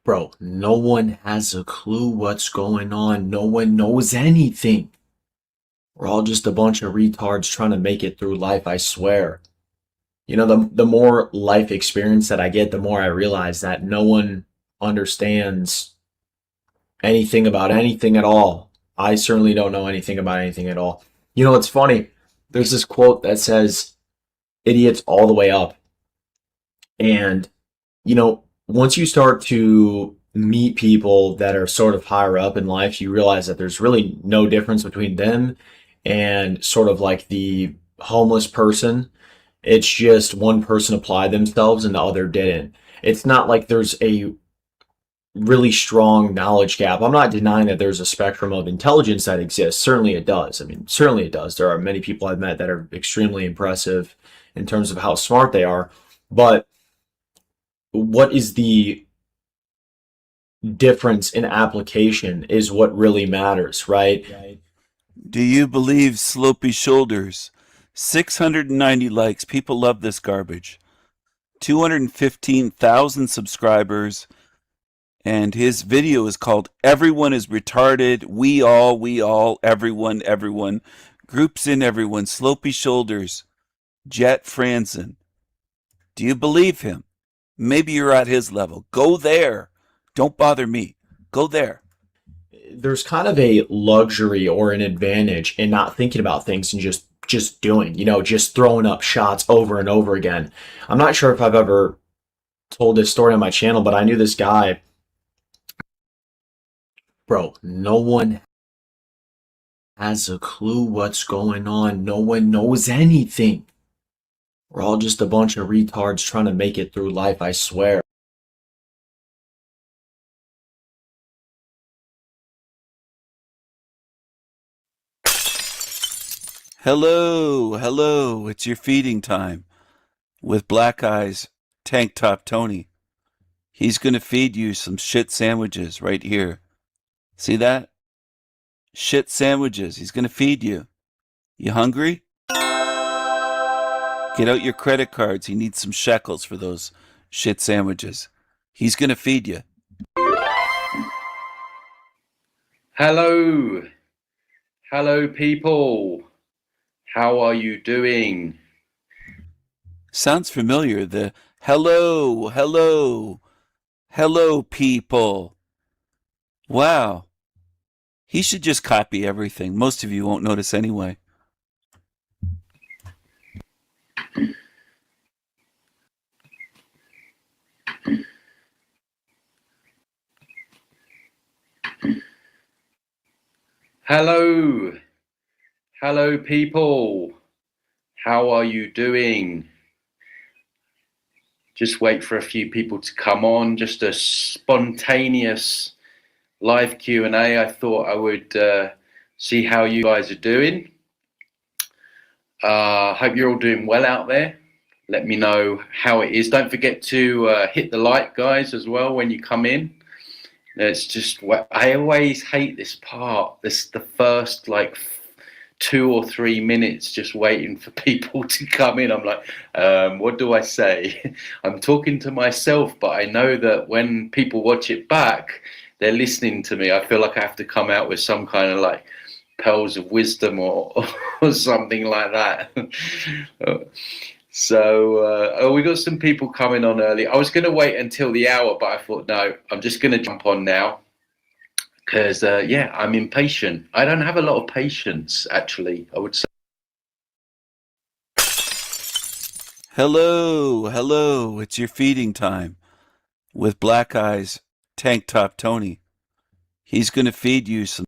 Bro, no one has a clue what's going on. No one knows anything. We're all just a bunch of retards trying to make it through life, I swear. The more life experience that I get, the more I realize that no one understands anything about anything at all. I certainly don't know anything about anything at all. It's funny. There's this quote that says, idiots all the way up. And, once you start to meet people that are sort of higher up in life, you realize that there's really no difference between them and sort of like the homeless person. It's just one person applied themselves and the other didn't. It's not like there's a really strong knowledge gap. I'm not denying that there's a spectrum of intelligence that exists. Certainly it does. I mean, certainly it does. There are many people I've met that are extremely impressive in terms of how smart they are. But what is the difference in application is what really matters, right? Do you believe Slopey Shoulders? 690 likes. People love this garbage. 215,000 subscribers. And his video is called Everyone is Retarded. We all, everyone. Groups in everyone. Slopey Shoulders. Jet Franzen. Do you believe him? Maybe you're at his level. Go there. Don't bother me. Go there. There's kind of a luxury or an advantage in not thinking about things and just doing, just throwing up shots over and over again. I'm not sure if I've ever told this story on my channel, but I knew this guy. Bro, no one has a clue what's going on. No one knows anything. We're all just a bunch of retards trying to make it through life, I swear. Hello, it's your feeding time with Black Eyes Tank Top Tony. He's going to feed you some shit sandwiches right here. See that? Shit sandwiches. He's going to feed you. You hungry? Get out your credit cards. He needs some shekels for those shit sandwiches. He's going to feed you. Hello. Hello, people. How are you doing? Sounds familiar. The hello, people. Wow. He should just copy everything. Most of you won't notice anyway. Hello. Hello, people. How are you doing? Just wait for a few people to come on. Just a spontaneous live Q&A. I thought I would see how you guys are doing. Hope you're all doing well out there. Let me know how it is. Don't forget to hit the like, guys, as well when you come in. It's just, I always hate this part. The first like 2 or 3 minutes just waiting for people to come in. I'm like, what do I say? I'm talking to myself, but I know that when people watch it back, they're listening to me. I feel like I have to come out with some kind of like pearls of wisdom or something like that. So we got some people coming on early. I was going to wait until the hour, but I thought, no, I'm just going to jump on now. Because, yeah, I'm impatient. I don't have a lot of patience, actually, I would say. Hello, it's your feeding time with Black Eyes Tank Top Tony. He's going to feed you some.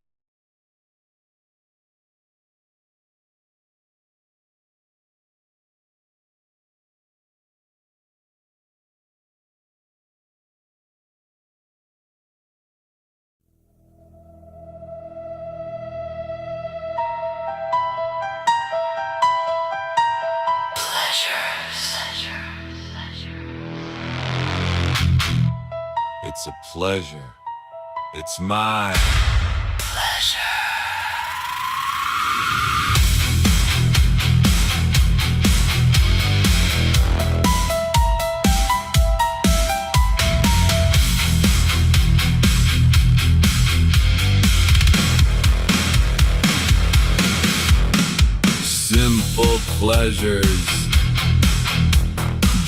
It's a pleasure. It's my pleasure.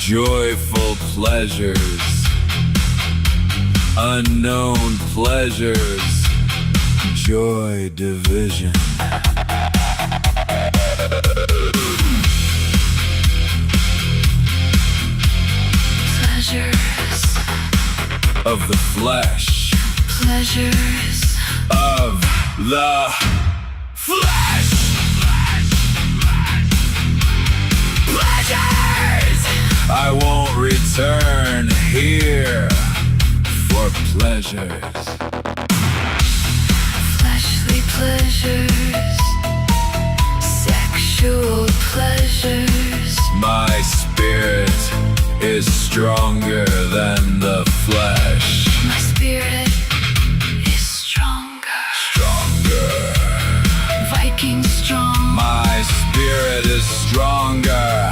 joyful pleasures, unknown pleasures, joy division. Pleasures Of the flesh, Pleasures of the flesh. Pleasures. I won't return here for pleasures. Fleshly pleasures Sexual pleasures My spirit is stronger than the flesh. My spirit is stronger Stronger. Viking strong My spirit is stronger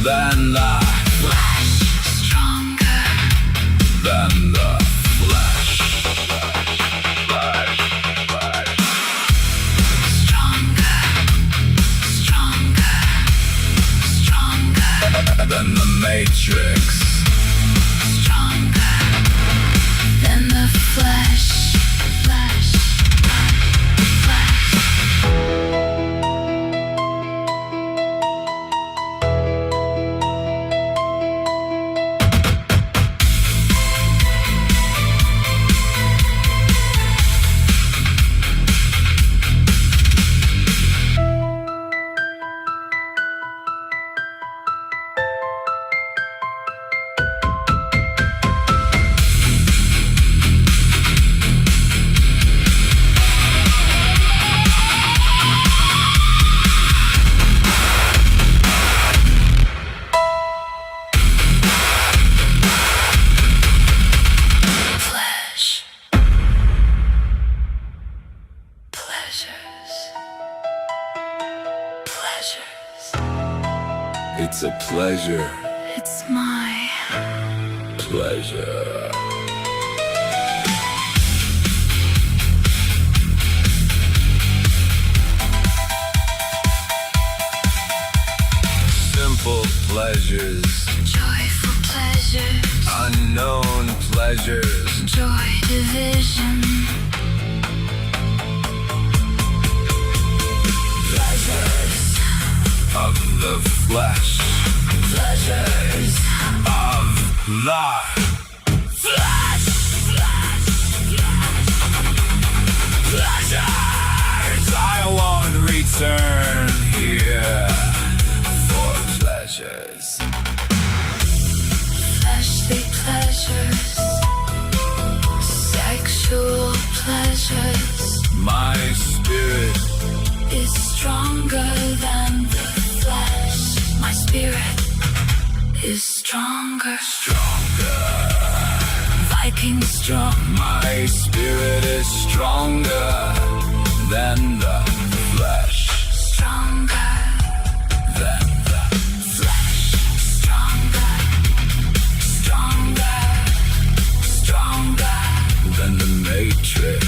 than the flesh Stronger than the flesh. Stronger Stronger Stronger Than the Matrix. Stronger than the flesh Flesh Flesh Flesh. Pleasures. Pleasures. It's a pleasure. It's my Pleasure. Simple pleasures, joyful pleasures. unknown pleasures, Joy division. Pleasures. of the flesh, Pleasures. of the Flesh. pleasures. I won't return here for pleasures. Fleshly pleasures. Sexual pleasures. My spirit Is stronger than the flesh. My spirit is stronger. stronger. Viking strong. My spirit is stronger than the flesh. Stronger Than the flesh. Stronger. Stronger. Stronger. than the Matrix.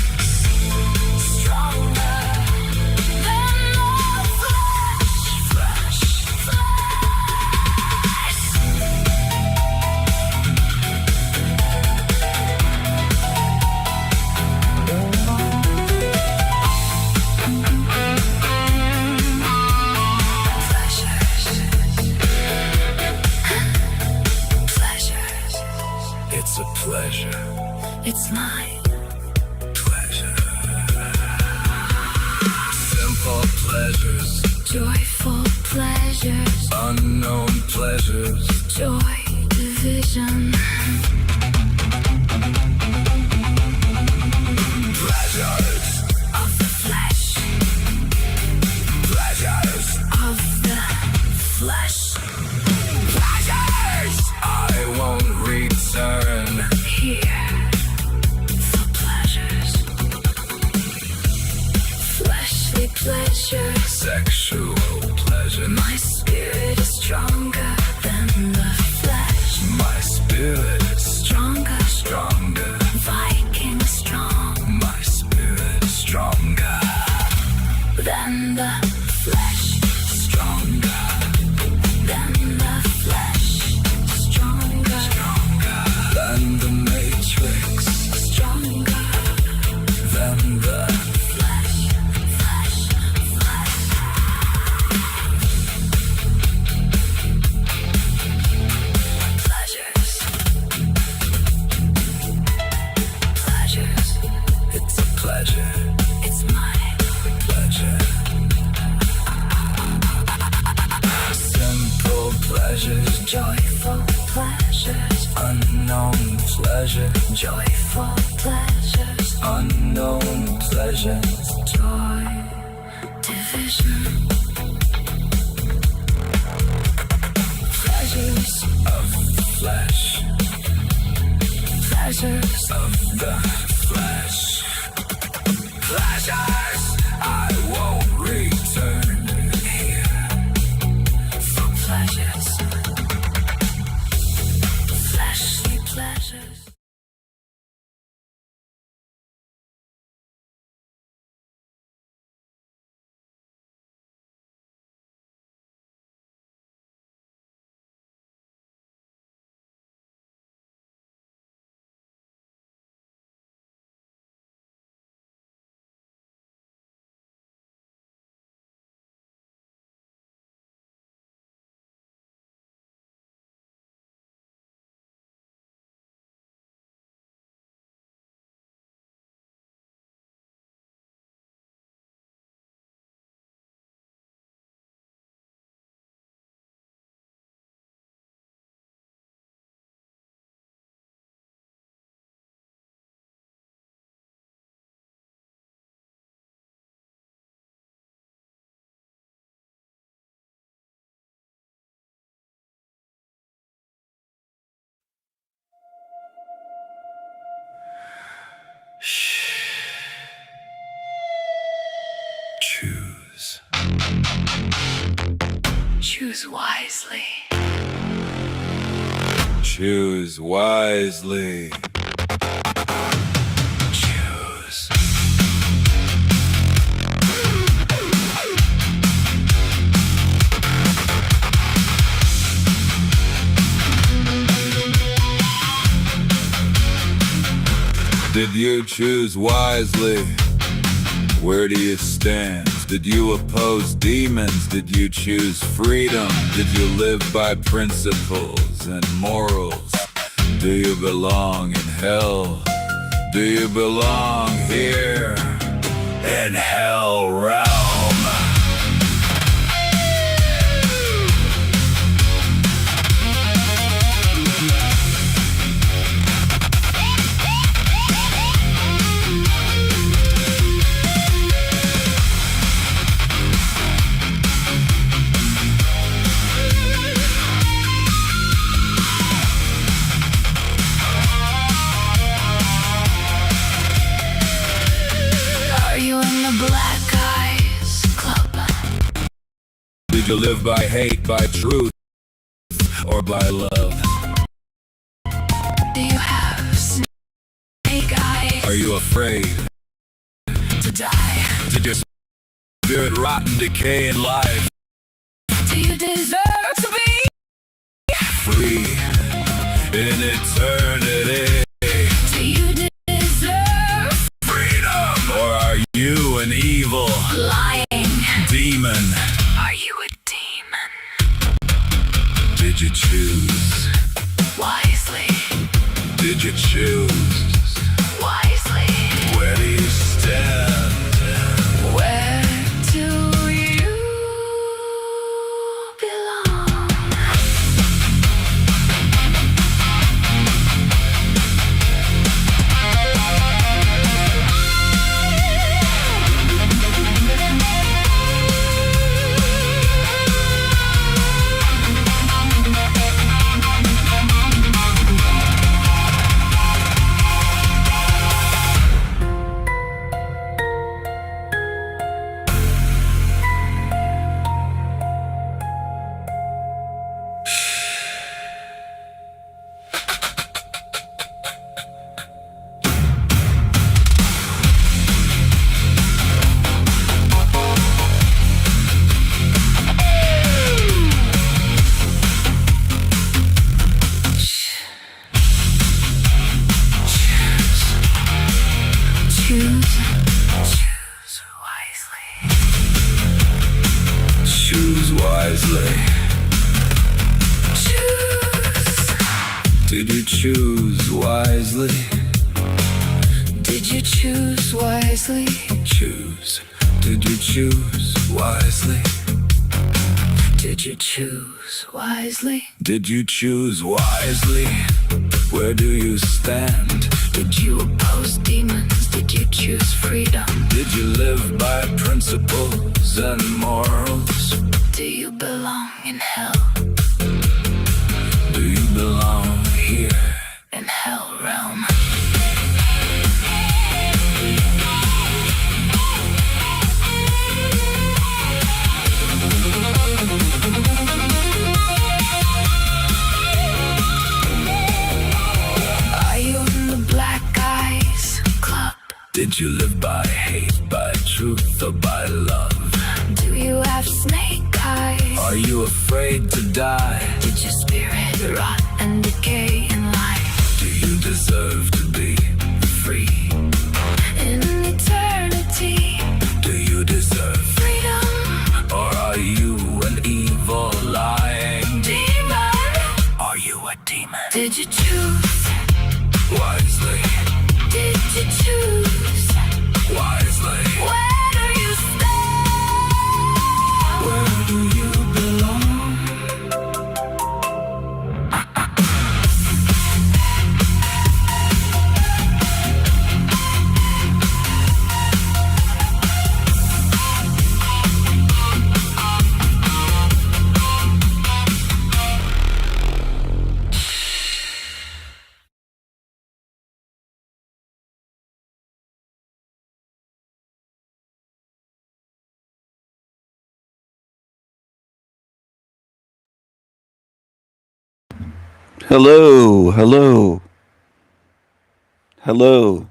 Stronger than the flesh. Flesh. Pleasures. Pleasures. It's a pleasure. It's mine. Pleasure. Simple pleasures, Joyful pleasures. unknown pleasures, Joy division. pleasures, Of the flesh. pleasures, Of the flesh. pleasures. I won't return Here for pleasures. Fleshly pleasures. sexual pleasure. My spirit is stronger than the flesh. My spirit is Joyful pleasures, Unknown pleasure. joyful pleasures, Unknown pleasure. joy division. Pleasures, Of the flesh. pleasures, Of the flesh. Pleasures I won't return here. for pleasures, fleshly pleasures. Choose. Choose wisely. Choose wisely. Choose. Did you choose wisely? Where do you stand? Did you oppose demons? Did you choose freedom? Did you live by principles and morals? Do you belong in hell? Do you belong here in hell realm? Are you in the Black Eyes Club? Did you live by hate, by truth, or by love? Do you have snake eyes Are you afraid? to die? Did your spirit rot and decay in life? Do you deserve to be? Free in eternity. Do you deserve Freedom! Or are you an evil lying? demon? Are you a demon? Did you choose? Wisely, Did you choose? wisely. Where do you stand? Where do you belong? Choose wisely. Choose wisely. Choose. Did you choose wisely? Did you choose wisely? Choose. Did you choose wisely? Did you choose wisely? Did you choose wisely? Where do you stand? Did you oppose demons? Did you choose freedom? Did you live by principles and morals? Do you belong in hell? Do you belong here? In hell realm? Are you in the Black Eyes Club? Did you live by hate, by truth, or by love? Do you have snake eyes? Are you afraid to die? Did your spirit rot and decay in life? Do you deserve to be free? In eternity, Do you deserve? freedom, Or are you an evil, lying? demon. Are you a demon? Did you choose? Wisely, Did you choose? wisely. Where do you stand? Where do you belong? Hello, hello, hello.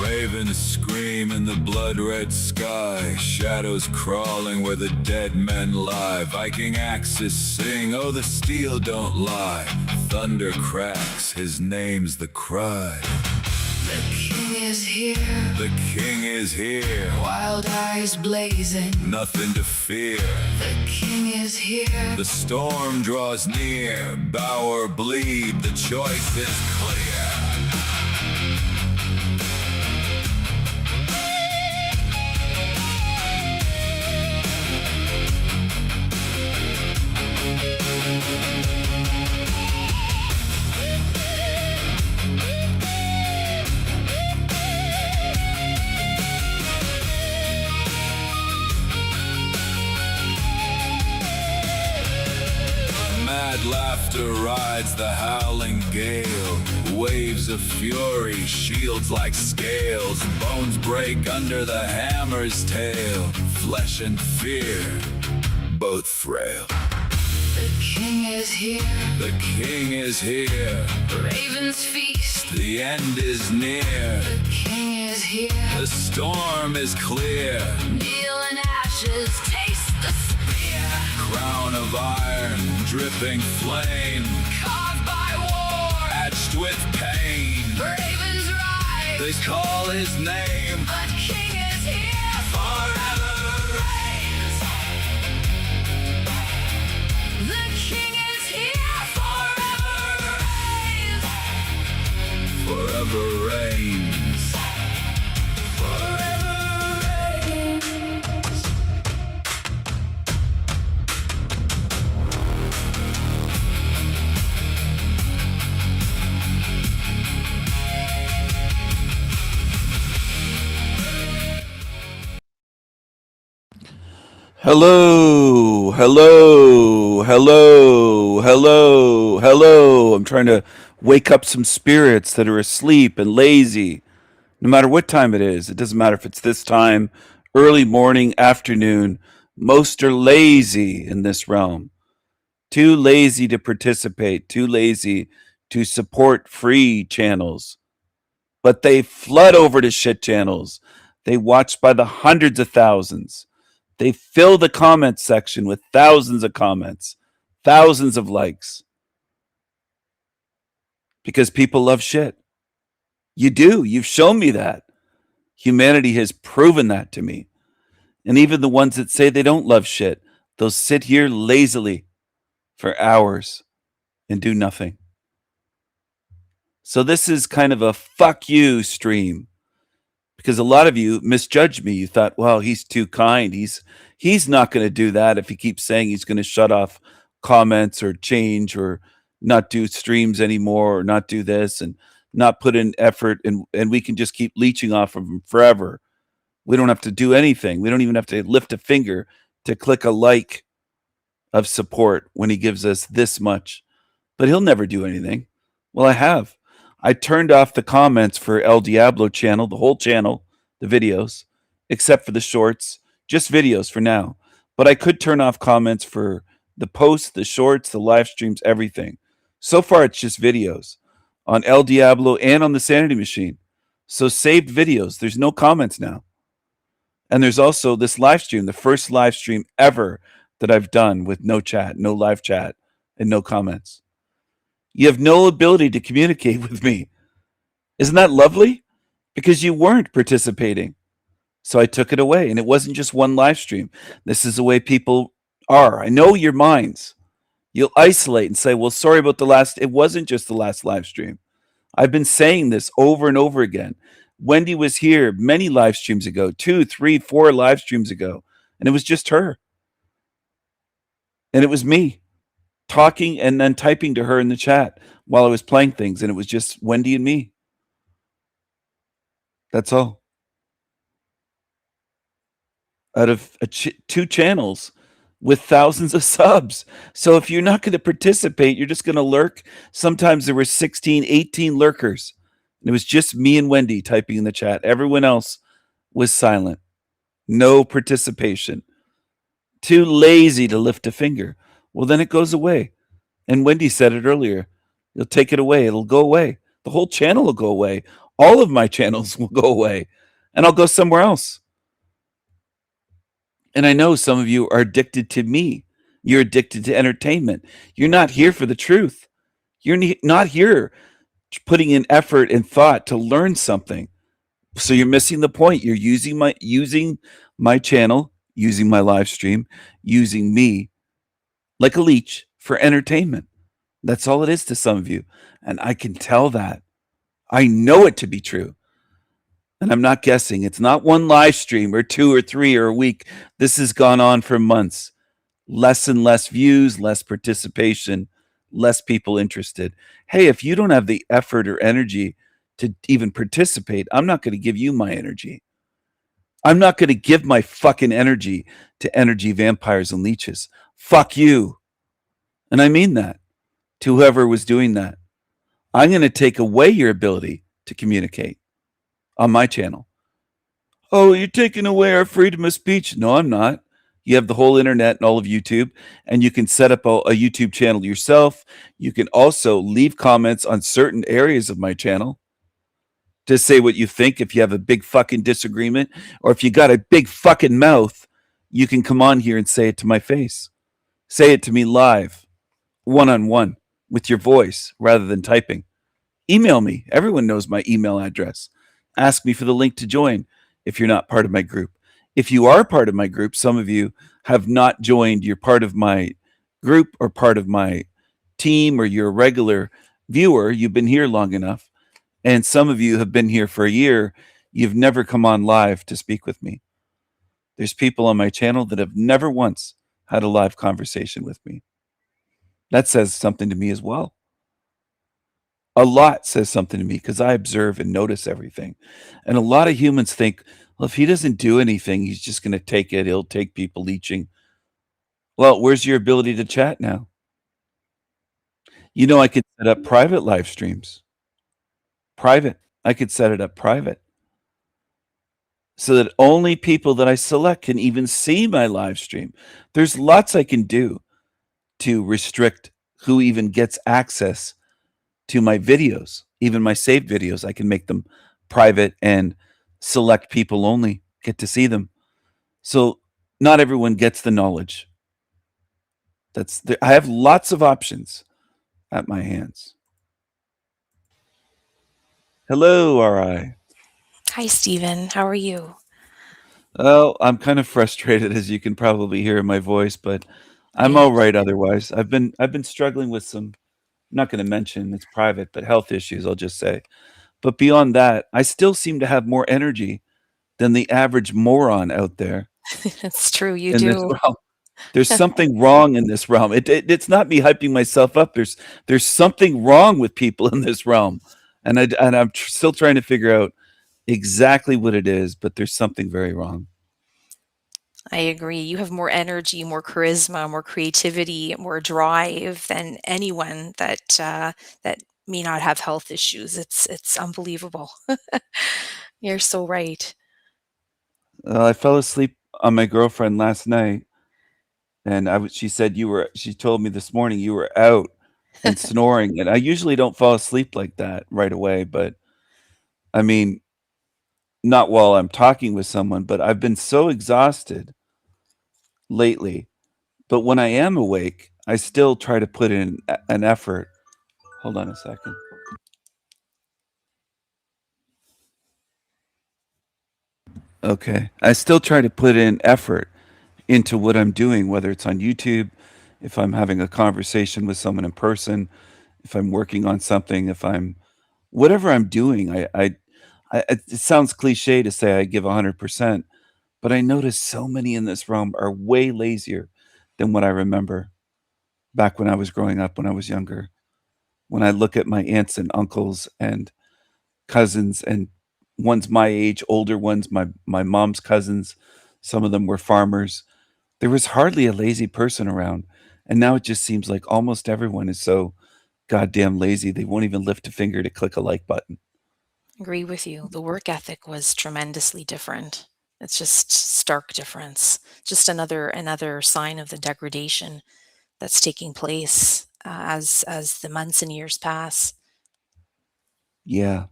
Ravens scream in the blood-red sky. Shadows crawling where the dead men lie. Viking axes sing, oh the steel don't lie. Thunder cracks, his name's the cry. The king is here, The king is here, wild eyes blazing. nothing to fear. The king is here, The storm draws near, bow or bleed, the choice is clear. Mad laughter rides the howling gale. Waves of fury, shields like scales. Bones break under the hammer's tail. Flesh and fear, both frail. the king is here, The king is here, ravens feast. the end is near. The king is here, The storm is clear, kneel in ashes, taste the spear. crown of iron, dripping flame, Carved by war, etched with pain. ravens rise. They call his name, The king is here, forever reigns. The king is here, forever reigns. forever reigns. Forever reigns. Hello, hello, hello, hello, hello. I'm trying to wake up some spirits that are asleep and lazy. No matter what time it is, it doesn't matter if it's this time, early morning, afternoon. Most are lazy in this realm. Too lazy to participate, too lazy to support free channels. But they flood over to shit channels. They watch by the hundreds of thousands. They fill the comment section with thousands of comments, thousands of likes, because people love shit. You do. You've shown me that. Humanity has proven that to me. And even the ones that say they don't love shit, they'll sit here lazily for hours and do nothing. So this is kind of a fuck you stream, because a lot of you misjudged me. You thought, well, he's too kind. He's not going to do that if he keeps saying he's going to shut off comments or change or not do streams anymore or not do this and not put in effort, and we can just keep leeching off of him forever. We don't have to do anything. We don't even have to lift a finger to click a like of support when he gives us this much. But he'll never do anything. Well, I have. I turned off the comments for El Diablo channel, the whole channel, the videos, except for the shorts, just videos for now. But I could turn off comments for the posts, the shorts, the live streams, everything. So far, it's just videos on El Diablo and on the Sanity Machine. So saved videos. There's no comments now. And there's also this live stream, the first live stream ever that I've done with no chat, no live chat, and no comments. You have no ability to communicate with me. Isn't that lovely? Because you weren't participating. So I took it away. And it wasn't just one live stream. This is the way people are. I know your minds. You'll isolate and say, well, sorry about the last. It wasn't just the last live stream. I've been saying this over and over again. Wendy was here many live streams ago, 2, 3, 4 live streams ago. And it was just her. And it was me talking and then typing to her in the chat while I was playing things. And it was just Wendy and me. That's all. Out of 2 channels with thousands of subs. So if you're not going to participate, you're just going to lurk. Sometimes there were 16, 18 lurkers. And it was just me and Wendy typing in the chat. Everyone else was silent. No participation. Too lazy to lift a finger. Well, then it goes away. And Wendy said it earlier. You'll take it away. It'll go away. The whole channel will go away. All of my channels will go away. And I'll go somewhere else. And I know some of you are addicted to me. You're addicted to entertainment. You're not here for the truth. You're not here putting in effort and thought to learn something. So you're missing the point. You're using my channel, using my live stream, using me like a leech for entertainment. That's all it is to some of you. And I can tell that. I know it to be true. And I'm not guessing. It's not one live stream or 2 or 3 or a week. This has gone on for months. Less and less views, less participation, less people interested. Hey, if you don't have the effort or energy to even participate, I'm not going to give you my energy. I'm not going to give my fucking energy to energy vampires and leeches. Fuck you. And I mean that to whoever was doing that. I'm going to take away your ability to communicate on my channel. Oh, you're taking away our freedom of speech. No, I'm not. You have the whole internet and all of YouTube, and you can set up a YouTube channel yourself. You can also leave comments on certain areas of my channel to say what you think. If you have a big fucking disagreement, or if you got a big fucking mouth, you can come on here and say it to my face. Say it to me live, one-on-one, with your voice rather than typing. Email me. Everyone knows my email address. Ask me for the link to join if you're not part of my group. If you are part of my group, some of you have not joined. You're part of my group or part of my team, or you're a regular viewer. You've been here long enough. And some of you have been here for a year. You've never come on live to speak with me. There's people on my channel that have never once had a live conversation with me. That says something to me as well. A lot says something to me because I observe and notice everything. And a lot of humans think, well, if he doesn't do anything, he's just going to take it. He'll take people leeching. Well, where's your ability to chat now? You know, I could set up private live streams. Private. I could set it up private so that only people that I select can even see my live stream. There's lots I can do to restrict who even gets access to my videos, even my saved videos. I can make them private and select people only get to see them. So not everyone gets the knowledge. I have lots of options at my hands. Hello, RI. Hi, Stephen. How are you? Oh, I'm kind of frustrated, as you can probably hear in my voice, but I'm all Right. right otherwise. I've been struggling with some, I'm not going to mention it's private, but health issues, I'll just say. But beyond that, I still seem to have more energy than the average moron out there It's true. You in this do. realm. There's something wrong in this realm. It's not me hyping myself up. There's something wrong with people in this realm, and I'm still trying to figure out exactly what it is. But there's something very wrong. I agree. You have more energy, more charisma, more creativity, more drive than anyone that may not have health issues. It's unbelievable. You're so right. I fell asleep on my girlfriend last night, and she said you were. She told me this morning you were out and snoring, and I usually don't fall asleep like that right away. But I mean, not while I'm talking with someone. But I've been so exhausted lately. But when I am awake, I still try to put in an effort. Hold on a second. Okay. I still try to put in effort into what I'm doing, whether it's on YouTube, if I'm having a conversation with someone in person, if I'm working on something, if I'm whatever I'm doing. It sounds cliche to say I give 100%, but I notice so many in this realm are way lazier than what I remember back when I was growing up, when I was younger. When I look at my aunts and uncles and cousins, and ones my age, older ones, my mom's cousins, some of them were farmers. There was hardly a lazy person around, and now it just seems like almost everyone is so goddamn lazy, they won't even lift a finger to click a like button. Agree with you. The work ethic was tremendously different. It's just stark difference. Just another sign of the degradation that's taking place as the months and years pass. Yeah,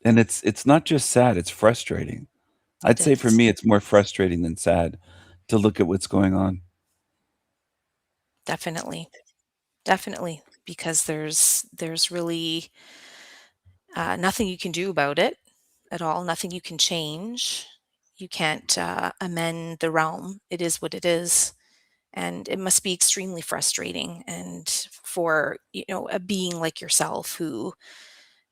and it's not just sad, it's frustrating. I'd It say for is. me, it's more frustrating than sad to look at what's going on. Definitely. Definitely. Because there's really nothing you can do about it at all, nothing you can change. You can't amend the realm. It is what it is. And it must be extremely frustrating. And for, a being like yourself who,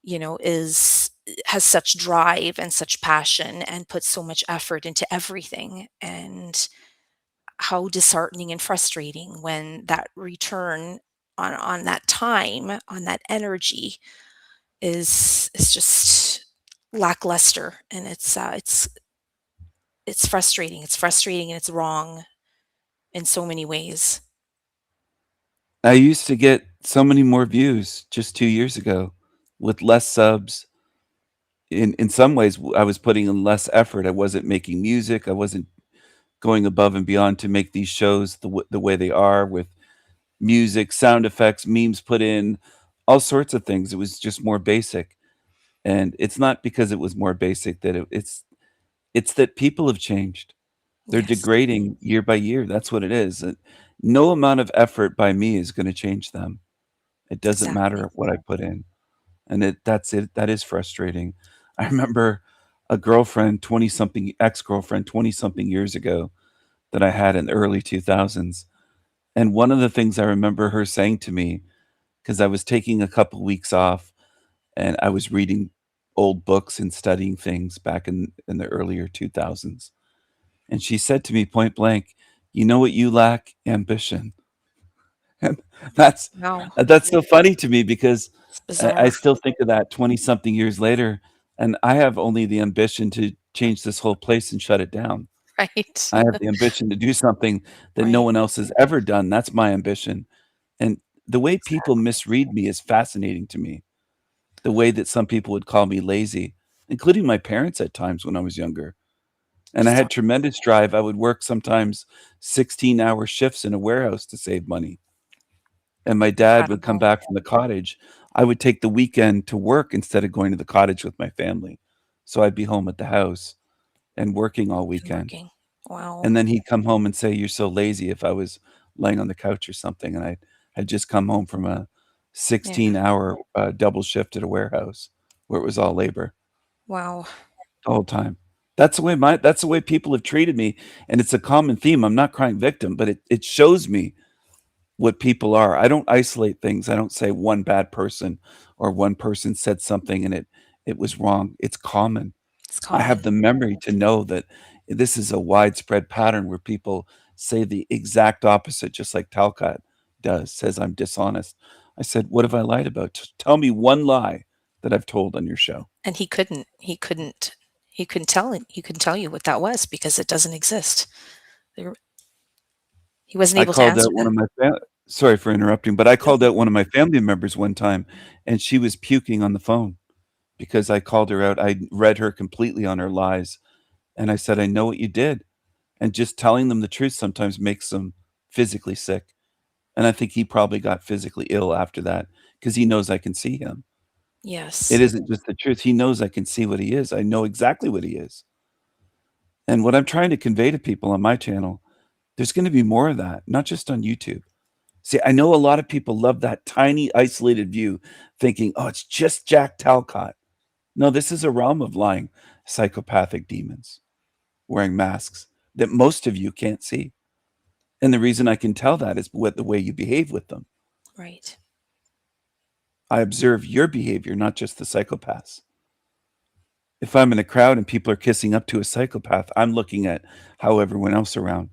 is has such drive and such passion and puts so much effort into everything. And how disheartening and frustrating when that return on that time, on that energy is just lackluster, and it's frustrating. It's frustrating and it's wrong in so many ways. I used to get so many more views just 2 years ago with less subs. In some ways, I was putting in less effort. I wasn't making music. I wasn't going above and beyond to make these shows the way they are, with music, sound effects, memes put in, all sorts of things. It was just more basic, and it's not because it was more basic that it's that people have changed. They're Yes, degrading year by year. That's what it is. No amount of effort by me is gonna change them. It doesn't exactly. matter what I put in, and that's it. That is frustrating. I remember a girlfriend, 20 something ex-girlfriend 20 something years ago that I had in the early 2000s, and one of the things I remember her saying to me, because I was taking a couple weeks off and I was reading old books and studying things back in the earlier 2000s, and she said to me point blank, "You know what you lack? Ambition." And that's No, that's so funny to me because it's I bizarre. still think of that 20 something years later, and I have only the ambition to change this whole place and shut it down. Right. I have the ambition to do something that no Right. one else has ever done. That's my ambition. And the way people Exactly. misread me is fascinating to me. The way that some people would call me lazy, including my parents at times when I was younger. And I Stop. had tremendous drive. I would work sometimes 16-hour shifts in a warehouse to save money. And my dad would come Incredible. back from the cottage. I would take the weekend to work instead of going to the cottage with my family. So I'd be home at the house and working all And weekend. working. Wow. And then he'd come home and say, "You're so lazy," if I was laying on the couch or something, and I had just come home from a Yeah. 16-hour, double shift at a warehouse where it was all labor Wow. the whole time. That's the way people have treated me, and it's a common theme. I'm not crying victim, but it shows me what people are. I don't isolate things. I don't say one bad person or one person said something and it was wrong. It's common. It's I have common. the memory to know that this is a widespread pattern where people say the exact opposite, just like Talcott does, says I'm dishonest. I said, "What have I lied about? Tell me one lie that I've told on your show." And he couldn't tell you what that was because it doesn't exist. There he wasn't I able to called answer out one that. of my sorry for interrupting, but I No. called out one of my family members one time, and she was puking on the phone because I called her out. I read her completely on her lies, and I said, "I know what you did." And just telling them the truth sometimes makes them physically sick, and I think he probably got physically ill after that because he knows I can see him. It Yes. isn't just the truth, he knows I can see what he is, I know exactly what he is. And what I'm trying to convey to people on my channel, there's gonna be more of that, not just on YouTube. See, I know a lot of people love that tiny isolated view thinking, "Oh, it's just Jack Talcott." No, this is a realm of lying psychopathic demons wearing masks that most of you can't see. And the reason I can tell that is what the way you behave with them. Right. I observe your behavior, not just the psychopaths. If I'm in a crowd and people are kissing up to a psychopath, I'm looking at how everyone else around.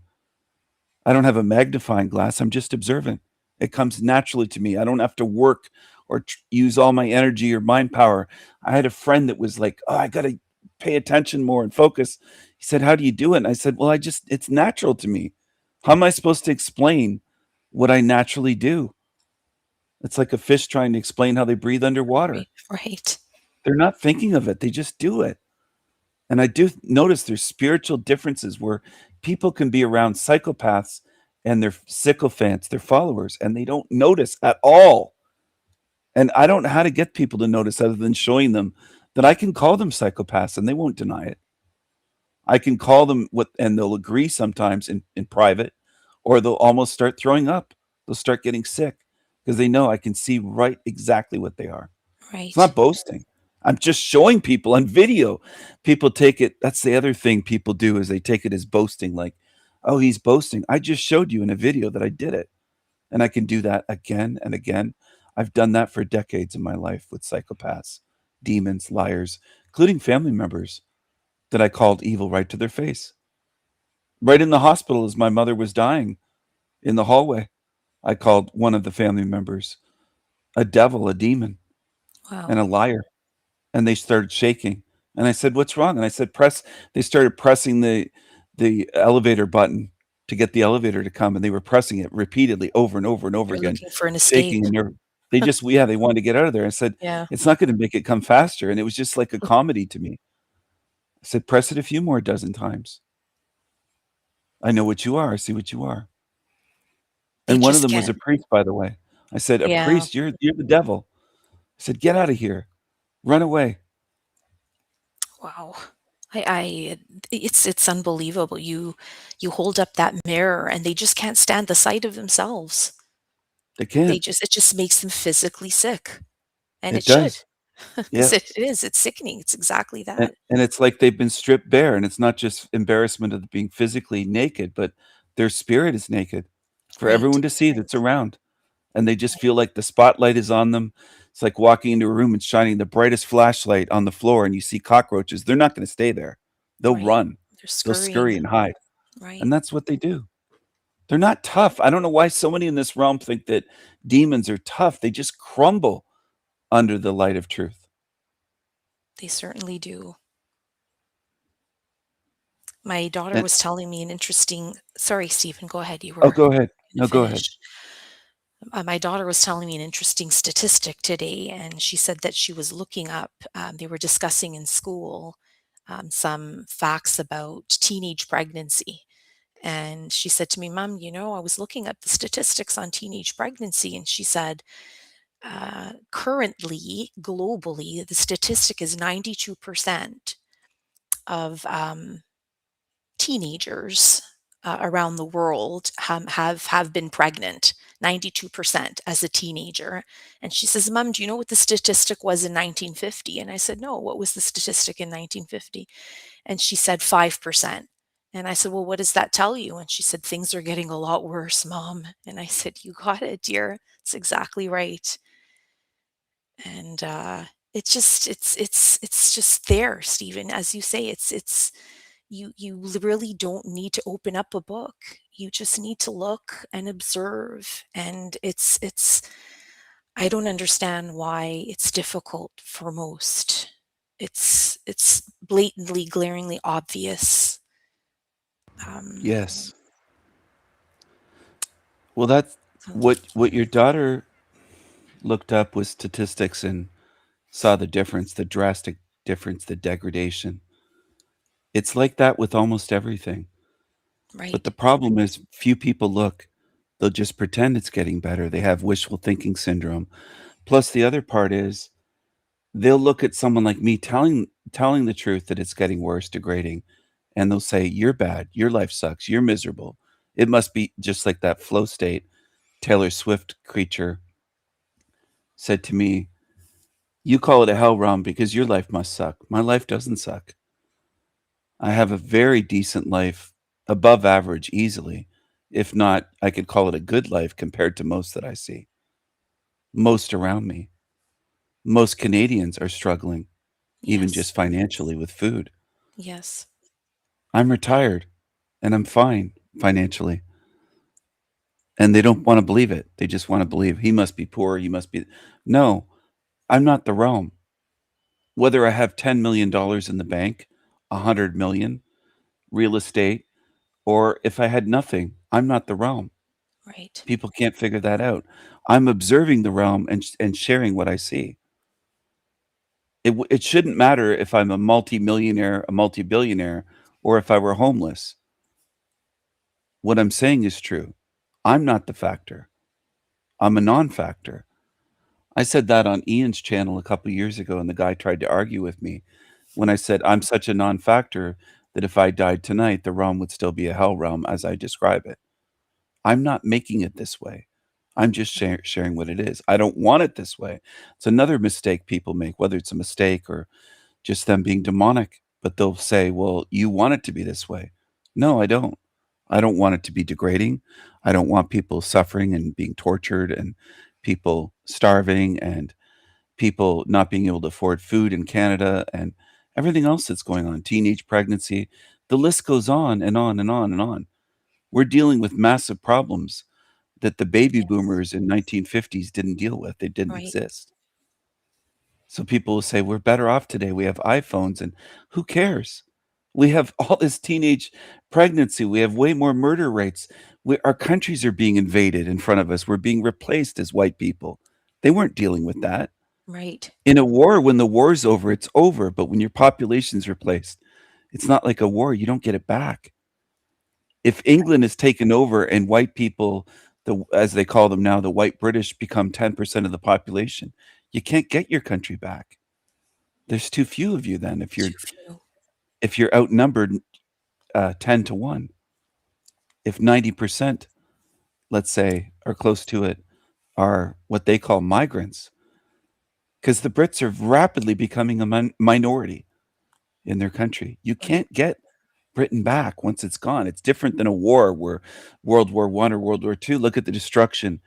I don't have a magnifying glass. I'm just observant. It comes naturally to me. I don't have to work or use all my energy or mind power. I had a friend that was like, "Oh, I got to pay attention more and focus." He said, "How do you do it?" And I said, "Well, it's natural to me. How am I supposed to explain what I naturally do?" It's like a fish trying to explain how they breathe underwater. Right. Right. They're not thinking of it. They just do it. And I do notice there's spiritual differences where people can be around psychopaths and their sycophants, their followers, and they don't notice at all. And I don't know how to get people to notice other than showing them that I can call them psychopaths and they won't deny it. I can call them what, and they'll agree sometimes in private, or they'll almost start throwing up. They'll start getting sick because they know I can see right exactly what they are. It's Right. not boasting. I'm just showing people on video. People take it, that's the other thing people do is they take it as boasting, like, "Oh, he's boasting." I just showed you in a video that I did it, and I can do that again and again. I've done that for decades in my life with psychopaths, demons, liars, including family members that I called evil right to their face. Right in the hospital as my mother was dying in the hallway, I called one of the family members a devil, a demon, and Wow. a liar. And they started shaking. And I said, "What's wrong?" And I said, "Press." They started pressing the elevator button to get the elevator to come, and they were pressing it repeatedly over and over and over They're again, looking for an escape. shaking, and they just yeah, they wanted to get out of there. I said, Yeah. "It's not gonna make it come faster." And it was just like a comedy to me. I said, "Press it a few more dozen times. I know what you are. I see what you are." They And one of just them was a can't. priest, by the way. I said, "A Yeah. priest? You're the devil." I said, "Get out of here. Run away." Wow. I it's unbelievable. You hold up that mirror and they just can't stand the sight of themselves. They can't. It just makes them physically sick, and it It should. does. 'Cause Yeah. it is, it's sickening. It's exactly And that. and it's like they've been stripped bare, and it's not just embarrassment of being physically naked, but their spirit is naked for Right. everyone to see that's around, and they just feel like the spotlight is on them. It's like walking into a room and shining the brightest flashlight on the floor, and you see cockroaches. They're not gonna stay there. They'll Right. run. They're They'll scurry scurrying. and hide, Right. and that's what they do. They're not tough. I don't know why so many in this realm think that demons are tough. They just crumble under the light of truth. They certainly do. My daughter And was telling me an interesting sorry, Stephen, go ahead. You oh, were go ahead. gonna No, go ahead. finish. My daughter was telling me an interesting statistic today, and she said that she was looking up, they were discussing in school some facts about teenage pregnancy. And she said to me, "Mom, I was looking up the statistics on teenage pregnancy." And she said, currently, globally, the statistic is 92% of teenagers around the world have been pregnant, 92% as a teenager. And she says, Mom, do you know what the statistic was in 1950? And I said, No, what was the statistic in 1950? And she said 5%. And I said, Well, what does that tell you? And she said, Things are getting a lot worse, Mom. And I said, You got it, dear. It's exactly right. And it's just there, Stephen. As you say, it's you really don't need to open up a book. You just need to look and observe. And it's I don't understand why it's difficult for most. It's blatantly, glaringly obvious. Yes. Well, that's So what your daughter looked up was statistics and saw the difference, the drastic difference, the degradation. It's like that with almost everything. But right. the problem is few people look. They'll just pretend it's getting better. They have wishful thinking syndrome. Plus the other part is they'll look at someone like me telling the truth that it's getting worse, degrading, and they'll say, "You're bad. Your life sucks. You're miserable." It must be just like that flow state. Taylor Swift creature said to me, "You call it a hell realm because your life must suck. My life doesn't suck. I have a very decent life, above average easily. If not, I could call it a good life compared to most that I see. Most around me. Most Canadians are struggling, even Yes. just financially with food. Yes. I'm retired and I'm fine financially." And they don't want to believe it. They just want to believe he must be poor. He must be. No, I'm not the realm. Whether I have $10 million in the bank, 100 million, real estate, or if I had nothing, I'm not the realm. Right. People can't figure that out. I'm observing the realm and sharing what I see. It shouldn't matter if I'm a multi-millionaire, a multi-billionaire, or if I were homeless. What I'm saying is true. I'm not the factor. I'm a non-factor. I said that on Ian's channel a couple years ago, and the guy tried to argue with me when I said I'm such a non-factor that if I died tonight, the realm would still be a hell realm as I describe it. I'm not making it this way. I'm just sharing what it is. I don't want it this way. It's another mistake people make, whether it's a mistake or just them being demonic, but they'll say, well, you want it to be this way. No, I don't. I don't want it to be degrading. I don't want people suffering and being tortured and people starving and people not being able to afford food in Canada and everything else that's going on, teenage pregnancy. The list goes on and on and on and on. We're dealing with massive problems that the baby Yes. boomers in 1950s didn't deal with. They didn't Right. exist. So people will say we're better off today. We have iPhones and who cares? We have all this teenage pregnancy. We have way more murder rates. Our countries are being invaded in front of us. We're being replaced as white people. They weren't dealing with that. Right. In a war, when the war's over, it's over. But when your population's replaced, it's not like a war. You don't get it back. If England is taken over and white people, as they call them now, the white British become 10% of the population, you can't get your country back. There's too few of you then Too few. if you're outnumbered 10 to 1. If 90%, let's say, are close to it, are what they call migrants, because the Brits are rapidly becoming a minority in their country. You Right. can't get Britain back once it's gone. It's different than a war where World War I or World War II. Look at the destruction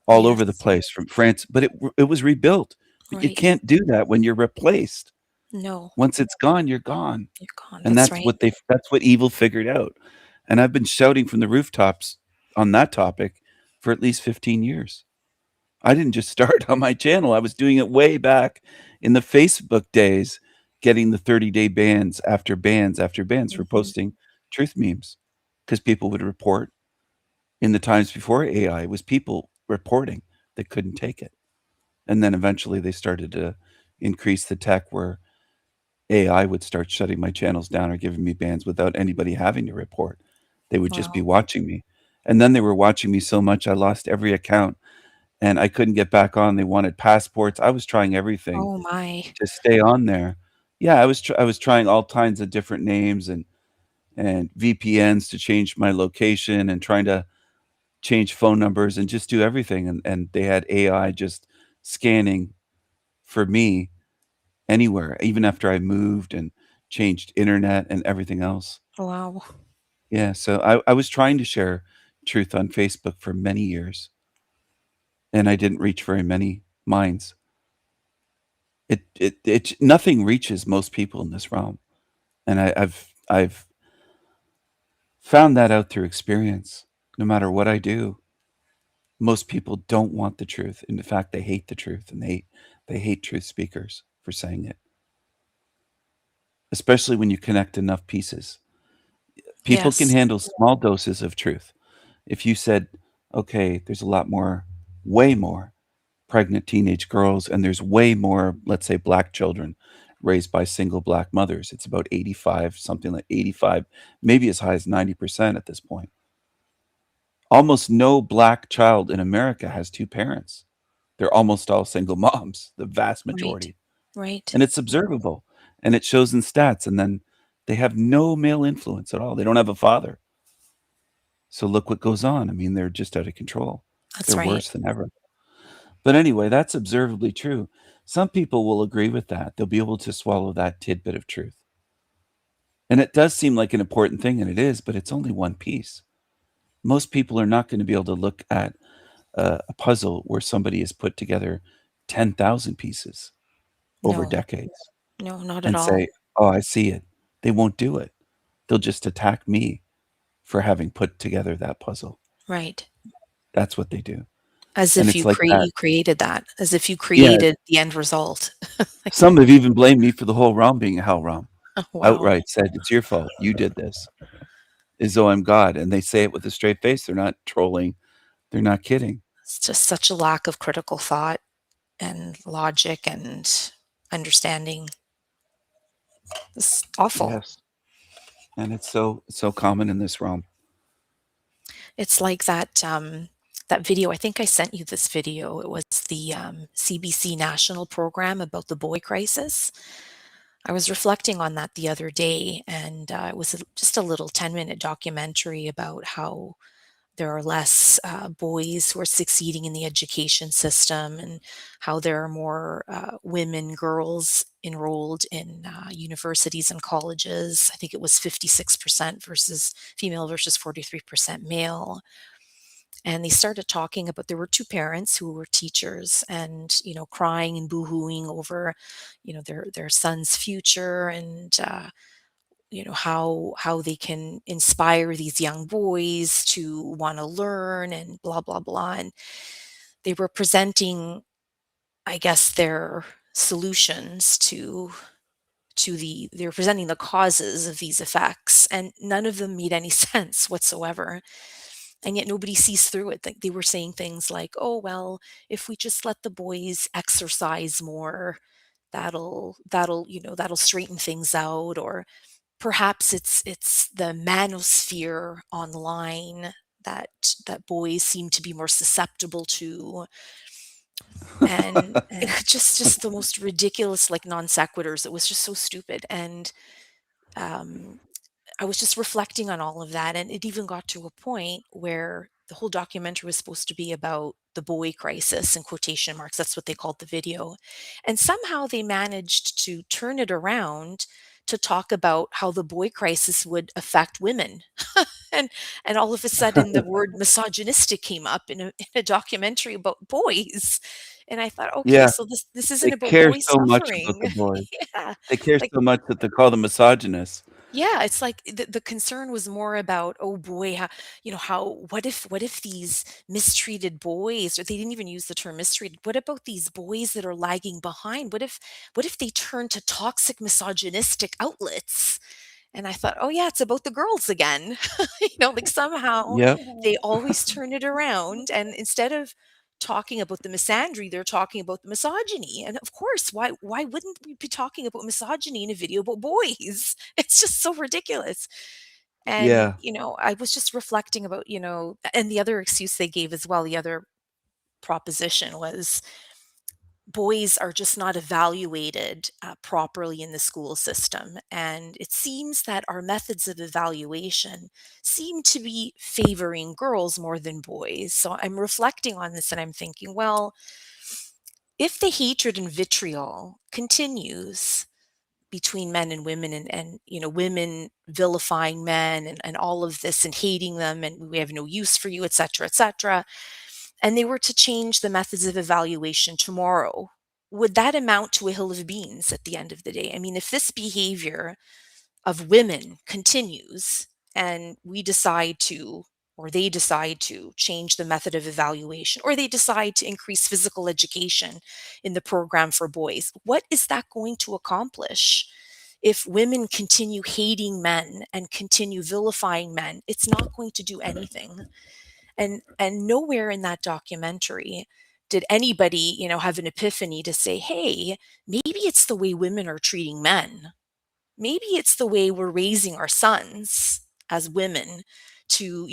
all over the Yes. place from France, but it was rebuilt. But you Right. can't do that when you're replaced. No, Once it's gone, you're gone. you're gone. And That's right. that's what evil figured out. And I've been shouting from the rooftops on that topic for at least 15 years. I didn't just start on my channel. I was doing it way back in the Facebook days, getting the 30-day bans after bans after bans for Mhm. posting truth memes because people would report. In the times before AI, it was people reporting that couldn't take it. And then eventually they started to increase the tech where AI would start shutting my channels down or giving me bans without anybody having to report. They would just be Wow. watching me. And then they were watching me so much I lost every account and I couldn't get back on. They wanted passports. I was trying everything Oh my. to stay on there. Yeah, I was trying all kinds of different names and and VPNs to change my location and trying to change phone numbers and just do everything. And they had AI just scanning for me anywhere, even after I moved and changed internet and everything else. Wow. Yeah, so I was trying to share truth on Facebook for many years, and I didn't reach very many minds. It nothing reaches most people in this realm, and I've found that out through experience. No matter what I do, most people don't want the truth. In fact, they hate the truth, and they hate truth speakers for saying it, especially when you connect enough pieces. People can Yes. handle small doses of truth. If you said, "Okay, there's a lot more, way more pregnant teenage girls, and there's way more, let's say, black children raised by single black mothers." It's about 85, something like 85, maybe as high as 90% at this point. Almost no black child in America has two parents. They're almost all single moms, the vast Right. majority. Right. And it's observable, and it shows in stats. And then they have no male influence at all. They don't have a father. So look what goes on. I mean, they're just out of control. That's They're right. worse than ever. But anyway, that's observably true. Some people will agree with that. They'll be able to swallow that tidbit of truth. And it does seem like an important thing, and it is, but it's only one piece. Most people are not going to be able to look at a puzzle where somebody has put together 10,000 pieces over No. decades No, not at and all. say, "Oh, I see it." They won't do it. They'll just attack me for having put together that puzzle. Right. That's what they do. As And if it's like that. you created that, as if you Yeah, created the end result. Like, some have even blamed me for the whole realm being a hell realm. oh, wow. Outright said, "It's your fault. You did this." As though I'm God, and they say it with a straight face. They're not trolling. They're not kidding. It's just such a lack of critical thought and logic and understanding. It's awful. Yes. And it's so common in this realm. It's like that video. I think I sent you this video. It was the CBC national program about the boy crisis. I was reflecting on that the other day, and it was just a little 10-minute documentary about how there are less boys who are succeeding in the education system, and how there are more women, girls enrolled in universities and colleges. I think it was 56% versus female versus 43% male. And they started talking about, there were two parents who were teachers, and crying and boohooing over their son's future, and how they can inspire these young boys to want to learn and blah blah blah. And they were presenting, I guess, their solutions they were presenting the causes of these effects, and none of them made any sense whatsoever. And yet nobody sees through it. Like, they were saying things like, "Oh well, if we just let the boys exercise more, that'll straighten things out," or perhaps it's the manosphere online that boys seem to be more susceptible to. And just the most ridiculous, like, non sequiturs. It was just so stupid. And um I was just reflecting on all of that, and it even got to a point where the whole documentary was supposed to be about the boy crisis, in quotation marks. That's what they called the video. And somehow they managed to turn it around to talk about how the boy crisis would affect women. and and all of a sudden the word misogynistic came up in a documentary about boys. And I thought, okay, Yeah, so this they isn't about care boys so much about the suffering. boys. Yeah. They care Like, so much that they call them misogynists. yeah, it's like the concern was more about, oh boy, how what if these mistreated boys, or they didn't even use the term mistreated, what about these boys that are lagging behind? What if they turn to toxic misogynistic outlets? And I thought, oh yeah, it's about the girls again. Like, somehow Yep. they always turn it around, and instead of talking about the misandry, they're talking about the misogyny. And of course, why wouldn't we be talking about misogyny in a video about boys? It's just so ridiculous. And Yeah. I was just reflecting about, and the other excuse they gave as well, the other proposition was, boys are just not evaluated properly in the school system. And it seems that our methods of evaluation seem to be favoring girls more than boys. So I'm reflecting on this and I'm thinking, well, if the hatred and vitriol continues between men and women, and women vilifying men, and all of this, and hating them, and we have no use for you, etc., etc., and they were to change the methods of evaluation tomorrow, would that amount to a hill of beans at the end of the day? I mean, if this behavior of women continues and we decide to, or they decide to change the method of evaluation, or they decide to increase physical education in the program for boys, what is that going to accomplish? If women continue hating men and continue vilifying men, it's not going to do anything. And nowhere in that documentary did anybody, have an epiphany to say, hey, maybe it's the way women are treating men. Maybe it's the way we're raising our sons as women to,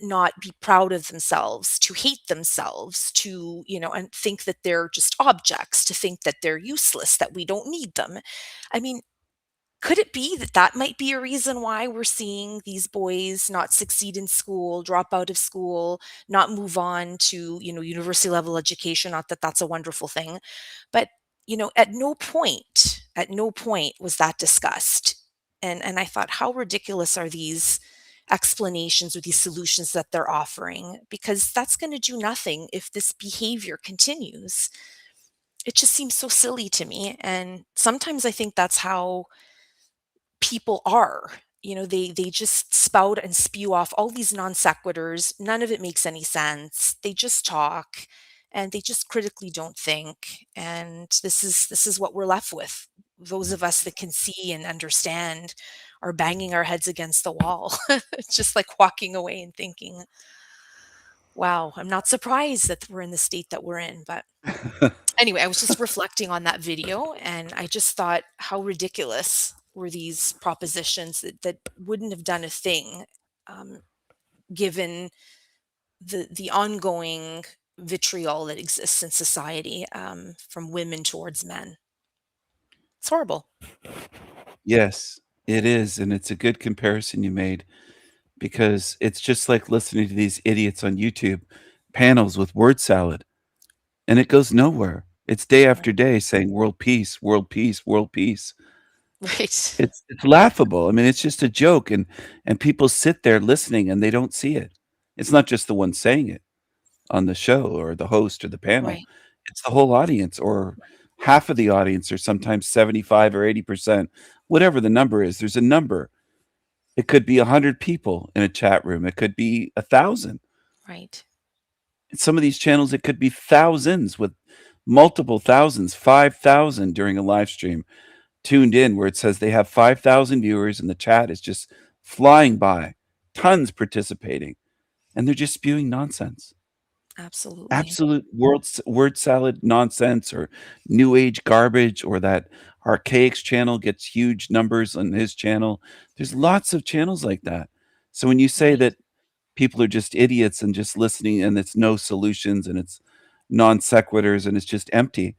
not be proud of themselves, to hate themselves, to, and think that they're just objects, to think that they're useless, that we don't need them. I mean, could it be that that might be a reason why we're seeing these boys not succeed in school, drop out of school, not move on to, university level education? Not that that's a wonderful thing, but at no point was that discussed. And I thought, how ridiculous are these explanations or these solutions that they're offering? Because that's going to do nothing if this behavior continues. It just seems so silly to me. And sometimes I think that's how people are. They just spout and spew off all these non sequiturs. None of it makes any sense. They just talk, and they just critically don't think. And this is what we're left with. Those of us that can see and understand are banging our heads against the wall. It's just like walking away and thinking, wow, I'm not surprised that we're in the state that we're in. But anyway, I was just reflecting on that video, and I just thought, how ridiculous were these propositions that wouldn't have done a thing, um, given the ongoing vitriol that exists in society, from women towards men. It's horrible. Yes, it is, and it's a good comparison you made because it's just like listening to these idiots on YouTube panels with word salad, and it goes nowhere. It's day after day saying world peace, world peace, world peace. Right. It's laughable. I mean, it's just a joke, and people sit there listening and they don't see it. It's not just the one saying it on the show or the host or the panel. Right. It's the whole audience or half of the audience or sometimes 75 or 80%, whatever the number is. There's a number. It could be 100 people in a chat room. It could be 1,000. Right. Some of these channels, it could be thousands with multiple thousands, 5,000 during a live stream tuned in where it says they have 5,000 viewers and the chat is just flying by, tons participating, and they're just spewing nonsense. Absolutely. Absolute word salad nonsense or new age garbage, or that Archaics channel gets huge numbers on his channel. There's lots of channels like that. So when you say Right. that people are just idiots and just listening and it's no solutions and it's non sequiturs and it's just empty,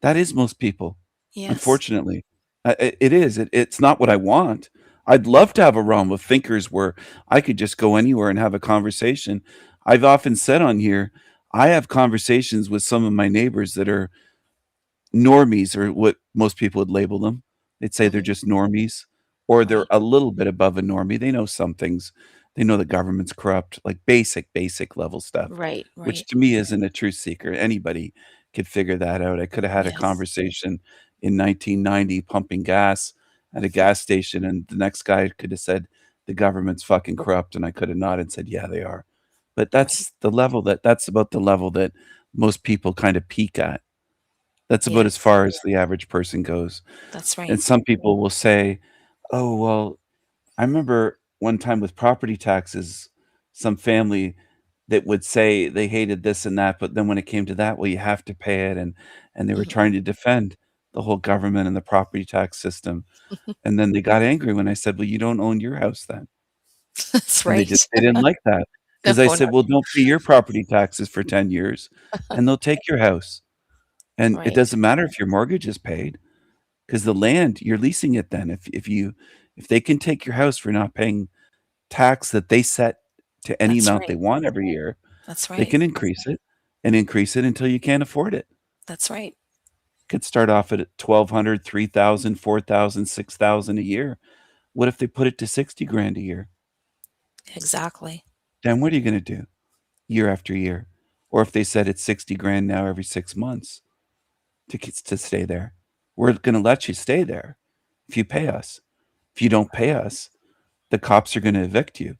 that is most people. Yes. Unfortunately, it is. It's not what I want. I'd love to have a realm of thinkers where I could just go anywhere and have a conversation. I've often said on here, I have conversations with some of my neighbors that are normies, or what most people would label them. They'd say they're Mhm. just normies, or they're Right. a little bit above a normie. They know some things. They know the government's corrupt, like basic level stuff, Right. which Right. to me isn't a truth seeker. Anybody could figure that out. I could have had a Yes. conversation in 1990 pumping gas at a gas station, and the next guy could have said, the government's fucking corrupt, and I could have nodded and said, yeah, they are. But Right. that's about the level that most people kind of peak at. That's about as Yes. far as the average person goes. That's right. And some people will say, "Oh, well, I remember one time with property taxes, some family that would say they hated this and that, but then when it came to that, well, you have to pay it." And they were Mhm. trying to defend the whole government and the property tax system. And then they got angry when I said, "Well, you don't own your house then." That's And right. they didn't like that because I Oh, no. said, "Well, don't pay your property taxes for 10 years, and they'll take your house." And it Right. doesn't matter if your mortgage is paid, because the land, you're leasing it then. If they can take your house for not paying tax that they set to any That's amount they right. want every year, That's they right. can increase it and increase it until you can't afford it. That's right. Could start off at 1,200, 3,000, 4,000, 6,000 a year. What if they put it to 60 grand a year? Exactly. Then what are you gonna do year after year? Or if they said it's 60 grand now every 6 months to stay there. We're gonna let you stay there if you pay us. If you don't pay us, the cops are gonna evict you.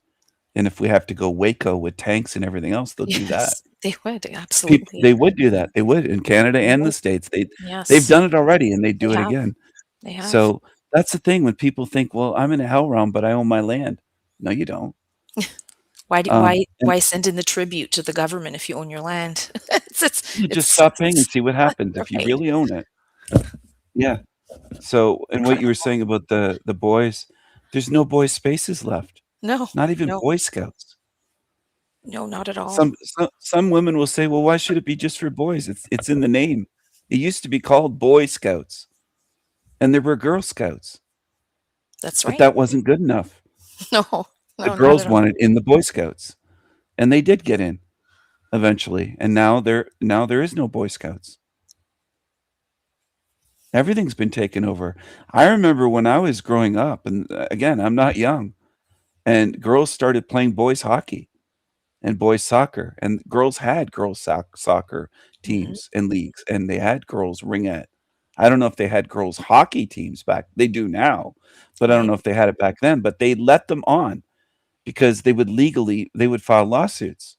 And if we have to go Waco with tanks and everything else, they'll do that. Yes, they would. People Absolutely. they would do that. They would in Canada They and the would. States. They've Yes, done it already and they do they it have. again. They have. So that's the thing when people think, "Well, I'm in a hell realm, but I own my land." No, you don't. Why do And why send in the tribute to the government if you own your land? you just stop paying and It's see what happens if you right. really own it. Yeah. So, and what you were Incredible. saying about the boys, there's no boys spaces left. No, Not even no, Boy Scouts. no, not at all. Some women will say, "Well, why should it be just for boys? It's in the name." It used to be called Boy Scouts, and there were Girl Scouts, That's but right. that wasn't good enough. No, The no, not girls at all. wanted in the Boy Scouts, and they did get in eventually, and now there is no Boy Scouts. Everything's been taken over. I remember when I was growing up, and again, I'm not young, and girls started playing boys hockey and boys soccer, and girls had girls soccer Mhm. teams and leagues, and they had girls ringette. I don't know if they had girls hockey teams back. They do now, but I don't know Right. if they had it back then. But they let them on because they would file lawsuits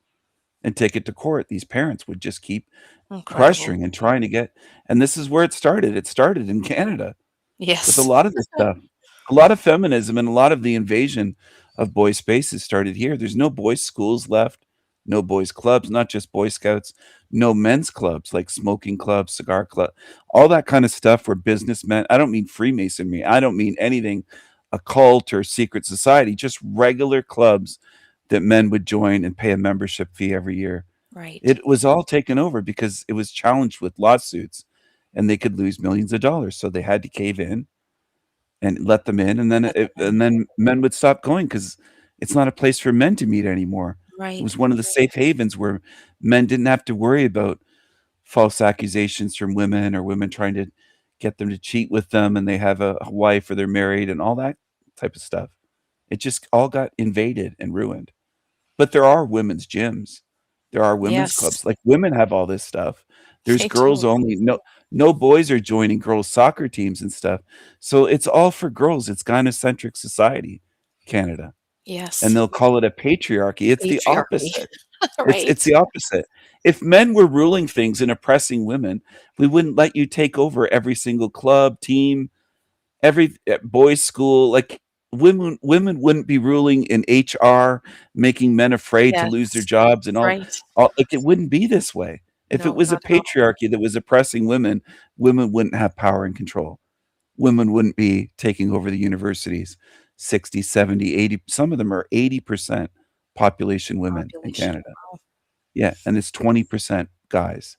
and take it to court. These parents would just keep Incredible. pressuring and trying to get, and this is where it started. It started in Canada with a Yes. lot of this stuff. A lot of feminism and a lot of the invasion of boys' spaces started here. There's no boys' schools left, no boys' clubs, not just Boy Scouts, no men's clubs like smoking clubs, cigar club, all that kind of stuff where businessmen, I don't mean Freemasonry, I don't mean anything occult or secret society, just regular clubs that men would join and pay a membership fee every year. Right. It was all taken over because it was challenged with lawsuits and they could lose millions of dollars. So they had to cave in and let them in, and then Let them men would stop going because it's not a place for men to meet anymore. It Right. was one of the safe havens where men didn't have to worry about false accusations from women or women trying to get them to cheat with them, and they have a wife or they're married and all that type of stuff. It just all got invaded and ruined. But there are women's gyms. There are women's Yes, clubs. Like, women have all this stuff. There's they girls do. only. No boys are joining girls' soccer teams and stuff. So it's all for girls. It's gynocentric society, Canada. And Yes. they'll call it a patriarchy. It's the Patriarchy. opposite. It's Right. the opposite. If men were ruling things and oppressing women, we wouldn't let you take over every single club, team, every boys' school. Like, women wouldn't be ruling in HR, making men afraid to lose their Yes. jobs and Right. all, like, it wouldn't be this way. If it No, was a not at all. patriarchy that was oppressing women, women wouldn't have power and control. Women wouldn't be taking over the universities. 60, 70, 80, some of them are 80% population women in Population. Canada. Yeah, and it's 20% guys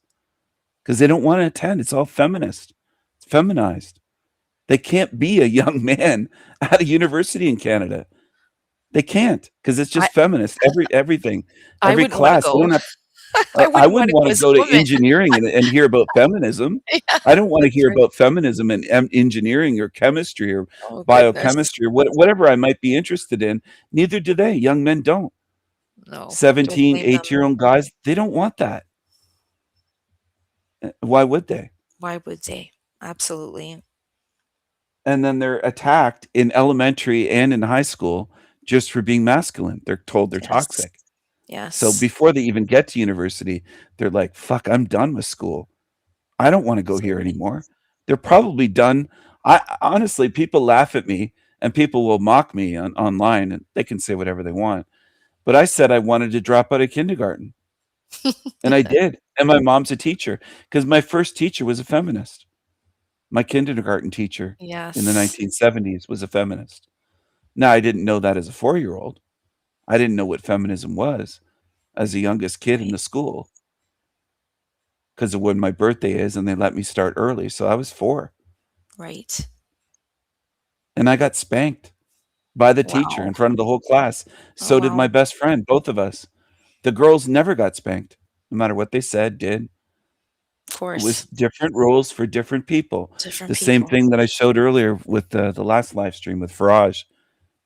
because they don't wanna attend. It's all feminist. It's feminized. They can't be a young man at a university in Canada. They can't because it's I just feminist. Everything, I every wouldn't wanna class. They go. don't have. I I wouldn't wouldn't wanna want go to as a go to woman. engineering and hear about feminism. Yeah, I don't want to that's hear right. about feminism and engineering or chemistry or Oh, goodness. biochemistry or whatever I might be interested in. Neither do they. Young men don't. No, don't 17, blame them. 8-year-old guys, they don't want that. Why would they? Why would they? Absolutely. And then they're attacked in elementary and in high school just for being masculine. They're told they're Yes. toxic. So Yes. before they even get to university, they're like, "Fuck, I'm done with school. I don't wanna go here Absolutely. anymore." They're probably done. I honestly, people laugh at me and people will mock me online, and they can say whatever they want. But I said I wanted to drop out of kindergarten, and I did. And my mom's a teacher because my first teacher was a feminist. My kindergarten teacher in the Yes. 1970s was a feminist. Now, I didn't know that as a 4-year-old. I didn't know what feminism was as the youngest kid in Right. the school. because of when my birthday is, and they let me start early. So I was 4, Right. and I got spanked by the teacher Wow. in front of the whole class. Oh, So did wow. my best friend, both of us. The girls never got spanked, no matter what they said, did. Of It was course. different rules for different people. Different The same people. thing that I showed earlier with the last live stream with Faraj,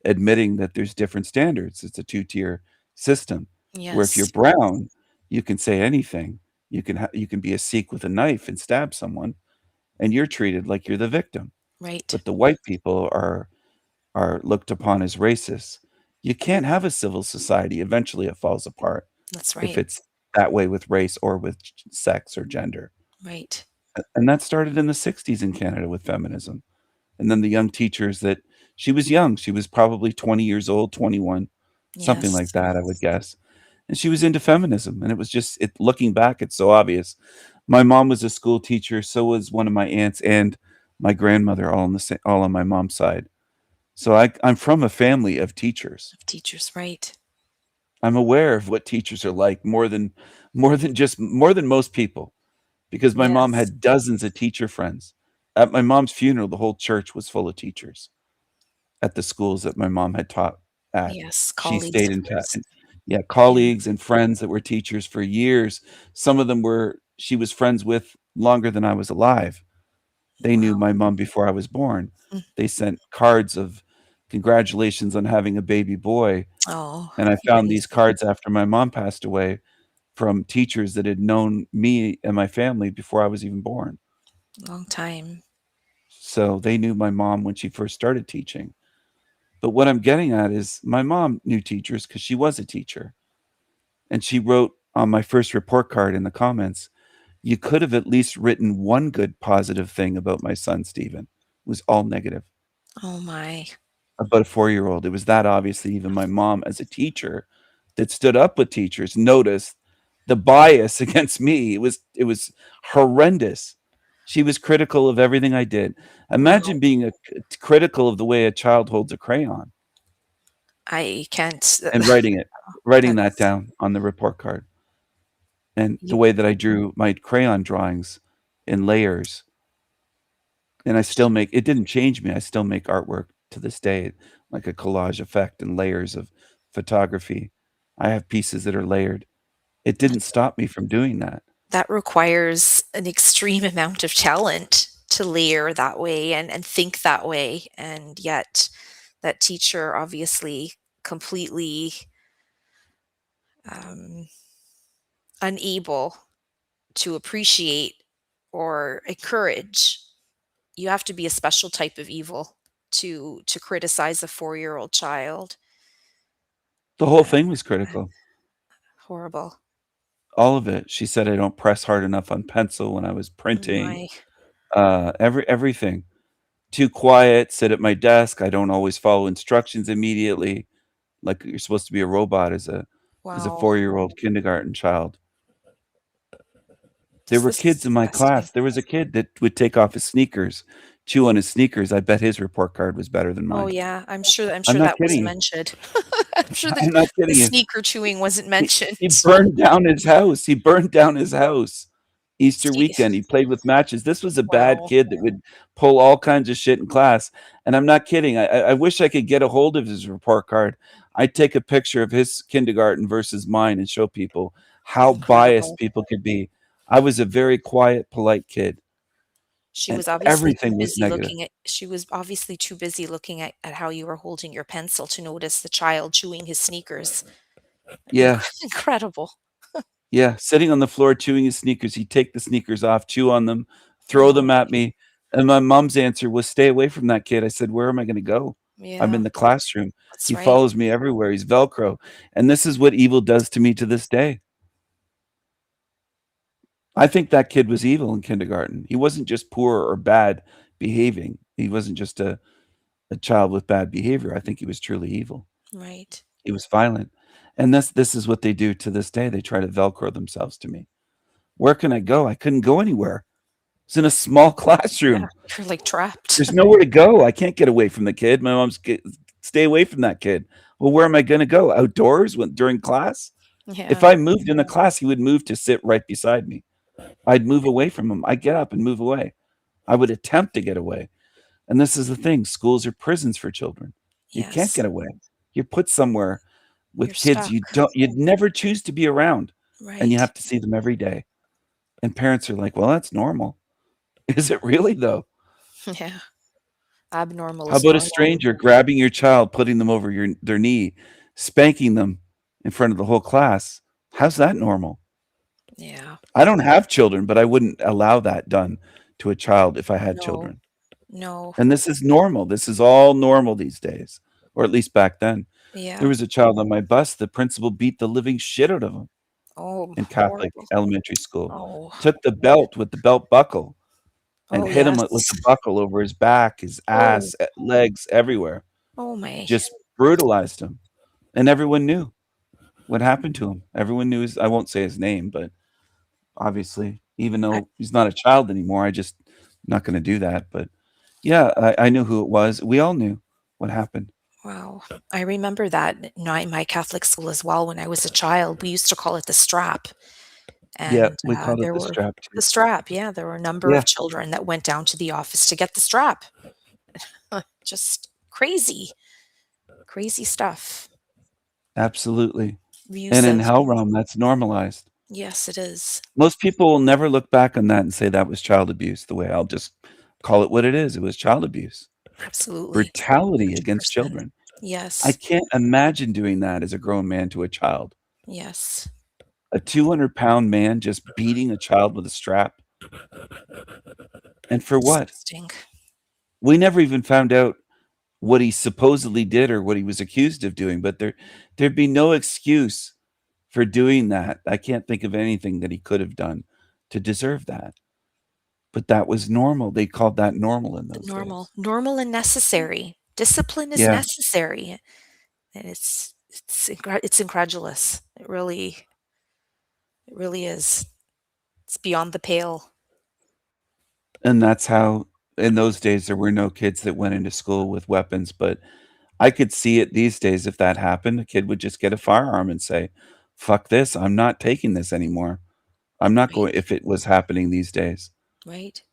admitting that there's different standards. It's a 2-tier system where if you're Yes. brown, you can say anything. You can be a Sikh with a knife and stab someone, and you're treated like you're the victim. Right. But the white people are looked upon as racists. You can't have a civil society. Eventually, it falls apart That's if right. it's that way with race or with sex or gender. Right. And that started in the 60s in Canada with feminism. And then the young teachers that she was young, she was probably 20 years old, 21, something Yes. like that, I would guess. And she was into feminism. And it was just, looking back, it's so obvious. My mom was a school teacher, so was one of my aunts and my grandmother, all on my mom's side. So I'm from a family of teachers. Of teachers. Right. I'm aware of what teachers are like more than most people, because my mom Yes. had dozens of teacher friends. At my mom's funeral, the whole church was full of teachers at the schools that my mom had taught at. Yes. She Colleagues stayed of in touch. hers. Yeah, Yeah. colleagues and friends that were teachers for years. Some of them she was friends with longer than I was alive. They knew Wow. my mom before I was born. Mm. They sent cards of congratulations on having a baby boy, Oh, and I found these amazing. cards after my mom passed away from teachers that had known me and my family before I was even born. Long time. So they knew my mom when she first started teaching. But what I'm getting at is my mom knew teachers because she was a teacher. And she wrote on my first report card in the comments, "You could have at least written one good positive thing about my son, Stephen." It was all negative Oh my. about a 4-year-old. It was that obvious that even my mom, as a teacher that stood up with teachers, noticed the bias against me. It was horrendous. She was critical of everything I did. Wow. Imagine being critical of the way a child holds a crayon I can't. and writing that That's down on the report card, and the you. way that I drew my crayon drawings in layers. And I still make it didn't change me. I still make artwork to this day, like a collage effect and layers of photography. I have pieces that are layered. It didn't stop me from doing that. That requires an extreme amount of talent to layer that way and think that way, and yet that teacher obviously completely um, unable to appreciate or encourage. You have to be a special type of evil to criticize a 4-year-old child. The whole Uh, thing was critical. Horrible. All of it. She said I don't press hard enough on pencil when I was printing. My. Everything. Too quiet, sit at my desk. I don't always follow instructions immediately. Like you're supposed to be a robot as a Wow. 4-year-old kindergarten child. There were This is kids in my disgusting. class. There was a kid that would take off his sneakers, chew on his sneakers. I bet his report card was better than Oh, mine. yeah, I'm sure I'm not that wasn't kidding you. mentioned. I'm sure I'm not the kidding you. sneaker chewing wasn't mentioned. He burned down his house. He burned down his house. Easter See, weekend, he played with matches. This was a bad wow. kid that would pull all kinds of shit in class. And I'm not kidding. I wish I could get a hold of his report card. I'd take a picture of his kindergarten versus mine and show people how biased Incredible. people could be. I was a very quiet, polite kid, She and was obviously too everything was busy negative. looking at she was obviously too busy looking at how you were holding your pencil to notice the child chewing his sneakers. Yeah, Incredible. yeah. Sitting on the floor chewing his sneakers. He'd take the sneakers off, chew on them, throw Oh, them at me. And my mom's answer was, "Stay away from that kid." I said, "Where am I going to go? I'm yeah, in the classroom. that's He right. follows me everywhere. He's Velcro." And this is what evil does to me to this day. I think that kid was evil in kindergarten. He wasn't just poor or bad behaving. He wasn't just a child with bad behavior. I think he was truly evil. Right. He was violent. And this is what they do to this day. They try to Velcro themselves to me. Where can I go? I couldn't go anywhere. It's in a small Yeah, classroom. you're like trapped. There's nowhere to go. I can't get away from the kid. My mom's stay away from that kid. Well, where am I going to go? Outdoors during class? If Yeah. I moved in the class, he would move to sit right beside me. I'd move away from him. I'd get up and move away. I would attempt to get away. And this is the thing, schools are prisons for children. You can't Yes. get away. You're put somewhere You're with kids stuck. you'd never choose to be around, and you Right. have to see them every day. And parents are like, "Well, that's normal." Is it really though? Yeah. Abnormal How is about a normal. stranger grabbing your child, putting them over their knee, spanking them in front of the whole class? How's that normal? Yeah. I don't have children, but I wouldn't allow that done to a child if I had No. children. No. And this is normal. This is all normal these days, or at least back then. There Yeah. was a child on my bus, the principal beat the living shit out of him Oh, in Catholic horrible. elementary school. Oh. Took the belt with the belt buckle and Oh, hit him with yes. the buckle over his back, his Oh. ass, legs, everywhere. Oh my. Just brutalized him. And everyone knew what happened to him. Everyone knew I won't say his name, but obviously, even I, though he's not a child anymore, I just not going to do that. But yeah, I knew who it was. We all knew what happened. wow. I remember that in my Catholic school as well. When I was a child, we used to call it the strap. Yeah, And we called it there the were strap the too. strap. Yeah. There were a number Yeah, of children that went down to the office to get the strap. Just crazy, crazy stuff. absolutely. And in Abusive. Hell Realm, that's normalized. Yes, it is. Most people will never look back on that and say that was child abuse. The way I'll just call it what it is. It was child abuse, Absolutely. brutality against 100%. children. I Yes. can't imagine doing that as a grown man to a child. Yes. A 200-pound man just beating a child with a strap. And for what? Disgusting. We never even found out what he supposedly did or what he was accused of doing, but there'd be no excuse for doing that. I can't think of anything that he could have done to deserve that. But that was normal. They called that normal in those Normal. days. Normal and necessary. Discipline is Yeah. necessary. And it's incredulous. It really is. It's beyond the pale. And that's how in those days there were no kids that went into school with weapons, but I could see it these days if that happened, a kid would just get a firearm and say, "Fuck this, I'm not taking this anymore. I'm not Right. going." If it was happening these days, Right.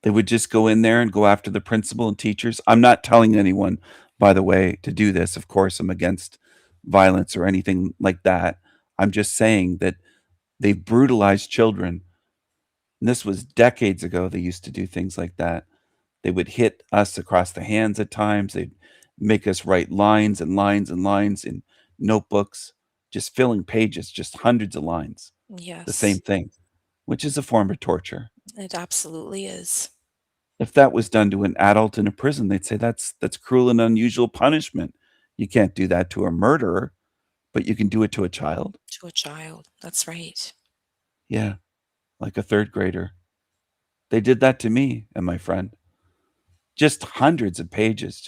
they would just go in there and go after the principal and teachers. I'm not telling anyone, by the way, to do this. Of course, I'm against violence or anything like that. I'm just saying that they've brutalized children. And this was decades ago. They used to do things like that. They would hit us across the hands at times. They'd make us write lines and lines and lines in notebooks, just filling pages, just hundreds of lines. The same Yes. thing, which is a form of torture. It absolutely is. If that was done to an adult in a prison, they'd say that's cruel and unusual punishment. You can't do that to a murderer, but you can do it to a child. To a child. That's right. Yeah, like a third grader. They did that to me and my friend. Just hundreds of pages,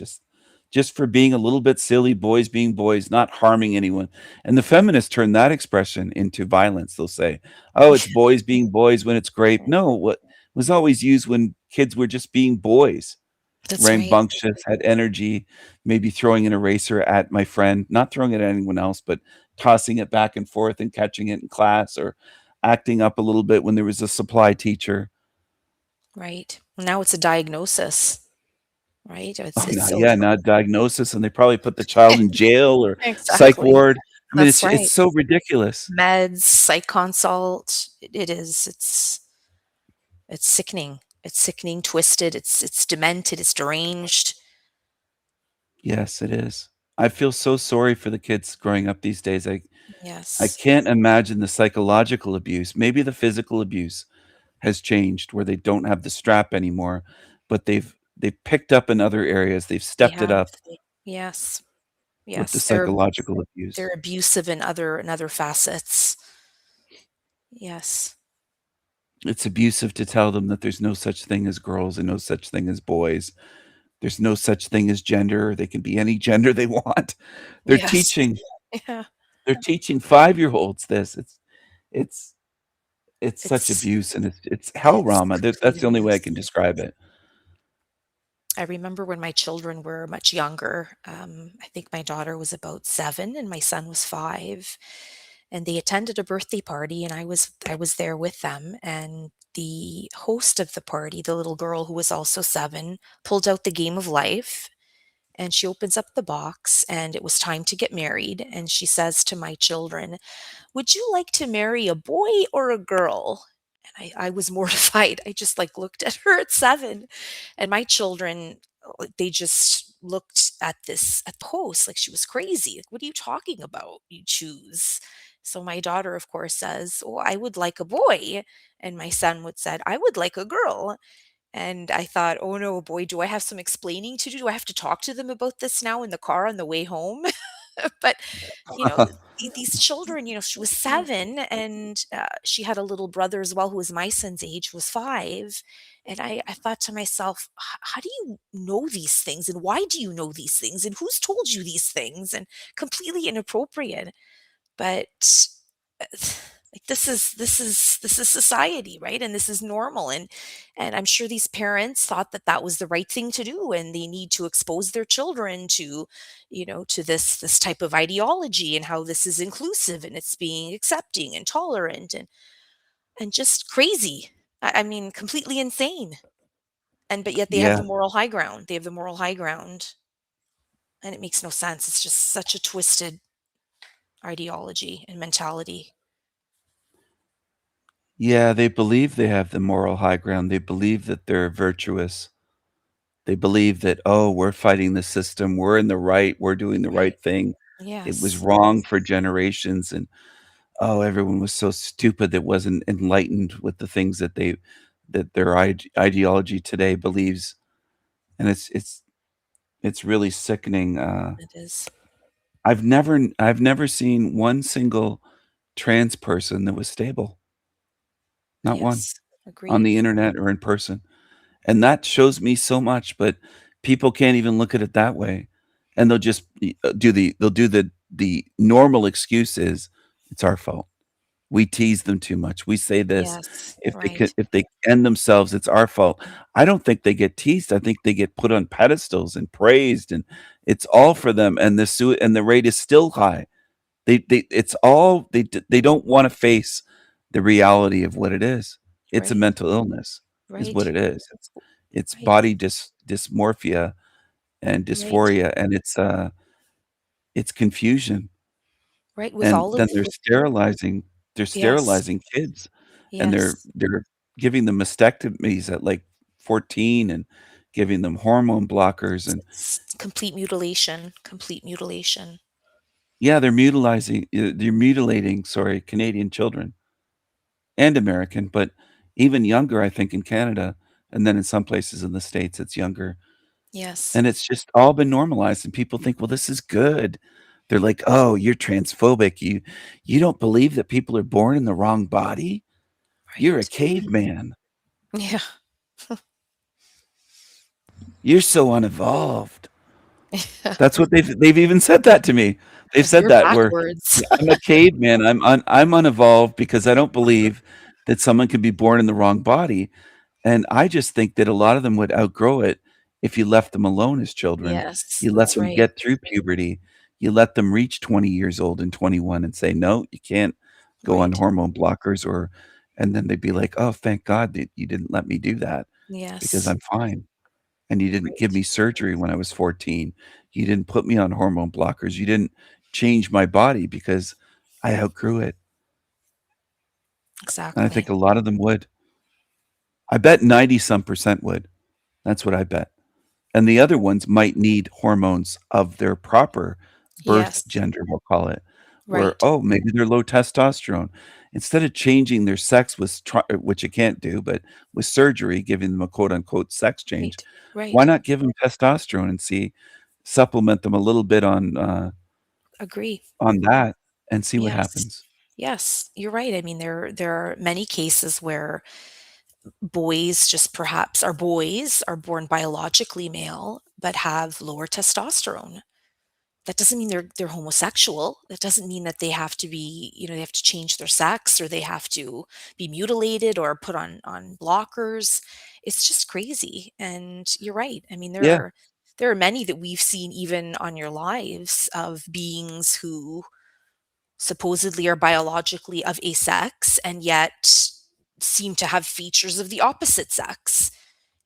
just for being a little bit silly, boys being boys, not harming anyone. And the feminists turn that expression into violence. They'll say, "Oh, it's boys being boys when it's great." No, what was always used when kids were just being boys. That's right. Rambunctious, had energy, maybe throwing an eraser at my friend, not throwing it at anyone else, but tossing it back and forth and catching it in class or acting up a little bit when there was a supply teacher. Right. Now it's a diagnosis. Right. Oh, It's no, so yeah, not diagnosis, and they probably put the child in jail or psych exactly. ward. I mean, That's right. it's so ridiculous. Meds, psych consult. It is. It's sickening. It's sickening, twisted. It's demented. It's deranged. Yes, it is. I feel so sorry for the kids growing up these days. I Yes. can't imagine the psychological abuse. Maybe the physical abuse has changed where they don't have the strap anymore, but they've picked up in other areas. They've They stepped it have. up Yes. with the Yes. psychological abuse. They're abusive in other facets. Yes. It's abusive to tell them that there's no such thing as girls and no such thing as boys. There's no such thing as gender. They can be any gender they want. They're Yes. teaching Yeah. they're teaching 5-year-olds this. It's such It's abuse and it's hell, it's Rama. That's the completely only way I is. can describe it. I remember when my children were much younger. I think my daughter was about 7 and my son was 5. and they attended a birthday party, and I was there with them, and the host of the party, the little girl who was also 7, pulled out the Game of Life, and she opens up the box, and it was time to get married, and she says to my children, "Would you like to marry a boy or a girl?" And I was mortified. I just, like, looked at her at 7, and my children, they just looked at the host like she was crazy. Like, "What are you talking about? You choose." So my daughter, of course, says, "Oh, I would like a boy." And my son would said, "I would like a girl." And I thought, "Oh, no, boy, do I have some explaining to do? Do I have to talk to them about this now in the car on the way home?" But, you know, these children, she was 7, and, she had a little brother as well who was my son's age, who was 5, and I thought to myself, How do you know these things, and why do you know these things, and who's told you these things?" And completely inappropriate. But, like, this is society, right? And this is normal, and I'm sure these parents thought that that was the right thing to do, and they need to expose their children to, to this type of ideology, and how this is inclusive, and it's being accepting and tolerant, and just crazy. I mean, completely insane. And but yet they have Yeah. the moral high ground. They have the moral high ground, and it makes no sense. It's just such a twisted ideology and mentality. Yeah, they believe they have the moral high ground. They believe that they're virtuous. They believe that, "Oh, we're fighting the system. We're in the right. We're doing the Right. right thing. It was Yes. wrong for generations, and, oh, everyone was so stupid that wasn't enlightened with the things that their ideology today believes." And it's really sickening. It is. I've never seen one single trans person that was stable, not one, Yes. on Agreed. the internet or in person. And that shows me so much, but people can't even look at it that way. And they'll just they'll do the normal excuse is, "It's our fault. We tease them too much. We say this. Yes. If Right. they end themselves, it's our fault." I don't think they get teased. I think they get put on pedestals and praised, and it's all for them, and the rate is still high. They don't wanna face the reality of what it is. It's a Right. mental illness, is what Right. it is. It's Right. body dysmorphia and Right. dysphoria, and it's confusion, Right. With and all then of they're yes. sterilizing kids, and they're Yes. they're giving them mastectomies at, like, 14 and giving them hormone blockers, and It's complete mutilation. Complete mutilation. yeah, they're mutilating, sorry, Canadian children and American, but even younger, I think, in Canada, and then in some places in the States, it's younger. Yes. And it's just all been normalized, and people think, "Well, this is good." They're like, "Oh, you're transphobic. You don't believe that people are born in the wrong body? You're a Right. caveman. Yeah. You're so unevolved." That's what they've even said that to me. They've said You're that where, backwards. "Yeah, I'm a caveman. I'm unevolved because I don't believe that someone can be born in the wrong body." And I just think that a lot of them would outgrow it if you left them alone as children. Yes. You let That's them right. get through puberty. You let them reach 20 years old and 21 and say, "No, you can't go on Right. hormone blockers," or and then they'd be like, "Oh, thank God that you didn't let me do that because Yes. I'm fine. And you didn't give Right. me surgery when I was 14. You didn't put me on hormone blockers. You didn't change my body because I outgrew it." And I think Exactly. a lot of them would. I bet 90 some percent would. That's what I bet. And the other ones might need hormones of their proper birth Yes. gender, we'll call it, where, Right. oh, maybe they're low testosterone. Instead of changing their sex with which you can't do, but with surgery, giving them a quote unquote sex change, Right. why Right. not give them testosterone and supplement them a little bit Agree. on that and see what Yes. happens? Yes. You're right. I mean, there are many cases where boys are born biologically male, but have lower testosterone. That doesn't mean they're homosexual. That doesn't mean that they have to be, they have to change their sex, or they have to be mutilated or put on blockers. It's just crazy. And you're right. I mean, Yeah. there are many that we've seen even on your lives of beings who supposedly are biologically of a sex and yet seem to have features of the opposite sex.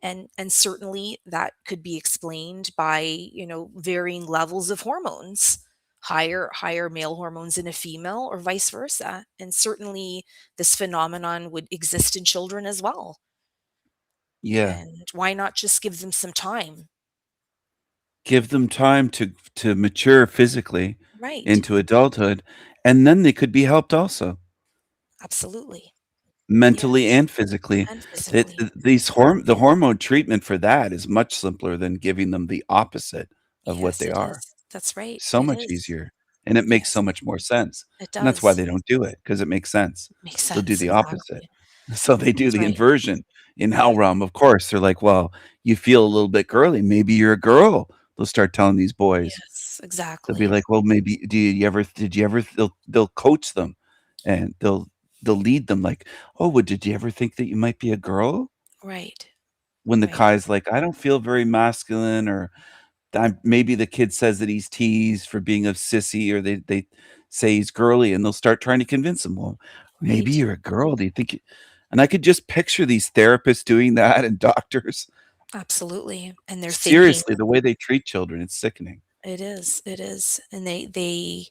And certainly that could be explained by, varying levels of hormones, higher male hormones in a female or vice versa. And certainly this phenomenon would exist in children as well. Yeah. And why not just give them some time? Give them time to mature physically Right. into adulthood, and then they could be helped also, Absolutely. mentally Yes. and physically. And It physically. the hormone treatment for that is much simpler than giving them the opposite of what Yes, they it are. is. That's right. So It much is. easier, and it makes so Yes, much more sense, it and that's why does. they don't do it because it makes sense. Makes They'll do sense. the opposite. Exactly. So they do That's the right. inversion. In Hell Right. Realm, of course, they're like, "Well, you feel a little bit girly, maybe you're a girl." They'll start telling these boys. Yes, They'll be exactly. like, "Well, maybe did you ever" they'll coach them, and they'll lead them like, "Oh, well, did you ever think that you might be a girl?" Right. When the Right. guy's like, "I don't feel very masculine," or maybe the kid says that he's teased for being a sissy, or they say he's girly, and they'll start trying to convince him, "Well, maybe Right. you're a girl. Do you think you" and I could just picture these therapists doing that and doctors. Absolutely. And they're thinking Seriously, the way they treat children, it's sickening. it is. And they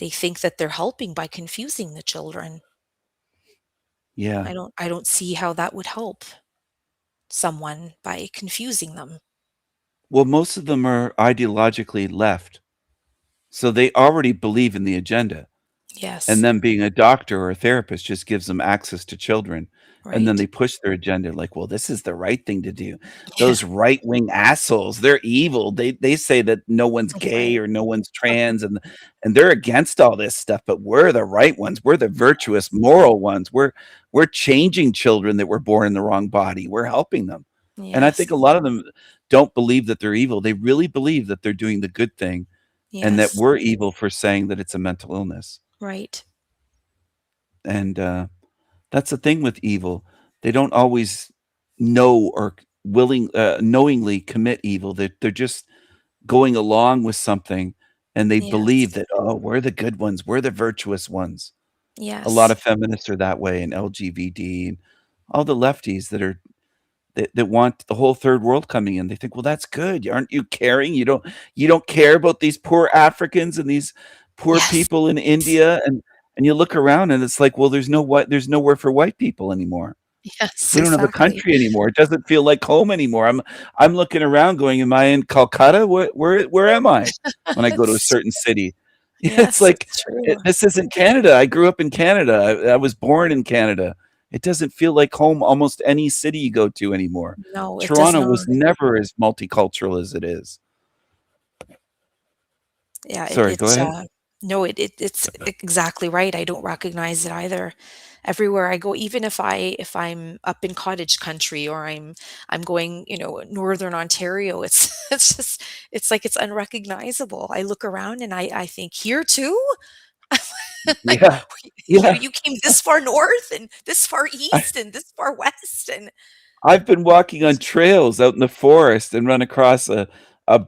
think that they're helping by confusing the children. Yeah. I don't see how that would help someone by confusing them. Well, most of them are ideologically left, so they already believe in the agenda. And Yes. them being a doctor or a therapist just gives them access to children, and then Right. they push their agenda like, "Well, this is the right thing to do. Yeah. Those right-wing assholes, they're evil. They say that no one's gay Right. or no one's trans, and they're against all this stuff, but we're the right ones. We're the virtuous, moral ones. We're changing children that were born in the wrong body. We're helping them." And I Yes. think a lot of them don't believe that they're evil. They really believe that they're doing the good thing and that Yes. we're evil for saying that it's a mental illness. Right. And, that's the thing with evil. They don't always know or knowingly commit evil. They're just going along with something, and they believe Yes. that, "Oh, we're the good ones. We're the virtuous ones." A lot Yes. of feminists are that way, and LGBT, and all the lefties that want the whole third world coming in. They think, "Well, that's good. Aren't you caring? You don't care about these poor Africans and these poor Yes. people in India?" And you look around and it's like, "Well, there's nowhere for white people anymore. Yes, We don't have a exactly. country anymore. It doesn't feel like home anymore." I'm looking around going, "Am I in Calcutta? Where am I?" When I go to a It's certain city. It's yes, like, it's true. this isn't Canada. I grew up in Canada. I was born in Canada. It doesn't feel like home almost any city you go to anymore. No, it does Toronto not. was never as multicultural as it is. Yeah, Sorry, go ahead. no, it's exactly right. I don't recognize it either. Everywhere I go, even if I'm up in cottage country or I'm going, northern Ontario, it's it's like it's unrecognizable. I look around and I think here too? Like Yeah. Yeah. you came this far north and this far I east and this far west and I've been walking on trails out in the forest and run across a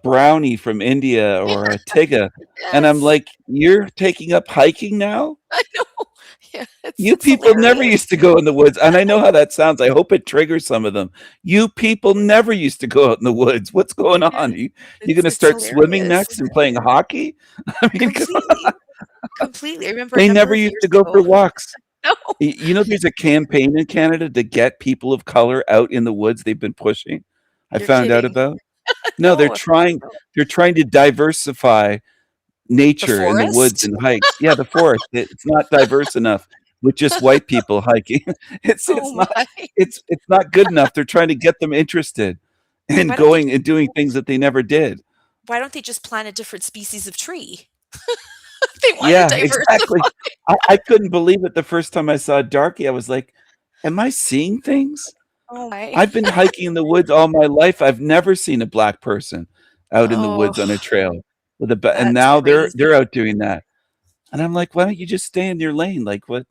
brownie from India or a tiga, and I'm yes, like, "You're taking up hiking now? I know. Yeah, You it's people never hilarious. used to go in the woods," and I know how that sounds. I hope it triggers some of them. "You people never used to go out in the woods. What's going Yeah, on? You gonna it's start swimming hilarious. next and playing hockey?" I mean, Completely, completely. I remember a they number never of used years to go for ago. walks. No. There's a campaign in Canada to get people of color out in the woods they've been pushing. I You're found out kidding. about. No, they're No, trying no. they're trying to diversify The nature in the woods forest? and hikes. Yeah, the forest. It's not diverse enough with just white people hiking. It's Oh it's not my. it's not good enough. They're trying to get them interested in Why don't they going and doing things that they never did. why don't they just plant a different species of tree? They wanna Yeah, diversify. exactly. I couldn't believe it the first time I saw a darkie. I was like, "Am I seeing things?" Oh my. I've been hiking in the woods all my life. I've never seen a black person out in the Oh, woods on a trail with a ba and that's now they're crazy. out doing that. And I'm like, "Why don't you just stay in your lane? Like, what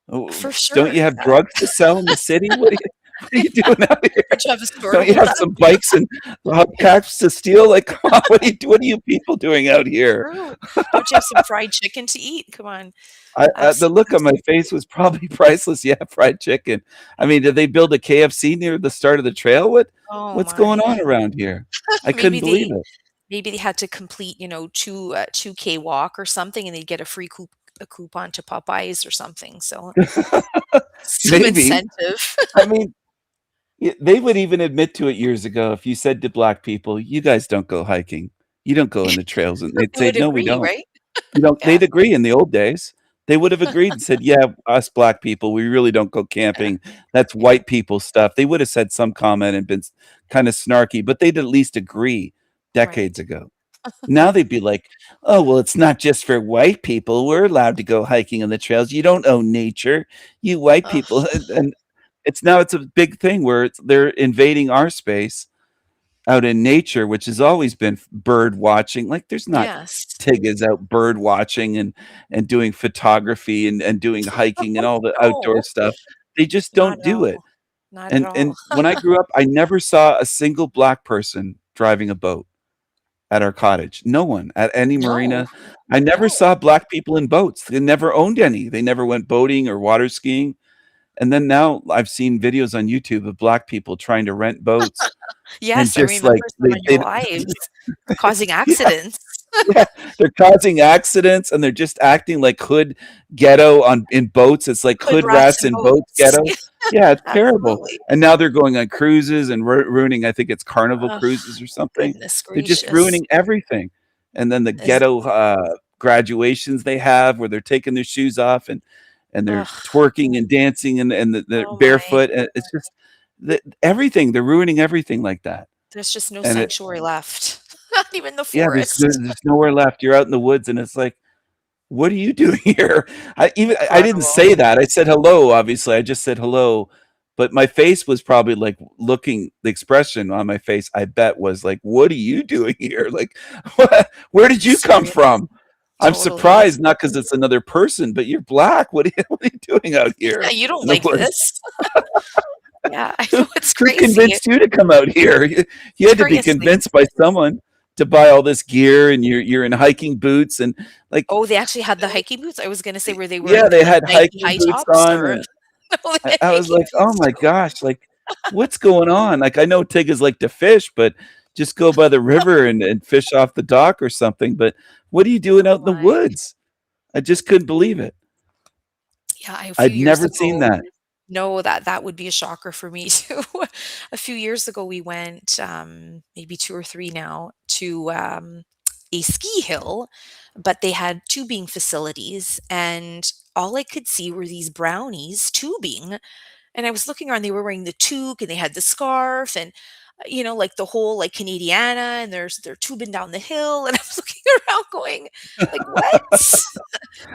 For don't sure. you have drugs to sell in the city? What do you" What are you doing out here? Don't you have a store to Don't you hold have up? some bikes and hubcaps to steal? Like, come on, what are you people doing out here? True. Don't you have some fried chicken to eat? Come on. The look on my face was probably priceless. Yeah, fried chicken. I mean, did they build a KFC near the start of the trail? Oh What's going my. on around here? I couldn't Maybe believe they it. maybe they had to complete, 2K walk or something, and they'd get a coupon to Popeyes or something. So some Maybe. incentive. I mean, they would even admit to it years ago if you said to black people, "You guys don't go hiking. You don't go in the trails," and they'd They say, would "No, we agree, don't." right? You know, Yeah. they'd agree in the old days. They would have agreed and said, "Yeah, us black people, we really don't go Yeah. camping. That's Yeah. white people stuff." They would have said some comment and been kind of snarky, but they'd at least agree decades Right. ago. Now they'd be like, "Oh, well, it's not just for white people. We're allowed to go hiking on the trails. You don't own nature. You white Ugh, people." And it's a big thing where they're invading our space out in nature, which has always been bird watching. Like there's not yes. Tig out bird watching and doing photography and doing hiking and all the outdoor No, stuff. They just not don't at do it. all. Not at And all. when I grew up, I never saw a single black person driving a boat at our cottage. No one at any No, marina. I never no. saw black people in boats. They never owned any. They never went boating or water skiing. And then now I've seen videos on YouTube of black people trying to rent boats and Yes, I just remember like some on your lives causing yeah, accidents. yeah, they're causing accidents and they're just acting like hood ghetto in boats. It's like Hood hood rats rats and in boats boats. ghetto. Yeah, it's terrible. Absolutely. And now they're going on cruises and ruining. I think it's Carnival Oh, Cruises or something. goodness They're just gracious. ruining everything. And then the Is ghetto graduations they have where they're taking their shoes off and they're ugh, twerking and dancing and they're oh my. barefoot. And it's just everything. They're ruining everything like that. There's just no And sanctuary left. Not even the yeah, forest. there's nowhere left. You're out in the woods, and it's like, what are you doing here? I didn't Incredible. say that. I said hello. Obviously, I just said hello, but my face was probably like looking. The expression on my face, I bet, was like, "What are you doing here? Like, where did you come Serious. from?" I'm Totally. surprised, not because it's another person, but you're black. What are you doing out Yeah, here you don't in the like woods? this. Yeah, I Who, know it's who crazy. convinced you to come out here? You had to be Seriously. convinced by someone to buy all this gear, and you're in hiking boots and like Oh, they actually had the hiking boots? I was gonna say, were they yeah, wearing they the, like, had Nike hiking high boots tops on, or and no, they had I was hiking like, "Oh boots my too. gosh, like, what's going on?" Like, I know Tigers like to fish, but just go by the river and fish off the dock or something, but what are you doing Oh out in the my. woods? I just couldn't believe it. Yeah, a few I'd years never seen ago that. no, that would be a shocker for me too. A few years ago, we went, maybe 2 or 3 now, to, a ski hill, but they had tubing facilities, and all I could see were these brownies tubing, and I was looking around, they were wearing the toque, and they had the scarf, and, like, the whole, like, Canadiana, and they're tubing down the hill, and I was looking around going, like, "What?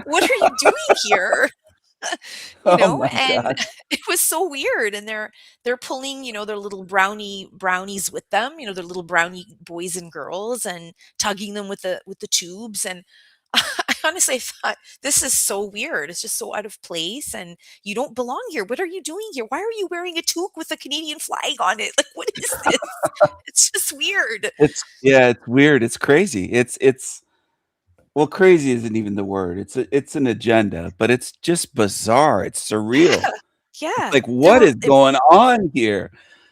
What are you doing here?" Oh my And gosh. it was so weird, and they're pulling, their little brownies with them, their little brownie boys and girls, and tugging them with the tubes, and I honestly thought, "This is so weird, it's just so out of place, and you don't belong here. What are you doing here? Why are you wearing a toque with a Canadian flag on it? Like, what is this?" It's just weird. It's weird, it's crazy. It's well, crazy isn't even the word. It's an agenda, but it's just bizarre, it's surreal. It's Yeah, like, what is going on here?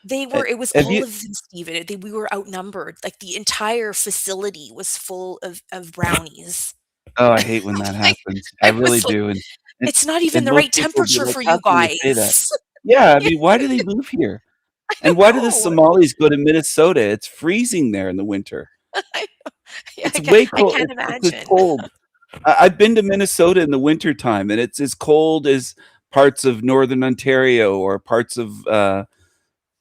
it was Have all you of them, Steven. We were outnumbered. Like, the entire facility was full of brownies. Oh, I hate when that I happens. I I really was like, do, and "It's not even and the most right people would be temperature like, for "How you can you say that?" guys." Yeah, I Yeah, mean, why do they move here? I And don't why do the know. Somalis go to Minnesota? It's freezing there in the winter. I yeah, It's way I cold. can't It's as imagine. cold. I've been to Minnesota in the wintertime, and it's as cold as parts of Northern Ontario or parts of,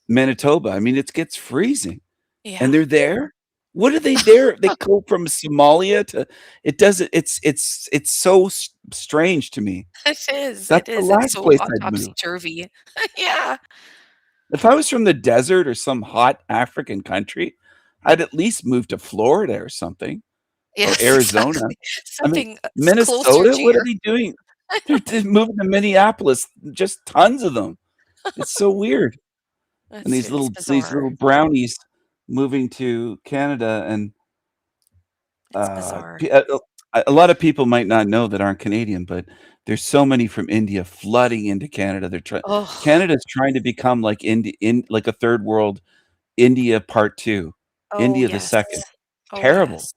Manitoba. I mean, it gets freezing, and Yeah, they're there? What are they there? They go from Somalia to it doesn't it's so strange to me. That's it the is, it's last so place hot I'd move. topsy-turvy. Yeah, If I was from the desert or some hot African country, I'd at least move to Florida or something, or yes, Arizona. exactly. I mean, Something closer Minnesota? to What are your they doing? I They're moving to Minneapolis, just tons of them. It's so weird. and It's these bizarre. little brownies moving to Canada, and It's bizarre. a lot of people might not know that aren't Canadian, but there's so many from India flooding into Canada. Oh, Canada's trying to become like like a third world India part 2, oh India the yes. second. Oh Terrible. yes.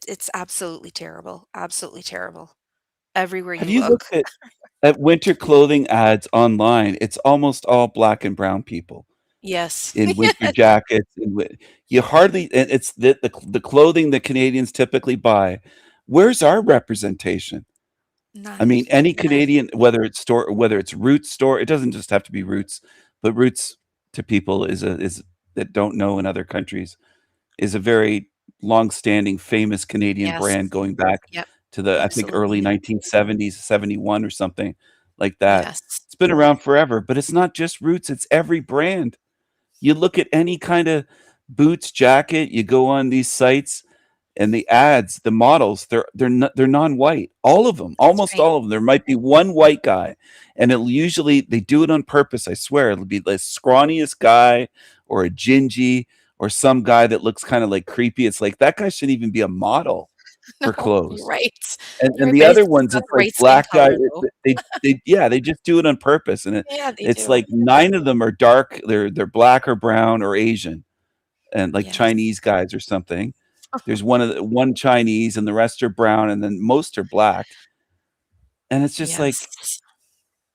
It's absolutely terrible. Absolutely terrible. Everywhere Have you you look. looked at winter clothing ads online? It's almost all black and brown people Yes. in winter Yes. jackets, and you hardly, and it's the clothing that Canadians typically buy. Where's our representation? I None. mean, any None. Canadian, whether it's Roots store, it doesn't just have to be Roots, but Roots to people is that don't know in other countries is a very long-standing, famous Canadian Yes. brand going back Yep. to the, I think, early Absolutely. 1970s, 71 or something like that. Yes. It's been around forever, but it's not just Roots, it's every brand. You look at any kinda boots, jacket, you go on these sites, and the ads, the models, they're non-white, all of them, That's almost right. all of them. There might be one white guy, and it'll usually they do it on purpose, I swear. It'll be the scrawniest guy or a gingy or some guy that looks kinda, like, creepy. It's like, that guy shouldn't even be a model No, for you're clothes. right. And You're right, the but it's other just ones, not it's the like right skin black guy, color though. they just do it on purpose, and Yeah, they it's do. like 9 of them are dark, they're black or brown or Asian, and like Yes. Chinese guys or something. There's one Chinese and the rest are brown, and then most are black. And it's just like, Yes.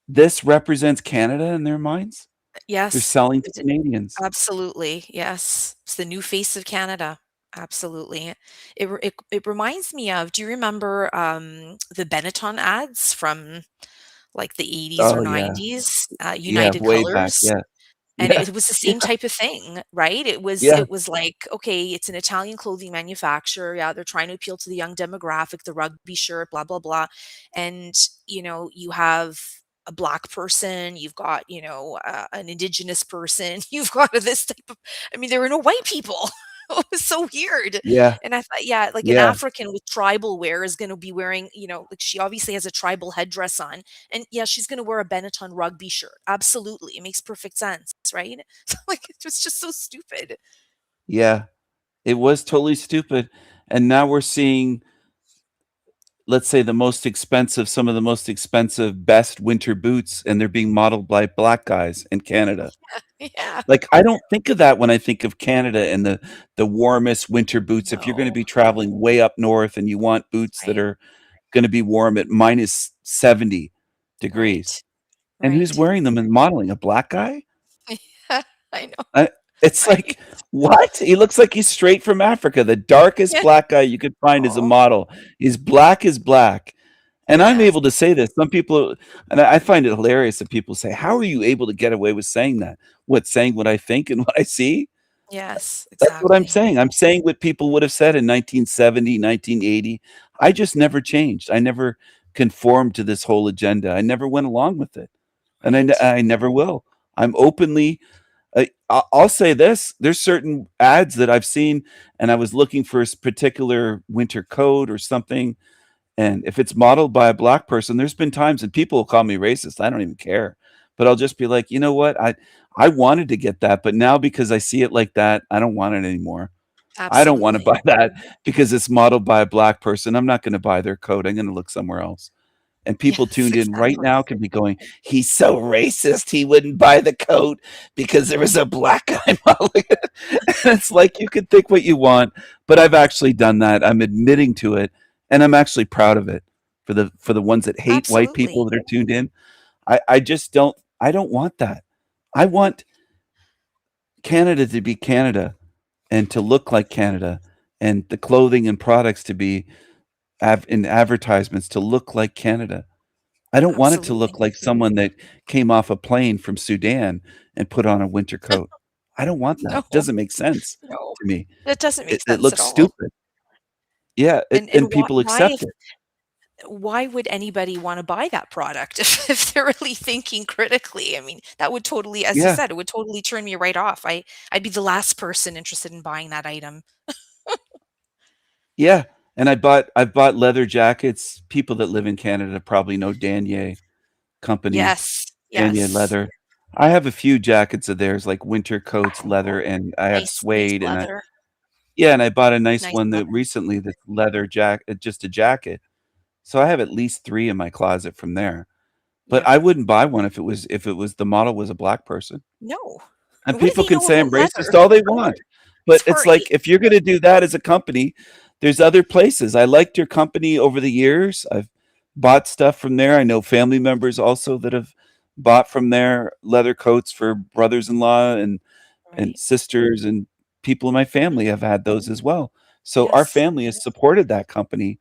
this represents Canada in their minds? They're Yes. selling to Is it Canadians. absolutely, yes. It's the new face of Canada. Absolutely. It reminds me of, do you remember, the Benetton ads from, like, the '80s or Oh, yeah. '90s? Yeah, United way back, Colors? yeah. And Yeah, it was the yeah, same type of thing, right? It was yeah, it was like, okay, it's an Italian clothing manufacturer. Yeah, they're trying to appeal to the young demographic, the rugby shirt, blah, blah, blah. And, you have a black person, you've got, an indigenous person, you've got this type of, I mean, there were no white people. It was so weird. yeah, And I thought, yeah, like an yeah, African with tribal wear is going to be wearing, like she obviously has a tribal headdress on. And yeah, she's gonna wear a Benetton rugby shirt. Absolutely. It makes perfect sense, right? So, like, it was just so stupid. yeah. It was totally stupid, and now we're seeing, let's say, some of the most expensive, best winter boots, and they're being modeled by black guys in Canada. Yeah. Like, I don't think of that when I think of Canada and the warmest winter boots. If you're gonna No. be traveling way up north and you want boots that Right. are gonna be warm at -70 degrees, Right. and who's Right. wearing them and modeling? A black guy? Yeah. I know. I It's Right. like, what? He looks like he's straight from Africa. The darkest Yeah. black guy you could find as a Oh, model. He's black as black. And I'm yes. able to say this. Some people, and I find it hilarious that people say, "How are you able to get away with saying that?" What, saying what I think and what I see? Yes, That's what I'm exactly. saying. I'm saying what people would have said in 1970, 1980. I just never changed. I never conformed to this whole agenda. I never went along with it, and Right. I never will. I'm openly I'll say this, there's certain ads that I've seen, and I was looking for a particular winter coat or something, and if it's modeled by a black person, there's been times and people will call me racist, I don't even care. But I'll just be like, "You know what? I wanted to get that, but now because I see it like that, I don't want it anymore. I don't wanna Absolutely. buy that because it's modeled by a black person. I'm not gonna buy their coat. I'm gonna look somewhere else." And people Yes, tuned in right exactly. now can be going, "He's so racist, he wouldn't buy the coat because there was a black guy modeling it." And it's like, you can think what you want, but I've actually done that. I'm admitting to it, and I'm actually proud of it for the ones that hate white people Absolutely. that are tuned in. I just I don't want that. I want Canada to be Canada and to look like Canada, and the clothing and products to be in advertisements to look like Canada. I don't want it to Absolutely. look like someone that came off a plane from Sudan and put on a winter coat. I don't want that. No, It doesn't make sense no. to me. That doesn't make It sense at looks all. stupid. Yeah, And and people accept it. why would anybody wanna buy that product if they're really thinking critically? I mean, that would totally, as you Yeah, said, it would totally turn me right off. I'd be the last person interested in buying that item. yeah, and I've bought leather jackets. People that live in Canada probably know Danier Company, Yes, Danier yes. Leather. I have a few jackets of theirs, like winter coats, leather, and I have Nice suede, and leather. I bought a nice Nice one that leather. recently, that's leather jacket, just a jacket. So I have at least 3 in my closet from there. But Yep. I wouldn't buy one if it was the model was a black person. No. And What do people they can know say about I'm racist leather? all they want. But it's Sorry. like, if you're gonna do that as a company, there's other places. I liked your company over the years. I've bought stuff from there. I know family members also that have bought from there, leather coats for brothers-in-law and Right. sisters, and people in my family Mhm. have had those as well. So our Yes. family has supported that company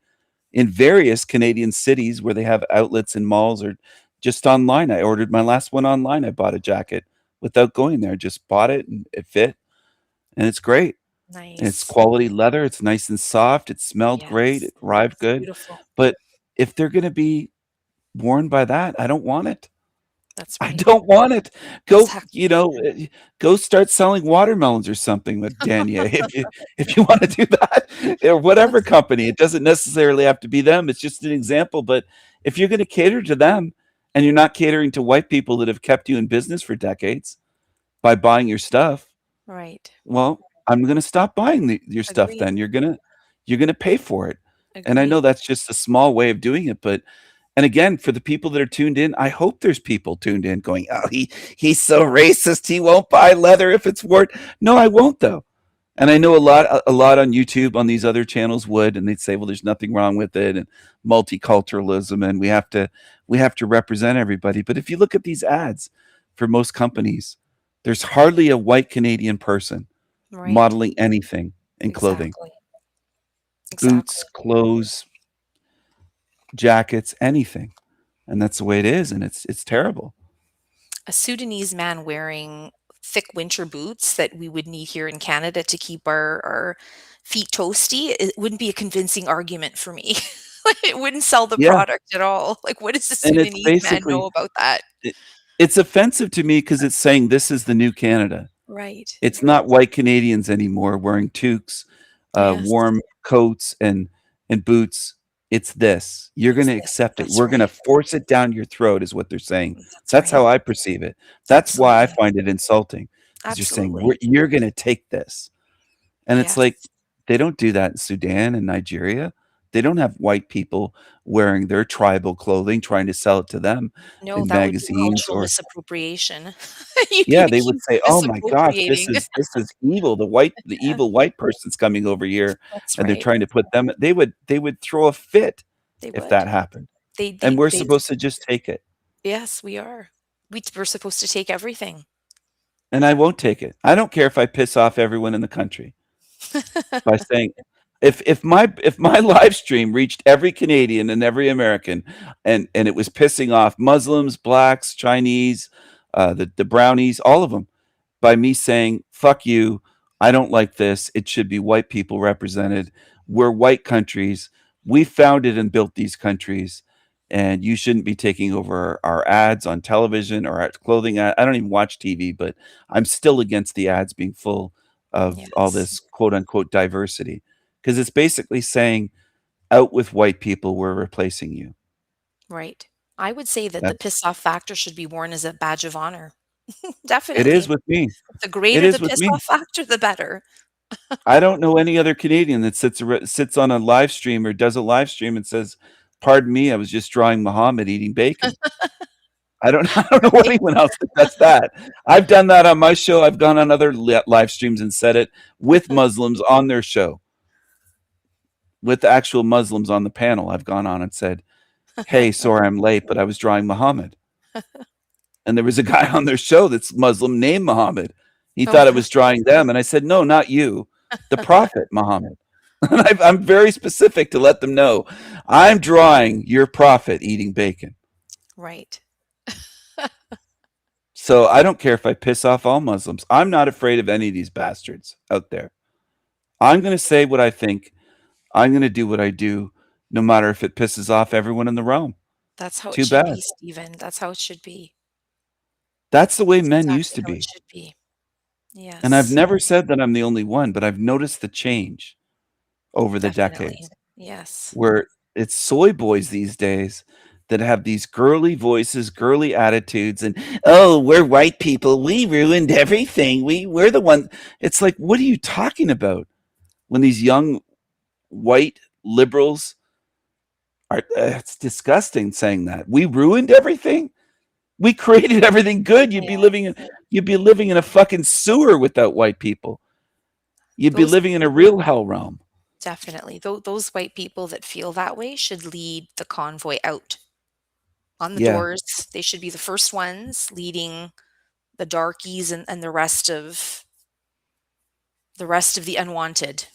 in various Canadian cities where they have outlets and malls, or just online. I ordered my last one online. I bought a jacket without going there. Just bought it and it fit, and it's great. And it's Nice. quality leather. It's nice and soft. It smelled great. Yes. It arrived It's good. beautiful. But if they're going to be worn by that, I don't want it. That's I right. don't want it. Go, Exactly. go start selling watermelons or something with Danya if you want to do that, or whatever That's company. It doesn't necessarily have to be them. It's just an example. But if you're going to cater to them, and you're not catering to white people that have kept you in business for decades by buying your stuff, right. well, I'm going to stop buying your stuff. Agreed. Then you're gonna pay for it. And I know Agreed. that's just a small way of doing it, but and again, for the people that are tuned in, I hope there's people tuned in going, "Oh, he's so racist. He won't buy leather if it's worn." No, I won't though. And I know a lot on YouTube on these other channels would, and they'd say, "Well, there's nothing wrong with it, and multiculturalism, and we have to represent everybody." But if you look at these ads for most companies, there's hardly a white Canadian person Right. modeling anything in clothing, Exactly. boots, Exactly. clothes, jackets, anything. And that's the way it is, and it's terrible. A Sudanese man wearing thick winter boots that we would need here in Canada to keep our feet toasty, it wouldn't be a convincing argument for me. It wouldn't sell the Yeah, product at all. Like, what does the and it's Sudanese man know basically about that? it, it's offensive to me because it's saying this is the new Canada. Right. It's not white Canadians anymore wearing toques, Yes. warm coats and boots. It's this. You're It's gonna this. accept it. That's We're gonna right. force it down your throat is what they're saying. That's That's right. how I perceive it. That's why I Absolutely. find it insulting, because you're saying, Absolutely. You're gonna take this." And it's like, Yes. they don't do that in Sudan and Nigeria. They don't have white people wearing their tribal clothing trying to sell it to them No, in that would be magazines, cultural or misappropriation. You'd be yeah, they would accused say, of "Oh my gosh, this misappropriating. is evil. The Yeah, evil white person's coming over here, that's and they're right. trying to put them." They would throw a fit They if would. that happened. They And they we're they supposed to just take it. Yes, we are. We're supposed to take everything. And I won't take it. I don't care if I piss off everyone in the country by saying, if my live stream reached every Canadian and every American, and it was pissing off Muslims, blacks, Chinese, the brownies, all of them, by me saying, "Fuck you, I don't like this. It should be white people represented. We're white countries. We founded and built these countries, and you shouldn't be taking over our ads on television or our clothing ad." I don't even watch TV, but I'm still against the ads being full of all Yes, this quote unquote diversity, because it's basically saying, "Out with white people, we're replacing you." right. I would say that the That's piss off factor should be worn as a badge of honor. it is Definitely. with me. The It greater the is with piss me. off factor, the better. I don't know any other Canadian that sits on a live stream or does a live stream and says, "Pardon me, I was just drawing Muhammad eating bacon." I don't I don't know anyone else that does that. I've done that on my show. I've gone on other live streams and said it with Muslims on their show, with the actual Muslims on the panel. I've gone on and said, "Hey, sorry I'm late, but I was drawing Muhammad." And there was a guy on their show that's Muslim named Muhammad. He Oh, thought I was drawing them, and I said, "No, not you, the Prophet Muhammad." And I'm very specific to let them know, I'm drawing your prophet eating bacon. right. So I don't care if I piss off all Muslims. I'm not afraid of any of these bastards out there. I'm going to say what I think. I'm going to do what I do, no matter if it pisses off everyone in the realm. That's how it Too should bad. be, Stephen. That's how it should be. That's the way That's men used exactly to how it be. should be. And I've Yes, never said that I'm the only one, but I've noticed the change over the definitely. decades, Yes. where it's soy boys these days that have these girly voices, girly attitudes, and oh, we're white people. We ruined everything. We're the ones. It's like, what are you talking about? When these young white liberals are, it's disgusting saying that. We ruined everything. We created everything good. Yeah. You'd be living in a fucking sewer without white people. You'd be Those living in a real hell realm. definitely. Those white people that feel that way should lead the convoy out on the Yeah. doors. They should be the first ones leading the darkies and the rest of the unwanted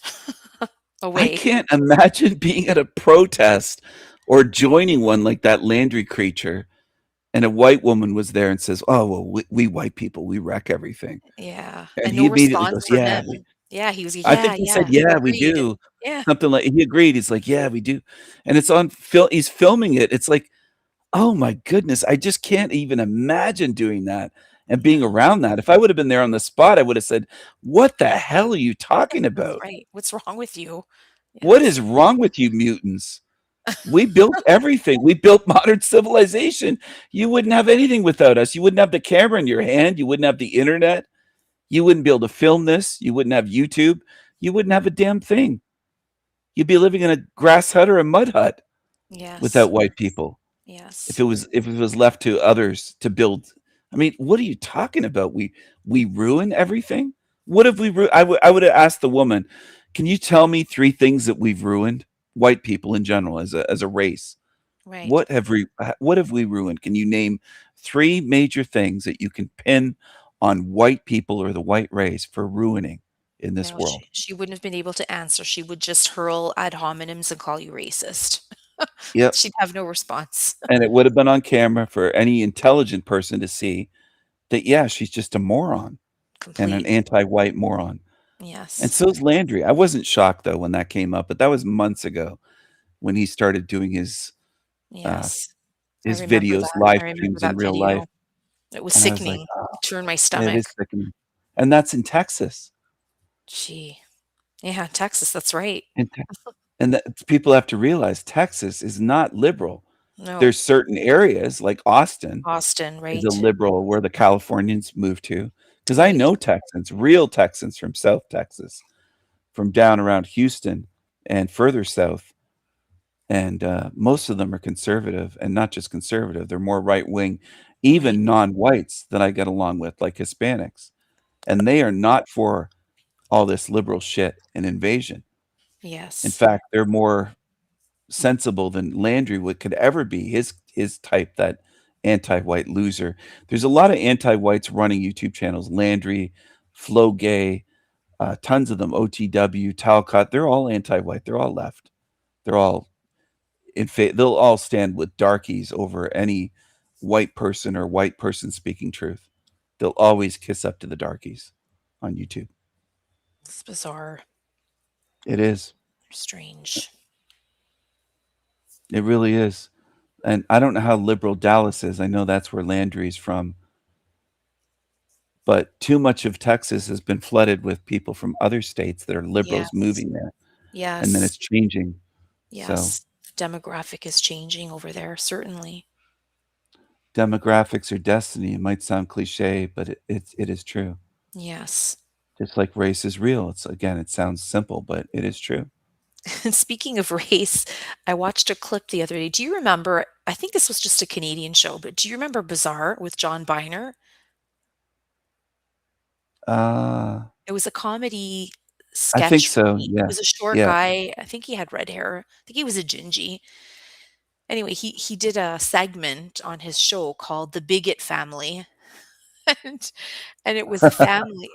I away. can't imagine being at a protest or joining one like that Landry creature, and a white woman was there and says, "Oh, well, we white people, we wreck everything." Yeah, And and he no immediately response goes, from "Yeah, them. Yeah, he was, I think "Yeah, he said, yeah, "Yeah, we agreed." do." Yeah, Something like he agreed. He's like, "Yeah, we do." And it's on film. He's filming it. It's like, oh my goodness, I just can't even imagine doing that and being yeah, around that. If I would have been there on the spot, I would have said, "What the hell are you talking that's about? right. What's wrong with you? What Yes. is wrong with you mutants? We built everything. We built modern civilization. You wouldn't have anything without us. You wouldn't have the camera in your hand. You wouldn't have the internet. You wouldn't be able to film this. You wouldn't have YouTube. You wouldn't have a damn thing. You'd be living in a grass hut or a mud hut Yes. without white people. Yes. If it was left to others to build. I mean, what are you talking about? We ruin everything? What have we I would have asked the woman, "Can you tell me 3 things that we've ruined? White people in general as a race. Right. What have we ruined? Can you name 3 major things that you can pin on white people or the white race for ruining in this No, world?" she wouldn't have been able to answer. She would just hurl ad hominems and call you racist. Yep. She'd have no response. And it would have been on camera for any intelligent person to see that, yeah, she's just a moron and an Complete. anti-white moron. And Yes. so is Landry. I wasn't shocked though when that came up, but that was months ago when he started doing uh, Yes. I his remember videos, that. live I remember streams in that real life, video. It was and I was like, sickening. "Oh, Turned my it stomach. is sickening." And that's in Texas. Gee. Yeah, Texas, that's right. In Te and that people have to realize Texas is not liberal. No. There's certain areas like Austin Austin, is a right. liberal where the Californians move to. Because I Right. know Texans, real Texans from South Texas, from down around Houston and further south, and, most of them are conservative, and not just conservative, they're more right wing, Right. even non-whites that I get along with, like Hispanics, and they are not for all this liberal shit and invasion. In Yes. fact, they're more sensible than Landry could ever be. His type, that anti-white loser. There's a lot of anti-whites running YouTube channels. Landry, Flo Gay, tons of them. OTW, Talcott. They're all anti-white. They're all left. They're all they'll all stand with darkies over any white person or white person speaking truth. They'll always kiss up to the darkies on YouTube. It's bizarre. It is. Strange. It really is. And I don't know how liberal Dallas is. I know that's where Landry's from. But too much of Texas has been flooded with people from other states that are liberals Yes. moving there, and then Yes. it's changing. So, Yes. The demographic is changing over there, certainly. demographics are destiny. It might sound cliche, but it is true. Yes. Just like race is real. It's again, it sounds simple, but it is true. And speaking of race, I watched a clip the other day. Do you remember? I think this was just a Canadian show, but do you remember Bizarre with John Biner? Uh, It was a comedy I think sketch. so. He Yeah. was a short Yeah. guy. I think he had red hair. I think he was a gingy. Anyway, he did a segment on his show called The Bigot Family. And and it was a family,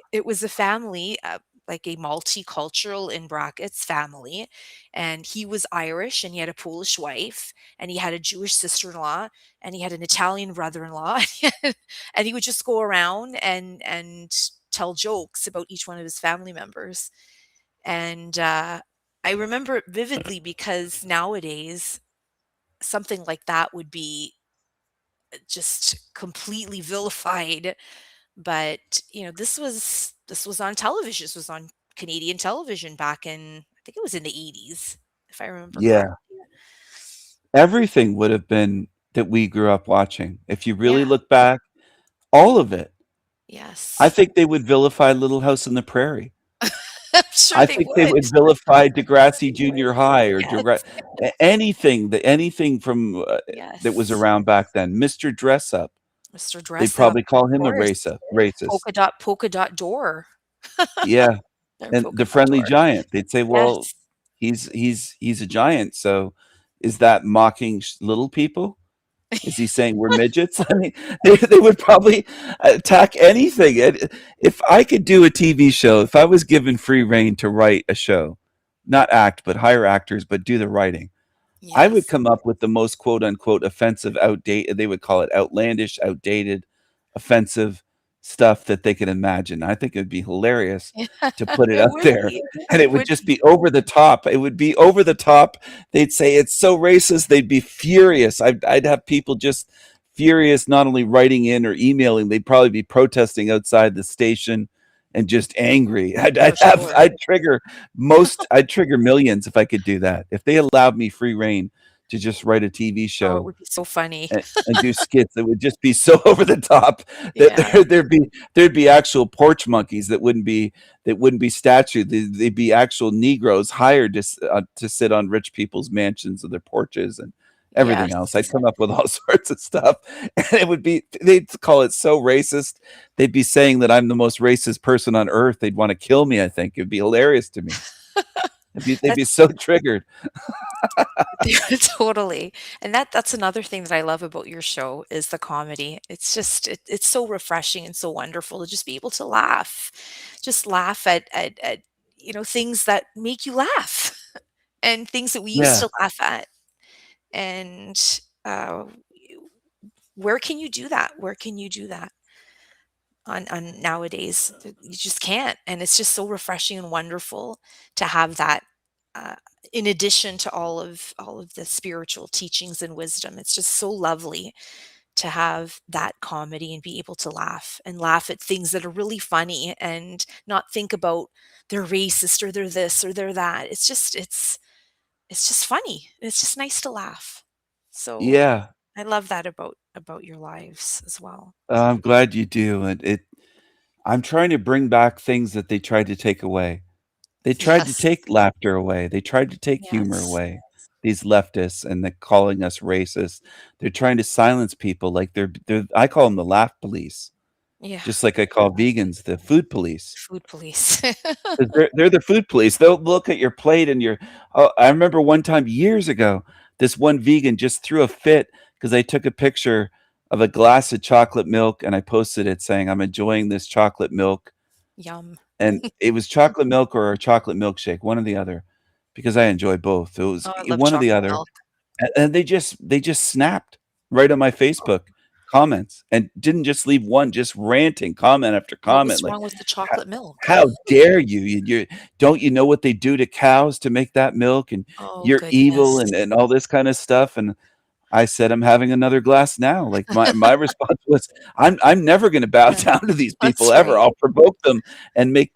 like a multicultural, in brackets, family, and he was Irish, and he had a Polish wife, and he had a Jewish sister-in-law, and he had an Italian brother-in-law, and he would just go around and tell jokes about each one of his family members, and, I remember it vividly because nowadays, something like that would be just completely vilified. But, this was on television. This was on Canadian television back in, I think it was in the 80s, if I remember Yeah. correctly. Everything would have been that we grew up watching. If you really Yeah. look back, all of it. I Yes. think they would vilify Little House on the Prairie. I'm sure I they think they would. would vilify Degrassi They would. Junior High or Yes. anything from that was Yes. around back then. Mr. Dress Up. Mr. They'd Dress Up, probably call of him a course. racist. Polka dot door. Yeah, Or and polka the dot Friendly door. Giant. They'd say, "Well, Yes. he's a giant, so is that mocking little people? Is he saying we're midgets?" I mean, they would probably attack anything. And if I could do a TV show, if I was given free reign to write a show, not act, but hire actors, but do the writing, I would Yes. come up with the most quote unquote offensive, outdated, they would call it outlandish, outdated, offensive stuff that they could imagine. I think it'd be hilarious to put it It out would there. be. And it It would would just be. be over the top. It would be over the top. They'd say it's so racist. They'd be furious. I'd have people just furious, not only writing in or emailing, they'd probably be protesting outside the station and just angry. For sure. I'd trigger millions if I could do that. If they allowed me free reign to just write a TV Oh, it show would be so funny. and do skits that would just be so over the top that Yeah. there'd be actual porch monkeys that wouldn't be statues. They'd be actual Negroes hired to sit on rich people's mansions or their porches and everything else. I'd Yes. come up with all sorts of stuff, and they'd call it so racist. They'd be saying that I'm the most racist person on earth. They'd want to kill me. I think it'd be hilarious to me. They'd be That's so triggered. totally. And that's another thing that I love about your show is the comedy. It's just it's so refreshing and so wonderful to just be able to laugh. Just laugh at things that make you laugh and things that we used Yeah, to laugh at. And uh where can you do that? Where can you do that on nowadays? You just can't. And it's just so refreshing and wonderful to have that uh, in addition to all of the spiritual teachings and wisdom. It's just so lovely to have that comedy and be able to laugh and laugh at things that are really funny and not think about they're racist or they're this or they're that. It's just funny. It's just nice to laugh. So yeah. I love that about your lives as well. I'm glad you do, and I'm trying to bring back things that they tried to take away. They tried to Yes. take laughter away. They tried to take humor Yes. away. These leftists and they're calling us racist. They're trying to silence people like they're I call them the laugh police, Yeah. just like I call vegans the food police. Food police. 'Cause they're the food police. They'll look at your plate and your oh, I remember one time years ago, this one vegan just threw a fit because I took a picture of a glass of chocolate milk and I posted it saying, "I'm enjoying this chocolate milk." Yum. And it was chocolate milk or a chocolate milkshake, one or the other, because I enjoy both. It was Oh, I love one or the chocolate other. milk. And they just snapped right on my Facebook comments and didn't just leave one, just ranting comment after What was comment like, wrong with the "How chocolate milk? how dare you? Don't you know what they do to cows to make that milk? And Oh, you're evil," goodness. and all this kind of stuff, and I said, "I'm having another glass now." Like, my response was, "I'm never gonna bow Yeah, down to these that's people ever. right. I'll provoke them and make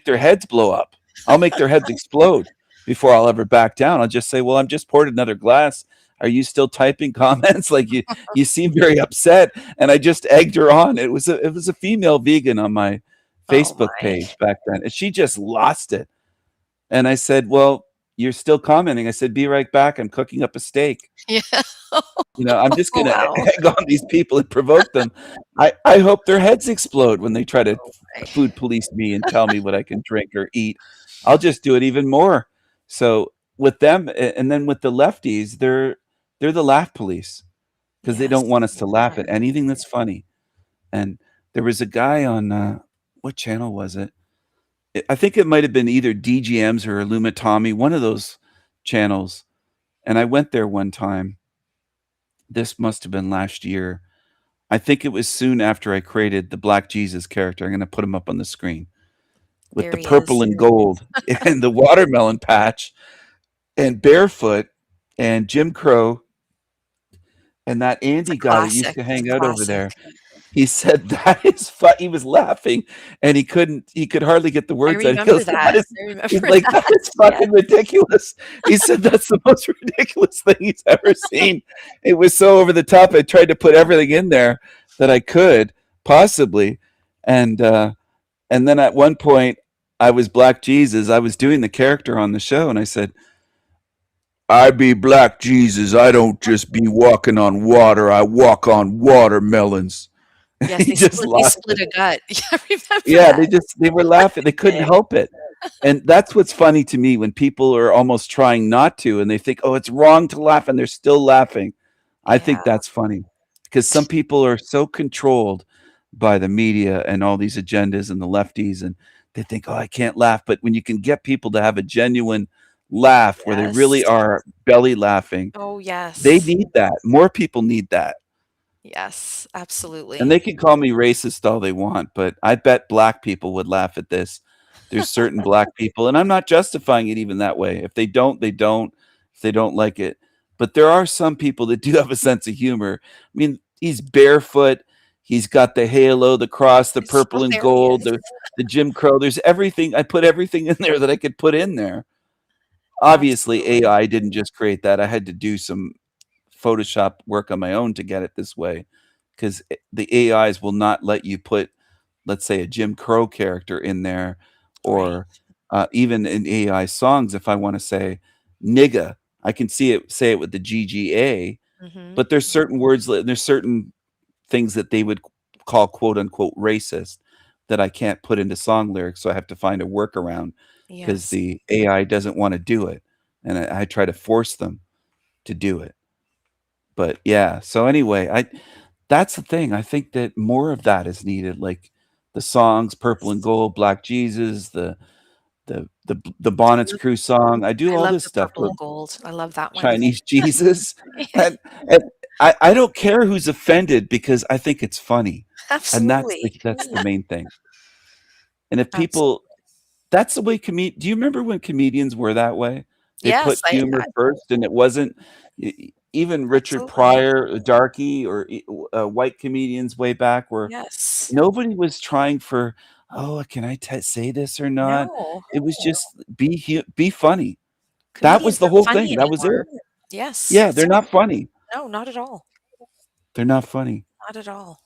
their heads blow up. I'll make their heads explode before I'll ever back down. I'll just say, 'Well, I'm just poured another glass. Are you still typing comments? Like, you seem very upset.'" And I just egged her on. It was a female vegan on my Oh Facebook my. page back then, and she just lost it. And I said, "Well, you're still commenting." I said, "Be right back. I'm cooking up a steak." Yeah. I'm just Oh, gonna wow. egg on these people and provoke them. I hope their heads explode when they try to Oh, my. food police me and tell me what I can drink or eat. I'll just do it even more. So with them, and then with the lefties, they're the laugh police because they Yes. don't want us to laugh Are. at anything that's funny. And there was a guy on what channel was it? I think it might have been either DGMs or Illumitami, one of those channels. And I went there one time. This must have been last year. I think it was soon after I created the Black Jesus character. I'm going to put him up on the screen with There the he purple is. and gold and the watermelon patch and barefoot and Jim Crow and that It's a Andy guy that used classic. to It's a hang out over there. classic. he said that is he was laughing and he could hardly get the I words out. He remember goes, that that. is, I he's remember like, that that. is Yes. fucking ridiculous. He said that's the most ridiculous thing he's ever seen. It was so over the top. I tried to put everything in there that I could possibly. And and then at one point I was Black Jesus. I was doing the character on the show and I said, I be Black Jesus. I don't just be walking on water. I walk on watermelons. Yes, He just they laughed. split a gut. Yeah, I remember Yeah, that. they were laughing. They couldn't help it. And that's what's funny to me when people are almost trying not to and they think, "Oh, it's wrong to laugh," and they're still laughing. I Yeah. think that's funny because some people are so controlled by the media and all these agendas and the lefties and they think, "Oh, I can't laugh." But when you can get people to have a genuine laugh where they really Yes. are belly laughing, Oh, they yes. need that. More people need that. Yes, And absolutely. they can call me racist all they want, but I bet black people would laugh at this. There's certain black people, and I'm not justifying it even that way. If they don't, they don't. If they don't like it. But there are some people that do have a sense of humor. I mean, he's barefoot. He's got the halo, the cross, the It's purple and gold, hilarious. the Jim Crow. There's everything. I put everything in there that I could put in there. Obviously, Absolutely. AI didn't just create that. I had to do some Photoshop work on my own to get it this way because the AIs will not let you put, let's say, a Jim Crow character in there, Right. or even in AI songs. If I want to say "nigga," I can say it with the GGA, Mhm. but there's certain words, there's certain things that they would call quote unquote racist that I can't put into song lyrics, so I have to find a workaround because Yes. the AI doesn't want to do it, and I try to force them to do it. But yeah, so anyway, I that's the thing. I think that more of that is needed, like the songs "Purple and Gold," "Black Jesus," the Bonnets Love Crew song. I do I all love this the stuff purple with and gold. I love that one. Chinese Jesus, and I don't care who's offended because I think it's funny, and Absolutely. that's the main thing. And if Abs people that's the way do you remember when comedians were that way? They Yes, put humor I first, and it wasn't even Richard absolutely. Pryor, Darky, or white comedians way back where Yes. nobody was trying for, oh, can I say this or not? No. It was just be funny. That was Comedians the aren't whole funny thing. That was anymore. it. Yes, Yeah, it's they're not funny. no, not at all. They're not funny. Not at all.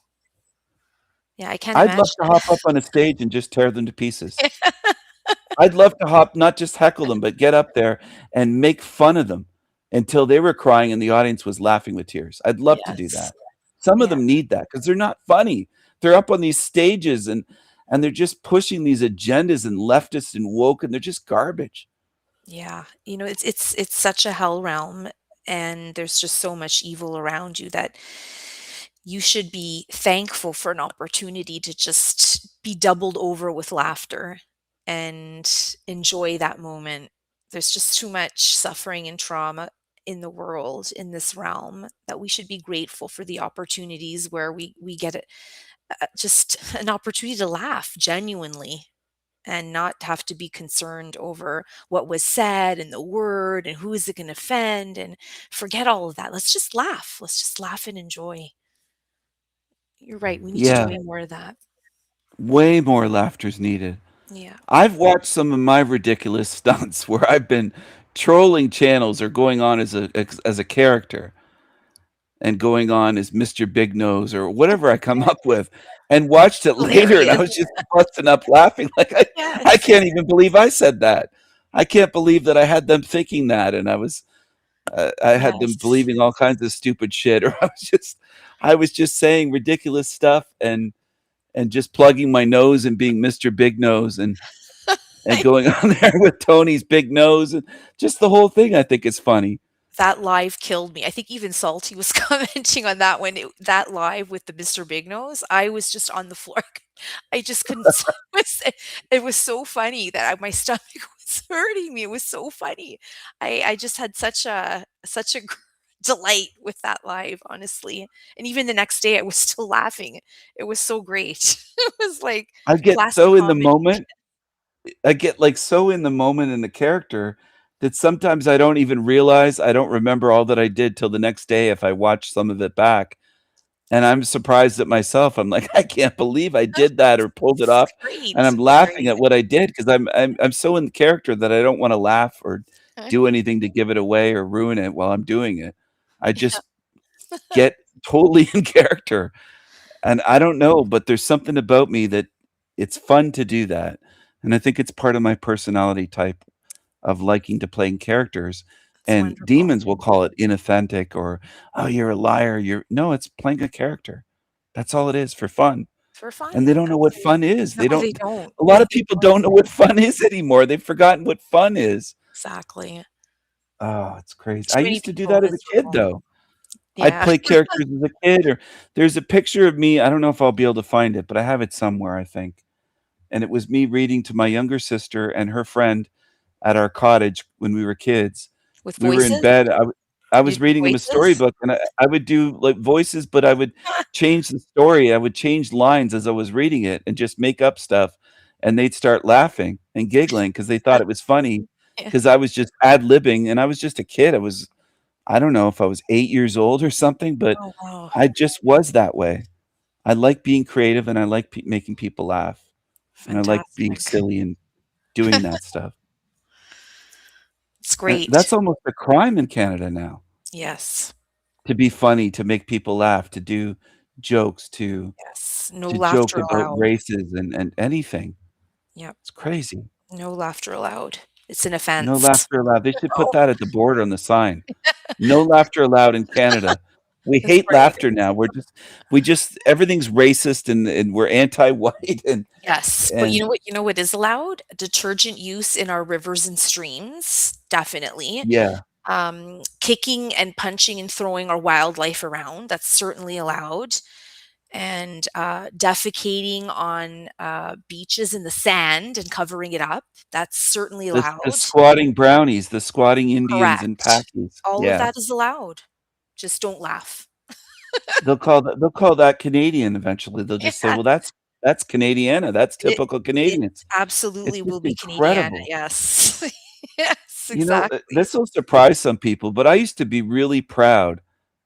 Yeah, I can't I'd love imagine. to hop up on a stage and just tear them to pieces. I'd love to not just heckle them, but get up there and make fun of them until they were crying and the audience was laughing with tears. I'd love to do Yes. that. Some of Yeah. them need that because 'cause they're not funny. They're up on these stages and they're just pushing these agendas and leftist and woke, and they're just garbage. Yeah. You know, it's such a hell realm, and there's just so much evil around you that you should be thankful for an opportunity to just be doubled over with laughter and enjoy that moment. There's just too much suffering and trauma in the world in this realm that we should be grateful for the opportunities where we get it, just an opportunity to laugh genuinely and not have to be concerned over what was said and the word and who is it going to offend, and forget all of that. Let's just laugh. Let's just laugh and enjoy. You're right, we need to do Yeah, way more of that. way more laughter's needed. Yeah. I've watched some of my ridiculous stunts where I've been trolling channels or going on as a character and going on as Mr. Big Nose or whatever I come up with, and watched it later, and I Hilarious. was just busting up laughing like, I Yes. can't even believe I said that. I can't believe that I had them thinking that, and I had them Yes. believing all kinds of stupid shit, or I was just saying ridiculous stuff and just plugging my nose and being Mr. Big Nose and going on there with Tony's big nose and just the whole thing I think is funny. That live killed me. I think even Salty was commenting on that one. That live with the Mr. Big Nose, I was just on the floor. I just couldn't it was so funny that my stomach was hurting me. It was so funny. I just had such a delight with that live, honestly. And even the next day, I was still laughing. It was so great. It was like I get classic so in the comedy. moment I get, like, so in the moment in the character that sometimes I don't even realize I don't remember all that I did till the next day if I watch some of it back, And I'm surprised at myself. I'm like, "I can't believe I did that or pulled it off," and Great. I'm laughing Great. at what I did because I'm so in character that I don't wanna laugh or do anything to give it away or ruin it while I'm doing it. I Yeah. just get totally in character, and I don't know, but there's something about me that it's fun to do that, and I think it's part of my personality type of liking to play in characters, It's and wonderful. demons will call it inauthentic or, "Oh, you're a liar, you're" No, it's playing a character. That's all it is for fun, For and they fun. don't know what fun is. No, They don't they don't. A lot of people don't know what fun is anymore. They've forgotten what fun is. Exactly. Oh, it's crazy. I Too many used to do people are that as a kid, miserable. though. I'd Yeah. play characters as a kid, or there's a picture of me, I don't know if I'll be able to find it, but I have it somewhere, I think, and it was me reading to my younger sister and her friend at our cottage when we were kids. With We were in voices? bed, I You was do reading him a voices? storybook, and I would do, like, voices, but I would change the story, I would change lines as I was reading it and just make up stuff, and they'd start laughing and giggling because they thought it was funny Yeah. because I was just ad-libbing, and I was just a kid. I don't know if I was 8 years old or something, but Oh, wow. I just was that way. I like being creative, and I like making people laugh, and I like being Fantastic. silly and doing that stuff. It's And great. that's almost a crime in Canada now, Yes. to be funny, to make people laugh, to do jokes, Yes. No to joke laughter about allowed. races and anything. Yep. It's crazy. No laughter allowed. It's an No offense. laughter allowed. They should put Oh, that at the board on the sign. No laughter allowed in Canada. We that's hate right. laughter now. We just everything's racist and we're anti-white Yes, but and you know what is allowed? Detergent use in our rivers and streams, definitely. yeah. Kicking and punching and throwing our wildlife around, that's certainly allowed. And defecating on beaches in the sand and covering it up, that's certainly The allowed. squatting brownies, the squatting Indians and Correct. Pakis. All of Yeah. that is allowed. Just don't laugh. They'll call that Canadian eventually. They'll just say, Yeah, "Well, that's Canadiana. That's it typical it Canadians." It's absolutely will just be Canadiana, incredible. yes. Yes, You know, exactly. this will surprise some people, but I used to be really proud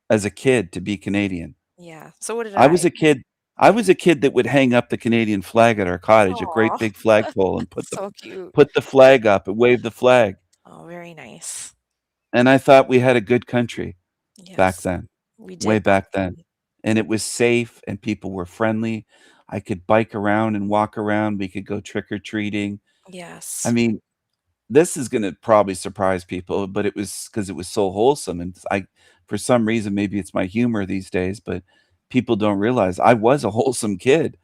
as a kid to be Canadian. Yeah, so did I was I. a kid I was a kid that would hang up the Canadian flag at our cottage, a great Aw, big flagpole, and so cute. put the flag up and wave the flag, Oh, very nice. and I thought we had a good country back Yes, then, we way did back back then, then. and it was safe and people were friendly. I could bike around and walk around, we could go trick or treating. I Yes. mean, this is gonna probably surprise people, but it was because it was so wholesome, and I for some reason, maybe it's my humor these days, but people don't realize I was a wholesome kid.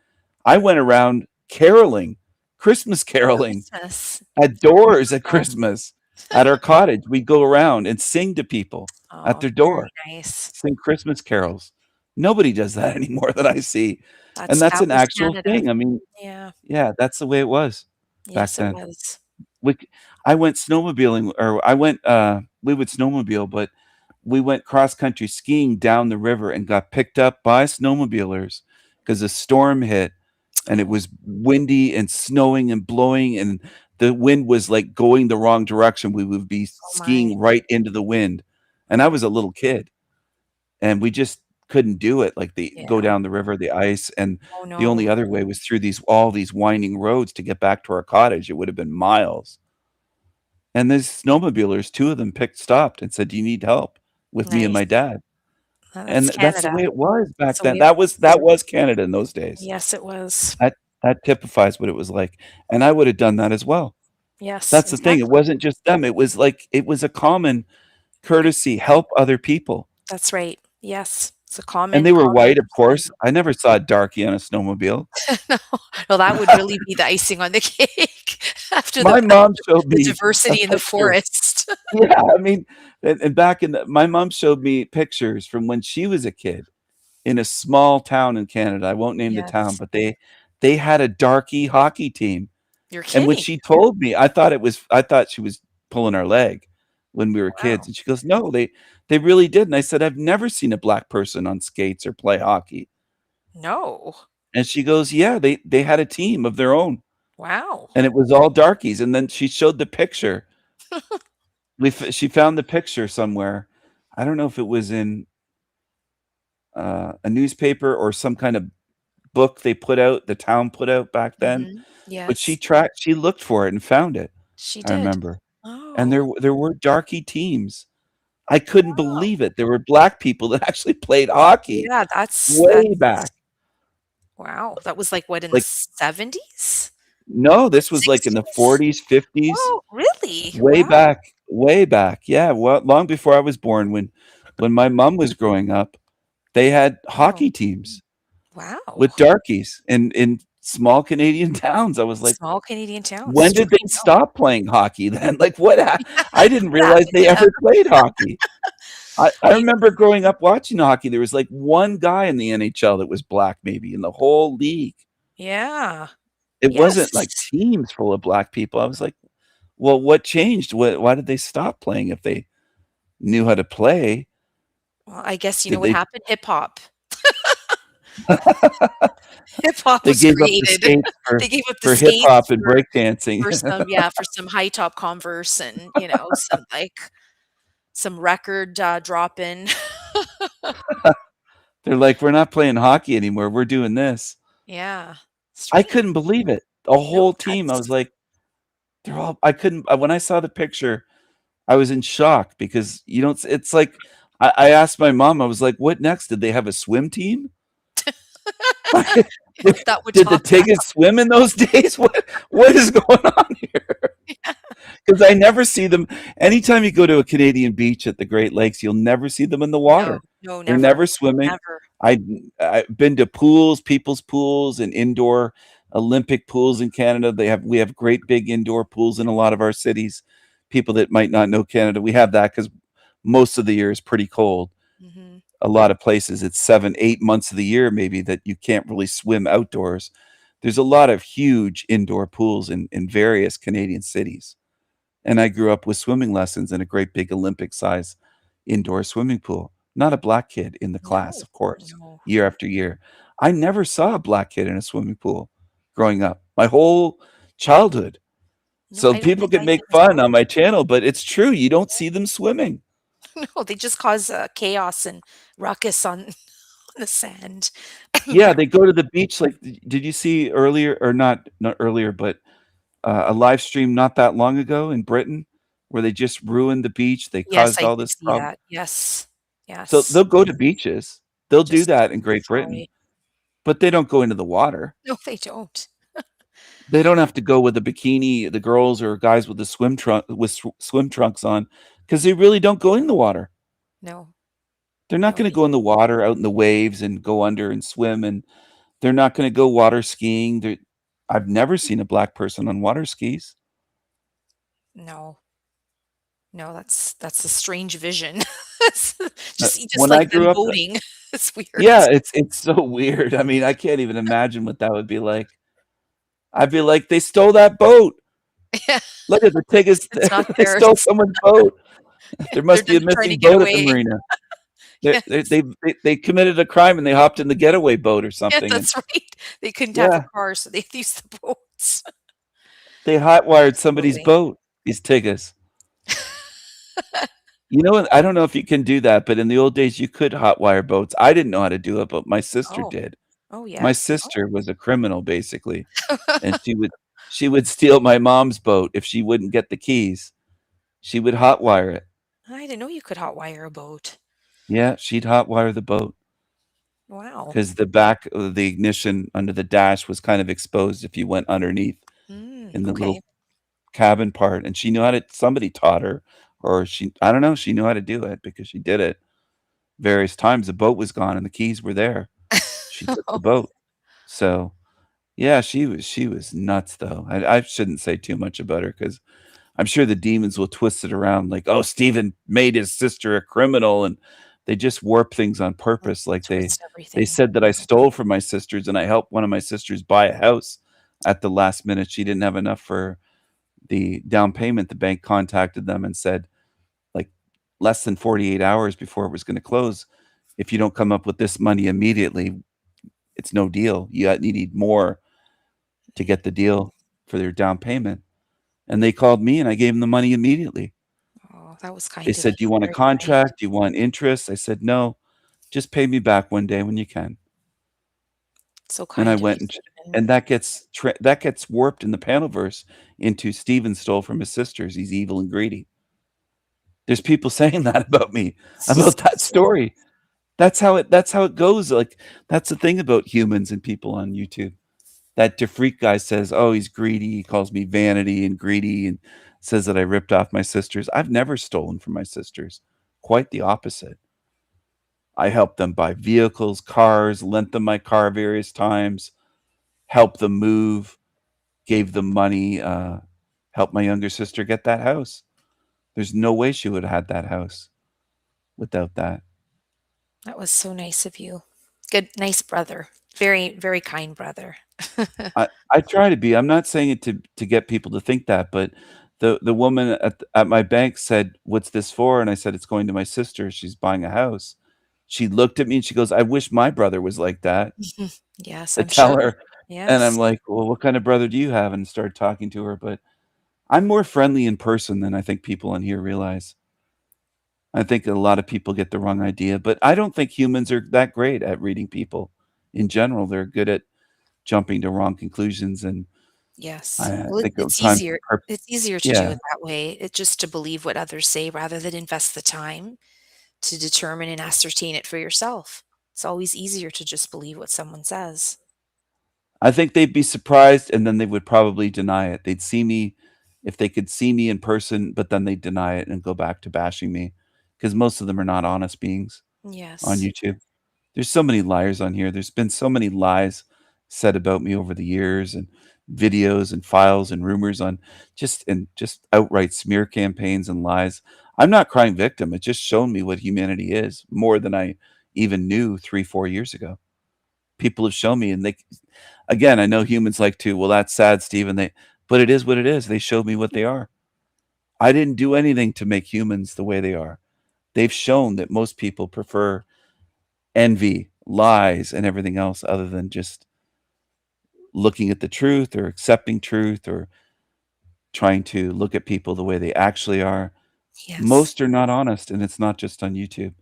I went around caroling, Christmas caroling Christmas. at doors at Wonderful. Christmas at our cottage. We'd go around and sing to people at Oh, their very door, nice. sing Christmas carols. Nobody does that anymore that I see, and that's That an was actual Canada. thing. I mean, Yeah. yeah, that's the way it was back Yes, it then. was. We c I went snowmobiling or I went, we would snowmobile, but we went cross country skiing down the river and got picked up by snowmobilers because a storm hit, and it Oh, was windy and snowing and blowing, and the wind was, like, going the wrong direction. We would be oh my. skiing right into the wind, and I was a little kid, and we just couldn't do it, like, the go Yeah. down the river, the ice, and Oh, the only no. other way was through all these winding roads to get back to our cottage. It would have been miles. And these snowmobilers, 2 of them stopped and said, "Do you need help?" With me and Nice. my dad. And That's that's the Canada. way it was That's back the then. way it That was Canada in those days. Yes, it was. That typifies what it was like, and I would have done that as well. Yes, That's the thing, it exactly. wasn't just them, it was like it was a common courtesy, help other people. That's right. Yes. It's a And common they were common white, of courtesy. course. I never saw a darkie on a snowmobile. No, no, that would really be the icing on the cake after My mom showed the me a diversity in the picture. forest. Yeah, I mean, and back in the my mom showed me pictures from when she was a kid in a small town in Canada. I won't name the town, Yes. but they had a darky hockey team, You're and when kidding. she told me, I thought she was pulling our leg when we were kids, Wow. and she goes, "No, they really did," and I said, "I've never seen a black person on skates or play hockey." No. And she goes, "Yeah, they had a team of their own, Wow. and it was all darkies," and then she showed the picture. She found the picture somewhere. I don't know if it was in a newspaper or some kind of book they put out, the town put out back then. Mhm. But she Yes, she looked for it and found it. she I did. remember, and Oh, there were darky teams. I couldn't wow. believe it. There were black people that actually played hockey Yeah, that's way back. wow. That was like what, in the Like, 70s? no, this was like in the 60s? 40s, 50s, Oh, really? way Wow. back, way back. Yeah, well, long before I was born, when my mom was growing up, they had Oh, hockey teams wow. with darkies in small Canadian towns. I was like, Small Canadian towns. when True, did they no. stop playing hockey then? Like, what? I didn't Yeah, realize when they did that ever played hockey. I you remember growing up watching hockey. There was like one guy in the NHL that was black, maybe in the whole league. yeah. It wasn't like Yes. teams full of black people. I was like, well, what changed? Why did they stop playing if they knew how to play? Well, I guess you know Did what they happened? Hip hop. Hip hop they was gave up the created. skates They gave up the for hip skates hop and breakdancing. for some, yeah, for some high top Converse and, some, like, some record, drop-in. They're like, we're not playing hockey anymore. We're doing this. Yeah. I Strange. couldn't believe it. The No, whole team. I was that's like, they're all. I couldn't. When I saw the picture, I was in shock because you don't. It's like I asked my mom. I was like, "What next? Did they have a swim team? did, that would did the top that. Tigers swim in those days? What is going on here?" Because I never see them. Anytime you go to a Canadian beach at the Great Lakes, you'll never see them in the No, water. no, They're never, never swimming. never. I I've been to pools, people's pools, and indoor Olympic pools in Canada. We have great big indoor pools in a lot of our cities. People that might not know Canada, we have that because most of the year is pretty cold. Mhm. A lot of places, it's 7, 8 months of the year maybe that you can't really swim outdoors. There's a lot of huge indoor pools in various Canadian cities. And I grew up with swimming lessons in a great big Olympic size indoor swimming pool. Not a black kid in the class, No, of course, no, year after year. I never saw a black kid in a swimming pool growing up, my whole childhood. no, So I don't people think can I make did as fun well. on my channel, but it's true. You don't see them swimming. No, they just cause, chaos and ruckus on on the sand. Yeah, they go to the beach. Like, did you see earlier or not earlier, but a live stream not that long ago in Britain where they just ruined the beach? They Yes, caused I all did this see problem. that. Yes. So Yes. they'll go to beaches. They'll do Just that in Great Britain, destroy. but they don't go into the water. No, they don't. They don't have to go with a bikini, the girls or guys with the swim trunks on, because they really don't go in the water. No, They're not no, going to they go in the water out in the waves and go under and swim, and they're not going to go water skiing. I've never seen a black person on water skis. no. No, that's a strange vision. Just When like I them grew up, boating. It's weird. yeah, it's so weird. I mean, I can't even imagine what that would be like. I'd be like, they stole that boat. Yeah, Look at the tickets. it's not They theirs. stole someone's boat. There They're must be a just trying to missing get boat at the away. marina. Yes. They committed a crime and they hopped in the getaway boat or Yeah, something. And that's right. They couldn't have a yeah, car, so they used the boats. they hotwired somebody's Absolutely. boat. These tickets. You know, I don't know if you can do that, but in the old days you could hotwire boats. I didn't know how to do it, but my sister Oh. did. Oh, My yes. sister was a criminal basically, and she would steal my mom's boat if she wouldn't get the keys. She would hotwire it. I didn't know you could hotwire a boat. Yeah, she'd hotwire the boat Wow. because the back of the ignition under the dash was kind of exposed if you went underneath in the Okay. little cabin part, and she knew how to. Somebody taught her, or I don't know, she knew how to do it because she did it various times. The boat was gone and the keys were there. She took the boat. So, yeah, she was nuts though. I shouldn't say too much about her because I'm sure the demons will twist it around like, "Oh, Stephen made his sister a criminal," and they just warp things on purpose. Like Twist they everything. said that I stole from my sisters and I helped one of my sisters buy a house at the last minute. She didn't have enough for the down payment. The bank contacted them and said, like, less than 48 hours before it was going to close, if you don't come up with this money immediately, it's no deal. You need more to get the deal for their down payment. And they called me and I gave them the money immediately. Oh, that was They kind of said, you. "Do you want a Very kind. contract? Do you want interest?" I said, "No, Just pay me back one day when you can." So And I kind of you, went Stephen. and that gets warped in the Panelverse into Steven stole from his sisters. He's evil and greedy. There's people saying that about me, about that story. That's how it goes. Like, that's the thing about humans and people on YouTube. That Defreak guy says, "Oh, he's greedy." He calls me vanity and greedy and says that I ripped off my sisters. I've never stolen from my sisters. Quite the opposite. I helped them buy vehicles, cars, lent them my car various times, helped them move, gave them money, helped my younger sister get that house. There's no way she would have had that house without that. That was so nice of you. Good, nice brother. Very, very kind brother. I try to be. I'm not saying it to get people to think that, but the woman at my bank said, "What's this for?" And I said, "It's going to my sister. She's buying a house." She looked at me and she goes, "I wish my brother was like that." Yes, I I'm sure. tell her, and I'm Yes. like, "Well, what kind of brother do you have?" And started talking to her, but I'm more friendly in person than I think people on here realize. I think a lot of people get the wrong idea, but I don't think humans are that great at reading people. In general, they're good at jumping to wrong conclusions, and Yes. I Well, think at it's times easier. per It's easier to do yeah. it that way. It's just to believe what others say rather than invest the time to determine and ascertain it for yourself. It's always easier to just believe what someone says. I think they'd be surprised, and then they would probably deny it. They'd see me if they could see me in person, but then they'd deny it and go back to bashing me, because most of them are not honest beings on Yes. YouTube. There's so many liars on here. There's been so many lies said about me over the years, and videos and files and rumors on just outright smear campaigns and lies. I'm not crying victim. It's just shown me what humanity is more than I even knew 3, 4 years ago. People have shown me, and they again, I know humans like to, "Well, that's sad, Stephen." But it is what it is. They showed me what they are. I didn't do anything to make humans the way they are. They've shown that most people prefer envy, lies, and everything else other than just looking at the truth or accepting truth or trying to look at people the way they actually are. Yes. Most are not honest, and it's not just on YouTube.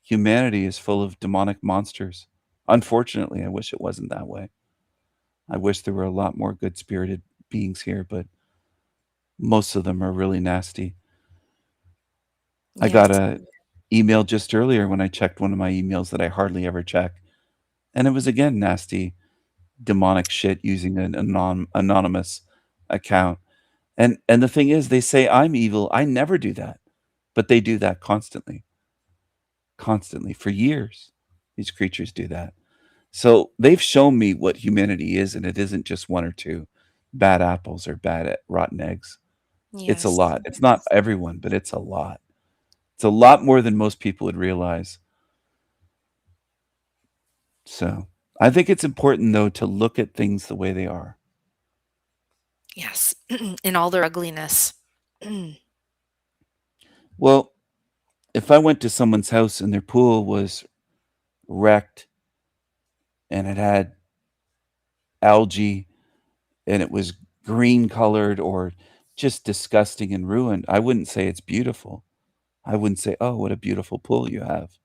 Humanity is full of demonic monsters. Unfortunately, I wish it wasn't that way. I wish there were a lot more good-spirited beings here, but most of them are really nasty. I got Yes. a email just earlier when I checked one of my emails that I hardly ever check, and it was again nasty, demonic shit using an anonymous account. And the thing is, they say I'm evil. I never do that, but they do that constantly, constantly for years. These creatures do that. So they've shown me what humanity is, and it isn't just one or two bad apples or rotten eggs. It's a Yes. lot. It's not everyone, but it's a lot. It's a lot more than most people would realize. So I think it's important, though, to look at things the way they are. Yes. In all their ugliness. Well, if I went to someone's house and their pool was wrecked and it had algae and it was green colored or just disgusting and ruined, I wouldn't say it's beautiful. I wouldn't say, "Oh, what a beautiful pool you have."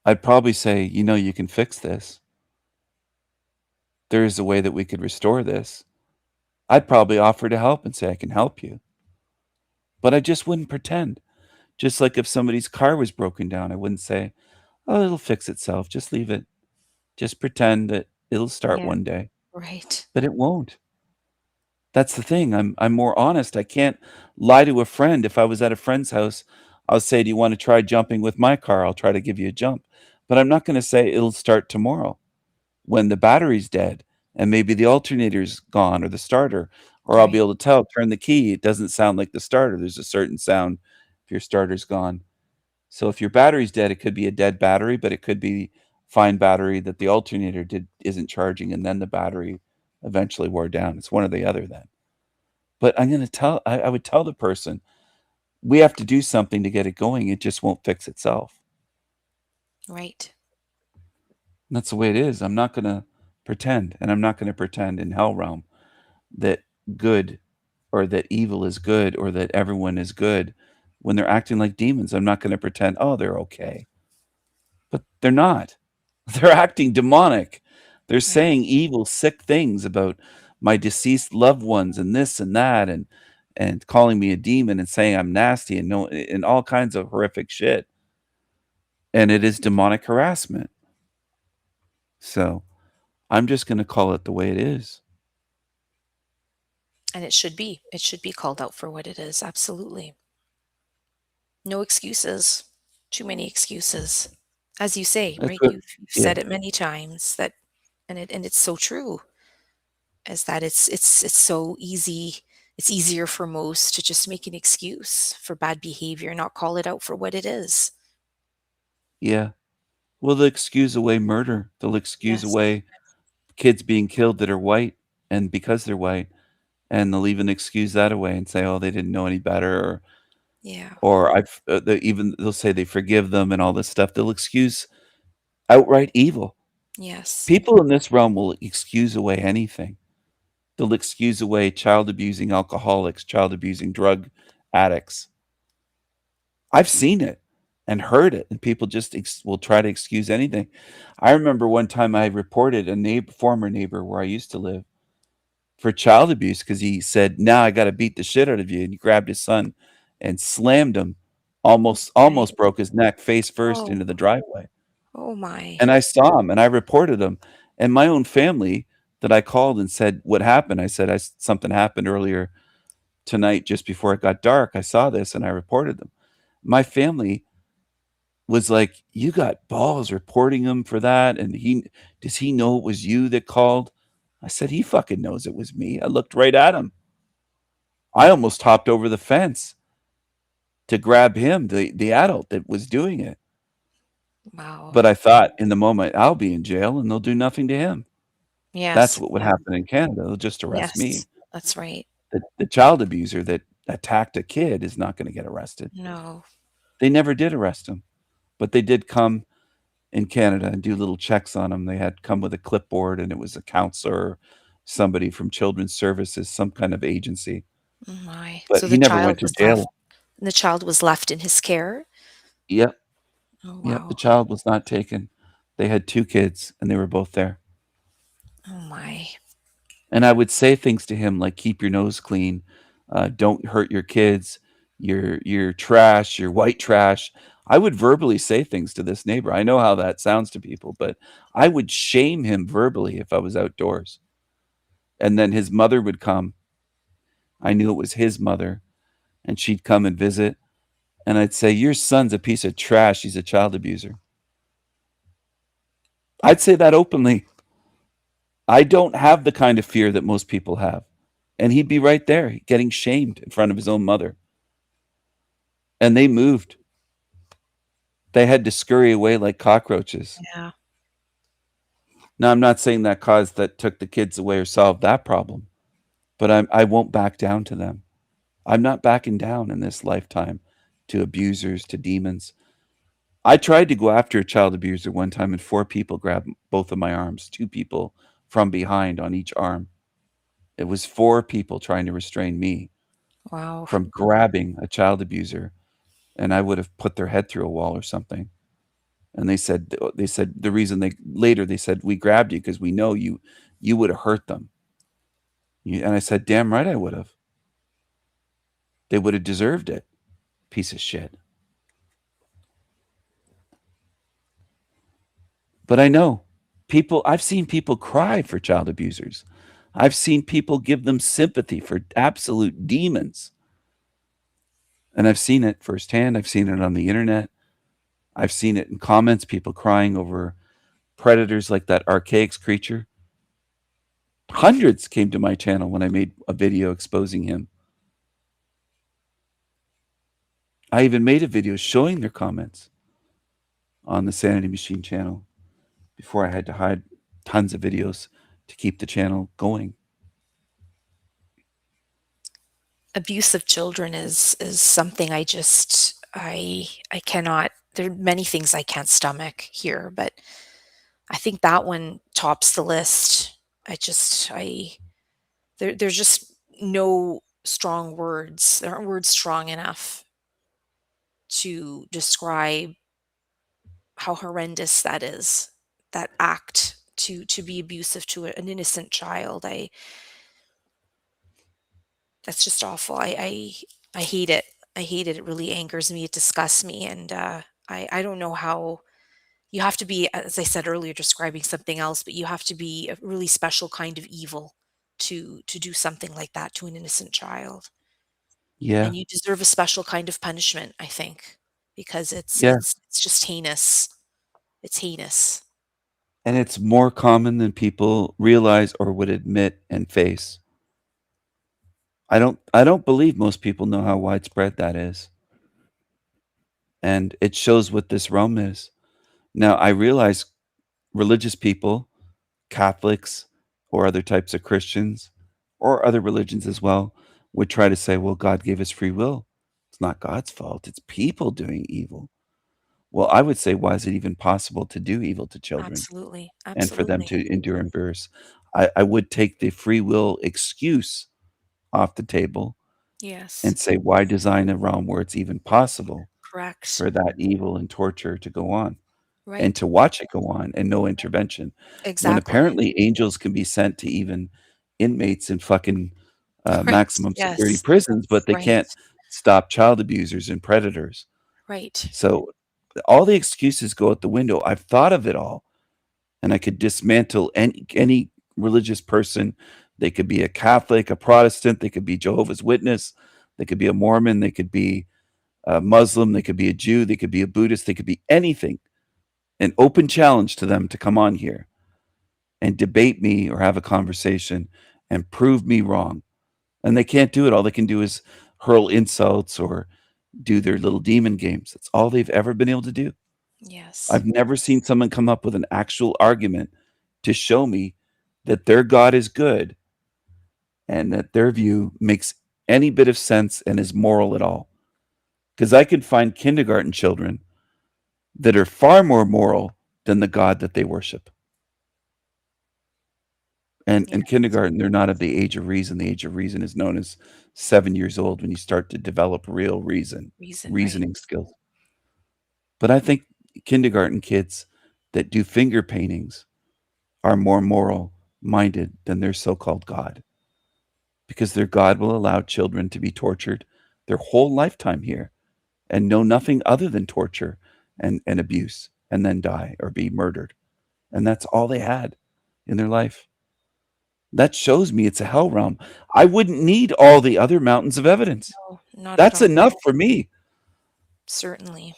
I'd probably say, "You can fix this. There is a way that we could restore this." I'd probably offer to help and say, "I can help you." But I just wouldn't pretend. Just like if somebody's car was broken down, I wouldn't say, "Oh, it'll fix itself. Just leave it. Just pretend that it'll start Yeah. one day." Right. But it won't. That's the thing. I'm more honest. I can't lie to a friend. If I was at a friend's house, I'll say, "Do you wanna try jumping with my car? I'll try to give you a jump." But I'm not gonna say it'll start tomorrow when the battery's dead and maybe the alternator's gone or the starter, or I'll be Right. able to tell, turn the key, it doesn't sound like the starter. There's a certain sound if your starter's gone. So if your battery's dead, it could be a dead battery, but it could be fine battery that the alternator isn't charging, and then the battery eventually wore down. It's one or the other then. But I would tell the person, "We have to do something to get it going. It just won't fix itself." Right. And that's the way it is. I'm not gonna pretend, and I'm not gonna pretend in Hell Realm that good or that evil is good or that everyone is good when they're acting like demons. I'm not going to pretend, oh, they're okay. But they're not. They're acting demonic. They're Right. saying evil, sick things about my deceased loved ones and this and that, and calling me a demon and saying I'm nasty and no and all kinds of horrific shit. And it is demonic harassment. So I'm just going to call it the way it is. And it should be. It should be called out for what it is. Absolutely. No excuses. Too many excuses. As you say, That's right? what, You've yeah, said it many times that, and it's so true, is that it's so easy. It's easier for most to just make an excuse for bad behavior, not call it out for what it is. yeah. Well, they'll excuse away murder. They'll excuse Yes. away kids being killed that are white, and because they're white, and they'll even excuse that away and say, "Oh, they didn't know any better," Yeah. or they'll say they forgive them and all this stuff. They'll excuse outright evil. Yes. People in this realm will excuse away anything. They'll excuse away child abusing alcoholics, child abusing drug addicts. I've seen it and heard it, and people just will try to excuse anything. I remember one time I reported a former neighbor where I used to live for child abuse because he said, "Now I got to beat the shit out of you," and he grabbed his son and slammed him, almost Okay. broke his neck face first Oh. into the driveway. Oh my. And I saw him and I reported him, and my own family that I called and said, "What happened?" I said, something happened earlier tonight just before it got dark. I saw this and I reported them. My family was like, "You got balls reporting him for that? And does he know it was you that called?" I said, "He fucking knows it was me. I looked right at him. I almost hopped over the fence to grab him, the adult that was doing it. Wow. But I thought in the moment, I'll be in jail and they'll do nothing to him." That's Yes. what would Yeah. happen in Canada. They'll just arrest me. Yes. That's right. The child abuser that attacked a kid is not going to get arrested. No. They never did arrest him, but they did come in Canada and do little checks on him. They had come with a clipboard, and it was a counselor, somebody from Children's Services, some kind of agency. Oh my. But So he the never went child to was left. jail. The child was left in his care. Yep, Oh yep. The wow. child was not taken. They had 2 kids, and they were both there. Oh my. And I would say things to him like, "Keep your nose clean. Don't hurt your kids. You're trash. You're white trash." I would verbally say things to this neighbor. I know how that sounds to people, but I would shame him verbally if I was outdoors. And then his mother would come. I knew it was his mother, and she'd come and visit. And I'd say, "Your son's a piece of trash. He's a child abuser." I'd say that openly. I don't have the kind of fear that most people have. And he'd be right there getting shamed in front of his own mother. And they moved. They had to scurry away like cockroaches. Yeah. Now, I'm not saying that took the kids away or solved that problem, but I won't back down to them. I'm not backing down in this lifetime to abusers, to demons. I tried to go after a child abuser one time, and 4 people grabbed both of my arms, 2 people from behind on each arm. It was 4 people trying to restrain me Wow. from grabbing a child abuser, and I would have put their head through a wall or something. And they said the reason they said, "We grabbed you because we know you would have hurt them." And I said, "Damn right I would have. They would have deserved it. Piece of shit." But I know I've seen people cry for child abusers. I've seen people give them sympathy for absolute demons. And I've seen it firsthand. I've seen it on the internet. I've seen it in comments, people crying over predators like that Archaics creature. Hundreds came to my channel when I made a video exposing him. I even made a video showing their comments on the Sanity Machine channel before I had to hide tons of videos to keep the channel going. Abuse of children is something I cannot. There are many things I can't stomach here, but I think that one tops the list. There's just no strong words. There aren't words strong enough to describe how horrendous that is, that act to be abusive to an innocent child. That's just awful. I hate it. I hate it. It really angers me. It disgusts me, and I don't know how. You have to be, as I said earlier, describing something else, but you have to be a really special kind of evil to do something like that to an innocent child. Yeah. And you deserve a special kind of punishment, I think, because it's Yeah. it's it's just heinous. It's heinous. And it's more common than people realize or would admit and face. I don't believe most people know how widespread that is. And it shows what this realm is. Now, I realize religious people, Catholics or other types of Christians or other religions as well, would try to say, well, God gave us free will. It's not God's fault. It's people doing evil. Well, I would say, why is it even possible to do evil to children Absolutely. and for them Absolutely. to endure and verse? I would take the free will excuse off the table Yes. and say, why design a realm where it's even possible Correct. for that evil and torture to go on Right. and to watch it go on and no intervention? When Exactly. apparently angels can be sent to even inmates in fucking Right. maximum security Yes. prisons, but they Right. can't stop child abusers and predators. Right. So all the excuses go out the window. I've thought of it all, and I could dismantle any religious person. They could be a Catholic, a Protestant, they could be Jehovah's Witness, they could be a Mormon, they could be a Muslim, they could be a Jew, they could be a Buddhist, they could be anything. An open challenge to them to come on here and debate me or have a conversation and prove me wrong. And they can't do it. All they can do is hurl insults or do their little demon games. That's all they've ever been able to do. Yes. I've never seen someone come up with an actual argument to show me that their God is good and that their view makes any bit of sense and is moral at all. Because I could find kindergarten children that are far more moral than the God that they worship. And in Yes. kindergarten, they're not of the age of reason. The age of reason is known as 7 years old when you start to develop real Reason, right. reasoning skills. But I think kindergarten kids that do finger paintings are more moral minded than their so-called God, because their God will allow children to be tortured their whole lifetime here and know nothing other than torture and abuse and then die or be murdered. And that's all they had in their life. That shows me it's a hell realm. I wouldn't need all the other mountains of evidence. No, not at That's all. enough for me. Certainly.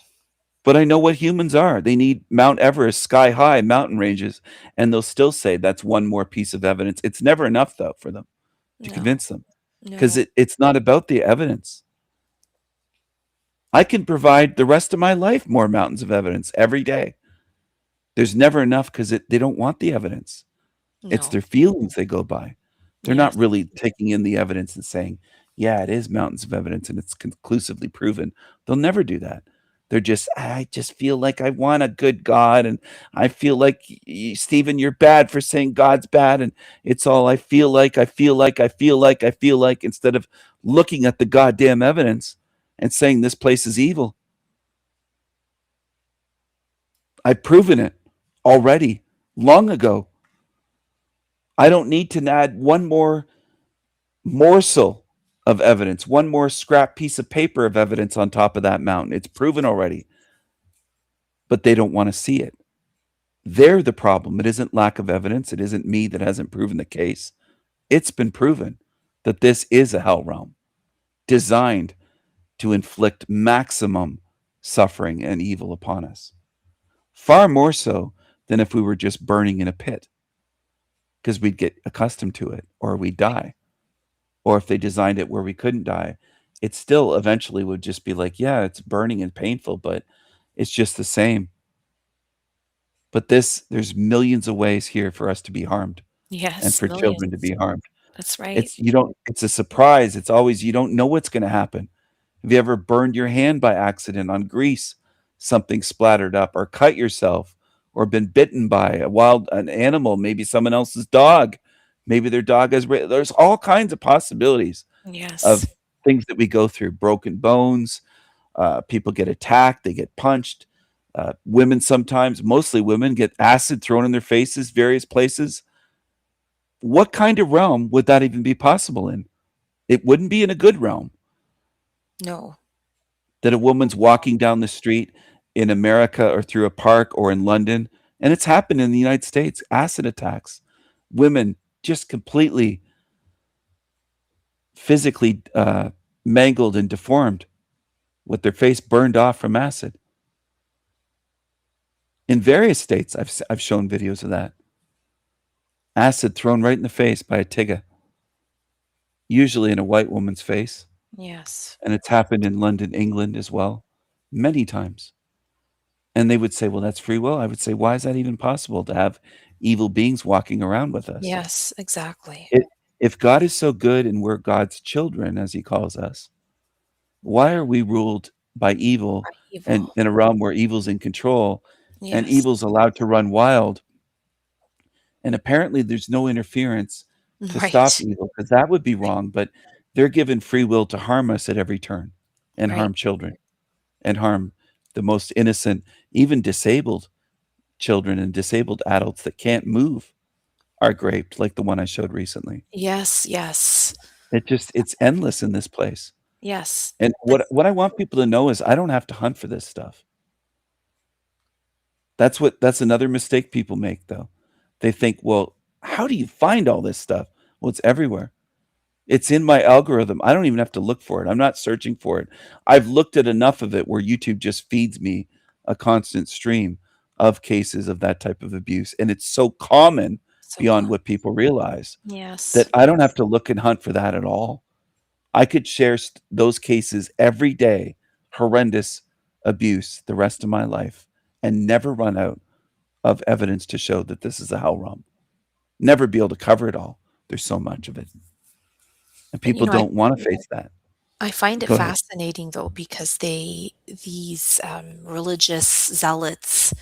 But I know what humans are. They need Mount Everest, sky high mountain ranges, and they'll still say that's one more piece of evidence. It's never enough, though, for them to No. convince them, because No. it's not about the evidence. I can provide the rest of my life more mountains of evidence every day. There's never enough because they don't want the evidence. It's No. their feelings they go by. They're not Yes. really taking in the evidence and saying, yeah, it is mountains of evidence and it's conclusively proven. They'll never do that. They're just, I just feel like I want a good God. And I feel like, Stephen, you're bad for saying God's bad. And it's all I feel like, instead of looking at the goddamn evidence and saying this place is evil. I've proven it already long ago. I don't need to add one more morsel of evidence, one more scrap piece of paper of evidence on top of that mountain. It's proven already. But they don't want to see it. They're the problem. It isn't lack of evidence. It isn't me that hasn't proven the case. It's been proven that this is a hell realm designed to inflict maximum suffering and evil upon us. Far more so than if we were just burning in a pit, because we'd get accustomed to it or we'd die. Or if they designed it where we couldn't die, it still eventually would just be like, yeah, it's burning and painful, but it's just the same. But there's millions of ways here for us to be harmed and Yes. for children to Millions. be harmed. That's right. It's a surprise. It's always, you don't know what's going to happen. Have you ever burned your hand by accident on grease? Something splattered up, or cut yourself, or been bitten by an animal, maybe someone else's dog. Maybe their dog there's all kinds of possibilities Yes. of things that we go through, broken bones, People get attacked, they get punched. Women sometimes, mostly women, get acid thrown in their faces, various places. What kind of realm would that even be possible in? It wouldn't be in a good realm No. that a woman's walking down the street in America or through a park or in London, and it's happened in the United States, acid attacks. Women just completely physically mangled and deformed with their face burned off from acid. In various states, I've shown videos of that. Acid thrown right in the face by a Tigga, usually in a white woman's face. Yes. And it's happened in London, England as well, many times. And they would say, well, that's free will. I would say, why is that even possible to have evil beings walking around with us? Yes, exactly. If God is so good and we're God's children, as he calls us, why are we ruled by evil and Evil. in a realm where evil's in control and Yes. evil's allowed to run wild? And apparently there's no interference to stop Right. evil, because that would be wrong, but they're given free will to harm us at every turn and Right. harm children and harm the most innocent, even disabled children and disabled adults that can't move are raped, like the one I showed recently. Yes, yes. It's endless in this place. Yes. And But what I want people to know is I don't have to hunt for this stuff. That's another mistake people make, though. They think, well, how do you find all this stuff? Well, it's everywhere. It's in my algorithm. I don't even have to look for it. I'm not searching for it. I've looked at enough of it where YouTube just feeds me a constant stream of cases of that type of abuse. And it's so common so beyond common. what people realize Yes. that I don't have to look and hunt for that at all. I could share those cases every day, horrendous abuse, the rest of my life, and never run out of evidence to show that this is a hell realm. Never be able to cover it all. There's so much of it. And And people don't want to face that. I find it Go ahead. fascinating though, because these religious zealots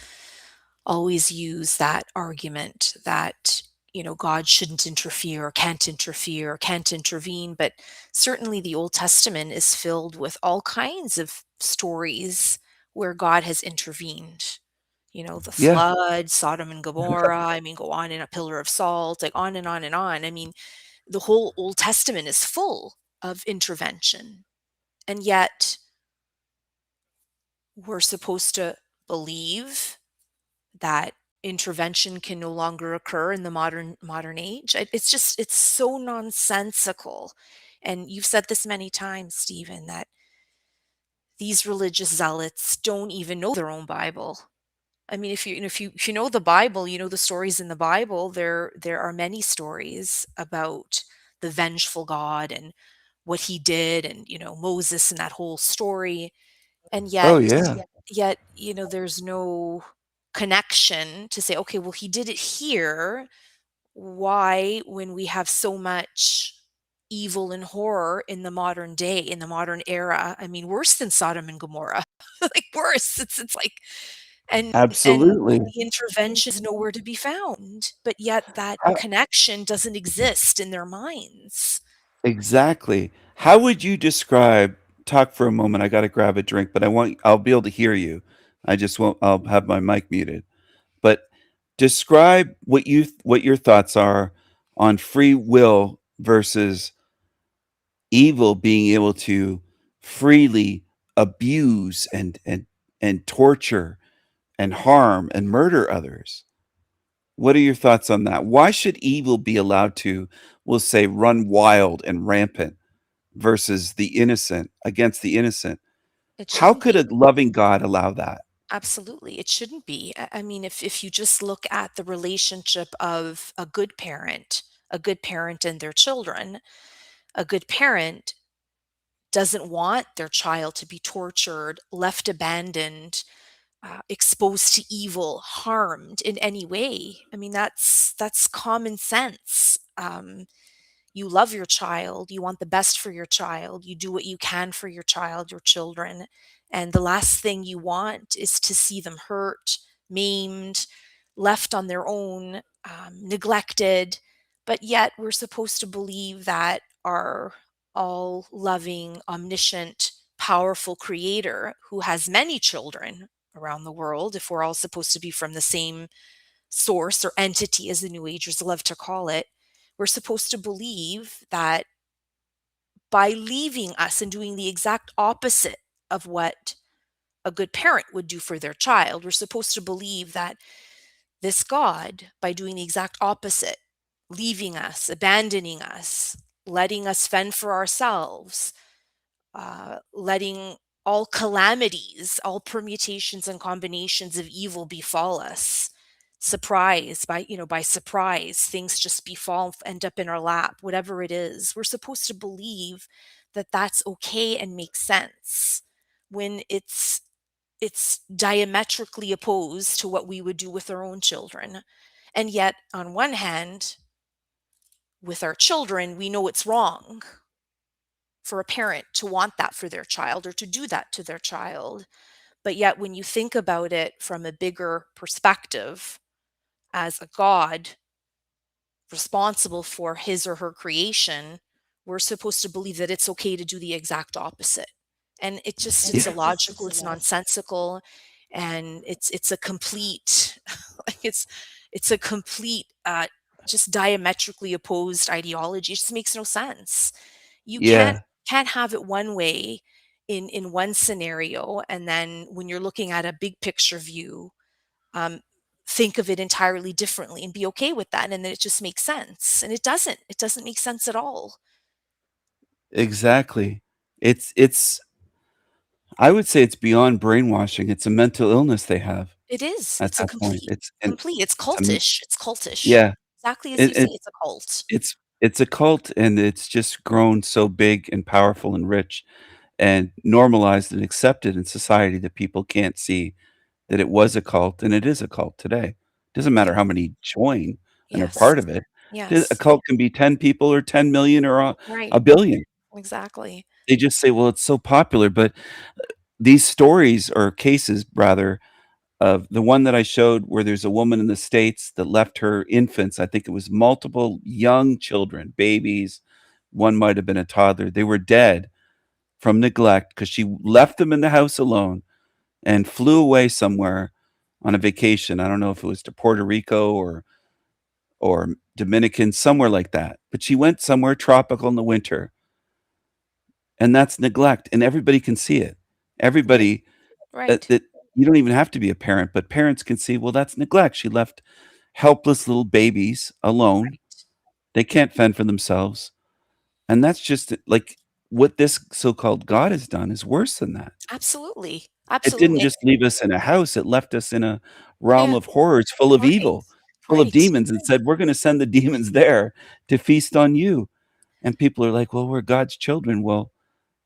always use that argument that, God shouldn't interfere, can't interfere, can't intervene. But certainly the Old Testament is filled with all kinds of stories where God has intervened. The Yeah, flood, Sodom and Gomorrah, I mean, go on, in a pillar of salt, like on and on and on. I mean, the whole Old Testament is full of intervention. And yet we're supposed to believe that intervention can no longer occur in the modern age. It's so nonsensical. And you've said this many times, Stephen, that these religious zealots don't even know their own Bible. I mean, if you know the Bible, you know the stories in the Bible. There are many stories about the vengeful God and what he did, and Moses and that whole story. And Oh, yet yeah. yet, there's no connection to say, okay, well, he did it here. Why, when we have so much evil and horror in the modern day, in the modern era, I mean, worse than Sodom and Gomorrah, like worse. It's like, and Absolutely. the intervention is nowhere to be found, but yet that How connection doesn't exist in their minds. exactly. How would you describe talk for a moment, I gotta grab a drink, but I'll be able to hear you. I just won't I'll have my mic muted. But describe what your thoughts are on free will versus evil being able to freely abuse and torture and harm and murder others. What are your thoughts on that? Why should evil be allowed to, we'll say, run wild and rampant versus the innocent against the innocent? It How shouldn't could be. a loving God allow that? Absolutely, it shouldn't be. I mean, if you just look at the relationship of a good parent and their children, a good parent doesn't want their child to be tortured, left abandoned, exposed to evil, harmed in any way. I mean, that's common sense. You love your child, you want the best for your child, you do what you can for your child, your children, and the last thing you want is to see them hurt, maimed, left on their own, neglected. But yet we're supposed to believe that our all loving, omniscient, powerful creator who has many children around the world, if we're all supposed to be from the same source or entity, as the New Agers love to call it, we're supposed to believe that by leaving us and doing the exact opposite of what a good parent would do for their child, we're supposed to believe that this God, by doing the exact opposite, leaving us, abandoning us, letting us fend for ourselves, letting all calamities, all permutations and combinations of evil befall us. Surprise, by surprise, things just befall, end up in our lap, whatever it is. We're supposed to believe that that's okay and makes sense when it's diametrically opposed to what we would do with our own children. And yet, on one hand, with our children, we know it's wrong for a parent to want that for their child or to do that to their child. But yet, when you think about it from a bigger perspective, as a God responsible for his or her creation, we're supposed to believe that it's okay to do the exact opposite. And it's Yeah. illogical, it's nonsensical, and it's a complete, like it's a complete, just diametrically opposed ideology. It just makes no sense. You can't Yeah. can't have it one way in one scenario, and then when you're looking at a big picture view, um, think of it entirely differently and be okay with that, and then it just makes sense. And it doesn't make sense at all. Exactly. It's I would say it's beyond brainwashing. It's a mental illness they have It is. at It's a that point. complete. It's It's a m cultish. It's cultish. yeah. Exactly as you It say, it it's a cult. it's a cult, and it's just grown so big and powerful and rich and normalized and accepted in society that people can't see that it was a cult, and it is a cult today. Doesn't matter how Yes. many join and are Yes. part of it. A Yes. cult can be 10 people or 10,000,000 or Right. a billion. Exactly. They just say, "Well, it's so popular," but these stories or cases rather of the one that I showed where there's a woman in the States that left her infants, I think it was multiple young children, babies, one might have been a toddler, they were dead from neglect because she left them in the house alone and flew away somewhere on a vacation. I don't know if it was to Puerto Rico or Dominican, somewhere like that, but she went somewhere tropical in the winter, and that's neglect, and everybody can see it. Right. Everybody Right. that you don't even have to be a parent, but parents can see, well, that's neglect. She left helpless little babies alone. Right. They can't fend for themselves, and that's just like what this so-called God has done is worse than that. Absolutely. It didn't Absolutely. just leave us in a house, it left us in a realm Yeah. of horrors full of Right. evil, full of Right. demons, and said, "We're gonna send the demons there to feast on you." And people are like, "Well, we're God's children." Well,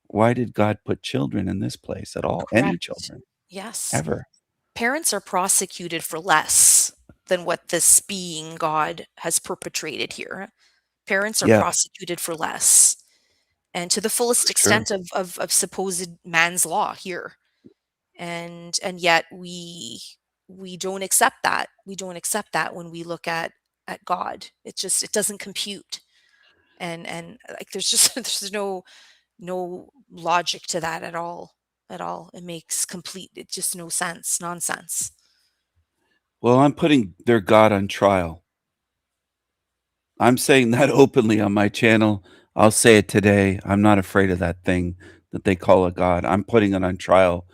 why did God put children in this place at all? Any Correct. children, Yes. ever. Parents are prosecuted for less than what this being God has perpetrated here. Parents are Yeah, prosecuted for less, and to the fullest for sure. extent of supposed man's law here. And yet we don't accept that. We don't accept that when we look at God. It doesn't compute. And like there's just there's no logic to that at all. At all. It just no sense. Nonsense. Well, I'm putting their God on trial. I'm saying that openly on my channel. I'll say it today. I'm not afraid of that thing that they call a God. I'm putting it on trial,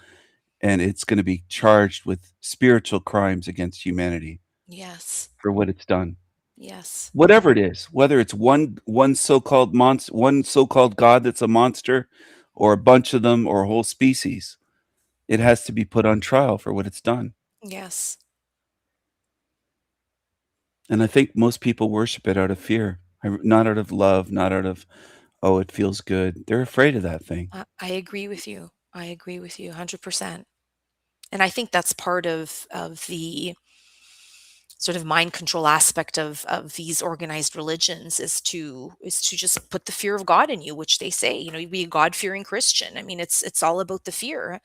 and it's gonna be charged with spiritual crimes against humanity Yes. for what it's done. Yes. Whatever it is, whether it's one so-called God that's a monster, or a bunch of them, or a whole species, it has to be put on trial for what it's done. Yes. And I think most people worship it out of fear, not out of love, not out of, "Oh, it feels good." They're afraid of that thing. I agree with you. I agree with you 100%. And I think that's part of the sort of mind control aspect of these organized religions is to just put the fear of God in you, which they say, be a God fearing Christian. I mean, it's all about the fear.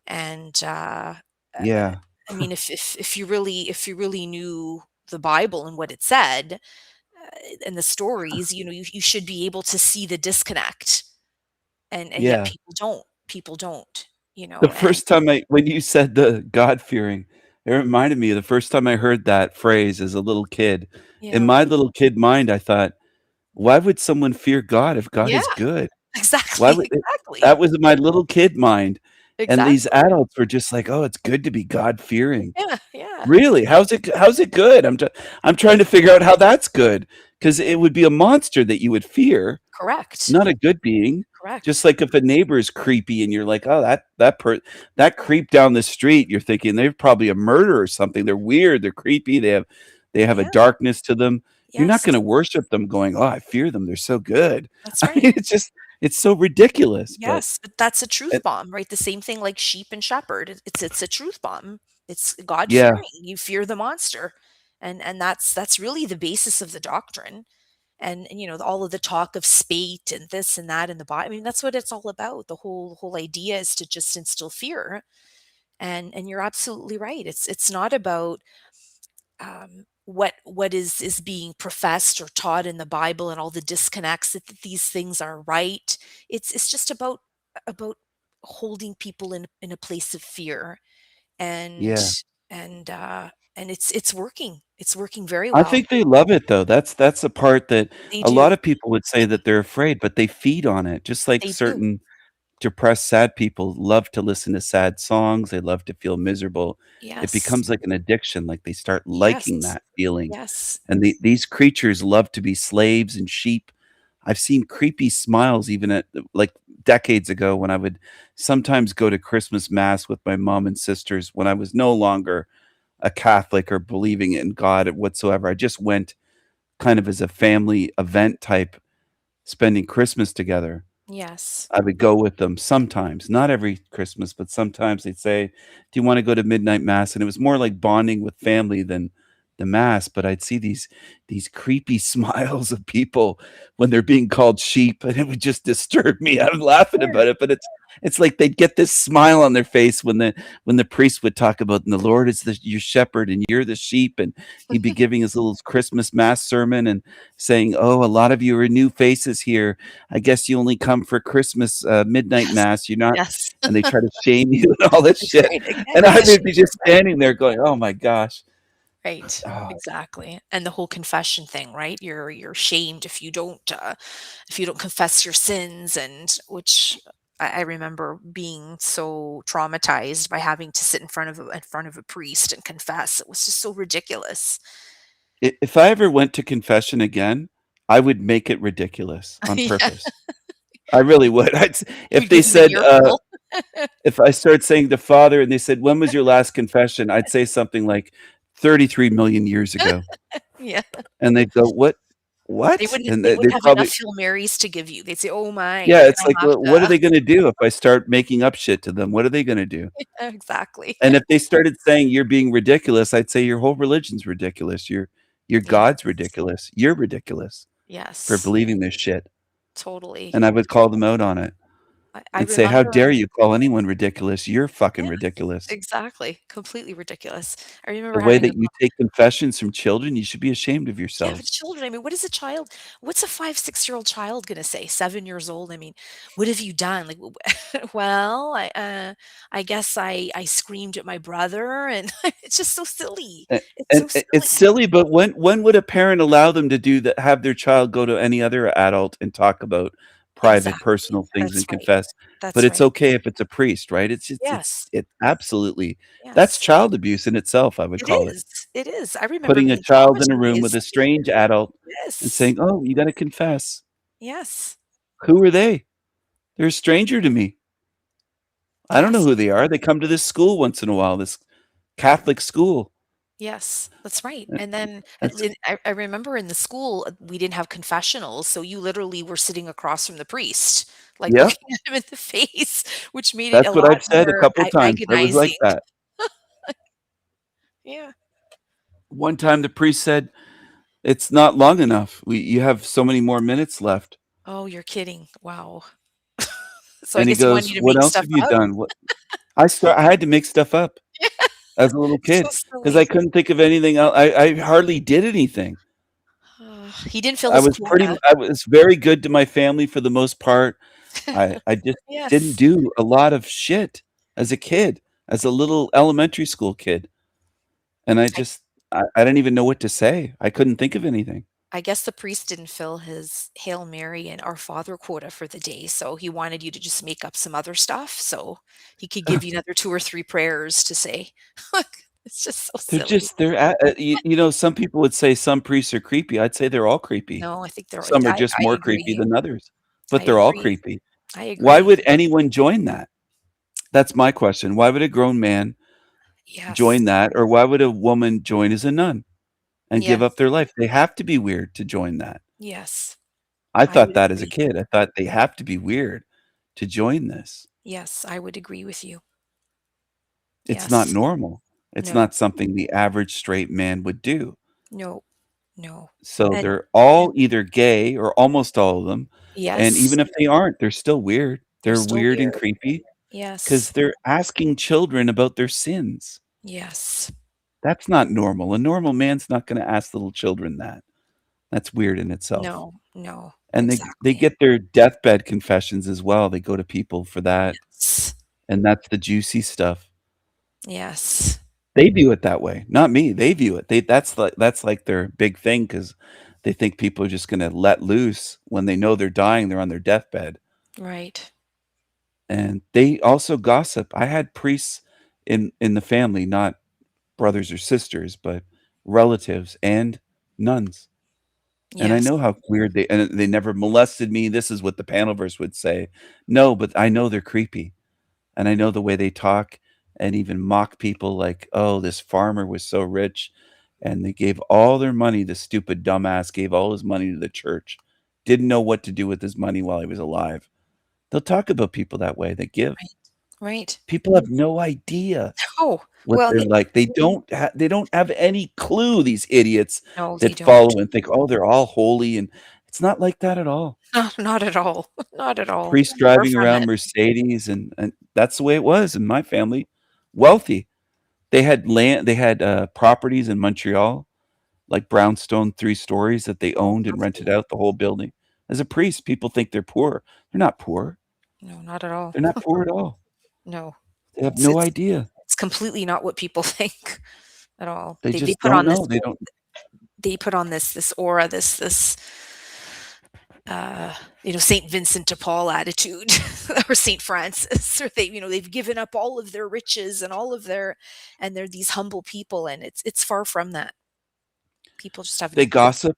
And Yeah. I mean, if you really knew the Bible and what it said, and the stories, you should be able to see the disconnect, and yet Yeah. people don't. people don't, The and first time when you said the God fearing, it reminded me of the first time I heard that phrase as a little kid. In yeah. my little kid mind, I thought, why would someone fear God if God Yeah, is good? Why exactly, would it exactly, that was in my little kid mind, and these exactly. adults were just like, "Oh, it's good to be God fearing." Yeah, yeah, Really? How's it good? I'm trying to figure out how that's good, because it would be a monster that you would fear, correct, not a good being. Just correct. like if a neighbor is creepy and you're like, "Oh, that creep down the street," you're thinking they're probably a murderer or something. They're weird, they're creepy, they have a Yeah, darkness to them. You're not yes, gonna worship them going, "Oh, I fear them. They're so good." that's I mean, right. it's so ridiculous, but Yes, but that's a it truth bomb, right? The same thing like sheep and shepherd. It's a truth bomb. It's God yeah, fearing. You fear the monster. And that's really the basis of the doctrine. And all of the talk of spate and this and that in the Bible. I mean, that's what it's all about. The whole idea is to just instill fear. And you're absolutely right. It's not about what is being professed or taught in the Bible and all the disconnects that these things are right. It's just about holding people in a place of fear, and yeah. and uh and it's working. It's working very I well. think they love it though. That's the part that They a lot do. of people would say that they're afraid, but they feed on it, just like They do. certain depressed, sad people love to listen to sad songs, they love to feel miserable. It Yes. becomes like an addiction, like they start liking Yes. that feeling, Yes. and these creatures love to be slaves and sheep. I've seen creepy smiles even at like, decades ago when I would sometimes go to Christmas mass with my mom and sisters when I was no longer a Catholic or believing in God whatsoever. I just went kind of as a family event type, spending Christmas together. Yes. I would go with them sometimes, not every Christmas, but sometimes they'd say, "Do you wanna go to midnight mass?" And it was more like bonding with family than the mass, but I'd see these creepy smiles of people when they're being called sheep, and it would just disturb me. I'm laughing Sure. about it, but it's like they'd get this smile on their face when the priest would talk about, "And the Lord is your shepherd, and you're the sheep," and he'd be giving his little Christmas mass sermon and saying, "Oh, a lot of you are new faces here. I guess you only come for Christmas, midnight Yes. mass. You're not," Yes. and they try to shame you and all this That's shit. right. Again, And you I gotta would be shame just yourself. standing there going, "Oh my gosh." Right. Oh, Exactly. And the whole confession thing, right? You're shamed if you don't confess your sins, and which I remember being so traumatized by having to sit in front of a priest and confess. It was just so ridiculous. if I ever went to confession again, I would make it ridiculous on Yeah. purpose. I really would. If You they give them an said, earful. if I started saying the Father and they said, "When was your last confession?" I'd say something like 33 million years ago. Yeah. And they'd go, "What? They What?" wouldn't And they they'd wouldn't have enough probably Hail Marys to give you. They'd say, "Oh my, yeah, you're it's gonna like, have "Well, what are to." they gonna do if I start making up shit to them? What are they gonna do?" Exactly. And if they started saying you're being ridiculous, I'd say your whole religion's ridiculous. Your God's Yes. ridiculous. You're ridiculous for Yes. believing this shit. Totally. And I would call them out on it. I I'd say, "How remember. dare you call anyone ridiculous? You're fucking Yes, ridiculous. exactly, completely ridiculous. I The remember way having a that you take confessions from children, you should be ashamed of yeah, but yourselves." children, I mean, what's a 5, 6-year-old child gonna say? 7 years old, I mean, "What have you done?" Like, "Well, I guess I screamed at my brother," and it's just so silly. A It's so and it's silly. silly, but when would a parent allow them to do that, have their child go to any other adult and talk about private, Exactly. personal things That's and right. confess? But That's it's right. okay if it's a priest, right? Yes. It absolutely that's Yes. child abuse in itself, I would It call it. is. It is. I remember Putting a being child in a room with traumatized. a strange adult and Yes. saying, "Oh, you gotta confess." Yes. Who are they? They're a stranger to me. I don't know Yes. who they are. They come to this school once in a while, this Catholic school. Yes, that's right, Uh, and then that's I remember in the school, we didn't have confessionals, so you literally were sitting across from the priest, like, Yep, looking at him in the face, which made it a that's what lot I've said a more couple times. I was like agonizing. that. Yeah. One time the priest said, "It's not long enough. We You have so many more minutes left." Oh, you're kidding. Wow. So I And he guess he wanted goes, you to "What make else stuff have you up. done?" What I had to make stuff up as a little So kid because I silly. couldn't think of anything else. I hardly did anything. He didn't fill his quota. I was very good to my family for the most part. I just didn't Yes. do a lot of shit as a kid, as a little elementary school kid, and I I didn't even know what to say. I couldn't think of anything. I guess the priest didn't fill his Hail Mary and Our Father quota for the day, so he wanted you to just make up some other stuff so he could give you another 2 or 3 prayers to say. It's just so silly. They're you know, some people would say some priests are creepy. I'd say they're all creepy. No, I think they're Some are just I more creepy agree. than others, I but they're all agree. creepy. I Why agree. would anyone join that? That's my question. Why would a grown man Yes. join that, or why would a woman join as a nun and give up Yes. their life? They have to be weird to join that. Yes. I I thought would that as a agree. kid. I thought they have to be weird to join this. Yes, I would agree with you. It's not Yes. normal. It's No. not something the average straight man would do. No. No. So And they're all either gay or almost all of them, and yes, even if they aren't, they're still weird. they're They're still weird and weird. creepy because 'cause Yes. they're asking children about their sins. Yes. That's not normal. A normal man's not gonna ask little children that. That's weird in itself. No. No. And they Exactly. get their deathbed confessions as well. They go to people for that, Yes. and that's the juicy stuff. Yes. They view it that way, not me. They view it. That's like their big thing because they think people are just gonna let loose when they know they're dying, they're on their deathbed. Right. And they also gossip. I had priests in the family, not brothers or sisters, but relatives and nuns. And I Yes. know how weird they never molested me. This is what the panel verse would say. No, but I know they're creepy. And I know the way they talk and even mock people like, "Oh, this farmer was so rich and they gave all their money, the stupid dumbass gave all his money to the church. Didn't know what to do with his money while he was alive." They'll talk about people that way. They give. Right. Right. People have no idea Oh, what well, they're like. They don't have any clue, these idiots no, they that don't. follow and think, "Oh, they're all holy," and it's not like that at all. No, not at all. Not at all. Priests Far driving from around it. Mercedes, and that's the way it was in my family. Wealthy. They had, properties in Montreal, like brownstone 3 stories that they Oh, owned and rented lovely. out the whole building. As a priest, people think they're poor. They're not poor. No, not at all. They're not poor at all. No. They have It's no it's idea. it's completely not what people think at all. They They just put don't on this know. They don't this aura, this uh, Saint Vincent de Paul attitude or Saint Francis, or they've given up all of their riches and all of and they're these humble people, and it's far from that. People just have they no clue. gossip.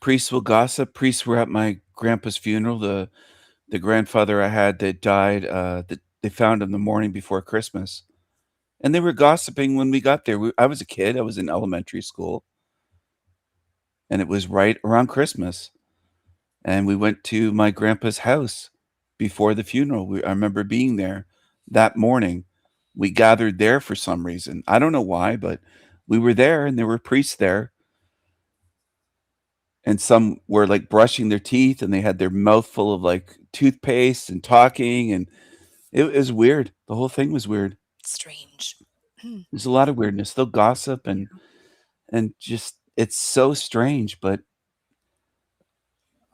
Priests will gossip. Priests were at my grandpa's funeral. The grandfather I had that died, that they found him the morning before Christmas, and they were gossiping when we got there. I was a kid. I was in elementary school, and it was right around Christmas, and we went to my grandpa's house before the funeral. I remember being there that morning. We gathered there for some reason. I don't know why, but we were there, and there were priests there, and some were like brushing their teeth, and they had their mouth full of like toothpaste and talking, and it was weird. The whole thing was weird. Strange. There's a lot of weirdness. They'll gossip Yeah. and just it's so strange, but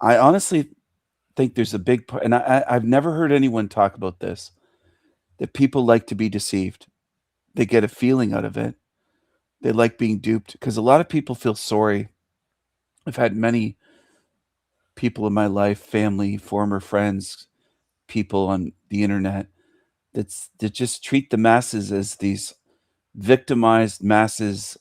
I honestly think there's a big part, and I've never heard anyone talk about this, that people like to be deceived. They get a feeling out of it. They like being duped because a lot of people feel sorry. I've had many people in my life, family, former friends, people on the internet that just treat the masses as these victimized masses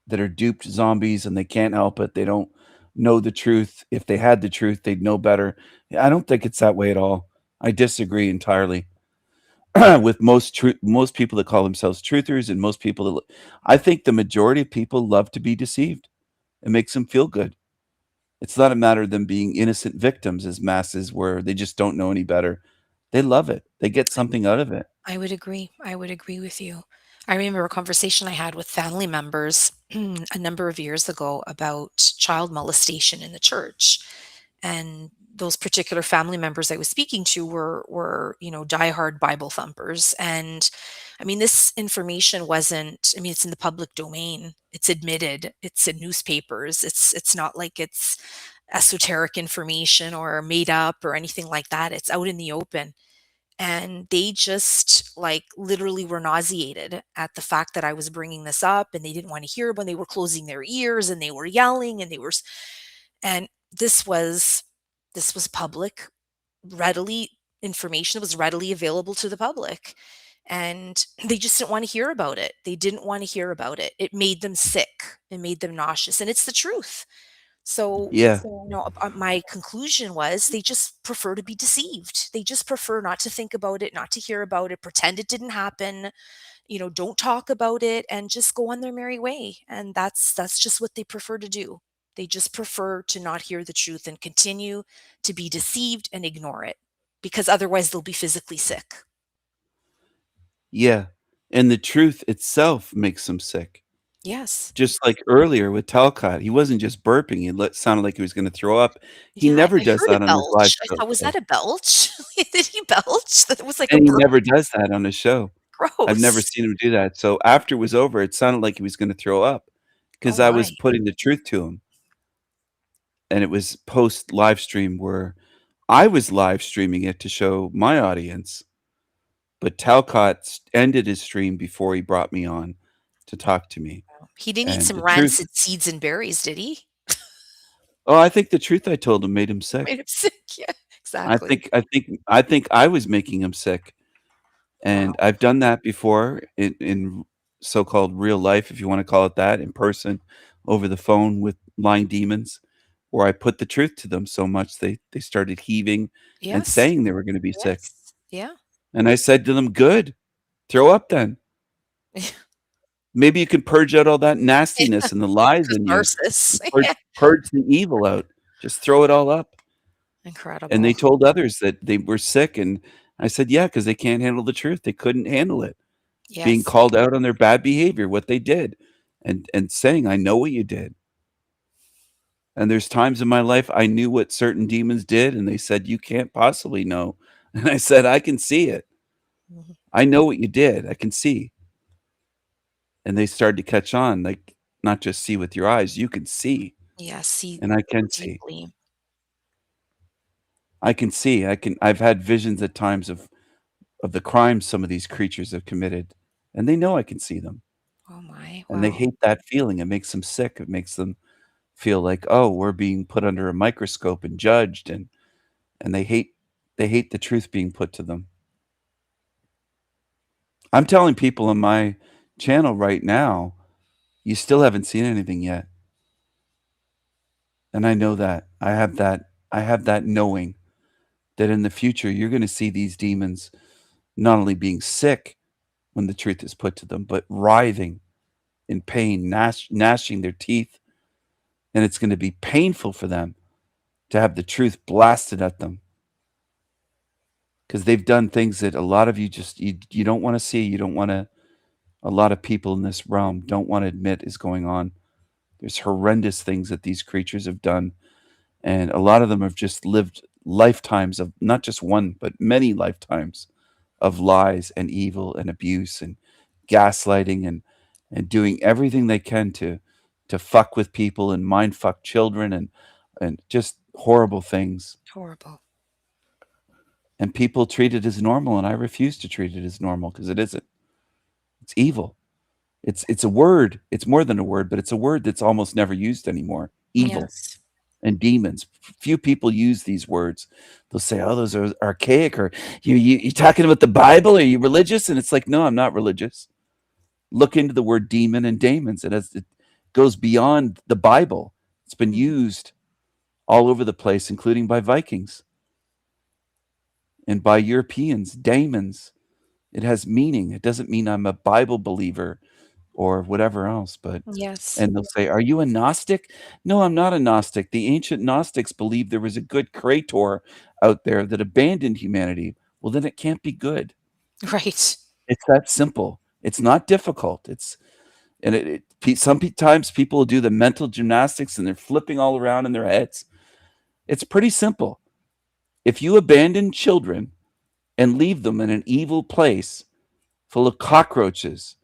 that are duped zombies and they can't help it. They don't know the truth. If they had the truth, they'd know better. I don't think it's that way at all. I disagree entirely with most people that call themselves truthers and most people that I think the majority of people love to be deceived. It makes them feel good. It's not a matter of them being innocent victims as masses where they just don't know any better. They love it. They get I would something out of it. I would agree. I would agree with you. I remember a conversation I had with family members a number of years ago about child molestation in the church. And those particular family members I was speaking to were diehard Bible thumpers. And I mean, this information wasn't, I mean, it's in the public domain. It's admitted. It's in newspapers. It's not like it's esoteric information or made up or anything like that. It's out in the open. And they just like literally were nauseated at the fact that I was bringing this up, and they didn't want to hear it when they were closing their ears and they were yelling and and this was public, readily information that was readily available to the public. And they just didn't want to hear about it. They didn't want to hear about it. It made them sick. It made them nauseous. And it's the truth. So, Yeah. my conclusion was they just prefer to be deceived. They just prefer not to think about it, not to hear about it, pretend it didn't happen, don't talk about it and just go on their merry way. And that's just what they prefer to do. They just prefer to not hear the truth and continue to be deceived and ignore it because otherwise they'll be physically sick. Yeah. And the truth itself makes them sick. Yes. Just like earlier with Talcott, he wasn't just burping, it sounded like he was gonna throw up. He Yeah, never I does heard a that on his live belch. I show, thought, was so that a belch? Did he belch? That was like a and he burp. never does that on his show. I've never Gross. seen him do that, so after it was over, it sounded like he was gonna throw up Oh because I was my. putting the truth to him, and it was post live stream where I was live streaming it to show my audience, but Talcott ended his stream before he brought me on to talk to me, He didn't eat and some the truth rancid seeds and berries, did he? oh, I think the truth I told him made him sick. Made him sick. Yeah, I exactly. think I think I think I was making him sick, and Wow. I've done that before in so-called real life, if you wanna call it that, in person, over the phone with lying demons, where I put the truth to them so much they started heaving and Yes. saying they were gonna be sick, Yes. Yeah. and I said to them, "Good, throw up then. Maybe you can purge out all that nastiness and the lies in you, Catharsis. and purge Yeah. purge the evil out. Just throw it all up." And they Incredible. told others that they were sick, and I said, "Yeah, because they can't handle the truth. They couldn't handle it." Being Yes. called out on their bad behavior, what they did, and saying, "I know what you did." And there's times in my life I knew what certain demons did, and they said, "You can't possibly know." And I said, "I can see it. Mhm. I know what you did. I can see." And they started to catch on, like, not just see with your eyes, you can see, Yeah, see and I can see. deeply. I can see. I've had visions at times of the crimes some of these creatures have committed, and they know I can see them, Oh my. and they Wow. hate that feeling. It makes them sick. It makes them feel like, "Oh, we're being put under a microscope and judged," and they hate the truth being put to them. I'm telling people on my channel right now, "You still haven't seen anything yet." And I know that. I have that knowing that in the future, you're gonna see these demons not only being sick when the truth is put to them, but writhing in pain, gnashing their teeth, and it's gonna be painful for them to have the truth blasted at them because 'cause they've done things that a lot of you just you don't wanna see, you don't wanna a lot of people in this realm don't wanna admit is going on. There's horrendous things that these creatures have done, and a lot of them have just lived lifetimes of not just one, but many lifetimes of lies and evil and abuse and gaslighting and doing everything they can to fuck with people and mind fuck children and just horrible things. Horrible. And people treat it as normal, and I refuse to treat it as normal because it isn't. It's evil. It's a word. It's more than a word, but it's a word that's almost never used anymore. Evil Yes. and demons. Few people use these words. They'll say, "Oh, those are archaic," or you talking about the Bible? Are you religious?" And it's like, no, I'm not religious. Look into the word demon and daemons. It goes beyond the Bible. It's been Mhm. used all over the place, including by Vikings and by Europeans. Daemons. It has meaning. It doesn't mean I'm a Bible believer or whatever else, but Yes. and they'll say, "Are you a Gnostic?" No, I'm not a Gnostic. The ancient Gnostics believed there was a good creator out there that abandoned humanity. Well, then it can't be good. Right. It's that simple. It's not difficult. It's and times people will do the mental gymnastics and they're flipping all around in their heads. It's pretty simple. If you abandon children and leave them in an evil place full of cockroaches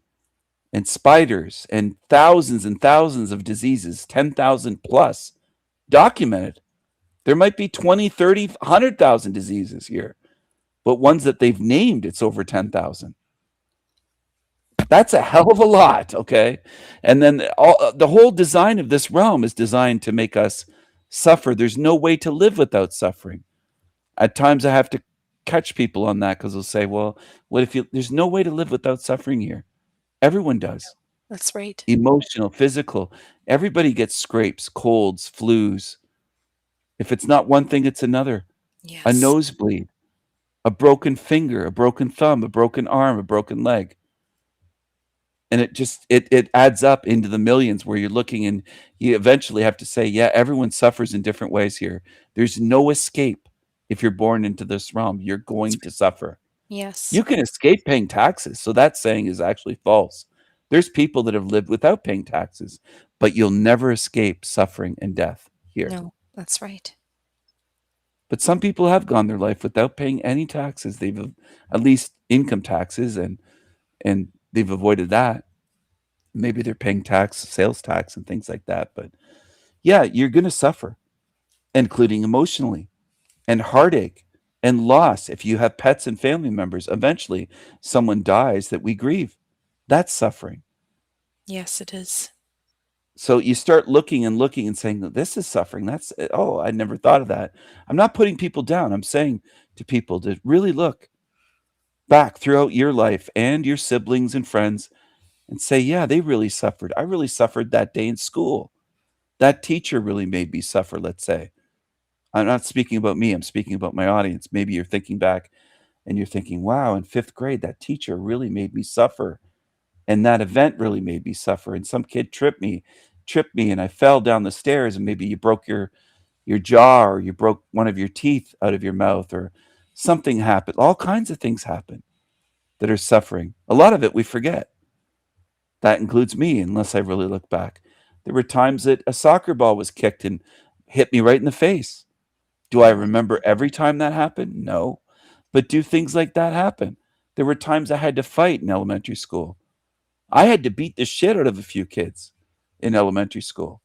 and spiders and thousands of diseases, 10,000 plus, documented. There might be 20, 30, 100,000 diseases here, but ones that they've named, it's over 10,000. That's a hell of a lot, okay? And then the whole design of this realm is designed to make us suffer. There's no way to live without suffering. At times I have to catch people on that because they'll say, well, what if you, there's no way to live without suffering here. Everyone does. That's right. Emotional, physical. Everybody gets scrapes, colds, flus. If it's not one thing, it's another. A Yes. nosebleed, a broken finger, a broken thumb, a broken arm, a broken leg. And it adds up into the millions where you're looking and you eventually have to say, yeah, everyone suffers in different ways here. There's no escape if you're born into this realm. You're going to suffer. Yes. You can escape paying taxes. So that saying is actually false. There's people that have lived without paying taxes, but you'll never escape suffering and death here. No, that's right. But some people have gone their life without paying any taxes. They've at least income taxes and they've avoided that. Maybe they're paying tax, sales tax and things like that. But yeah, you're going to suffer, including emotionally and heartache and loss. If you have pets and family members, eventually someone dies that we grieve. That's suffering. Yes, it is. So you start looking and saying, this is suffering. That's, oh, I never thought of that. I'm not putting people down. I'm saying to people to really look back throughout your life and your siblings and friends and say, yeah, they really suffered. I really suffered that day in school. That teacher really made me suffer, let's say. I'm not speaking about me. I'm speaking about my audience. Maybe you're thinking back and you're thinking, wow, in 5th grade, that teacher really made me suffer. And that event really made me suffer. And some kid tripped me and I fell down the stairs and maybe you broke your jaw or you broke one of your teeth out of your mouth or something happened. All kinds of things happen that are suffering. A lot of it we forget. That includes me, unless I really look back. There were times that a soccer ball was kicked and hit me right in the face. Do I remember every time that happened? No. But do things like that happen? There were times I had to fight in elementary school. I had to beat the shit out of a few kids in elementary school,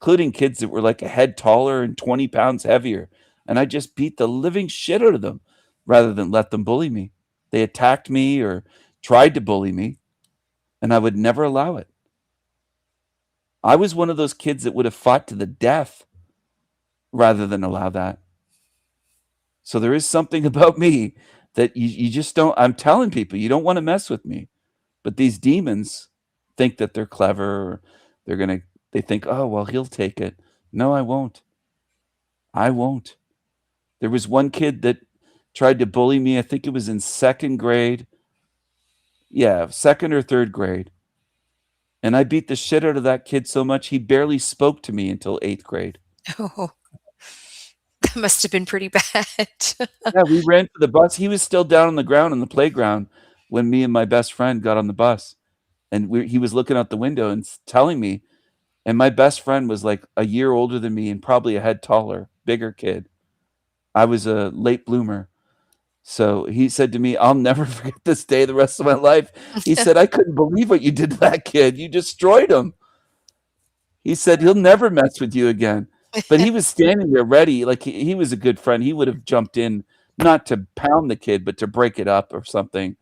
including kids that were like a head taller and 20 pounds heavier. And I just beat the living shit out of them rather than let them bully me. They attacked me or tried to bully me, and I would never allow it. I was one of those kids that would have fought to the death rather than allow that. So there is something about me that you just don't, I'm telling people, you don't want to mess with me. But these demons think that they're clever. Or they think, oh, well, he'll take it. No, I won't. I won't. There was one kid that tried to bully me. I think it was in 2nd grade. Yeah, 2nd or 3rd grade. And I beat the shit out of that kid so much, he barely spoke to me until 8th grade. Oh, that must have been pretty bad. Yeah, we ran for the bus. He was still down on the ground in the playground when me and my best friend got on the bus. And he was looking out the window and telling me, and my best friend was like a year older than me and probably a head taller, bigger kid. I was a late bloomer. So he said to me, I'll never forget this day the rest of my life. He said, I couldn't believe what you did to that kid. You destroyed him. He said, he'll never mess with you again. But he was standing there ready. Like he was a good friend. He would have jumped in, not to pound the kid, but to break it up or something.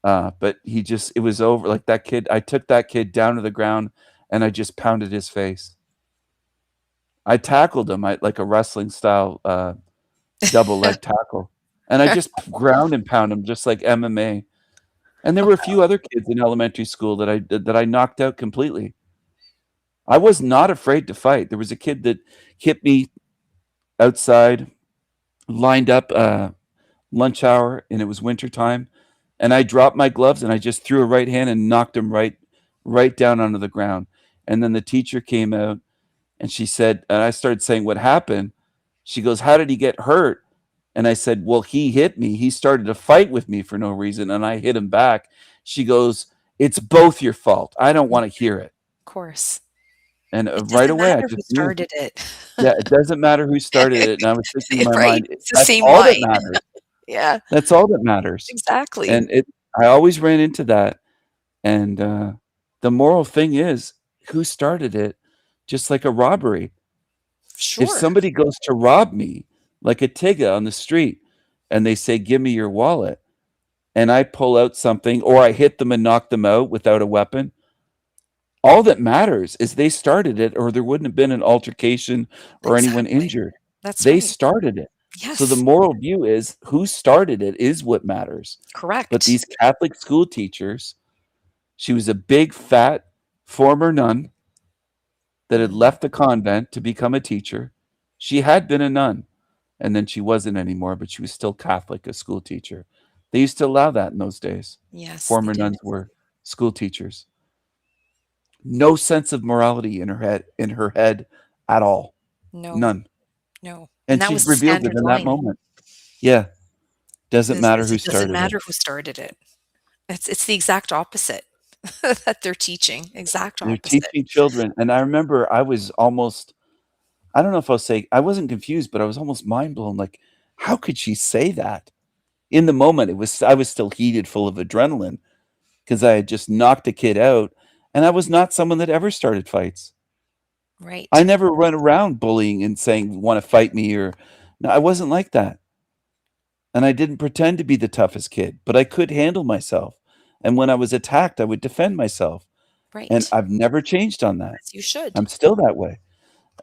But it was over. Like that kid, I took that kid down to the ground and I just pounded his face. I tackled him like a wrestling style double leg tackle. And I just ground and pound him just like MMA. And there were a few other kids in elementary school that I knocked out completely. I was not afraid to fight. There was a kid that hit me outside, lined up lunch hour, and it was wintertime. And I dropped my gloves and I just threw a right hand and knocked him right down onto the ground. And then the teacher came out and she said, and I started saying, what happened? She goes, how did he get hurt? And I said, well, he hit me. He started to fight with me for no reason, and I hit him back. She goes, it's both your fault. I don't want to hear it. Of course. And It right doesn't away, I matter who just knew. started it. Yeah, it doesn't matter who started it. And I was thinking in my Right. mind, It's the that's same all that mind. matters. Yeah, That's all that matters. exactly. And I always ran into that. And the moral thing is, who started it? Just like a robbery. If Sure. somebody goes to rob me, like a Tigga on the street, and they say, "Give me your wallet," and I pull out something or I hit them and knock them out without a weapon, all that matters is they started it or there wouldn't have been an altercation or anyone Exactly. injured. That's They right. started it. So the Yes. moral view is who started it is what matters. But Correct. these Catholic school teachers, she was a big, fat former nun that had Mhm. left the convent to become a teacher. She had been a nun, and then she wasn't anymore, but she was still Catholic, a school teacher. They used to allow that in those days. Yes, they Former did. nuns were school teachers. No sense of morality in her head at all. No, None. no. And And that she was the revealed it standard in that line. moment. Yeah. Doesn't matter who It doesn't started it. matter who started it. It's the exact opposite that they're teaching, exact They're opposite. teaching children. And I remember I was almost, I don't know if I'll say I wasn't confused, but I was almost mind blown. Like, how could she say that? In the moment, I was still heated, full of adrenaline because I had just knocked a kid out, and I was not someone that ever started fights. I Right. never run around bullying and saying, "Wanna fight me," or no, I wasn't like that. And I didn't pretend to be the toughest kid, but I could handle myself. And when I was attacked, I would defend myself. And Right. I've never changed on that. As you should. I'm still that way.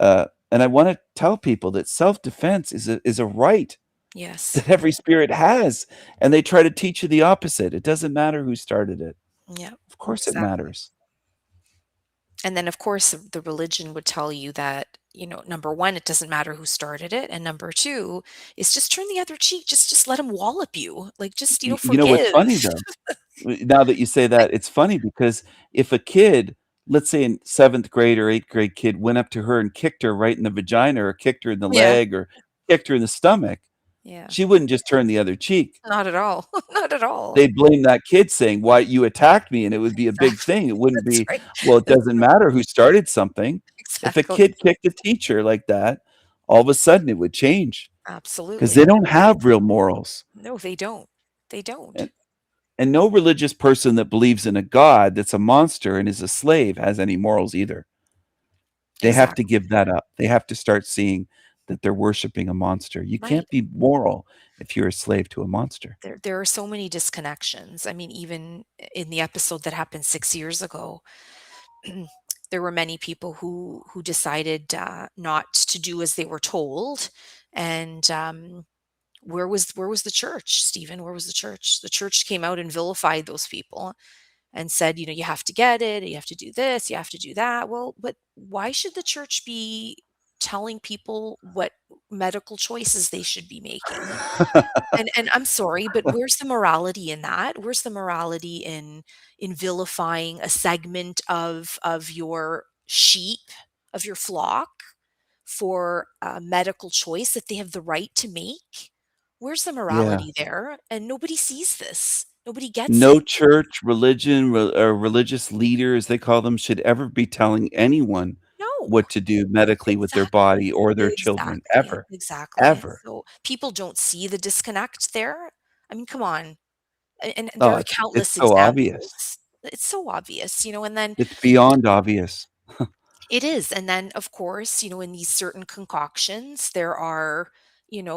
And I wanna tell people that self-defense is a right Yes. that every spirit has, and they try to teach you the opposite. It doesn't matter who started it. Yeah, Of course it exactly. matters. And then, of course, the religion would tell you that, number 1, it doesn't matter who started it, and number 2 is just turn the other cheek, just let 'em wallop you, like, just, You know what's forgive. funny though? Now that you say Like that, it's funny because if a kid, let's say in 7th grade or 8th grade kid went up to her and kicked her right in the vagina or kicked her in the Yeah, leg or kicked her in the stomach, yeah. she wouldn't just turn the other cheek. Not at all, not at all. They'd blame that kid saying, "Why you attacked me," and it would be a big Exactly. thing. It wouldn't That's be, right. "Well, it That's doesn't right. matter who started something." If a Exactly. kid kicked a teacher like that, all of a sudden it would change because they Absolutely. don't have real morals. No, they don't. They And don't. and no religious person that believes in a god that's a monster and is a slave has any morals either. They have to Exactly. give that up. They have to start seeing that they're worshiping a monster. You Right. can't be moral if you're a slave to a monster. There are so many disconnections. I mean, even in the episode that happened 6 years ago, there were many people who decided, not to do as they were told, and, where was the church, Stephen? Where was the church? The church came out and vilified those people and said, "You have to get it, you have to do this, you have to do that." Well, but why should the church be telling people what medical choices they should be making? And I'm sorry, but where's the morality in that? Where's the morality in vilifying a segment of your sheep, of your flock for a medical choice that they have the right to make? Where's the Yeah. morality there? And nobody sees this. Nobody gets No it. church, religion, or religious leader, as they call them, should ever be telling anyone No. what to do medically with their body Exactly. or their children, Exactly. ever, Exactly. ever. So people don't see the disconnect there. I mean, come on. And there Oh, are it's countless so obvious. examples. It's so obvious, and then It's beyond obvious. it is, and then, of course, in these certain concoctions, there are,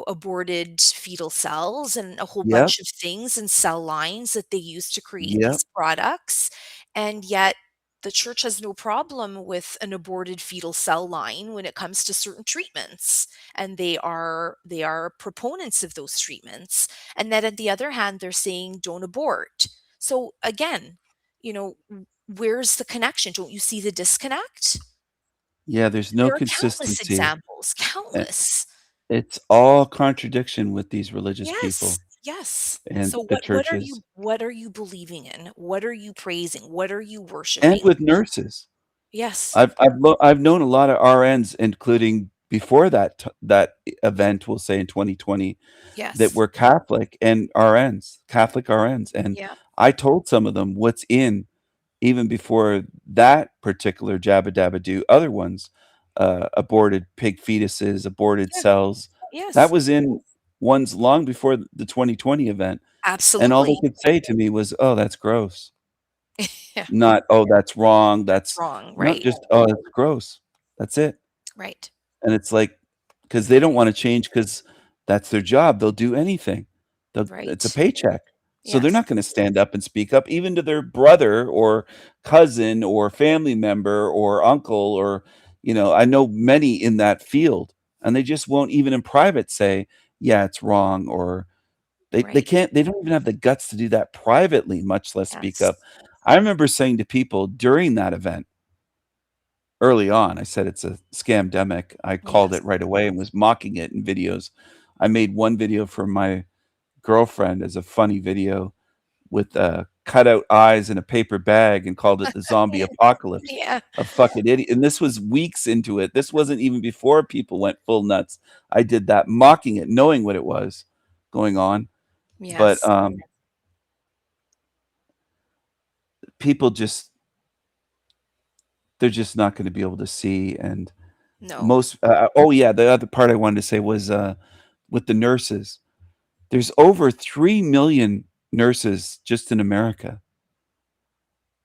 aborted fetal cells and a whole Yep, bunch of things and cell lines that they use to create yep. these products, and yet the church has no problem with an aborted fetal cell line when it comes to certain treatments, and they are proponents of those treatments, and then on the other hand, they're saying don't abort. So again, where's the connection? Don't you see the disconnect? Yeah, there's no There are countless consistency. examples, Eh, countless. it's all contradiction with these religious Yes, people yes. and So the what are you churches what are you believing in? What are you praising? What are you and worshiping? with nurses. Yes, I've known a lot of RNs, including before that event, we'll say in 2020, that yes. were Catholic and RNs, Catholic RNs, and Yeah, I told some of them what's in even before that particular Jabba Dabba Do, other ones, aborted pig fetuses, aborted yeah, cells. That yes. was in ones long before the 2020 event, and all they Absolutely. could say to me was, "Oh, that's gross." Yeah, Not, "Oh, that's wrong, that's that's" wrong, not right, just, "Oh, that's gross." That's it. right. And it's like, because they don't want to change because that's their job. They'll do anything. It's a Right. paycheck. So they're Yes. not going to stand up and speak up, even to their brother or cousin or family member or uncle or, I know many in that field, and they just won't even in private say, yeah, it's wrong, or they Right. can't, they don't even have the guts to do that privately, much less speak Yes. up. I remember saying to people during that event, early on, I said it's a scamdemic. I called Yes. it right away and was mocking it in videos. I made one video for my girlfriend as a funny video with cutout eyes in a paper bag and called it the zombie apocalypse. Yeah. A fucking idiot. And this was weeks into it. This wasn't even before people went full nuts. I did that mocking it, knowing what it was going on. But Yes. people just, they're just not going to be able to see. And No. oh yeah, the other part I wanted to say was with the nurses. There's over 3 million nurses just in America.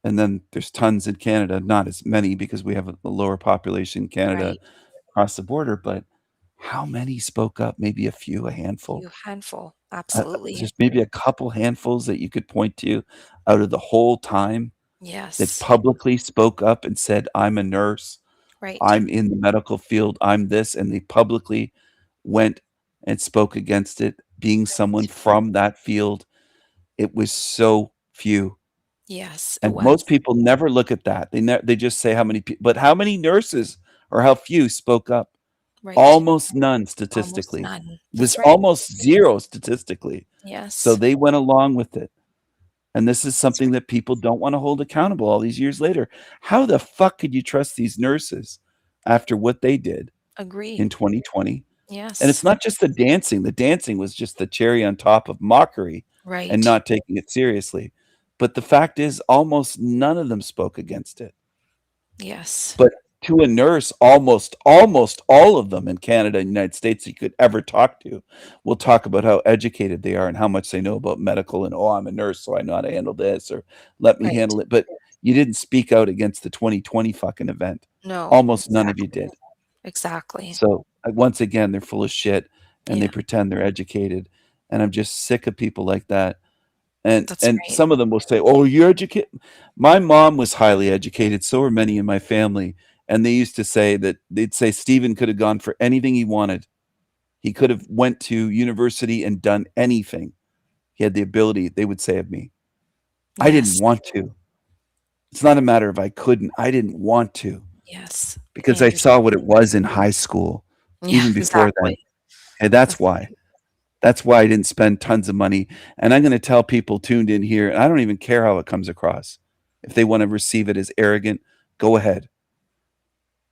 And then there's tons in Canada, not as many because we have a lower population in Canada Right. across the border, but how many spoke up? Maybe a few, a handful. You handful. Absolutely. Just maybe a couple handfuls that you could point to out of the whole time that Yes. publicly spoke up and said, "I'm a nurse. Right. I'm in the medical field. I'm this," and they publicly went and spoke against it, being someone Right. from that field. It was so few. Yes, it And was. most people never look at that. They just say how many people, but how many nurses or how few spoke up? Right. Almost none Almost statistically. none. It was That's right. almost 0 statistically. So Yes. they went along with it. And this is That's something right. that people don't wanna hold accountable all these years later. How the fuck could you trust these nurses after what they did Agree. in 2020? And it's Yes. not just the dancing. The dancing was just the cherry on top of mockery and Right. not taking it seriously. But the fact is almost none of them spoke against it. Yes. But to a nurse, almost all of them in Canada and United States you could ever talk to will talk about how educated they are and how much they know about medical and, "Oh, I'm a nurse, so I know how to handle this," or, "Let me Right. handle it." But you didn't speak out against the 2020 fucking event. No. Almost none of you Exactly. did. Exactly. So, once again, they're full of shit, and they Yeah. pretend they're educated, and I'm just sick of people like that. And That's and right. some of them will say, "Oh, you're educated." My mom was highly educated, so were many in my family, and they used to say that they'd say Stephen could have gone for anything he wanted. He could have went to university and done anything. He had the ability, they would say of me. I didn't Yes. want to. It's not a matter of I couldn't, I didn't want to Yes. I because I saw what understand. it was in high school, Yeah, even before then, exactly. and that's That's why. That's why I didn't spend tons of money, and I'm gonna tell people tuned in here, and I don't even care how it comes across. If they wanna receive it as arrogant, go ahead.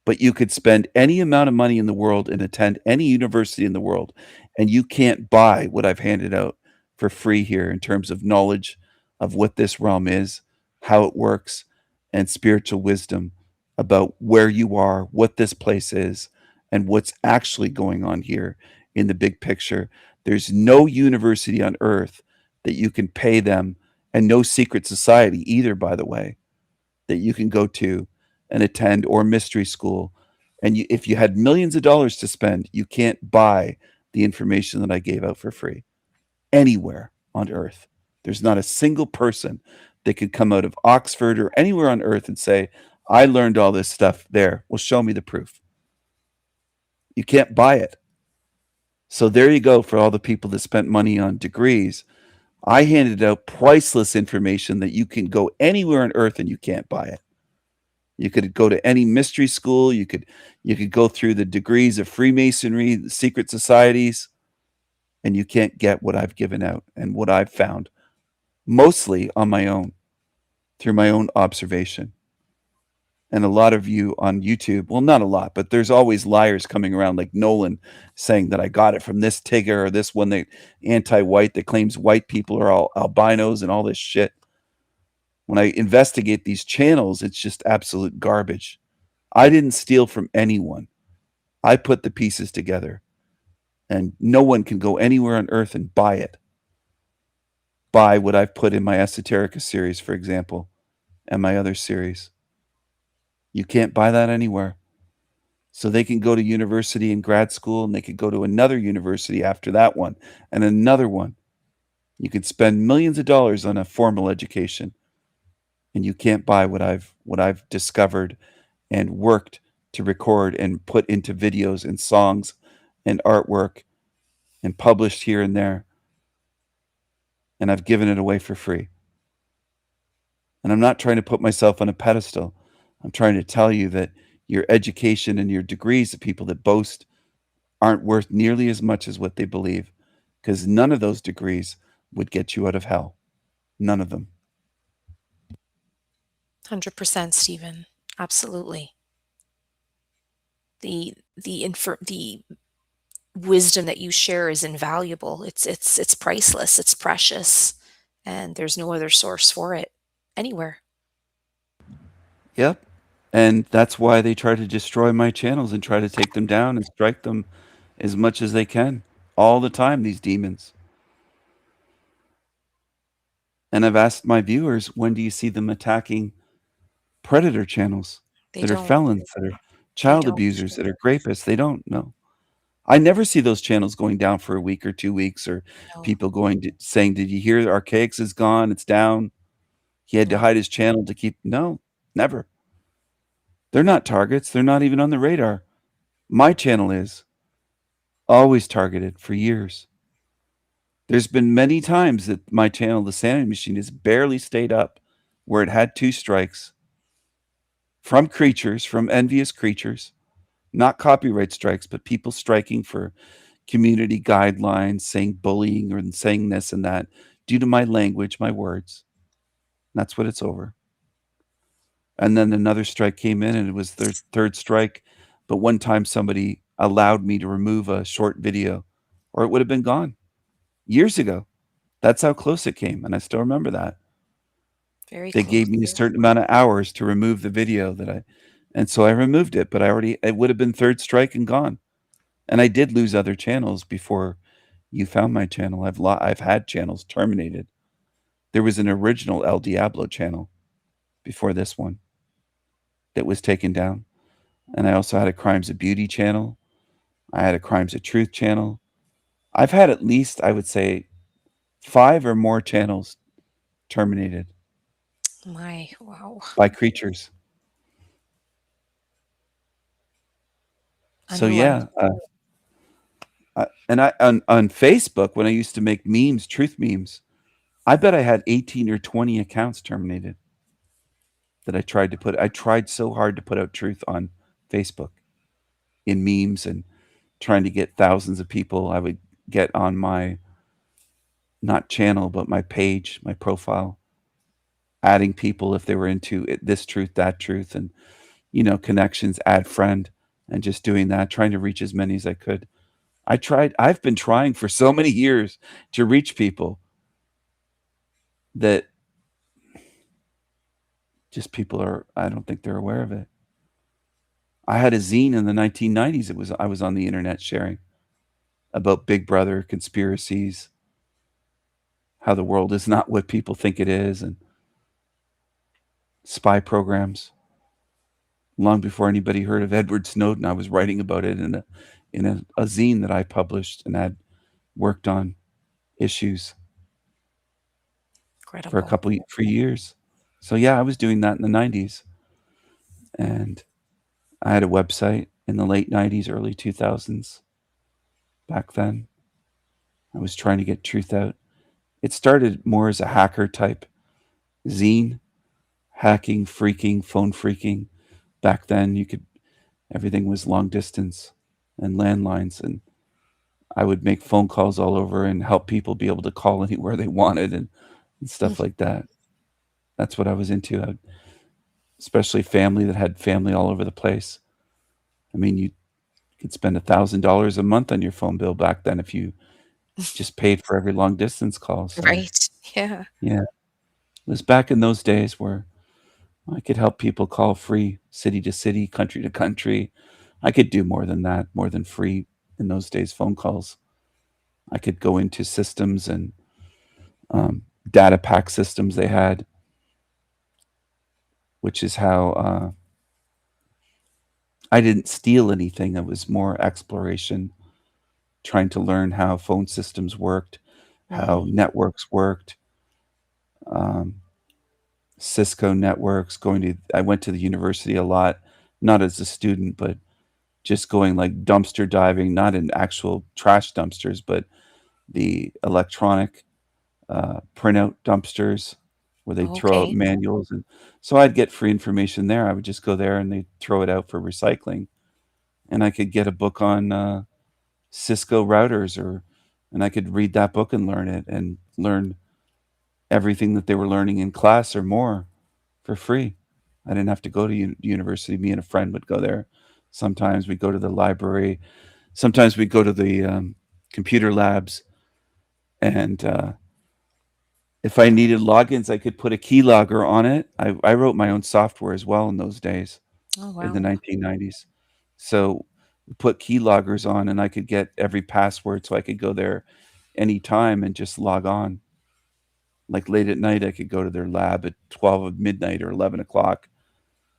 But you could spend any amount of money in the world and attend any university in the world, and you can't buy what I've handed out for free here in terms of knowledge of what this realm is, how it works, and spiritual wisdom about where you are, what this place is, and what's actually going on here in the big picture. There's no university on earth that you can pay them, and no secret society either, by the way, that you can go to and attend, or mystery school. And if you had millions of dollars to spend, you can't buy the information that I gave out for free anywhere on earth. There's not a single person that could come out of Oxford or anywhere on earth and say, "I learned all this stuff there." Well, show me the proof. You can't buy it. So there you go for all the people that spent money on degrees. I handed out priceless information that you can go anywhere on earth and you can't buy it. You could go to any mystery school. You could go through the degrees of Freemasonry, the secret societies, and you can't get what I've given out and what I've found, mostly on my own, through my own observation. And a lot of you on YouTube, well, not a lot, but there's always liars coming around like Nolan saying that I got it from this Tigger or this one that anti-white that claims white people are all albinos and all this shit. When I investigate these channels, it's just absolute garbage. I didn't steal from anyone. I put the pieces together, and no one can go anywhere on earth and buy it. Buy what I've put in my Esoterica series, for example, and my other series. You can't buy that anywhere. So they can go to university and grad school, and they could go to another university after that one and another one. You could spend millions of dollars on a formal education, and you can't buy what I've discovered and worked to record and put into videos and songs and artwork and published here and there. And I've given it away for free. And I'm not trying to put myself on a pedestal. I'm trying to tell you that your education and your degrees, the people that boast, aren't worth nearly as much as what they believe, because none of those degrees would get you out of hell. None of them. 100%, Stephen. Absolutely. The wisdom that you share is invaluable. It's priceless. It's precious, and there's no other source for it anywhere. Yep. And that's why they try to destroy my channels and try to take them down and strike them as much as they can all the time, these demons. And I've asked my viewers, when do you see them attacking predator channels They that are don't. felons, that are child don't. abusers, that are rapists? They don't know. I never see those channels going down for a week or 2 weeks, or No. people going to saying, "Did you hear Archaics is gone? It's down. He had to No. hide his channel to keep." No, never. They're not targets. They're not even on the radar. My channel is always targeted for years. There's been many times that my channel, The Sanity Machine, has barely stayed up, where it had 2 strikes from creatures, from envious creatures, not copyright strikes, but people striking for community guidelines, saying bullying or saying this and that due to my language, my words. That's what it's over. And then another strike came in, and it was their 3rd strike. But one time somebody allowed me to remove a short video, or it would have been gone years ago. That's how close it came, and I still remember that. Very They close. gave me a certain amount of hours to remove the video and so I removed it, but it would have been 3rd strike and gone. And I did lose other channels before you found my channel. I've had channels terminated. There was an original El Diablo channel before this one that was taken down. And I also had a Crimes of Beauty channel. I had a Crimes of Truth channel. I've had at least, I would say, 5 or more channels terminated My, wow. by creatures. So Unrelenting. yeah, and on Facebook, when I used to make memes, truth memes, I bet I had 18 or 20 accounts terminated that I tried so hard to put out truth on Facebook in memes and trying to get thousands of people. I would get on my, not channel, but my page, my profile, adding people if they were into it, this truth, that truth, and connections, add friend, and just doing that, trying to reach as many as I could. I've been trying for so many years to reach people that just I don't think they're aware of it. I had a zine in the 1990s. I was on the internet sharing about Big Brother, conspiracies, how the world is not what people think it is, and spy programs. Long before anybody heard of Edward Snowden, I was writing about it in a zine that I published and had worked on issues Incredible. for years. So yeah, I was doing that in the 90s. And I had a website in the late 90s, early 2000s. Back then, I was trying to get truth out. It started more as a hacker type zine, hacking, phone freaking. Back then, everything was long distance and landlines, and I would make phone calls all over and help people be able to call anywhere they wanted and stuff like that. That's what I was into. Especially family that had family all over the place. I mean, you could spend $1,000 a month on your phone bill back then if you just paid for every long distance call. So Right. Yeah. yeah, it was back in those days where I could help people call free, city to city, country to country. I could do more than that, more than free in those days phone calls. I could go into systems and data pack systems they had, which is how I didn't steal anything. It was more exploration, trying to learn how phone systems worked, how Mm. networks worked, um, Cisco networks. I went to the university a lot, not as a student, but just going like dumpster diving, not in actual trash dumpsters, but the electronic printout dumpsters where they'd throw out Okay. manuals. And so I'd get free information there. I would just go there and they'd throw it out for recycling. And I could get a book on Cisco routers, and I could read that book and learn it and learn everything that they were learning in class or more for free. I didn't have to go to university. Me and a friend would go there. Sometimes we'd go to the library. Sometimes we'd go to the computer labs. And if I needed logins, I could put a keylogger on it. I wrote my own software as well in those days, Oh, in the wow. 1990s. So we put keyloggers on, and I could get every password, so I could go there anytime and just log on. Like late at night, I could go to their lab at 12 of midnight or 11 o'clock,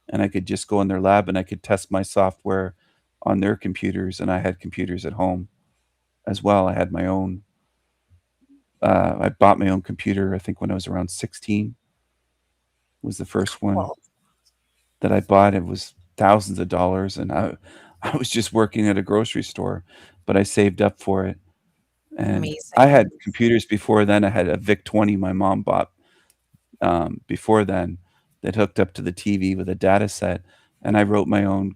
and I could just go in their lab and I could test my software on their computers. And I had computers at home as well. I had my own. I bought my own computer. I think when I was around 16 was the first one Cool. that I bought. It was thousands of dollars, and I was just working at a grocery store, but I saved up for it. And I Amazing. had computers before then. I had a VIC-20 my mom bought before then that hooked up to the TV with a data set, and I wrote my own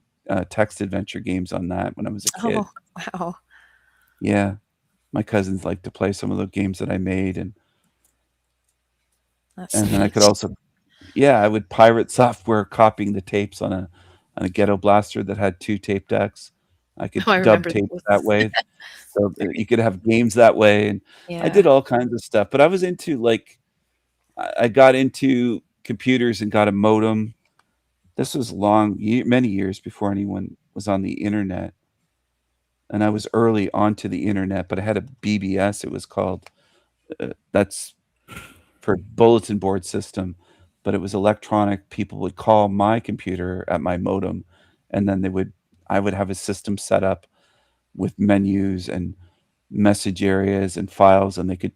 text adventure games on that when I was a kid. Oh, wow. Yeah, my cousins liked to play some of the games that I made, and That's then I could neat. also, yeah, I would pirate software copying the tapes on a ghetto blaster that had 2 tape decks. I could Oh, I dub remember tapes those. that way, so that you could have games that way, and I Yeah. did all kinds of stuff. But I was into like I got into computers and got a modem. This was many years before anyone was on the internet, and I was early onto the internet. But I had a BBS. It was called. That's for bulletin board system, but it was electronic. People would call my computer at my modem, and then I would have a system set up with menus and message areas and files, and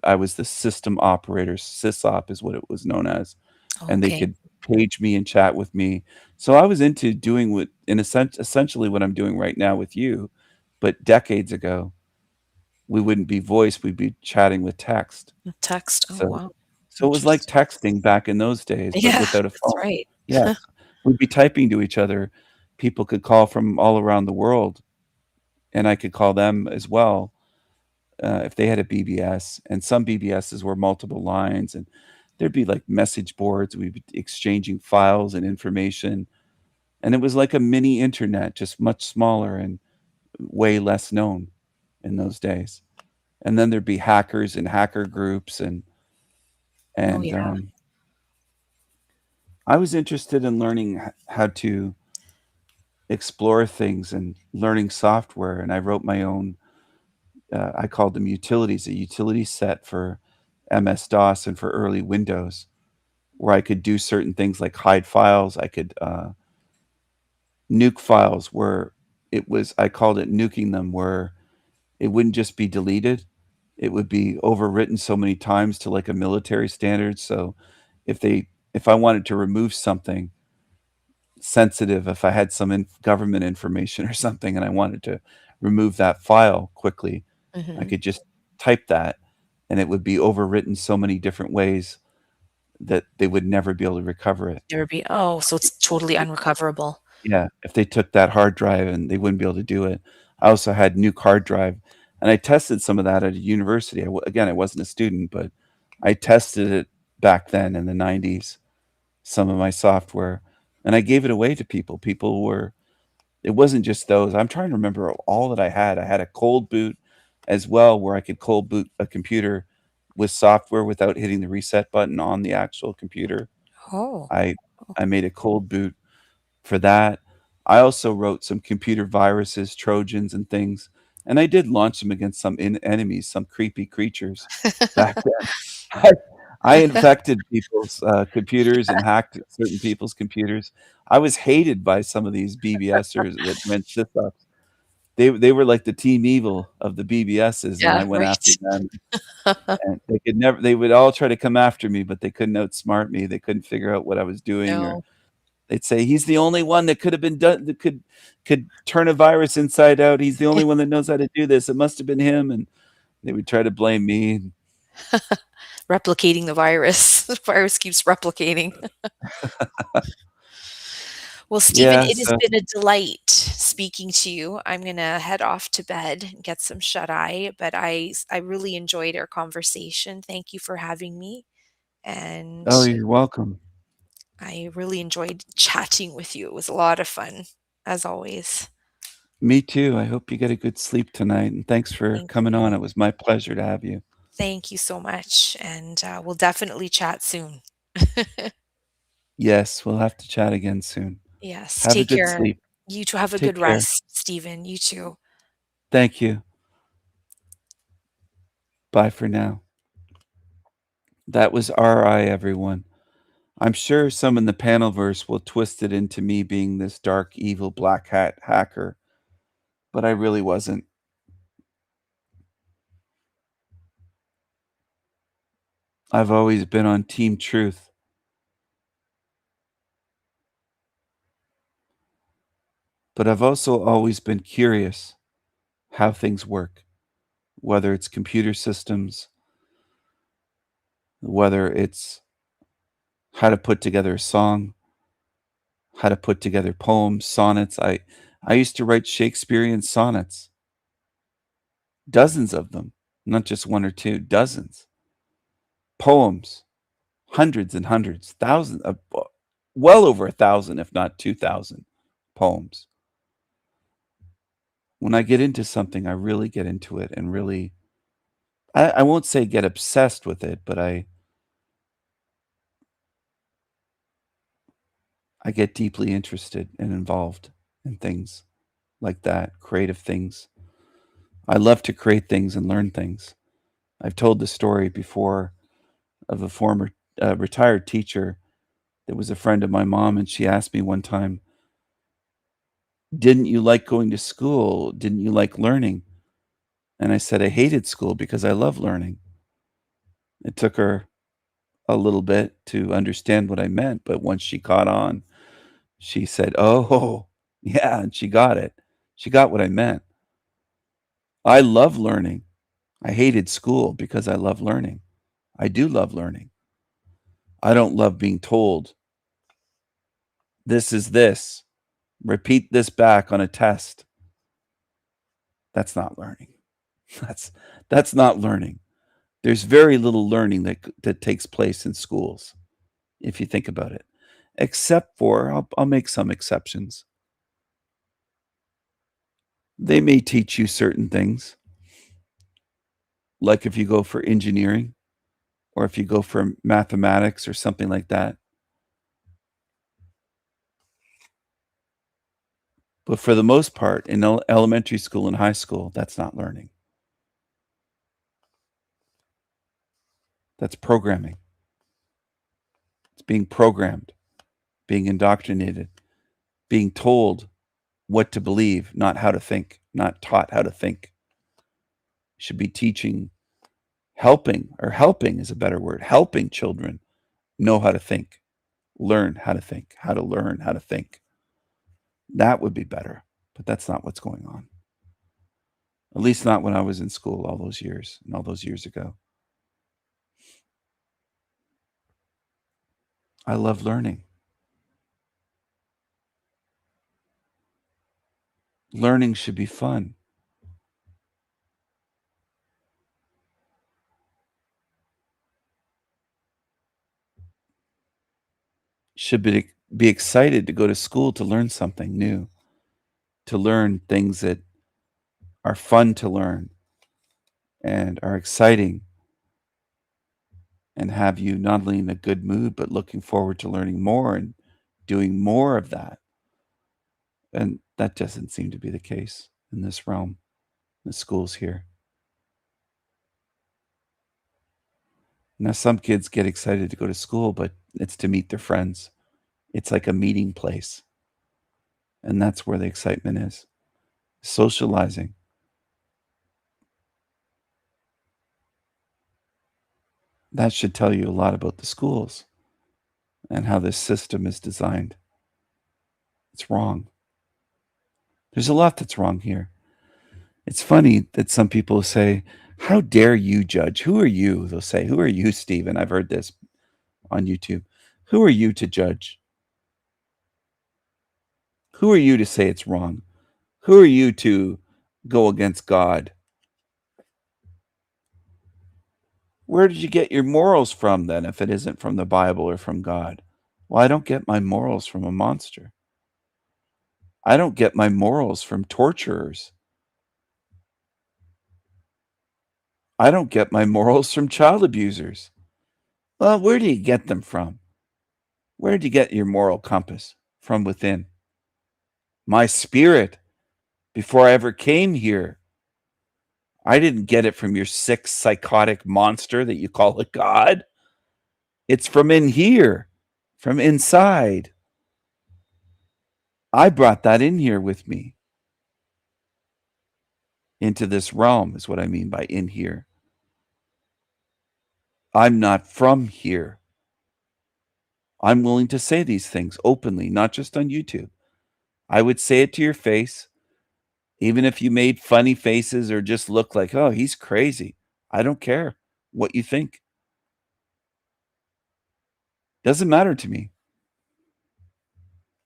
I was the system operator. Sysop is what it was known as, and they Okay. could page me and chat with me. So I was into doing what, in a sense, essentially what I'm doing right now with you, but decades ago, we wouldn't be voice, we'd be chatting with text. Text. Oh, So wow. it was like Interesting. texting back in those days, but Yeah, without a that's phone. right. Yes. We'd be typing to each other. People could call from all around the world, and I could call them as well, if they had a BBS. And some BBSs were multiple lines, and there'd be like message boards. We'd be exchanging files and information, and it was like a mini internet, just much smaller and way less known in those days. And then there'd be hackers and hacker groups, Oh, and yeah. I was interested in learning how to explore things and learning software, and I wrote my own. I called them utilities, a utility set for MS DOS and for early Windows, where I could do certain things like hide files. I could nuke files where I called it nuking them, where it wouldn't just be deleted, it would be overwritten so many times to like a military standard. So if I wanted to remove something sensitive, if I had some government information or something and I wanted to remove that file quickly, I Mhm. could just type that, and it would be overwritten so many different ways that they would never be able to recover it. There would be oh, so it's totally unrecoverable. Yeah, if they took that hard drive, and they wouldn't be able to do it. I also had nuke hard drive, and I tested some of that at a university. Again, I wasn't a student, but I tested it back then in the 90s, some of my software, and I gave it away to people. It wasn't just those. I'm trying to remember all that I had. I had a cold boot as well, where I could cold boot a computer with software without hitting the reset button on the actual computer. Oh. I I made a cold boot for that. I also wrote some computer viruses, Trojans, and things, and I did launch them against some enemies, some creepy creatures back then. I, I infected people's computers and hacked certain people's computers. I was hated by some of these BBSers that went sysups. They were like the team evil of the BBSs, and I Yeah, went after right. them. And they would all try to come after me, but they couldn't outsmart me. They couldn't figure out what I was doing, or No. they'd say, "He's the only one that could have been done that could turn a virus inside out. He's the only one that knows how to do this. It must have been him." And they would try to blame me. Replicating the virus. The virus keeps replicating. Well, Stephen, Yeah, it has so been a delight speaking to you. I'm gonna head off to bed and get some shut-eye, but I really enjoyed our conversation. Thank you for having me, and oh, you're welcome. I really enjoyed chatting with you. It was a lot of fun, as always. Me too. I hope you get a good sleep tonight, and thanks for Thank coming on. you. It was my pleasure to have you. Thank you so much, and, we'll definitely chat soon. Yes, we'll have to chat again soon. Yes, Have a take good care. sleep. You too have a Take good care. rest, Stephen. You too. Thank you. Bye for now. That was RI, everyone. I'm sure some in the panelverse will twist it into me being this dark, evil, black hat hacker, but I really wasn't. I've always been on Team Truth. But I've also always been curious how things work, whether it's computer systems, whether it's how to put together a song, how to put together poems, sonnets. I used to write Shakespearean sonnets, dozens of them, not just one or two, dozens. Poems, hundreds and hundreds, thousands, well over 1,000, if not 2,000 poems. When I get into something, I really get into it and really, I won't say get obsessed with it, but I get deeply interested and involved in things like that, creative things. I love to create things and learn things. I've told the story before of a former retired teacher that was a friend of my mom, and she asked me one time, "Didn't you like going to school? Didn't you like learning?" And I said, "I hated school because I love learning." It took her a little bit to understand what I meant, but once she caught on, she said, "Oh, yeah," and she got it. She got what I meant. I love learning. I hated school because I love learning. I do love learning. I don't love being told, "This is this. Repeat this back on a test." That's not learning. That's that's not learning. There's very little learning that takes place in schools, if you think about it, except for I'll make some exceptions. They may teach you certain things, like if you go for engineering or if you go for mathematics or something like that. But for the most part, in elementary school and high school, that's not learning. That's programming. It's being programmed, being indoctrinated, being told what to believe, not how to think, not taught how to think. Should be teaching, helping is a better word, helping children know how to think, learn how to think, how to learn how to think. That would be better, but that's not what's going on. At least not when I was in school all those years and all those years ago. I love learning. Learning should be fun. Should be excited to go to school to learn something new, to learn things that are fun to learn and are exciting and have you not only in a good mood, but looking forward to learning more and doing more of that. And that doesn't seem to be the case in this realm, the schools here. Now, some kids get excited to go to school, but it's to meet their friends. It's like a meeting place. And that's where the excitement is. Socializing. That should tell you a lot about the schools and how this system is designed. It's wrong. There's a lot that's wrong here. It's funny that some people say, how dare you judge? Who are you? They'll say, who are you, Stephen? I've heard this on YouTube. Who are you to judge? Who are you to say it's wrong? Who are you to go against God? Where did you get your morals from then, if it isn't from the Bible or from God? Well, I don't get my morals from a monster. I don't get my morals from torturers. I don't get my morals from child abusers. Well, where do you get them from? Where did you get your moral compass? From within. My spirit, before I ever came here. I didn't get it from your sick, psychotic monster that you call a God. It's from in here, from inside. I brought that in here with me. Into this realm is what I mean by in here. I'm not from here. I'm willing to say these things openly, not just on YouTube. I would say it to your face, even if you made funny faces or just looked like, oh, he's crazy. I don't care what you think. Doesn't matter to me.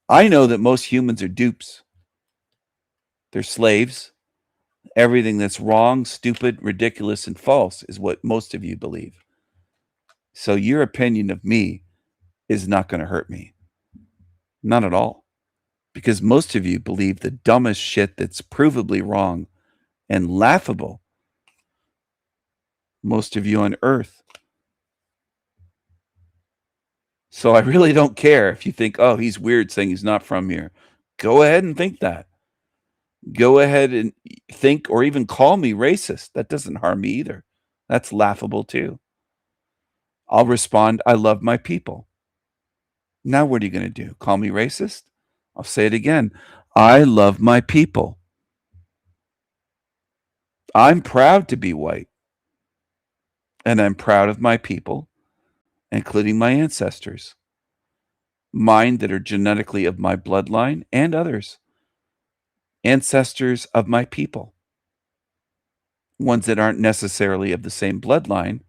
I know that most humans are dupes. They're slaves. Everything that's wrong, stupid, ridiculous, and false is what most of you believe. So your opinion of me is not going to hurt me. Not at all. Because most of you believe the dumbest shit that's provably wrong and laughable. Most of you on earth. So I really don't care if you think, oh, he's weird saying he's not from here. Go ahead and think that. Go ahead and think or even call me racist. That doesn't harm me either. That's laughable too. I'll respond, I love my people. Now what are you going to do? Call me racist? I'll say it again. I love my people. I'm proud to be white. And I'm proud of my people, including my ancestors. Mine that are genetically of my bloodline and others. Ancestors of my people. Ones that aren't necessarily of the same bloodline,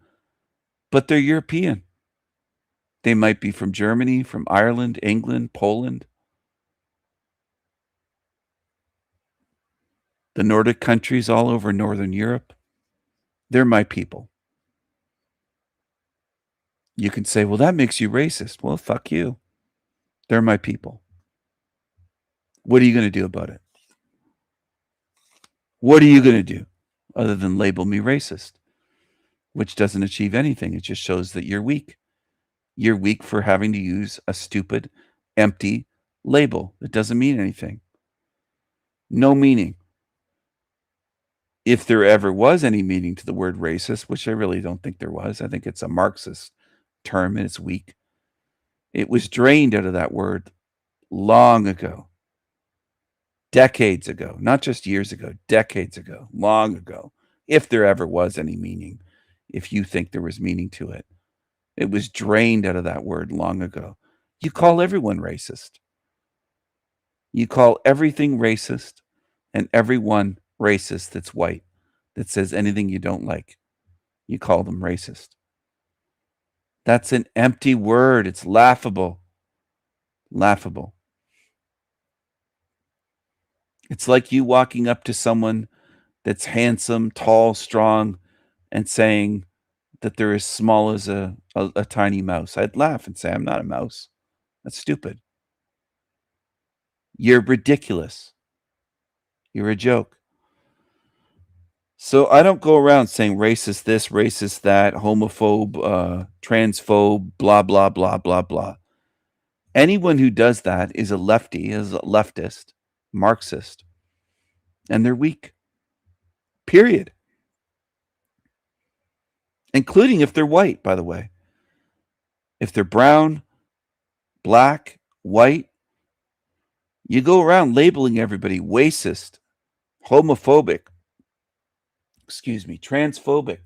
but they're European. They might be from Germany, from Ireland, England, Poland. The Nordic countries all over Northern Europe. They're my people. You can say, well, that makes you racist. Well, fuck you. They're my people. What are you going to do about it? What are you going to do other than label me racist? Which doesn't achieve anything. It just shows that you're weak. You're weak for having to use a stupid, empty label that doesn't mean anything. No meaning. If there ever was any meaning to the word racist, which I really don't think there was, I think it's a Marxist term and it's weak. It was drained out of that word long ago. Decades ago, not just years ago, decades ago, long ago, if there ever was any meaning, if you think there was meaning to it. It was drained out of that word long ago. You call everyone racist. You call everything racist and everyone racist that's white, that says anything you don't like. You call them racist. That's an empty word. It's laughable. Laughable. It's like you walking up to someone that's handsome, tall, strong, and saying that they're as small as a tiny mouse. I'd laugh and say, I'm not a mouse. That's stupid. You're ridiculous. You're a joke. So I don't go around saying racist this, racist that, homophobe, transphobe, blah, blah, blah, blah, blah. Anyone who does that is a lefty, is a leftist, Marxist, and they're weak. Period. including if they're white, by the way. If they're brown, black, white, you go around labeling everybody racist, homophobic, transphobic,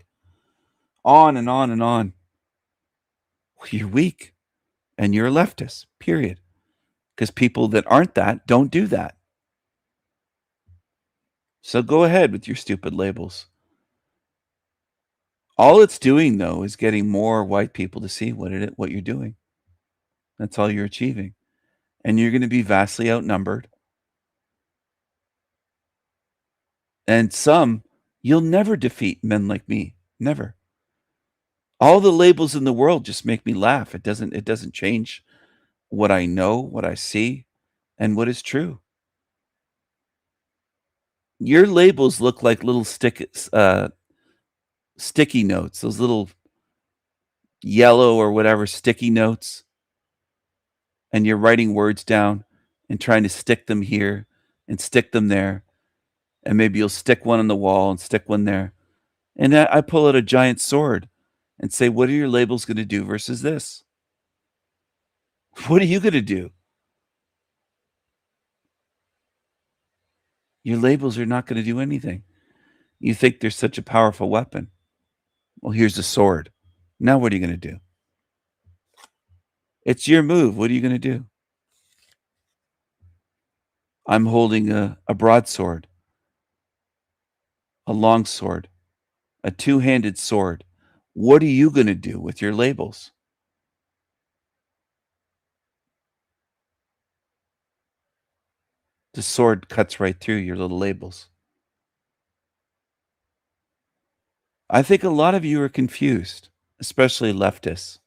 on and on and on. Well, you're weak and you're a leftist, period. Because people that aren't that don't do that. So go ahead with your stupid labels. All it's doing, though, is getting more white people to see what you're doing. That's all you're achieving. And you're going to be vastly outnumbered. And you'll never defeat men like me. Never. All the labels in the world just make me laugh. It doesn't change what I know, what I see, and what is true. Your labels look like little sticky notes, those little yellow or whatever sticky notes. And you're writing words down and trying to stick them here and stick them there. And maybe you'll stick one on the wall and stick one there. And I pull out a giant sword and say, what are your labels going to do versus this? What are you going to do? Your labels are not going to do anything. You think they're such a powerful weapon. Well, here's a sword. Now what are you going to do? It's your move. What are you going to do? I'm holding a broadsword, a long sword, a two-handed sword. What are you going to do with your labels? The sword cuts right through your little labels. I think a lot of you are confused, especially leftists.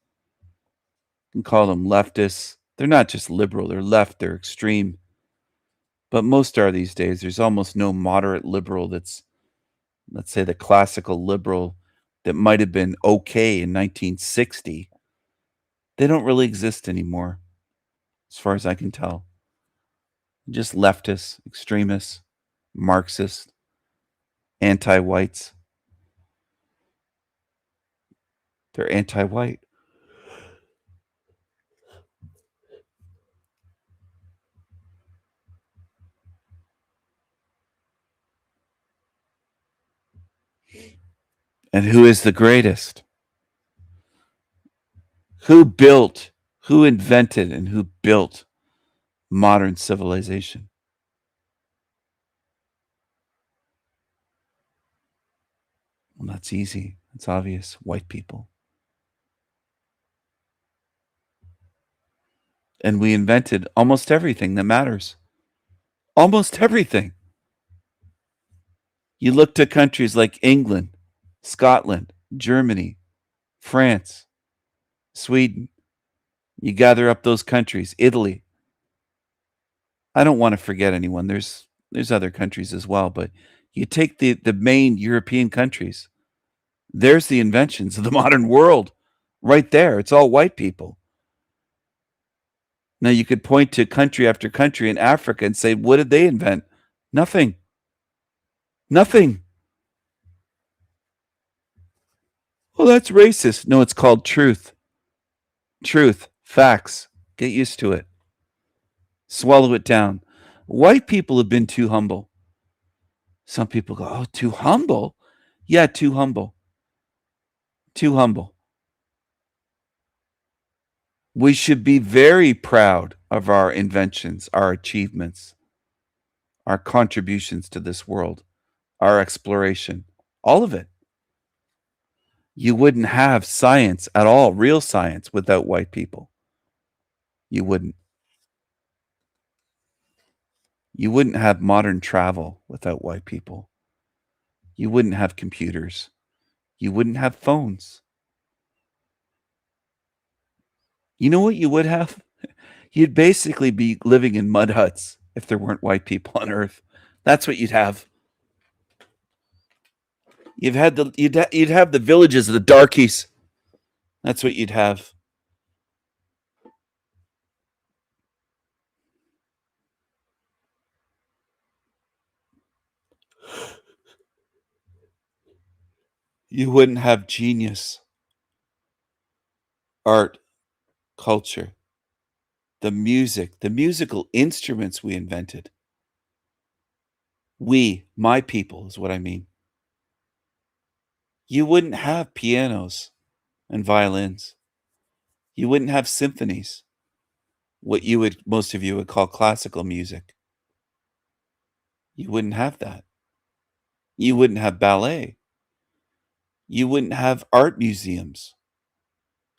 You can call them leftists. They're not just liberal, they're left, they're extreme. But most are these days. There's almost no moderate liberal that's, let's say, the classical liberal that might have been okay in 1960. They don't really exist anymore, as far as I can tell. Just leftists, extremists, Marxists, anti-whites. They're anti-white. And who is the greatest? Who invented, and who built modern civilization? Well, that's easy. It's obvious. White people. And we invented almost everything that matters. Almost everything. You look to countries like England, Scotland, Germany, France, Sweden. You gather up those countries, Italy. I don't want to forget anyone. There's other countries as well, but you take the main European countries. There's the inventions of the modern world right there. It's all white people. Now you could point to country after country in Africa and say, what did they invent? Nothing. Nothing. Well, that's racist. No, it's called truth. Truth. Facts. Get used to it. Swallow it down. White people have been too humble. Some people go, oh, too humble? Yeah, too humble. Too humble. We should be very proud of our inventions, our achievements, our contributions to this world, our exploration, all of it. You wouldn't have science at all, real science, without white people. You wouldn't. You wouldn't have modern travel without white people. You wouldn't have computers. You wouldn't have phones. You know what you would have? You'd basically be living in mud huts if there weren't white people on Earth. That's what you'd have. You'd have the villages of the darkies. That's what you'd have. You wouldn't have genius, art, culture, the music, the musical instruments we invented. We, my people, is what I mean. You wouldn't have pianos and violins. You wouldn't have symphonies, what most of you would call classical music. You wouldn't have that. You wouldn't have ballet. You wouldn't have art museums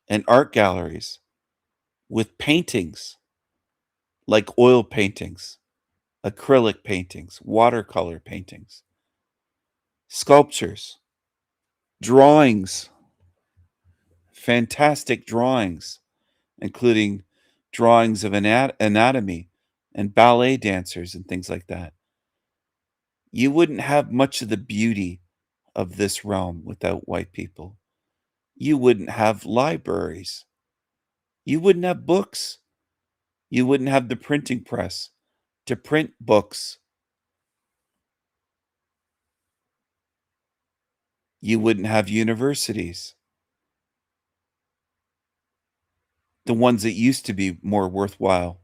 and art galleries with paintings like oil paintings, acrylic paintings, watercolor paintings, sculptures, drawings, fantastic drawings, including drawings of anatomy and ballet dancers and things like that. You wouldn't have much of the beauty of this realm without white people. You wouldn't have libraries. You wouldn't have books. You wouldn't have the printing press to print books. You wouldn't have universities. The ones that used to be more worthwhile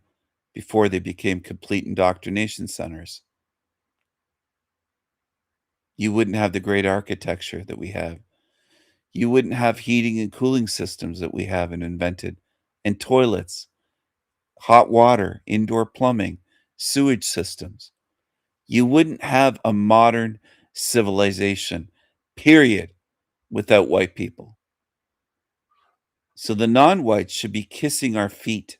before they became complete indoctrination centers. You wouldn't have the great architecture that we have. You wouldn't have heating and cooling systems that we have and invented, and toilets, hot water, indoor plumbing, sewage systems. You wouldn't have a modern civilization, period, without white people. So the non-whites should be kissing our feet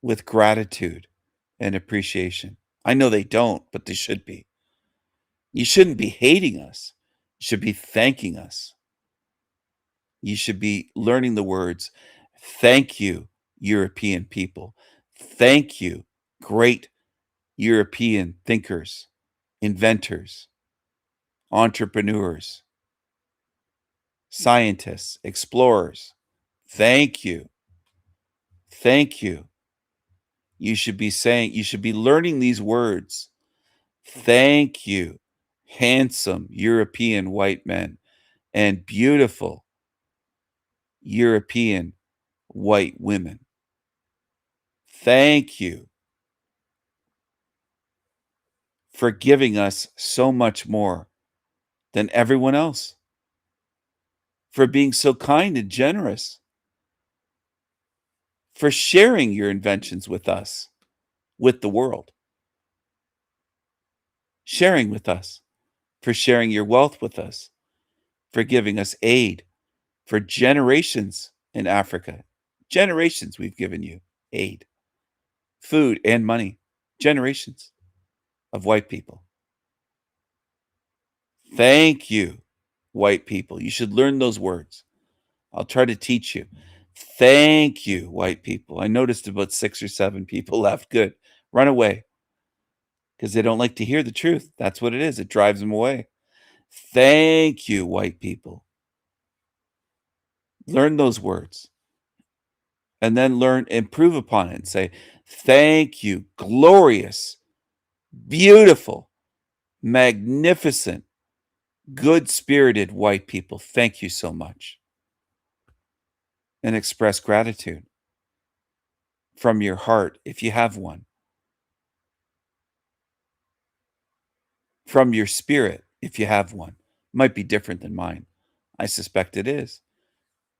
with gratitude and appreciation. I know they don't, but they should be. You shouldn't be hating us. You should be thanking us. You should be learning the words, thank you, European people. Thank you, great European thinkers, inventors, entrepreneurs, scientists, explorers. Thank you. Thank you. You should be learning these words. Thank you, handsome European white men and beautiful European white women. Thank you for giving us so much more than everyone else, for being so kind and generous, for sharing your inventions with us, with the world, sharing with us, for sharing your wealth with us, for giving us aid for generations in Africa. Generations we've given you aid, food, and money. Generations of white people. Thank you, white people. You should learn those words. I'll try to teach you. Thank you, white people. I noticed about 6 or 7 people left. Good. Run away. Because they don't like to hear the truth. That's what it is. It drives them away. Thank you, white people. Learn those words. And then improve upon it and say, thank you, glorious, beautiful, magnificent, good-spirited white people. Thank you so much. And express gratitude from your heart, if you have one. From your spirit, if you have one. Might be different than mine. I suspect it is.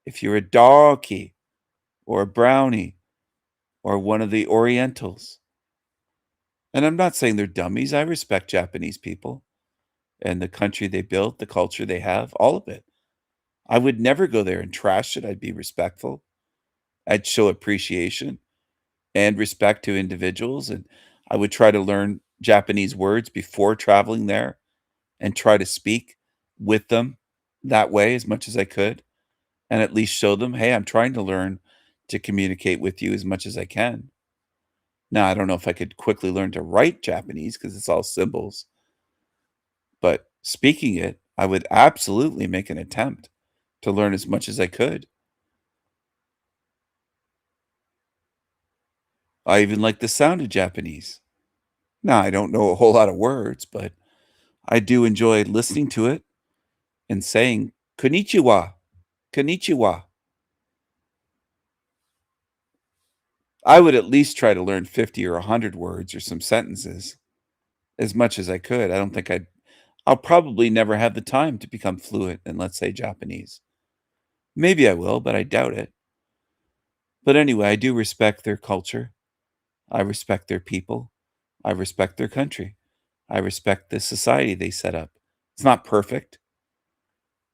If you're a darkie or a brownie or one of the Orientals. And I'm not saying they're dummies. I respect Japanese people and the country they built, the culture they have, all of it. I would never go there and trash it. I'd be respectful. I'd show appreciation and respect to individuals. And I would try to learn Japanese words before traveling there and try to speak with them that way as much as I could. And at least show them, hey, I'm trying to learn to communicate with you as much as I can. Now, I don't know if I could quickly learn to write Japanese because it's all symbols. But speaking it, I would absolutely make an attempt to learn as much as I could. I even like the sound of Japanese. Now, I don't know a whole lot of words, but I do enjoy listening to it and saying konnichiwa, konnichiwa. I would at least try to learn 50 or 100 words or some sentences as much as I could. I'll probably never have the time to become fluent in, let's say, Japanese. Maybe I will, but I doubt it. But anyway, I do respect their culture. I respect their people. I respect their country. I respect the society they set up. It's not perfect.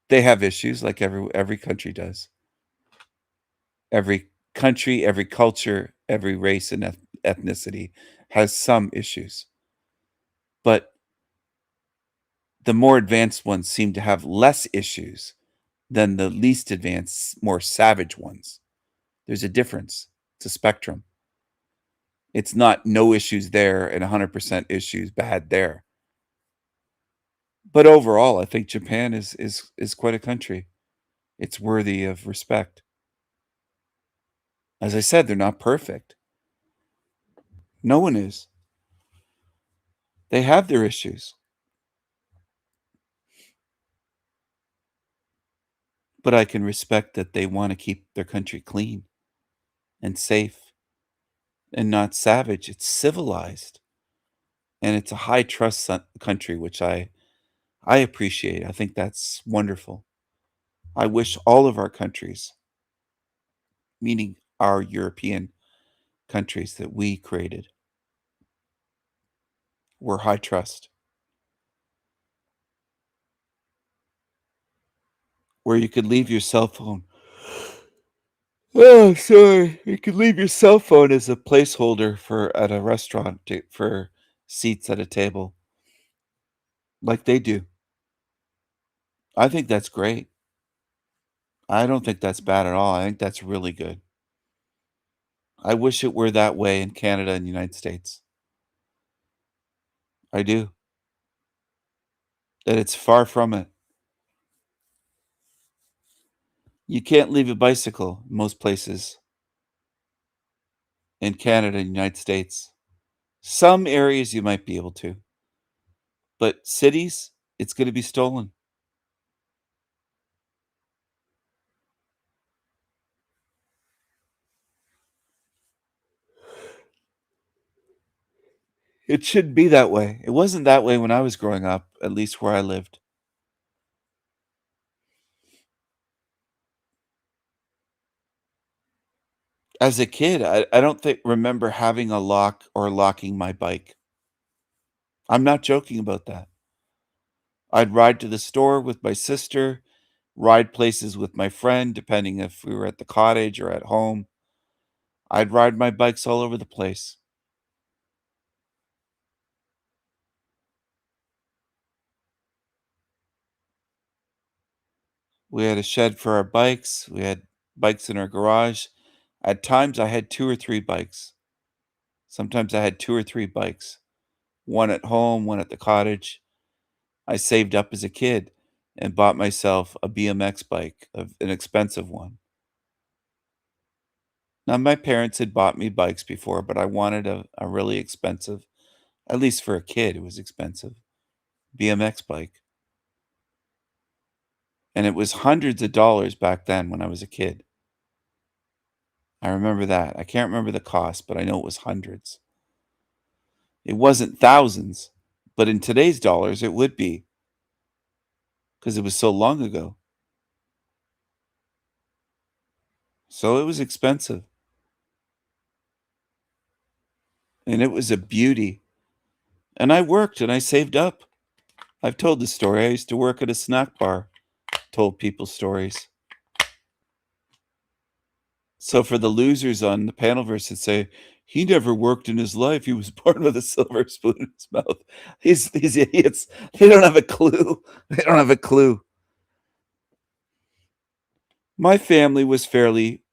They have issues like every country does. Every country, every culture, every race and ethnicity has some issues. But the more advanced ones seem to have less issues than the least advanced, more savage ones. There's a difference. It's a spectrum. It's not no issues there and 100% issues bad there. But overall, I think Japan is quite a country. It's worthy of respect. As I said, they're not perfect. No one is. They have their issues. But I can respect that they want to keep their country clean and safe and not savage. It's civilized. And it's a high trust country, which I appreciate. I think that's wonderful. I wish all of our countries, meaning our European countries that we created, were high trust, where you could leave your cell phone. Oh, sorry. You could leave your cell phone as a placeholder at a restaurant for seats at a table, like they do. I think that's great. I don't think that's bad at all. I think that's really good. I wish it were that way in Canada and the United States. I do. That it's far from it. You can't leave a bicycle in most places in Canada and the United States. Some areas you might be able to, but cities, it's going to be stolen. It shouldn't be that way. It wasn't that way when I was growing up, at least where I lived. As a kid, I don't remember having a lock or locking my bike. I'm not joking about that. I'd ride to the store with my sister, ride places with my friend, depending if we were at the cottage or at home. I'd ride my bikes all over the place. We had a shed for our bikes. We had bikes in our garage. At times, I had 2 or 3 bikes. Sometimes I had 2 or 3 bikes, one at home, one at the cottage. I saved up as a kid and bought myself a BMX bike, an expensive one. Now, my parents had bought me bikes before, but I wanted a really expensive, at least for a kid, it was expensive, BMX bike. And it was hundreds of dollars back then when I was a kid. I remember that. I can't remember the cost, but I know it was hundreds. It wasn't thousands, but in today's dollars, it would be because it was so long ago. So it was expensive. And it was a beauty. And I worked and I saved up. I've told the story. I used to work at a snack bar, told people stories. So for the losers on the Panelverse that say, he never worked in his life, he was born with a silver spoon in his mouth. These idiots, they don't have a clue. They don't have a clue. My family was fairly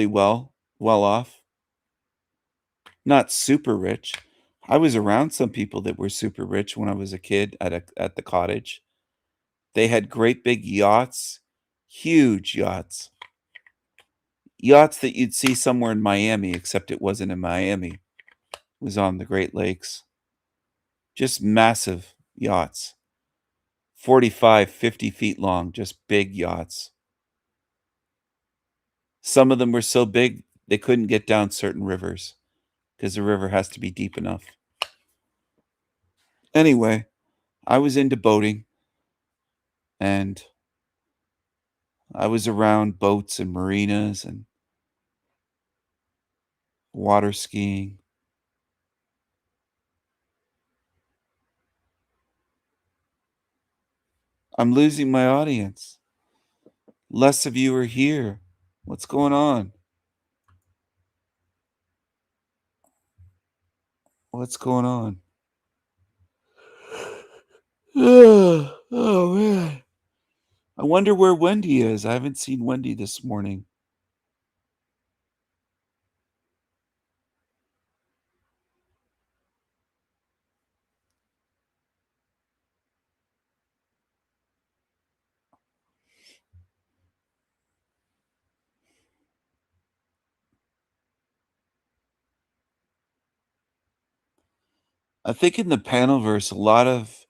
well off. Not super rich. I was around some people that were super rich when I was a kid at the cottage. They had great big yachts, huge yachts. Yachts that you'd see somewhere in Miami, except it wasn't in Miami. It was on the Great Lakes. Just massive yachts. 45, 50 feet long, just big yachts. Some of them were so big they couldn't get down certain rivers because the river has to be deep enough. Anyway, I was into boating and I was around boats and marinas and water skiing. I'm losing my audience. Less of you are here. What's going on? What's going on? Oh man. I wonder where Wendy is. I haven't seen Wendy this morning. I think in the Panelverse, a lot of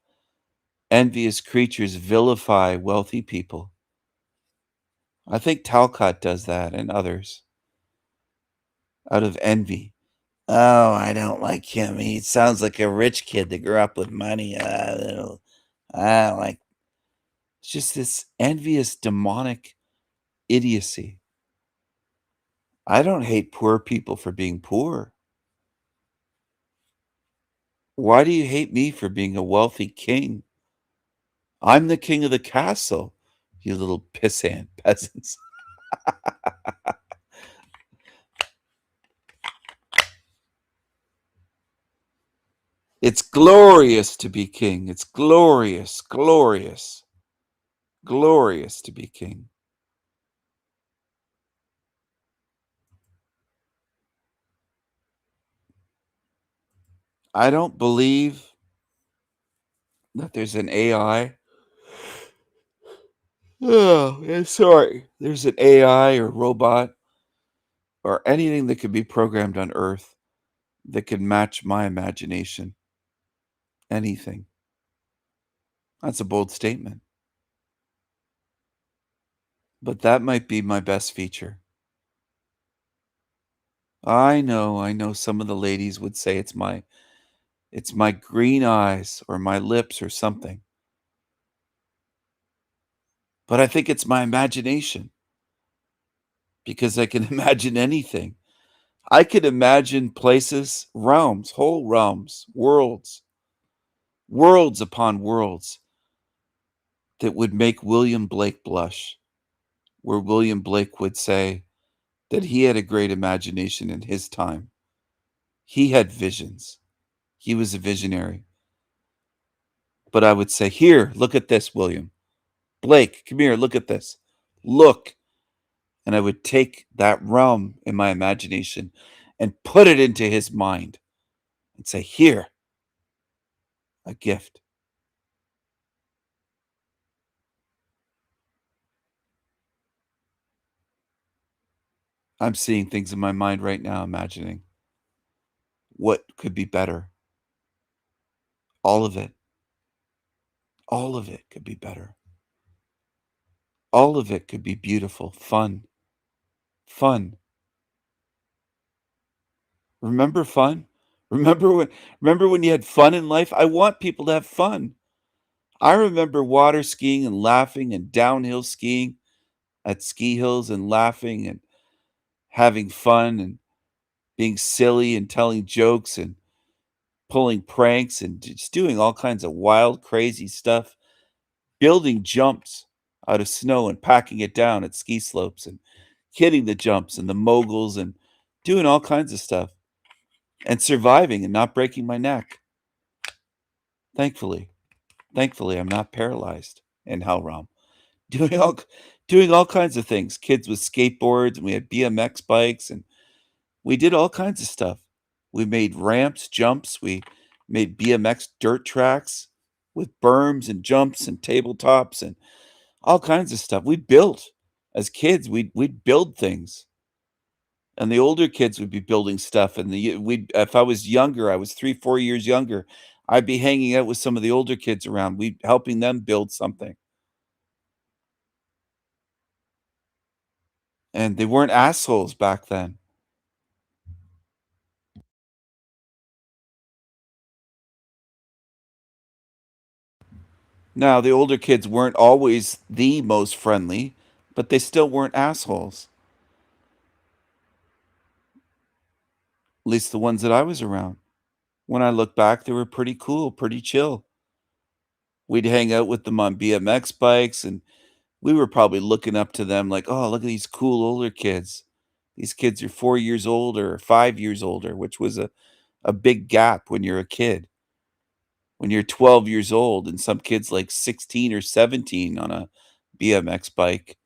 envious creatures vilify wealthy people. I think Talcott does that and others out of envy. Oh, I don't like him. He sounds like a rich kid that grew up with money. I don't like. It's just this envious, demonic idiocy. I don't hate poor people for being poor. Why do you hate me for being a wealthy king? I'm the king of the castle, you little pissant peasants. It's glorious to be king. It's glorious, glorious, glorious to be king. I don't believe that there's an AI. Oh, sorry. There's an AI or robot or anything that could be programmed on Earth that could match my imagination. Anything. That's a bold statement. But that might be my best feature. I know some of the ladies would say it's my green eyes or my lips or something. But I think it's my imagination because I can imagine anything. I could imagine places, realms, whole realms, worlds upon worlds that would make William Blake blush, where William Blake would say that he had a great imagination in his time. He had visions. He was a visionary. But I would say, here, look at this, William. Blake, come here, look at this. Look. And I would take that realm in my imagination and put it into his mind and say, here, a gift. I'm seeing things in my mind right now, imagining what could be better. All of it. All of it could be better. All of it could be beautiful, fun. Fun. Remember fun? Remember when you had fun in life? I want people to have fun. I remember water skiing and laughing and downhill skiing at ski hills and laughing and having fun and being silly and telling jokes and pulling pranks and just doing all kinds of wild, crazy stuff, building jumps out of snow and packing it down at ski slopes and hitting the jumps and the moguls and doing all kinds of stuff and surviving and not breaking my neck. Thankfully, I'm not paralyzed in Hell Realm. Doing all kinds of things. Kids with skateboards, and we had BMX bikes, and we did all kinds of stuff. We made ramps, jumps. We made BMX dirt tracks with berms and jumps and tabletops and all kinds of stuff. We built as kids. We'd build things, and the older kids would be building stuff. And if I was younger, I was 3-4 years younger. I'd be hanging out with some of the older kids around, we helping them build something. And they weren't assholes back then. Now, the older kids weren't always the most friendly, but they still weren't assholes. At least the ones that I was around. When I look back, they were pretty cool, pretty chill. We'd hang out with them on BMX bikes, and we were probably looking up to them like, oh, look at these cool older kids. These kids are 4 years older or 5 years older, which was a big gap when you're a kid. When you're 12 years old and some kids like 16 or 17 on a BMX bike,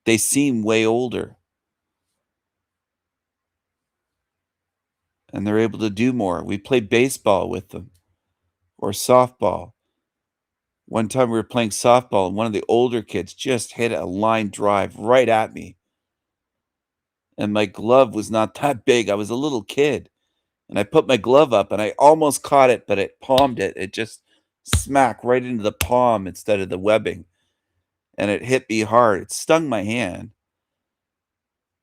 they seem way older and they're able to do more. We played baseball with them or softball. One time we were playing softball and one of the older kids just hit a line drive right at me. And my glove was not that big. I was a little kid. And I put my glove up and I almost caught it, but it palmed it. It just smacked right into the palm instead of the webbing. And it hit me hard. It stung my hand.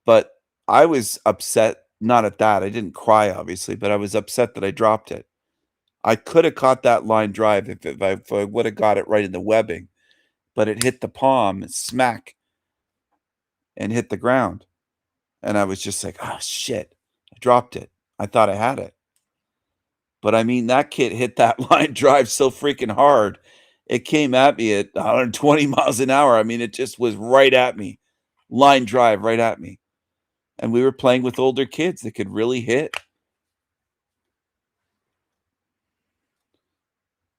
But I was upset, not at that. I didn't cry, obviously, but I was upset that I dropped it. I could have caught that line drive if I would have got it right in the webbing, but it hit the palm and smack and hit the ground. And I was just like, oh, shit. I dropped it. I thought I had it. But I mean, that kid hit that line drive so freaking hard. It came at me at 120 miles an hour. I mean, it just was right at me. Line drive right at me. And we were playing with older kids that could really hit.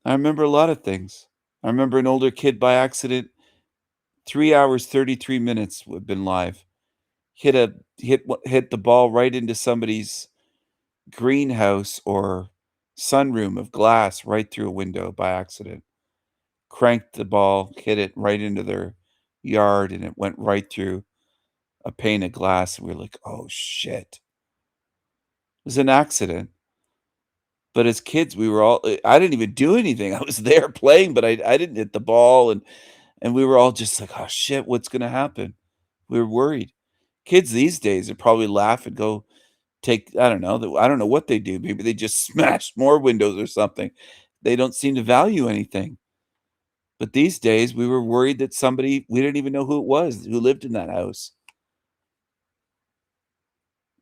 I remember a lot of things. I remember an older kid by accident, 3 hours, 33 minutes would have been live. Hit the ball right into somebody's greenhouse or sunroom of glass right through a window by accident. Cranked the ball, hit it right into their yard, and it went right through a pane of glass. And we were like, oh shit. It was an accident. But as kids, we were all I didn't even do anything. I was there playing, but I didn't hit the ball and we were all just like, "Oh shit, what's gonna happen?" We were worried. Kids these days would probably laugh and go take I don't know what they do. Maybe they just smash more windows or something. They don't seem to value anything. But these days, we were worried that somebody we didn't even know who it was who lived in that house.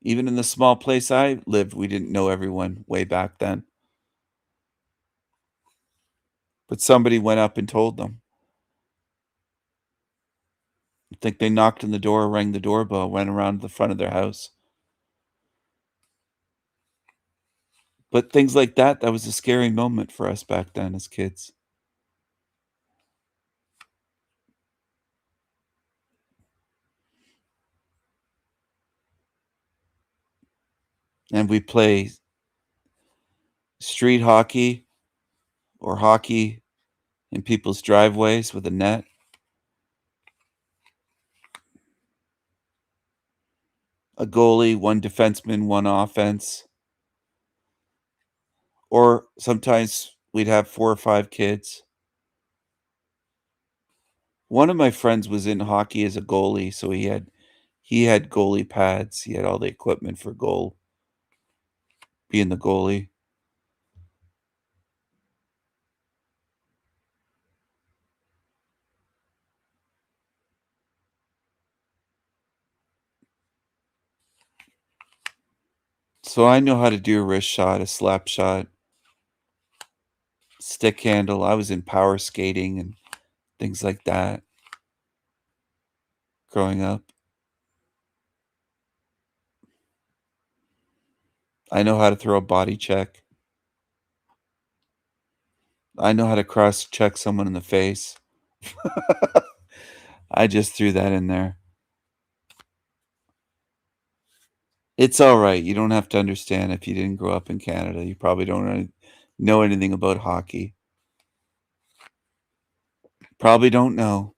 Even in the small place I lived, we didn't know everyone way back then. But somebody went up and told them. I think they knocked on the door, rang the doorbell, went around the front of their house. But things like that, that was a scary moment for us back then as kids. And we play street hockey or hockey in people's driveways with a net. A goalie, one defenseman, one offense. Or sometimes we'd have 4 or 5 kids. One of my friends was in hockey as a goalie, so he had goalie pads. He had all the equipment for being the goalie. So I know how to do a wrist shot, a slap shot, stick handle. I was in power skating and things like that growing up. I know how to throw a body check. I know how to cross check someone in the face. I just threw that in there. It's all right. You don't have to understand if you didn't grow up in Canada. You probably don't know anything about hockey. Probably don't know.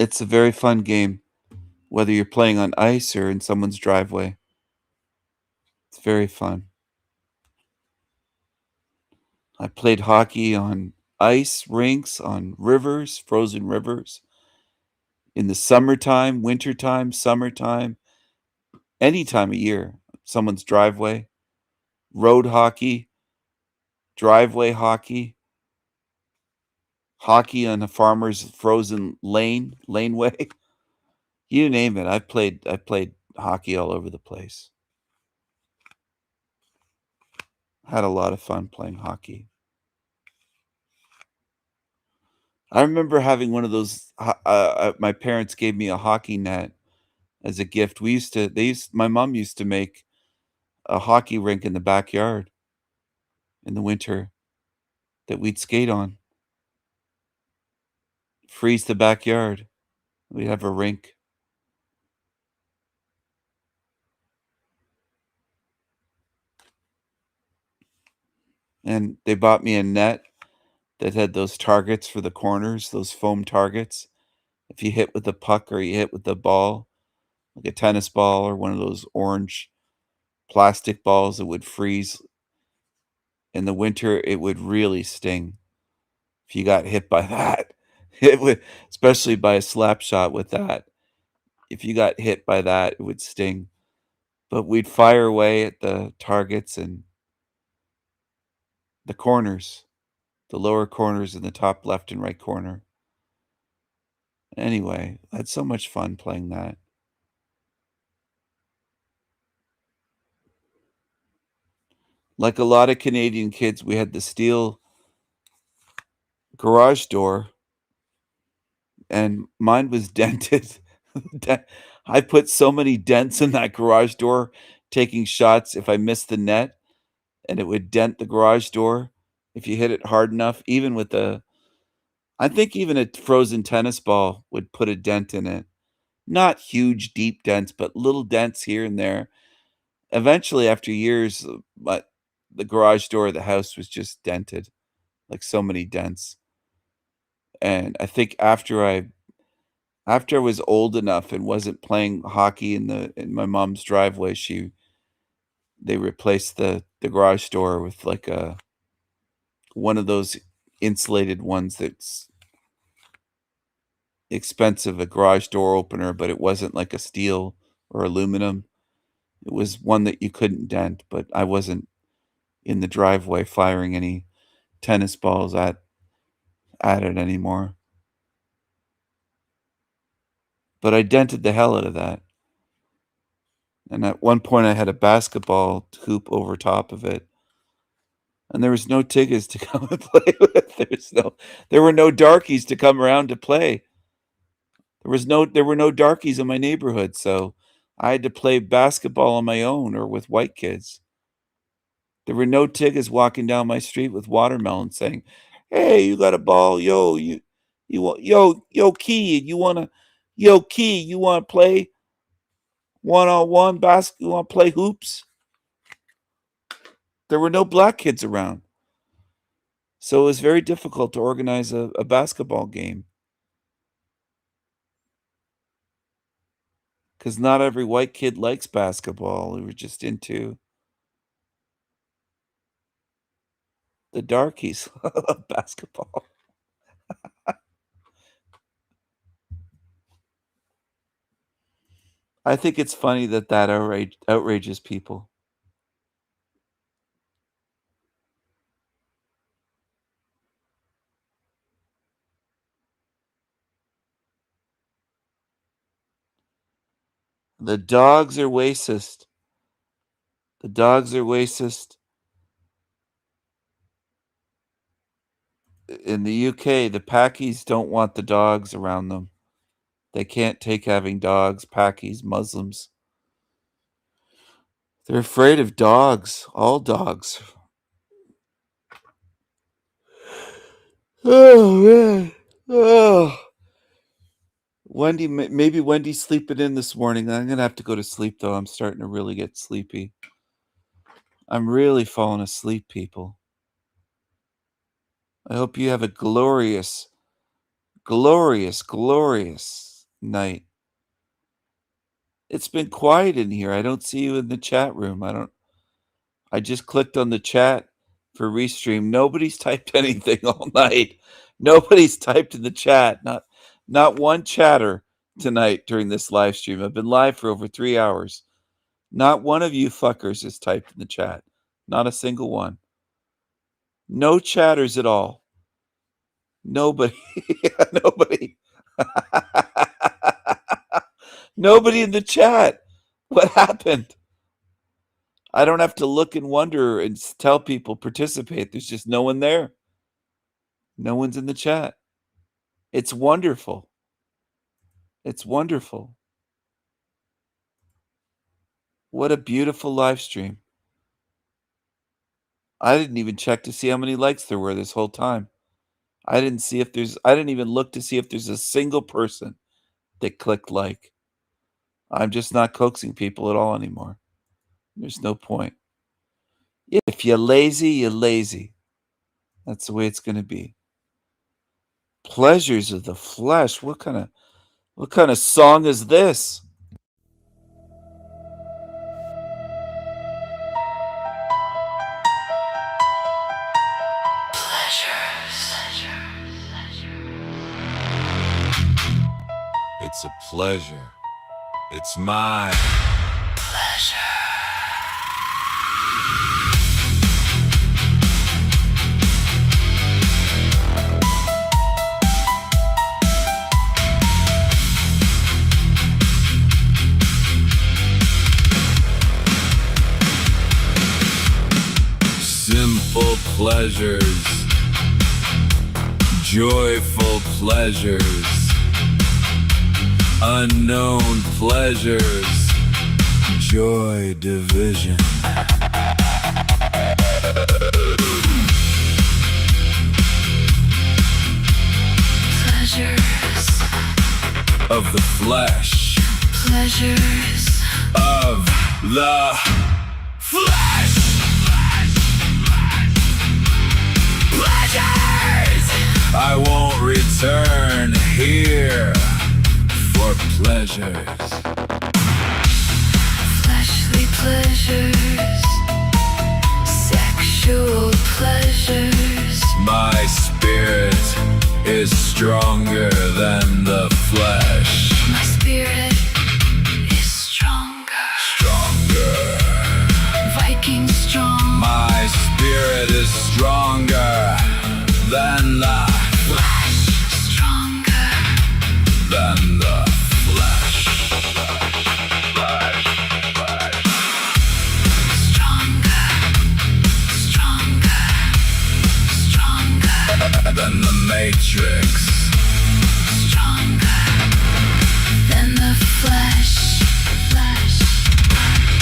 It's a very fun game, whether you're playing on ice or in someone's driveway. It's very fun. I played hockey on ice rinks, on rivers, frozen rivers, in the summertime, wintertime, summertime, any time of year. Someone's driveway, road hockey, driveway hockey, hockey on a farmer's frozen laneway. You name it. I played hockey all over the place. Had a lot of fun playing hockey. I remember having one of those. My parents gave me a hockey net as a gift. My mom used to make a hockey rink in the backyard in the winter that we'd skate on. Freeze the backyard. We'd have a rink. And they bought me a net that had those targets for the corners, those foam targets. If you hit with the puck or you hit with the ball, like a tennis ball or one of those orange plastic balls that would freeze in the winter, it would really sting if you got hit by that. It would, especially by a slap shot with that. If you got hit by that, it would sting. But we'd fire away at the targets and the corners, the lower corners and the top left and right corner. Anyway, I had so much fun playing that. Like a lot of Canadian kids, we had the steel garage door, and mine was dented. I put so many dents in that garage door, taking shots if I missed the net, and it would dent the garage door if you hit it hard enough. I think even a frozen tennis ball would put a dent in it. Not huge, deep dents, but little dents here and there. Eventually, after years, but the garage door of the house was just dented, like so many dents. And I think after I was old enough and wasn't playing hockey in my mom's driveway, they replaced the garage door with like one of those insulated ones that's expensive, a garage door opener, but it wasn't like a steel or aluminum. It was one that you couldn't dent, but I wasn't in the driveway firing any tennis balls at it anymore. But I dented the hell out of that. And at one point I had a basketball hoop over top of it. And there was no tiggas to come and play with. There were no darkies to come around to play. There were no darkies in my neighborhood, so I had to play basketball on my own or with white kids. There were no tiggas walking down my street with watermelons saying, "Hey, you got a ball? Key, you wanna play one-on-one basketball? You wanna play hoops?" There were no black kids around. So it was very difficult to organize a basketball game. Because not every white kid likes basketball. They were just into the darkies love basketball. I think it's funny that outrages people. The dogs are racist. The dogs are racist. In the UK, the Pakis don't want the dogs around them. They can't take having dogs, Pakis, Muslims. They're afraid of dogs, all dogs. Oh, man. Oh. Maybe Wendy's sleeping in this morning. I'm going to have to go to sleep, though. I'm starting to really get sleepy. I'm really falling asleep, people. I hope you have a glorious, glorious, glorious night. It's been quiet in here. I don't see you in the chat room. I just clicked on the chat for Restream. Nobody's typed anything all night. Nobody's typed in the chat. Not one chatter tonight during this live stream. I've been live for over 3 hours. Not one of you fuckers has typed in the chat. Not a single one. No chatters at all. Nobody. Nobody. Nobody in the chat. What happened? I don't have to look and wonder and tell people participate. There's just no one there. No one's in the chat. It's wonderful. It's wonderful. What a beautiful live stream. I didn't even check to see how many likes there were this whole time. I didn't even look to see if there's a single person that clicked like. I'm just not coaxing people at all anymore. There's no point. If you're lazy, you're lazy. That's the way it's going to be. Pleasures of the flesh. What kind of song is this? It's a pleasure. It's my pleasure. Simple pleasures, joyful pleasures, unknown pleasures, joy division. Pleasures of the flesh. Pleasures of the flesh. Pleasures. I won't return here for pleasures. Fleshly pleasures, sexual pleasures. My spirit is stronger than the flesh. My spirit is stronger. Stronger. Viking strong. My spirit is stronger than the flesh. Stronger than the flesh. Stronger, stronger, stronger than the Matrix. Stronger than the flesh. Flesh, flesh.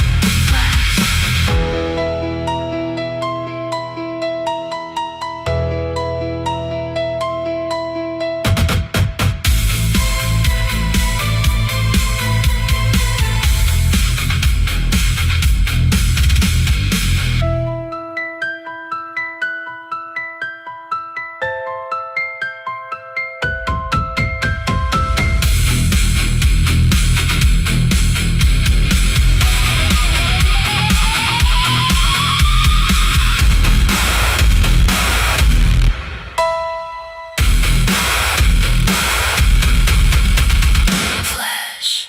Flesh.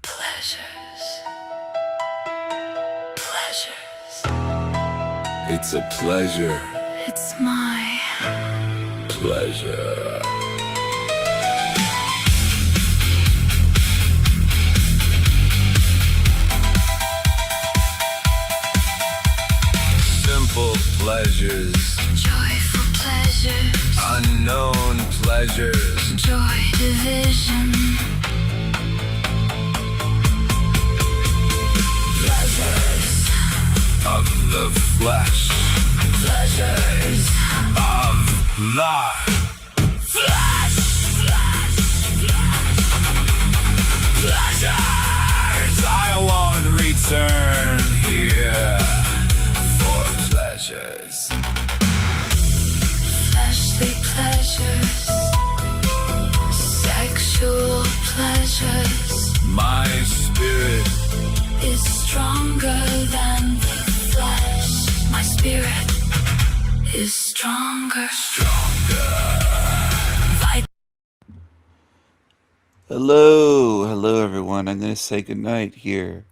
Pleasures. Pleasures. It's a pleasure. It's my pleasure. Simple pleasures, joyful pleasures, unknown pleasures, joy division. Pleasures of the flesh. Pleasures of the flesh. Pleasures. I won't return here for pleasures. Fleshly pleasures, precious. My spirit Is stronger than the flesh. My spirit is stronger. Hello everyone. I'm going to say goodnight here.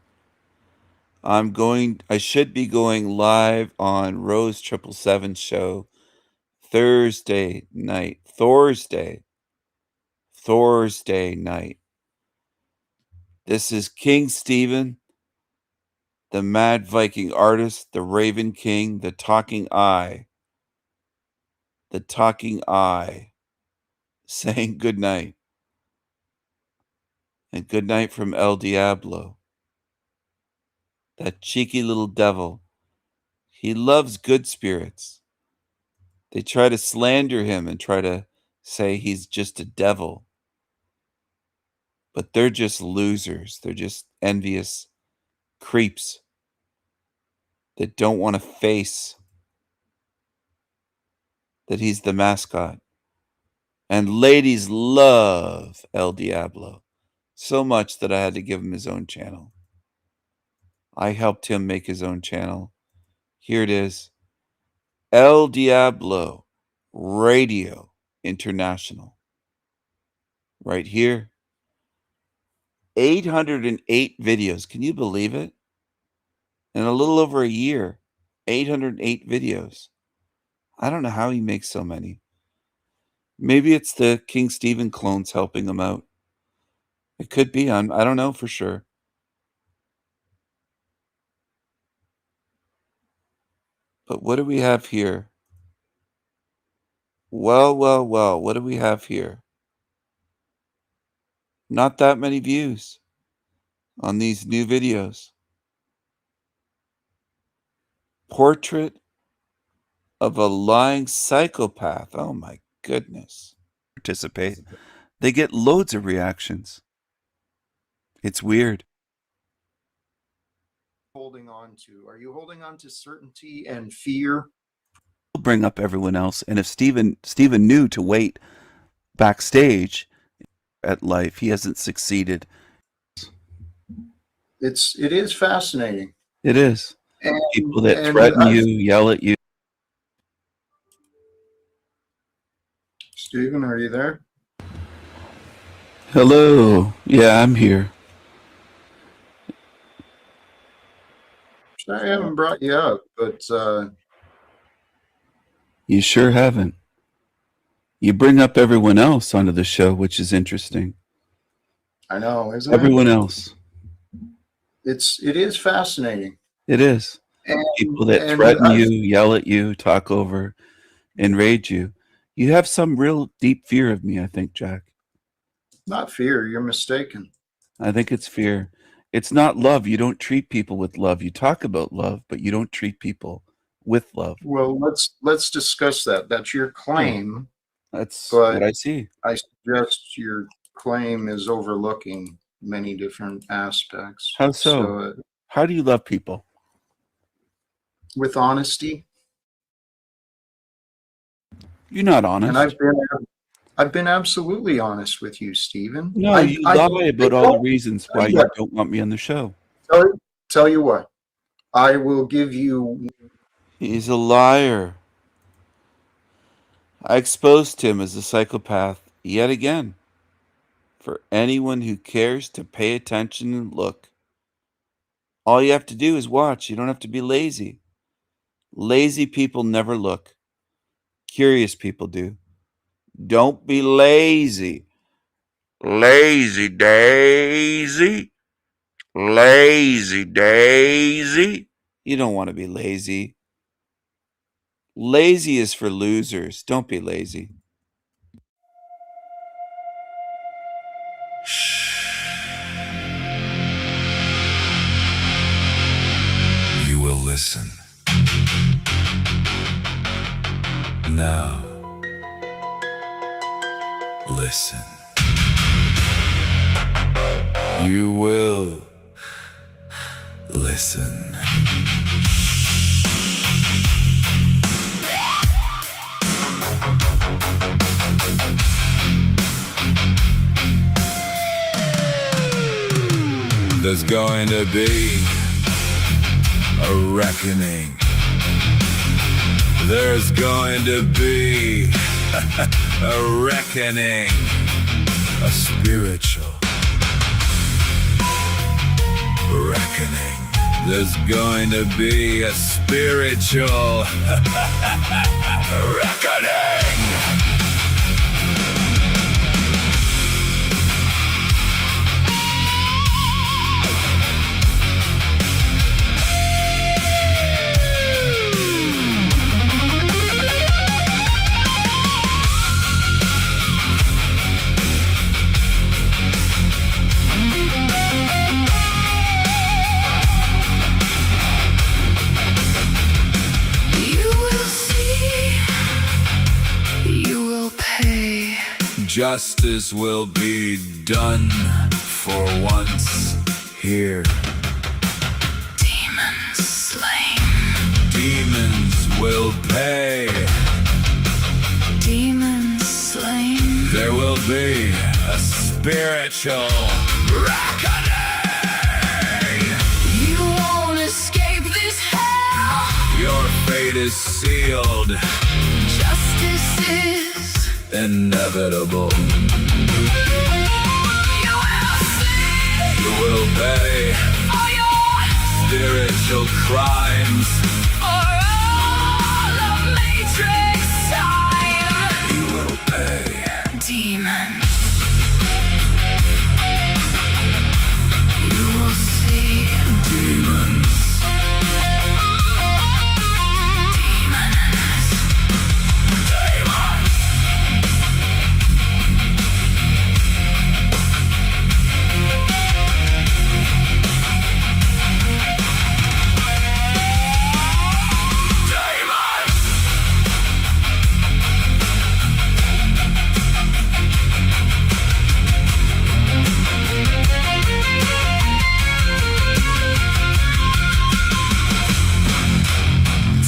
I should be going live on Rose 777 show Thursday night. Thursday night. This is King Stephen, the Mad Viking artist, the Raven King, the Talking Eye, saying good night. And good night from El Diablo, that cheeky little devil. He loves good spirits. They try to slander him and try to say he's just a devil. But they're just losers. They're just envious creeps that don't want to face that he's the mascot. And ladies love El Diablo so much that I had to give him his own channel. I helped him make his own channel. Here it is. El Diablo Radio International. Right here. 808 videos. Can you believe it? In a little over a year. 808 videos. I don't know how he makes so many. Maybe it's the King Stephen clones helping him out. It could be. I don't know for sure. But what do we have here? Well, what do we have here? Not that many views on these new videos. Portrait of a lying psychopath. Oh my goodness. Participate. They get loads of reactions. It's weird. Holding on to? Are you holding on to certainty and fear? We'll bring up everyone else. And if Stephen knew to wait backstage at life, he hasn't succeeded. It is fascinating. It is. And, People that threaten you, yell at you. Stephen, are you there? Hello. Yeah, I'm here. I haven't brought you up, but You sure haven't. You bring up everyone else onto the show, which is interesting. I know, isn't Everyone else. it is fascinating. It is. And, People that and threaten I've- you, yell at you, talk over, enrage you. You have some real deep fear of me, I think, Jack. Not fear, you're mistaken. I think it's fear. It's not love. You don't treat people with love. You talk about love, but you don't treat people with love. Well, let's discuss that. That's your claim. That's But- what I see. I suggest your claim is overlooking many different aspects. How so? How do you love people? With honesty, You're not honest. and I've been absolutely honest with you, Stephen. No, you lie about all the reasons why you don't want me on the show. Tell you what, I will give you. He's a liar. I exposed him as a psychopath yet again. For anyone who cares to pay attention and look, all you have to do is watch. You don't have to be lazy. Lazy people never look. Curious people do. Don't be lazy. Lazy Daisy. Lazy Daisy. You don't want to be lazy. Lazy is for losers. Don't be lazy. You will listen. Now, listen. You will listen. There's going to be a reckoning. There's going to be a reckoning. A spiritual reckoning. There's going to be a spiritual reckoning. You will see, you will pay. Justice will be done for once here. Demons slain, Demons will pay. demons slain. There will be a spiritual reckoning. You won't escape this hell. Your fate is sealed, Justice is. inevitable. You will see You will pay for your, spiritual crimes. for all of Matrix time. You will pay. Demons. You will see Demons. demons.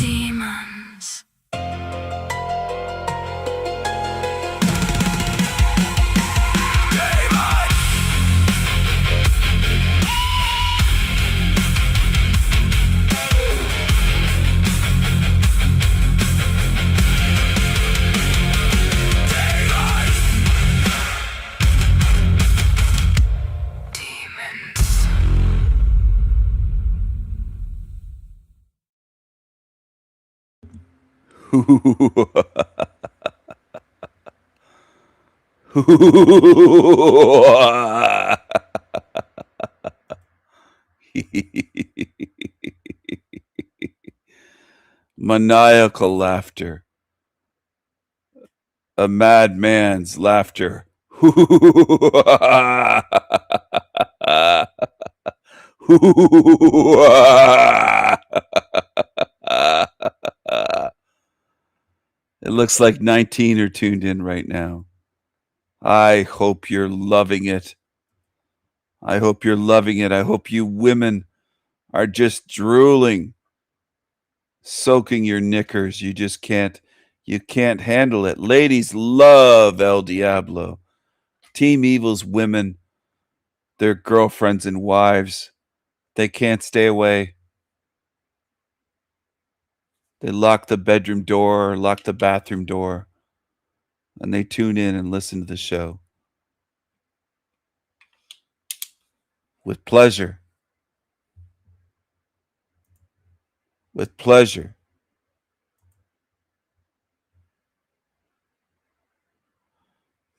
Demons. Demons. Maniacal laughter. A madman's laughter. It looks like 19 are tuned in right now. I hope you're loving it. I hope you're loving it. I hope you women are just drooling, soaking your knickers. You just can't handle it. Ladies love El Diablo. Team Evil's women, their girlfriends and wives, they can't stay away. They lock the bedroom door, lock the bathroom door, and they tune in and listen to the show. With pleasure. With pleasure.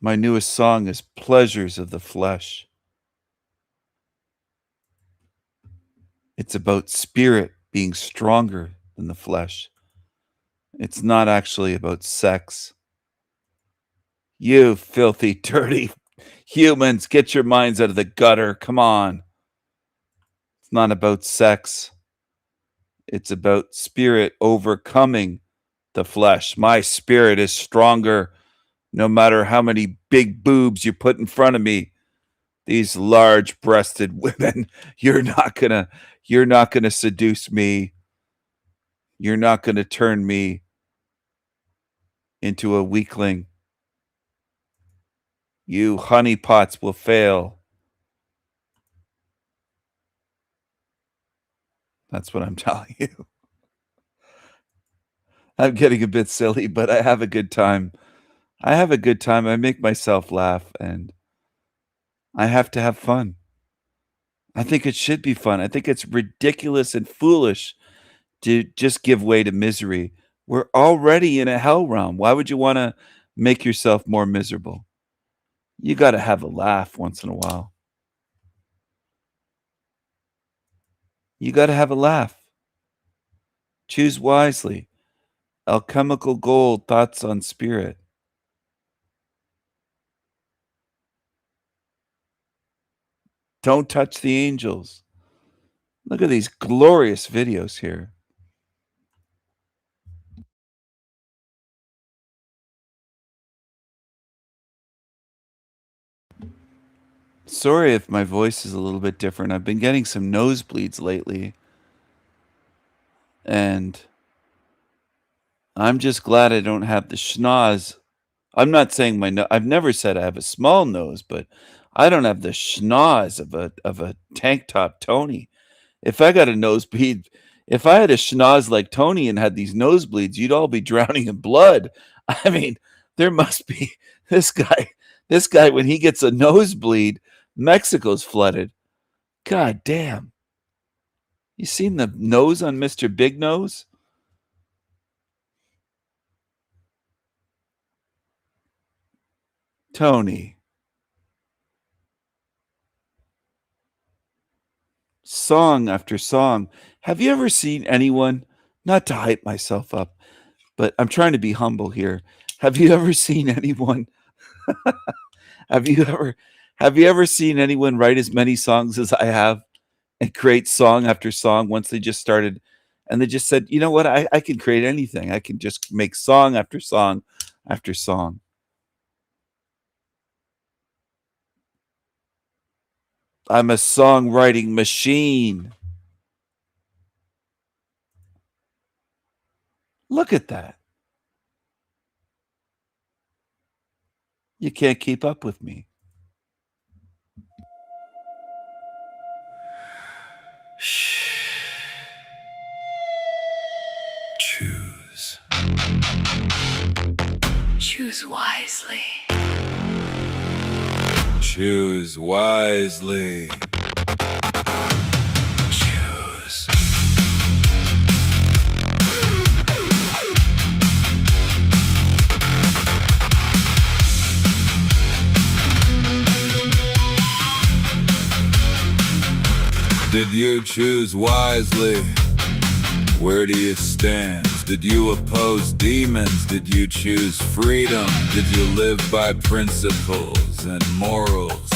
My newest song is Pleasures of the Flesh. It's about spirit being stronger than the flesh. It's not actually about sex. You filthy, dirty humans, get your minds out of the gutter. Come on. It's not about sex. It's about spirit overcoming the flesh. My spirit is stronger no matter how many big boobs you put in front of me. These large-breasted women, you're not gonna seduce me. You're not gonna turn me into a weakling. You honeypots will fail. That's what I'm telling you. I'm getting a bit silly, but I have a good time. I have a good time. I make myself laugh, and I have to have fun. I think it should be fun. I think it's ridiculous and foolish to just give way to misery. We're already in a hell realm. Why would you want to make yourself more miserable? You got to have a laugh once in a while. You got to have a laugh. Choose wisely. Alchemical Gold, Thoughts on Spirit. Don't touch the angels. Look at these glorious videos here. Sorry if my voice is a little bit different. I've been getting some nosebleeds lately. And I'm just glad I don't have the schnoz. I'm not saying I've never said I have a small nose, but I don't have the schnoz of a tank top Tony. If I got a nosebleed, if I had a schnoz like Tony and had these nosebleeds, you'd all be drowning in blood. I mean, there must be this guy when he gets a nosebleed, Mexico's flooded. God damn. You seen the nose on Mr. Big Nose? Tony. Song after song. Have you ever seen anyone, not to hype myself up, but I'm trying to be humble here. Have you ever seen anyone have you ever seen anyone write as many songs as I have and create song after song once they just started and they just said, you know what, I can create anything. I can just make song after song after song. I'm a songwriting machine. Look at that. You can't keep up with me. Choose. Choose wisely. Choose wisely. Choose. Did you choose wisely? Where do you stand? Did you oppose demons? Did you choose freedom? Did you live by principles and morals?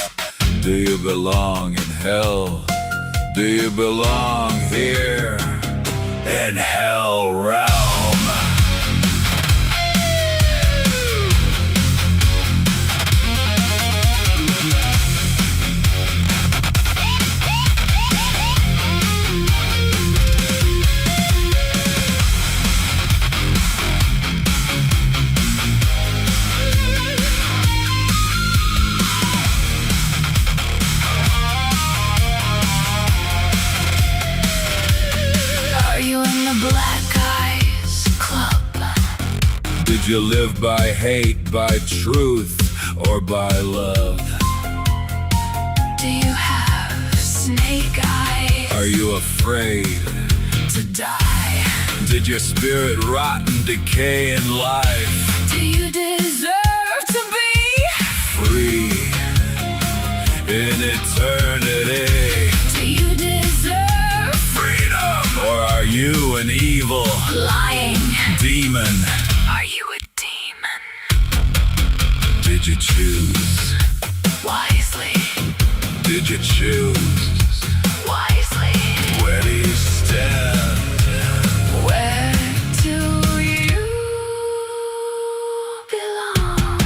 Do you belong in hell? Do you belong here in hell realm? Black Eyes Club. Did you live by hate, by truth, or by love? Do you have snake eyes? Are you afraid to die? Did your spirit rot and decay in life? Do you deserve to be Free in eternity? Do you deserve Freedom! Or are you an evil lying? demon? Are you a demon? Did you choose? Wisely. Did you choose? Wisely. Where do you stand? Where do you belong?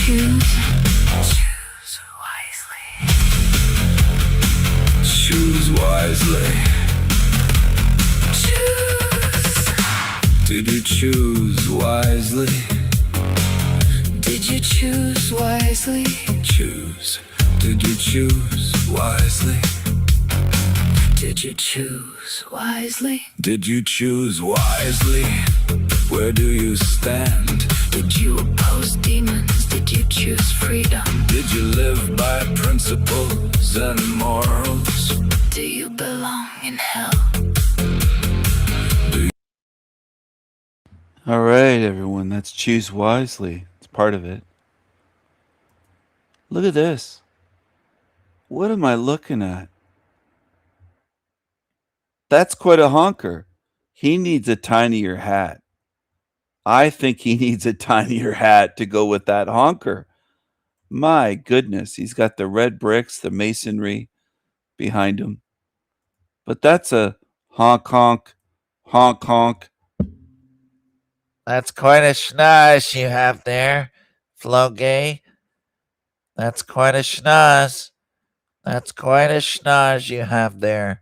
Choose wisely. Choose wisely. Choose. Did you choose wisely? Did you choose wisely? Choose. Did you choose wisely? Did you choose wisely? Did you choose wisely? Where do you stand? Did you oppose demons? Did you choose freedom? Did you live by principles and morals? Do you belong in hell? All right, everyone. That's choose wisely. It's part of it. Look at this. What am I looking at? That's quite a honker. He needs a tinier hat. I think he needs a tinier hat to go with that honker. My goodness, he's got the red bricks, the masonry behind him. But that's a honk honk, honk honk. That's quite a schnoz you have there, Flogay. That's quite a schnoz. That's quite a schnoz you have there,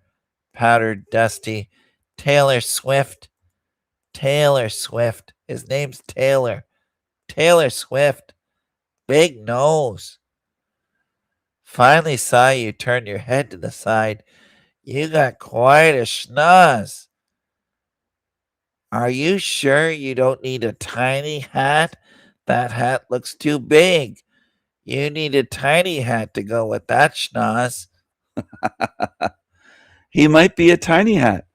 powdered dusty Taylor Swift. Taylor Swift. His name's Taylor. Taylor Swift. Big nose. Finally saw you turn your head to the side. You got quite a schnoz. Are you sure you don't need a tiny hat? That hat looks too big. You need a tiny hat to go with that schnoz. He might be a tiny hat.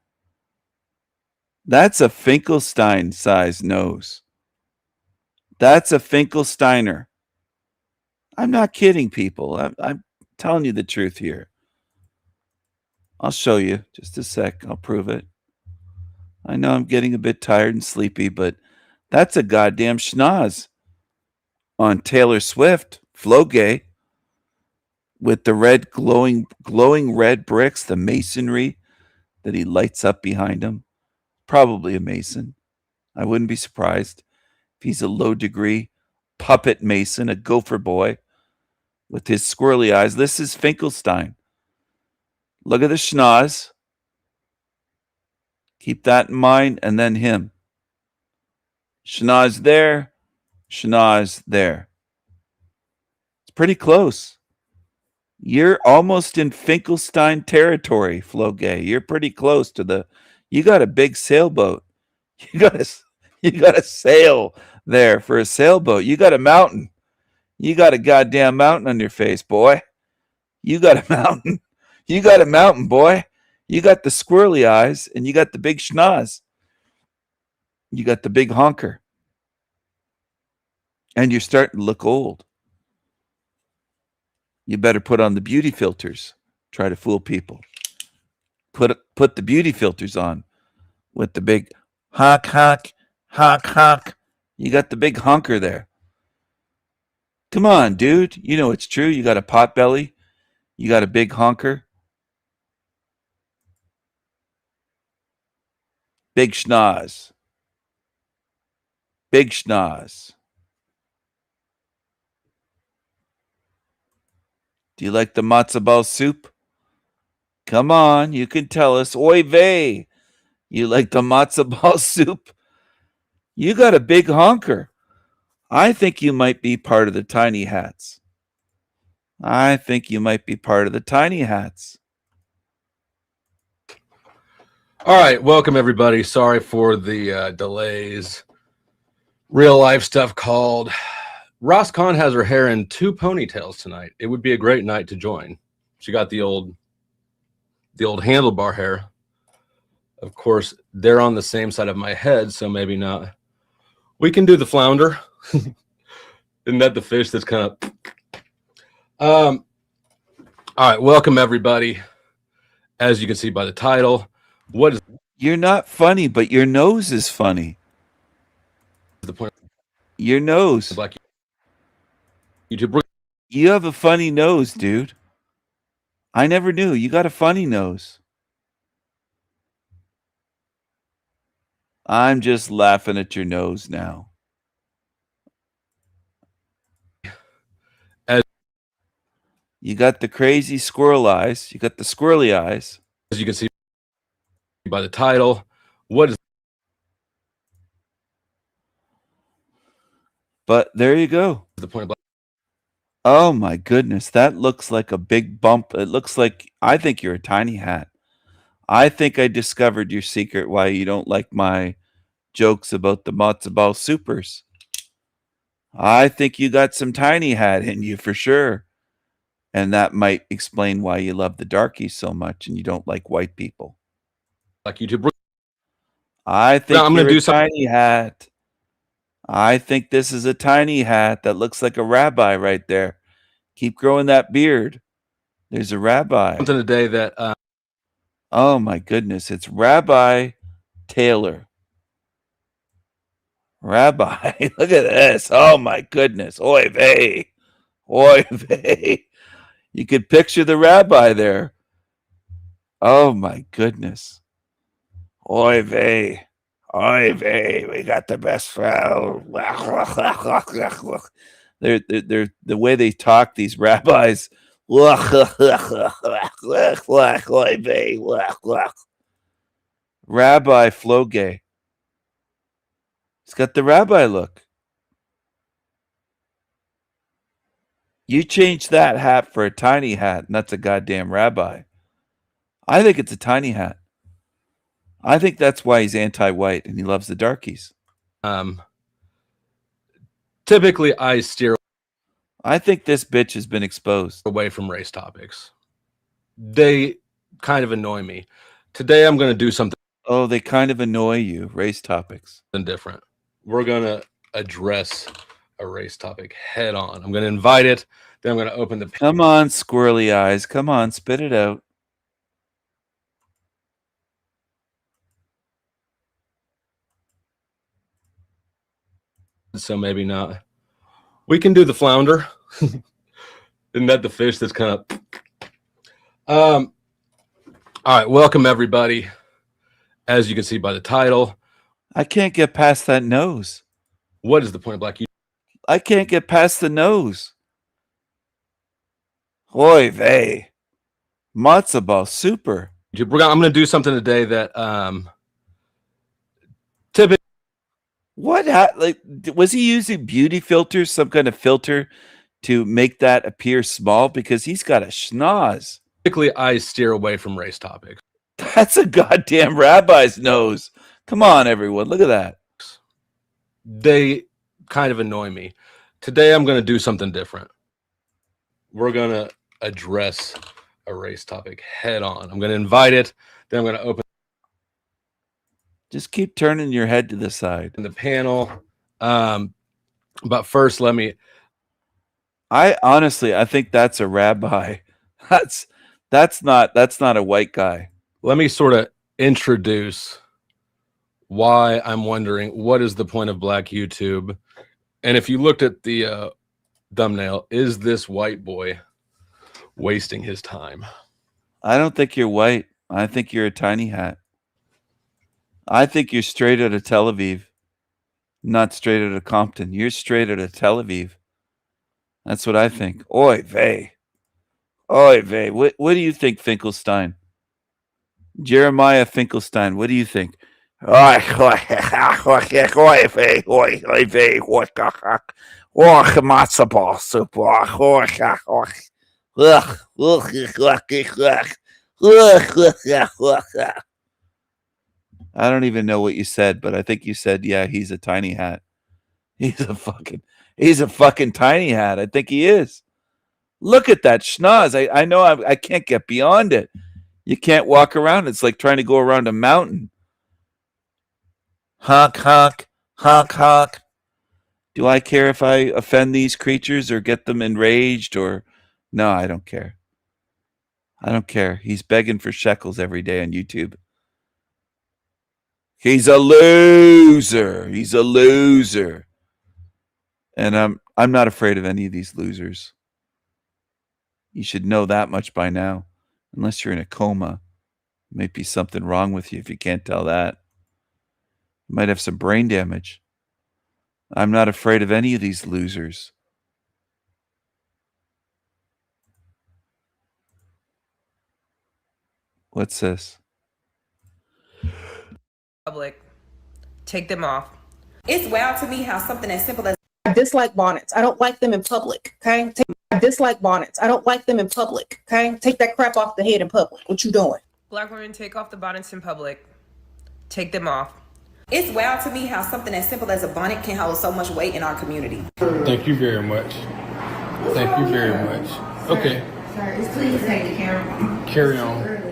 That's a Finkelstein size nose. That's a Finkelsteiner. I'm not kidding, people. I'm telling you the truth here. I'll show you. Just a sec. I'll prove it. I know I'm getting a bit tired and sleepy, but that's a goddamn schnoz on Taylor Swift, Flogay, with the red glowing red bricks, the masonry that he lights up behind him. Probably a mason. I wouldn't be surprised if he's a low degree puppet mason, a gopher boy with his squirrely eyes. This is Finkelstein. Look at the schnoz. Keep that in mind, and then him. Schnoz there, schnoz there. It's pretty close. You're almost in Finkelstein territory, Flogay. You're pretty close to the. You got a big sailboat. You got a sail there for a sailboat. You got a mountain. You got a goddamn mountain on your face, boy. You got a mountain. You got a mountain, boy. You got the squirrely eyes, and you got the big schnoz. You got the big honker. And you're starting to look old. You better put on the beauty filters. Try to fool people. Put the beauty filters on with the big honk, honk, honk, honk. You got the big honker there. Come on, dude. You know it's true. You got a pot belly. You got a big honker. Big schnoz. Big schnoz. Do you like the matzo ball soup? Come on, you can tell us. Oy vey. You like the matzo ball soup? You got a big honker. I think you might be part of the tiny hats. I think you might be part of the tiny hats. All right, welcome everybody. Sorry for the delays. Real life stuff called. Ross Kahn has her hair in 2 ponytails tonight. It would be a great night to join. She got the old handlebar hair. Of course, they're on the same side of my head, so maybe not. We can do the flounder. Isn't that the fish that's kind of... All right, welcome everybody. As you can see by the title, what is You're not funny, but your nose is funny. the point Your nose. of Black YouTube? You have a funny nose, dude. I never knew. You got a funny nose. I'm just laughing at your nose now. You got the crazy squirrel eyes. You got the squirrely eyes. As you can see by the title, what is But there you go. the point of Black? Oh my goodness, that looks like a big bump. It looks like I think you're a tiny hat. I think I discovered your secret why you don't like my jokes about the matzo ball supers. I think you got some tiny hat in you for sure. And that might explain why you love the darkies so much and you don't like white people. Like YouTube. I think I'm you're gonna do a something. tiny hat. I think this is a tiny hat that looks like a rabbi right there. Keep growing that beard. There's a rabbi. Something today that Oh my goodness, it's Rabbi Taylor. Rabbi, look at this. Oh my goodness. Oy vey. Oy vey. You could picture the rabbi there. Oh my goodness. Oy vey. Oy vey. We got the best friend. They're the way they talk, these rabbis. Rabbi Flogay. He's got the rabbi look. You change that hat for a tiny hat, and that's a goddamn rabbi. I think it's a tiny hat. I think that's why he's anti-white and he loves the darkies. typically I steer I think this bitch has been exposed. away from race topics. They kind of annoy me. Today I'm going to do something Oh, they kind of annoy you. Race topics. different. We're going to address a race topic head on. I'm going to invite it. Then I'm going to open the Come on, squirrely eyes. Come on, spit it out. so maybe not. We can do the flounder. Isn't that the fish that's kind of all right, welcome everybody. As you can see by the title, I can't get past that nose. what is the point of Black I can't get past the nose. Oy vey. Matzo ball super. YouTube? I'm going to do something today that typically What was he using beauty filters, some kind of filter to make that appear small? Because he's got a schnoz. I steer away from race topics. That's a goddamn rabbi's nose. Come on, everyone. Look at that. They kind of annoy me. Today I'm going to do something different. We're going to address a race topic head on. I'm going to invite it. Then I'm going to open Just keep turning your head to the side. the panel. But first, let me. I think that's a rabbi. That's not a white guy. Let me sort of introduce why I'm wondering what is the point of Black YouTube. And if you looked at the thumbnail, is this white boy wasting his time? I don't think you're white. I think you're a tiny hat. I think you're straight out of Tel Aviv, not straight out of Compton. You're straight out of Tel Aviv. That's what I think. Oy vey. Oy vey. What do you think, Finkelstein? Jeremiah Finkelstein, what do you think? Oy vey. Oy vey. What the heck? Oh, matzo ball soup. I don't even know what you said, but I think you said, yeah, he's a tiny hat. He's a fucking tiny hat. I think he is. Look at that schnoz. I know I can't get beyond it. You can't walk around. It's like trying to go around a mountain. Honk, honk, honk, honk. Do I care if I offend these creatures or get them enraged or no, I don't care. I don't care. He's begging for shekels every day on YouTube. He's a loser. He's a loser. And I'm not afraid of any of these losers. You should know that much by now. Unless you're in a coma. Might be something wrong with you if you can't tell that. You might have some brain damage. I'm not afraid of any of these losers. What's this? Public. Take them off. It's wild to me how something as simple as I dislike bonnets. I don't like them in public. Okay. I dislike bonnets. I don't like them in public. Okay. Take that crap off the head in public. What you doing? Black women, take off the bonnets in public. Take them off. It's wild to me how something as simple as a bonnet can hold so much weight in our community. Thank you very much. Thank you very much. Okay. Sir, please take the camera. Carry on.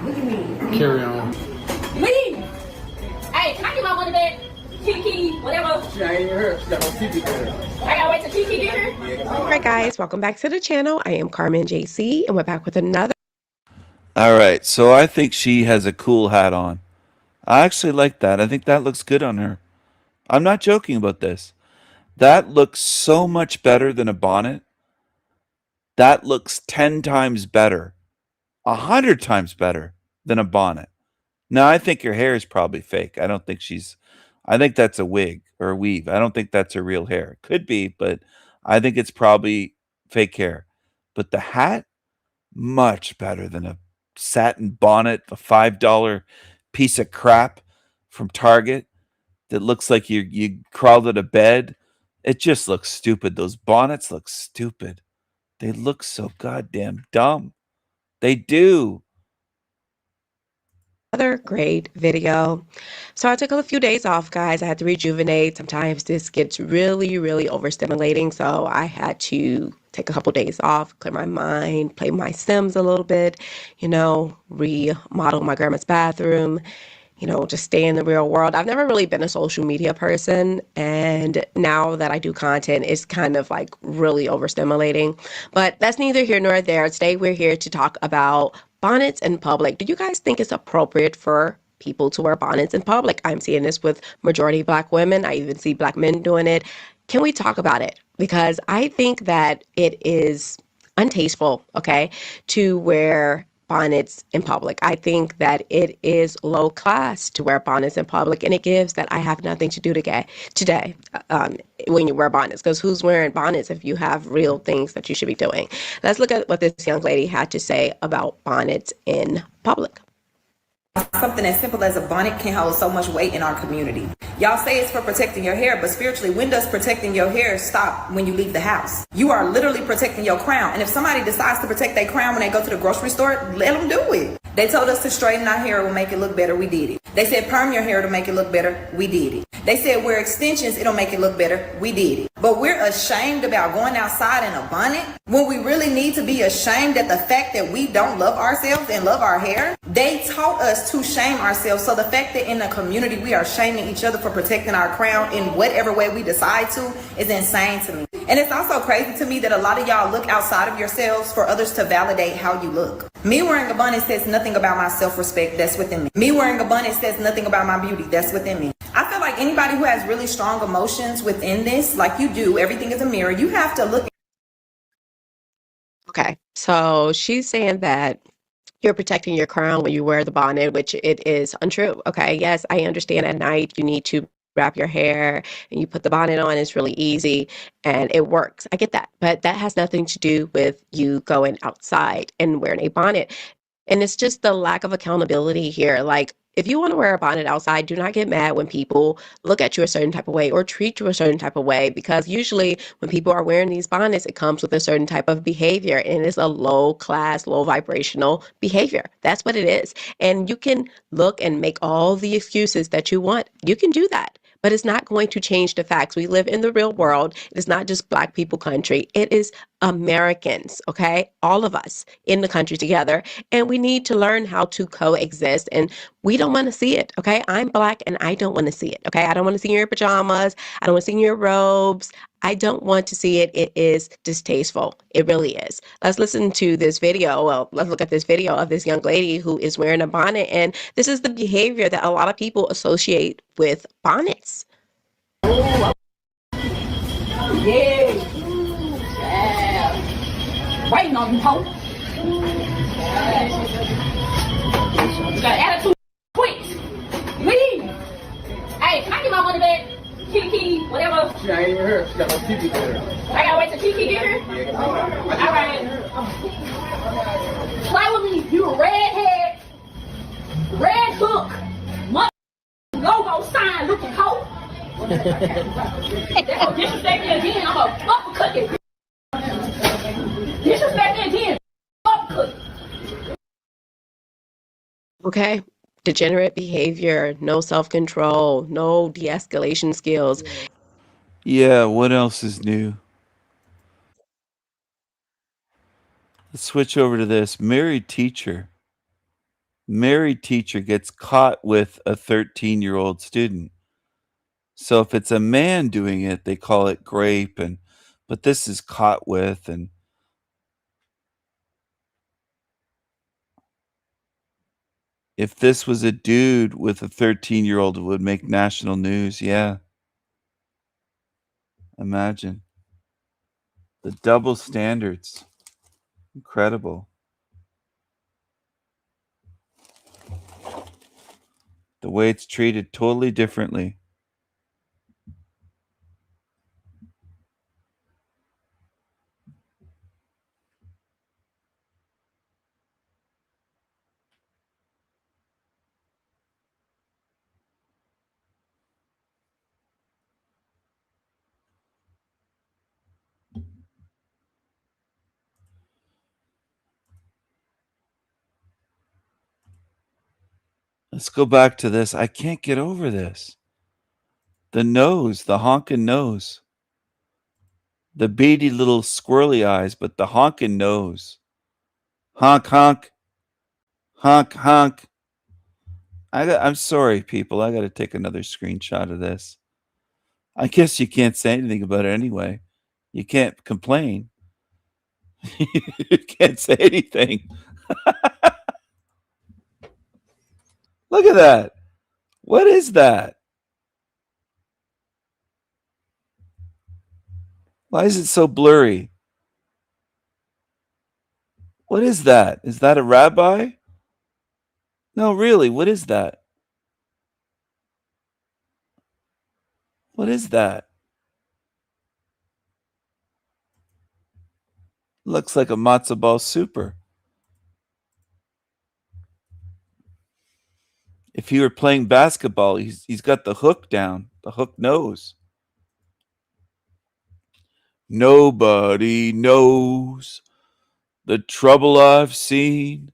What do you mean? Carry on. Leave! Hey, can I get my money back? Kiki, whatever. She ain't even here. She got no Kiki there. I gotta wait till Kiki get here. All right, guys, welcome back to the channel. I am Carmen JC, and we're back with another. All right, so I think she has a cool hat on. I actually like that. I think that looks good on her. I'm not joking about this. That looks so much better than a bonnet. That looks 10 times better, 100 times better than a bonnet. Now, I think her hair is probably fake. I don't think I think that's a wig or a weave. I don't think that's her real hair. Could be, but I think it's probably fake hair. But the hat, much better than a satin bonnet, a $5 piece of crap from Target that looks like you crawled out of bed. It just looks stupid. Those bonnets look stupid. They look so goddamn dumb. They do. Another great video. So I took a few days off, guys. I had to rejuvenate. Sometimes this gets really, really overstimulating. So I had to take a couple days off, clear my mind, play my Sims a little bit, remodel my grandma's bathroom, just stay in the real world. I've never really been a social media person. And now that I do content, it's kind of like really overstimulating. But that's neither here nor there. Today we're here to talk about bonnets in public. Do you guys think it's appropriate for people to wear bonnets in public? I'm seeing this with majority Black women. I even see Black men doing it. Can we talk about it? Because I think that it is untasteful, to wear bonnets in public. I think that it is low class to wear bonnets in public, and it gives that I have nothing to do today when you wear bonnets, because who's wearing bonnets if you have real things that you should be doing? Let's look at what this young lady had to say about bonnets in public. Something as simple as a bonnet can hold so much weight in our community. Y'all say it's for protecting your hair, but spiritually, when does protecting your hair stop when you leave the house? You are literally protecting your crown. And if somebody decides to protect their crown when they go to the grocery store, let them do it. They told us to straighten our hair will make it look better. We did it. They said perm your hair to make it look better. We did it. They said wear extensions, it'll make it look better. We did it. But we're ashamed about going outside in a bonnet when we really need to be ashamed at the fact that we don't love ourselves and love our hair. They taught us to shame ourselves. So the fact that in the community we are shaming each other for protecting our crown in whatever way we decide to is insane to me. And it's also crazy to me that a lot of y'all look outside of yourselves for others to validate how you look. Me wearing a bonnet says nothing about my self-respect. That's within me. Me wearing a bonnet says nothing about my beauty. That's within me. I feel like anybody who has really strong emotions within this, like you do, everything is a mirror. You have to look. Okay, so she's saying that you're protecting your crown when you wear the bonnet, which it is untrue. Okay, yes, I understand at night you need to wrap your hair and you put the bonnet on. It's really easy and it works. I get that, but that has nothing to do with you going outside and wearing a bonnet. And it's just the lack of accountability here. Like, if you want to wear a bonnet outside, do not get mad when people look at you a certain type of way or treat you a certain type of way, because usually when people are wearing these bonnets, it comes with a certain type of behavior, and it's a low class, low vibrational behavior. That's what it is. And you can look and make all the excuses that you want. You can do that. But it's not going to change the facts. We live in the real world. It is not just Black people country. It is Americans, okay? All of us in the country together. And we need to learn how to coexist. And we don't want to see it, okay? I'm Black and I don't want to see it, okay? I don't want to see you in your pajamas. I don't want to see you in your robes. I don't want to see it. It is distasteful. It really is. Let's listen to this video. Well, let's look at this video of this young lady who is wearing a bonnet. And this is the behavior that a lot of people associate with bonnets. Yeah. Waiting on you, hoe. Got attitude. Quick. Leave. Hey, can I get my money back? Kiki, whatever. She ain't even here. She got no Kiki there. I gotta wait till Kiki get here? Alright. Play with me, you redhead. cook, mother logo sign looking hoe. They gonna disrespect me again. I'm gonna uppercut you. Disrespect me again. Uppercut. Okay. Degenerate behavior, no self-control, no de-escalation skills. Yeah, what else is new? Let's switch over to this. Married teacher gets caught with a 13-year-old student. So if it's a man doing it, they call it grape, but this is caught with, and if this was a dude with a 13-year-old, it would make national news. Yeah. Imagine. The double standards. Incredible. The way it's treated totally differently. Let's go back to this. I can't get over this. The nose, the honking nose. The beady little squirrely eyes, but the honking nose. Honk, honk. Honk, honk. I'm sorry, people. I got to take another screenshot of this. I guess you can't say anything about it anyway. You can't complain. You can't say anything. Look at that. What is that? Why is it so blurry? What is that? Is that a rabbi? No, really, what is that? What is that? Looks like a matzo ball super. If he were playing basketball, he's got the hook down, the hook nose. Nobody knows the trouble I've seen.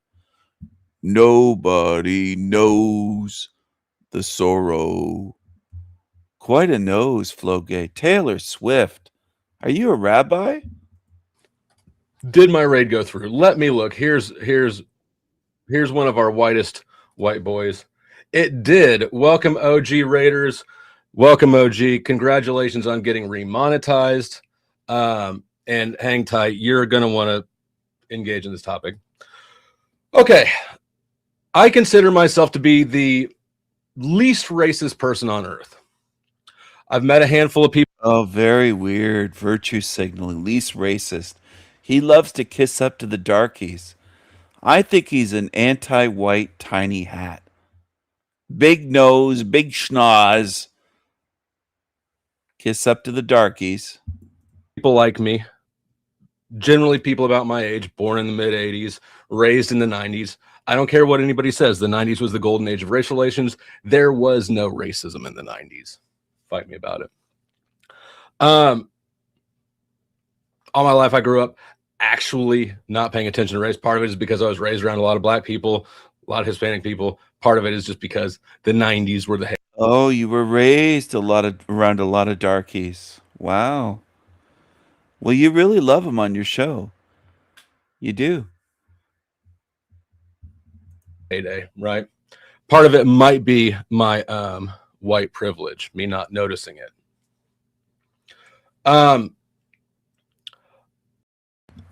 Nobody knows the sorrow. Quite a nose, Flogay. Taylor Swift. Are you a rabbi? Did my raid go through? Let me look. Here's one of our whitest white boys. It did. Welcome, OG Raiders. Welcome, OG. Congratulations on getting remonetized. And hang tight. You're going to want to engage in this topic. Okay. I consider myself to be the least racist person on earth. I've met a handful of people. Oh, very weird. Virtue signaling. Least racist. He loves to kiss up to the darkies. I think he's an anti-white tiny hat. Big nose, big schnoz. Kiss up to the darkies. People like me, generally people about my age, born in the mid-'80s, raised in the 90s. I don't care what anybody says. The 90s was the golden age of racial relations. There was no racism in the 90s. Fight me about it. All my life I grew up actually not paying attention to race. Part of it is because I was raised around a lot of black people, a lot of Hispanic people. Part of it is just because the 90s were the... Oh, you were raised around a lot of darkies. Wow. Well, you really love them on your show. You do. Heyday, right? Part of it might be my white privilege, me not noticing it.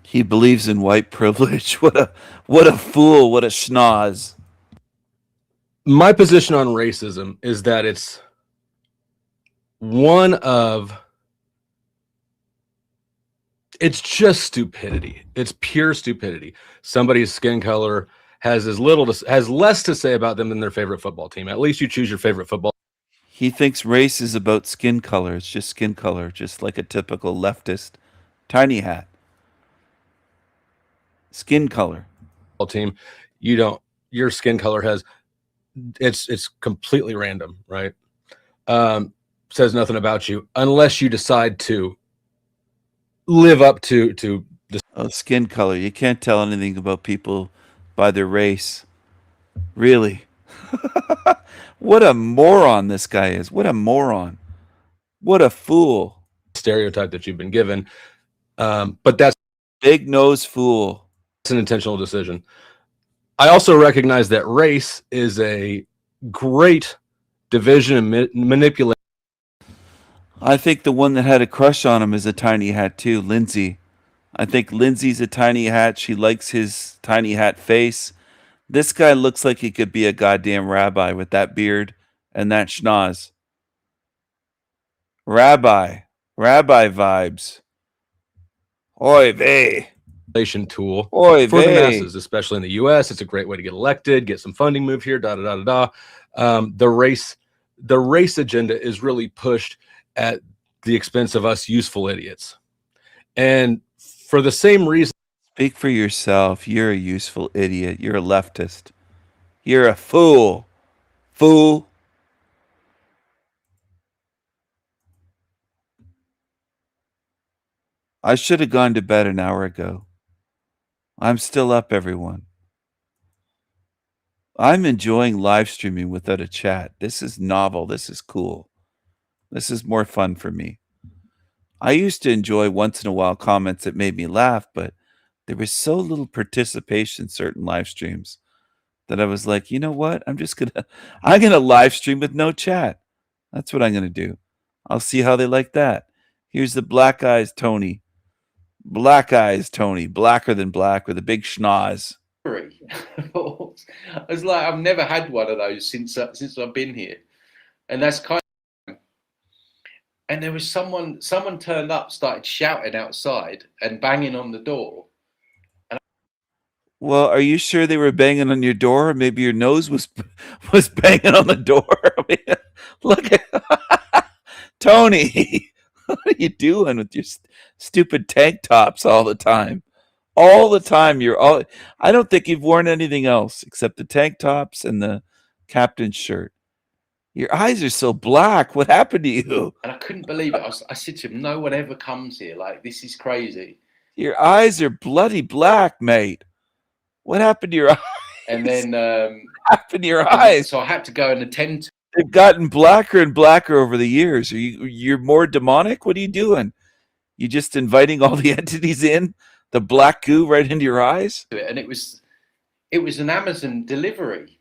He believes in white privilege. What a fool, what a schnoz. My position on racism is that it's it's just stupidity. It's pure stupidity. Somebody's skin color has less to say about them than their favorite football team. At least you choose your favorite football. He thinks race is about skin color. It's just skin color, just like a typical leftist tiny hat. Skin color. Team, your skin color has it's completely random, right? Says nothing about you unless you decide to live up to the skin color. You can't tell anything about people by their race. Really. What a moron this guy is. What a moron. What a fool. stereotype that you've been given. But that's big nose fool. It's an intentional decision. I also recognize that race is a great division and manipulation. I think the one that had a crush on him is a tiny hat too, Lindsay. I think Lindsay's a tiny hat. She likes his tiny hat face. This guy looks like he could be a goddamn rabbi with that beard and that schnoz. Rabbi vibes. Oy vey. Tool Oy for the vey. masses, especially in the U.S. It's a great way to get elected, get some funding moved here. The race agenda is really pushed at the expense of us useful idiots, and for the same reason. Speak for yourself. You're a useful idiot. You're a leftist. You're a fool. Fool. I should have gone to bed an hour ago. I'm still up, everyone. I'm enjoying live streaming without a chat. This is novel. This is cool. This is more fun for me. I used to enjoy once in a while comments that made me laugh, but there was so little participation in certain live streams that I was like, you know what? I'm gonna live stream with no chat. That's what I'm gonna do. I'll see how they like that. Here's the Black Eyes Tony. Black Eyes Tony, blacker than black with a big schnoz. I was like, I've never had one of those since I've been here, and that's kind of. And there was someone turned up, started shouting outside and banging on the door. Well, are you sure they were banging on your door? Or maybe your nose was banging on the door. I mean, look at Tony. What are you doing with your stupid tank tops all the time? All the time. I don't think you've worn anything else except the tank tops and the captain's shirt. Your eyes are so black. What happened to you? And I couldn't believe it. I said to him, no one ever comes here. Like, this is crazy. Your eyes are bloody black, mate. What happened to your eyes? And then what happened to your eyes? So I had to go and attend to. They've gotten blacker and blacker over the years. You're more demonic? What are you doing? You just inviting all the entities in? The black goo right into your eyes? And it was an Amazon delivery.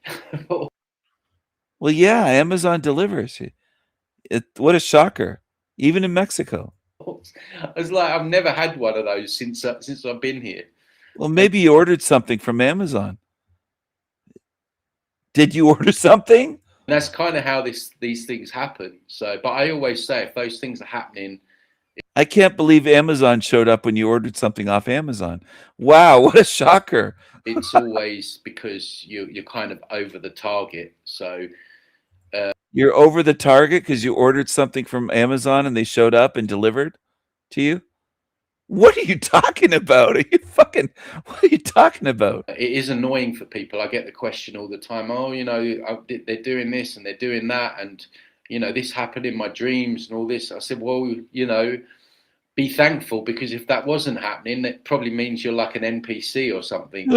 Well, yeah, Amazon delivers. What a shocker. Even in Mexico. I was like, I've never had one of those since I've been here. Well, maybe you ordered something from Amazon. Did you order something? And that's kind of how these things happen. So, but I always say, if those things are happening, I can't believe Amazon showed up when you ordered something off Amazon. Wow, what a shocker. It's always because you're kind of over the target. So you're over the target because you ordered something from Amazon and they showed up and delivered to you? What are you talking about? What are you talking about? It is annoying for people. I get the question all the time. Oh, they're doing this and they're doing that. And, this happened in my dreams and all this. I said, well, be thankful, because if that wasn't happening, it probably means you're like an NPC or something.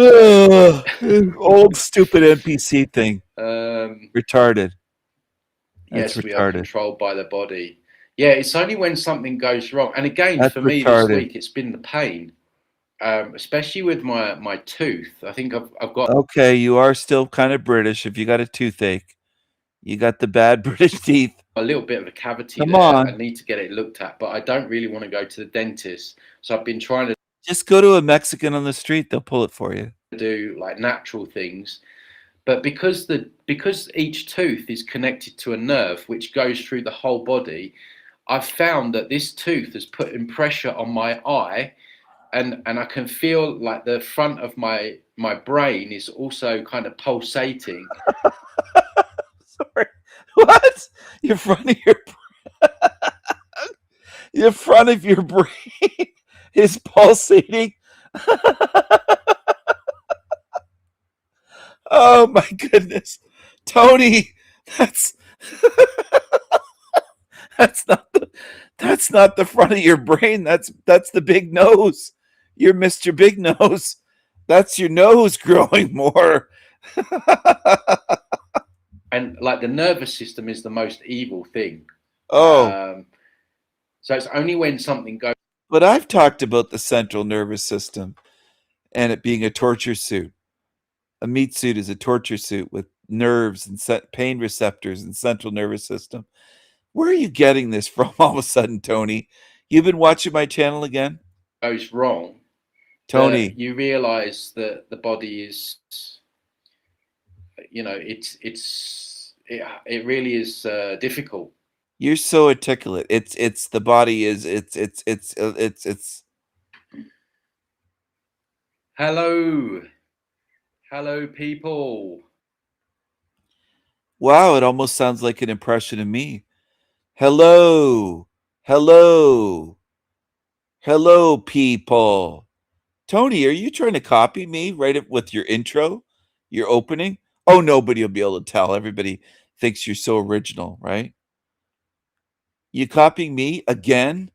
Old stupid NPC thing. Retarded. That's yes, retarded. We are controlled by the body. Yeah, it's only when something goes wrong. And again, That's for me retarded. this week, it's been the pain, especially with my tooth. I think I've got. Okay, you are still kind of British. If you got a toothache, you got the bad British teeth. A little bit of a cavity Come there. on. I need to get it looked at, but I don't really want to go to the dentist. So I've been trying to Just go to a Mexican on the street. They'll pull it for you. do like natural things. But because each tooth is connected to a nerve which goes through the whole body, I've found that this tooth has put in pressure on my eye, and I can feel like the front of my brain is also kind of pulsating. Sorry. What? Your front of your brain is pulsating. Oh my goodness. Tony, that's that's not the front of your brain. That's the big nose. You're Mr. Big Nose. That's your nose growing more. And like the nervous system is the most evil thing. Oh, So it's only when something goes. but I've talked about the central nervous system and it being a torture suit. A meat suit is a torture suit with nerves and pain receptors and central nervous system. Where are you getting this from all of a sudden, Tony? You've been watching my channel again? Goes wrong, Tony, you realize that the body is, you know, it really is difficult. you're so articulate. It's the body is Hello people. wow, it almost sounds like an impression of me. Hello. Hello. Hello, people. Tony, are you trying to copy me right with your intro, your opening? Oh, nobody will be able to tell. Everybody thinks you're so original, right? You copying me again?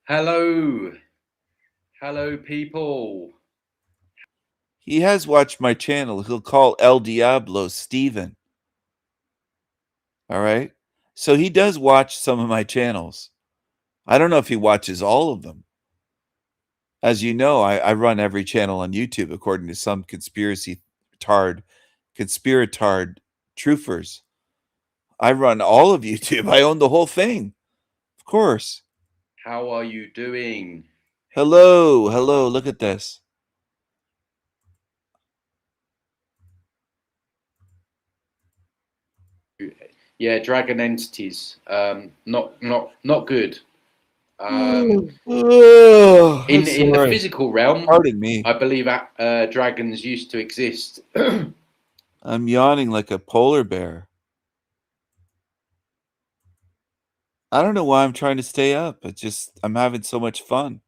Hello people. He has watched my channel. He'll call El Diablo Steven. All right? So he does watch some of my channels. I don't know if he watches all of them. As you know, I run every channel on YouTube according to some conspiratard truthers. I run all of YouTube. I own the whole thing. Of course. How are you doing? Hello. Hello. Look at this. Yeah, dragon entities. Not good. In the physical realm, Pardon me. I believe dragons used to exist. I'm yawning like a polar bear. I don't know why I'm trying to stay up. I'm having so much fun.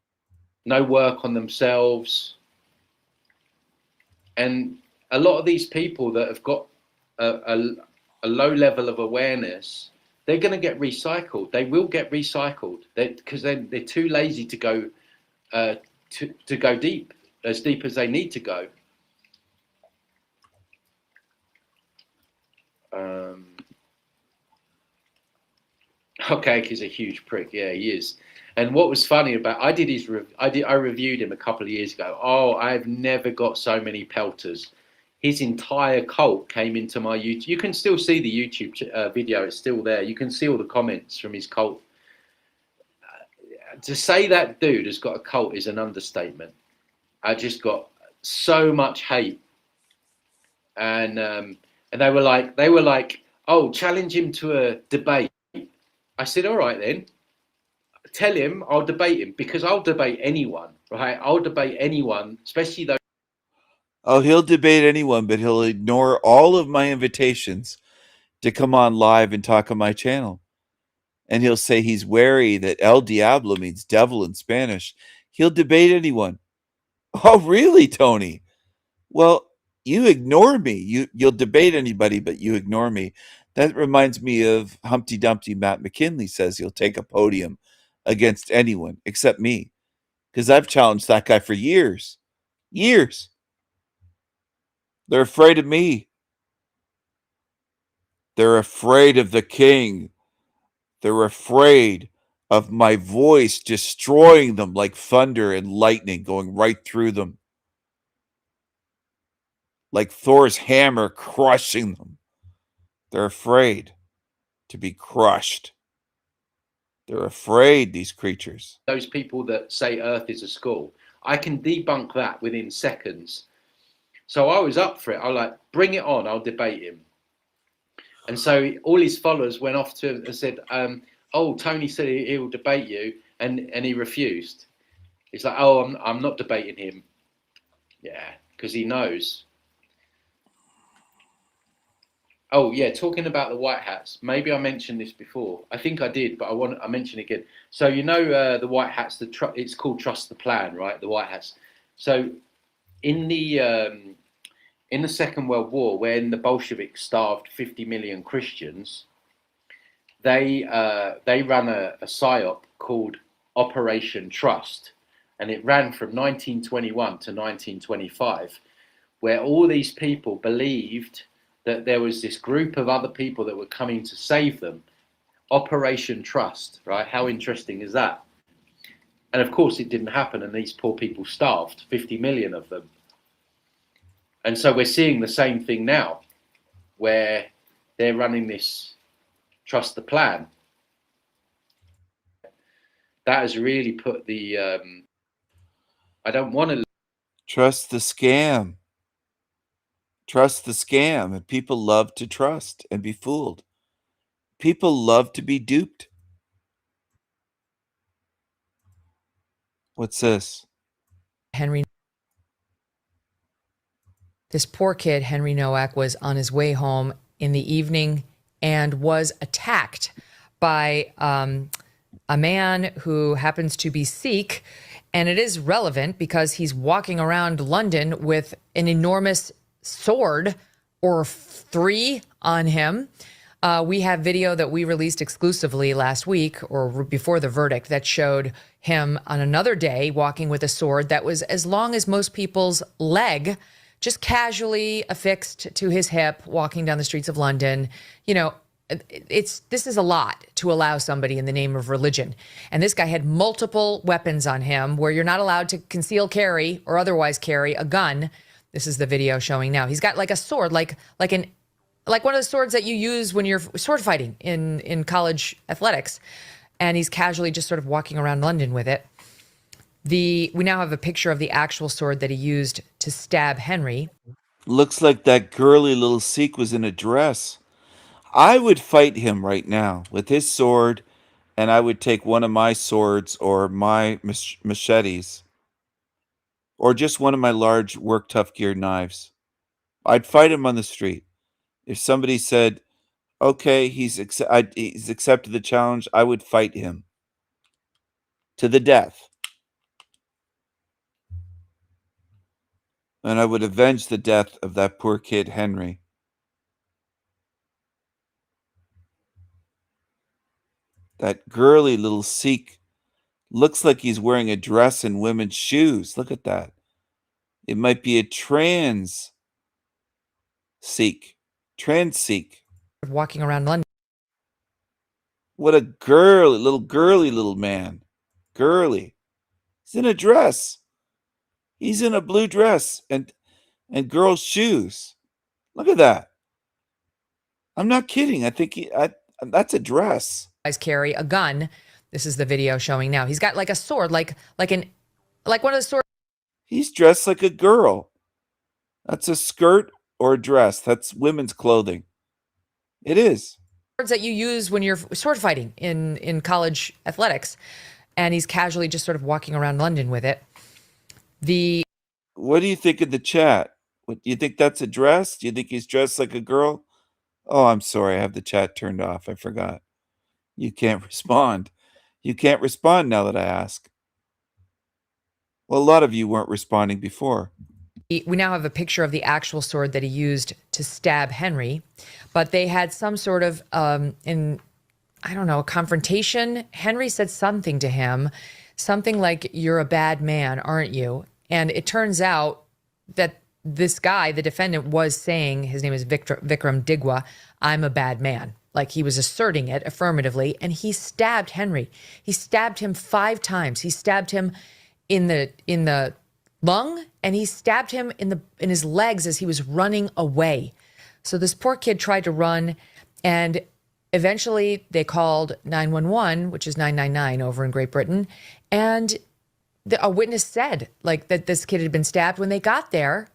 No work on themselves. And a lot of these people that have got a low level of awareness, they're going to get recycled. They will get recycled because they're too lazy to go to go deep as they need to go. Okay, he's a huge prick. Yeah, he is. And what was funny about I reviewed him a couple of years ago. Oh, I've never got so many pelters. His entire cult came into my YouTube. You can still see the YouTube video. It's still there. You can see all the comments from his cult. To say that dude has got a cult is an understatement. I just got so much hate. And they were like, oh, challenge him to a debate. I said, all right then. Tell him I'll debate him, because I'll debate anyone, right? I'll debate anyone, especially those. Oh, he'll debate anyone, but he'll ignore all of my invitations to come on live and talk on my channel. And he'll say he's wary that El Diablo means devil in Spanish. He'll debate anyone. Oh, really, Tony? Well, you ignore me. You'll debate anybody, but you ignore me. That reminds me of Humpty Dumpty. Matt McKinley says he'll take a podium against anyone except me, because I've challenged that guy for years. Years. They're afraid of me. They're afraid of the king. They're afraid of my voice destroying them like thunder and lightning going right through them. Like Thor's hammer crushing them. They're afraid to be crushed. They're afraid, these creatures. Those people that say Earth is a school, I can debunk that within seconds. So I was up for it. I was like, bring it on, I'll debate him. And so all his followers went off to him and said, oh, Tony said he'll debate you, and he refused. He's like, oh, I'm not debating him. Yeah, because he knows. Oh yeah, talking about the white hats. Maybe I mentioned this before. I think I did, but I mention it again. So you know the white hats. It's called Trust the Plan, right? The white hats. So in the Second World War, when the Bolsheviks starved 50 million Christians, they ran a psyop called Operation Trust, and it ran from 1921 to 1925, where all these people believed that there was this group of other people that were coming to save them. Operation Trust, right? How interesting is that? And of course it didn't happen, and these poor people starved, 50 million of them. And so we're seeing the same thing now, where they're running this trust the plan. That has really put the, I don't want to. Trust the scam. Trust the scam. And people love to trust and be fooled. People love to be duped. What's this? This poor kid, Henry Nowak, was on his way home in the evening and was attacked by a man who happens to be Sikh. And it is relevant because he's walking around London with an enormous sword or three on him. We have video that we released exclusively last week or before the verdict that showed him on another day walking with a sword that was as long as most people's leg, just casually affixed to his hip, walking down the streets of London. You know, this is a lot to allow somebody in the name of religion. And this guy had multiple weapons on him where you're not allowed to conceal carry or otherwise carry a gun. This is the video showing now. He's got like a sword, like one of the swords that you use when you're sword fighting in college athletics. And he's casually just sort of walking around London with it. We now have a picture of the actual sword that he used to stab Henry. Looks like that girly little Sikh was in a dress. I would fight him right now with his sword, and I would take one of my swords or my machetes, or just one of my large work tough gear knives. I'd fight him on the street. If somebody said, okay, he's accepted the challenge, I would fight him to the death. And I would avenge the death of that poor kid, Henry. That girly little Sikh looks like he's wearing a dress and women's shoes. Look at that. It might be a trans Sikh. Trans Sikh. Walking around London. What a girly little man. Girly. He's in a dress. He's in a blue dress and girl's shoes. Look at that. I'm not kidding. I think that's a dress. Guys carry a gun. This is the video showing now. He's got like a sword, like one of the swords. He's dressed like a girl. That's a skirt or a dress. That's women's clothing. It is. That you use when you're sword fighting in college athletics. And he's casually just sort of walking around London with it. What do you think of the chat? What do you think that's a dress? Do you think he's dressed like a girl? Oh, I'm sorry. I have the chat turned off. I forgot. You can't respond. You can't respond now that I ask. Well, a lot of you weren't responding before. We now have a picture of the actual sword that he used to stab Henry, but they had some sort of, a confrontation. Henry said something to him, something like, "You're a bad man, aren't you?" And it turns out that this guy, the defendant, was saying, his name is Vikram Digwa, "I'm a bad man." Like he was asserting it affirmatively, and he stabbed Henry. He stabbed him 5 times. He stabbed him in the lung, and he stabbed him in his legs as he was running away. So this poor kid tried to run, and eventually they called 911, which is 999 over in Great Britain, and a witness said that this kid had been stabbed. When they got there,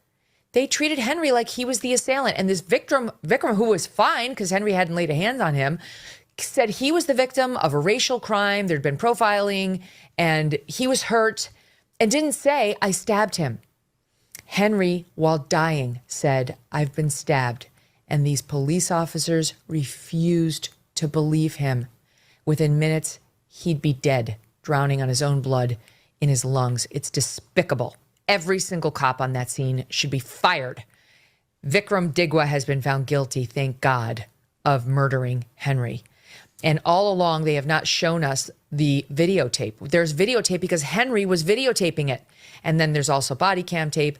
they treated Henry like he was the assailant. And this Vikram, who was fine because Henry hadn't laid a hand on him, said he was the victim of a racial crime. There'd been profiling and he was hurt and didn't say, "I stabbed him." Henry, while dying, said, "I've been stabbed." And these police officers refused to believe him. Within minutes, he'd be dead, drowning on his own blood in his lungs. It's despicable. Every single cop on that scene should be fired. Vikram Digwa has been found guilty, thank God, of murdering Henry. And all along, they have not shown us the videotape. There's videotape because Henry was videotaping it. And then there's also body cam tape.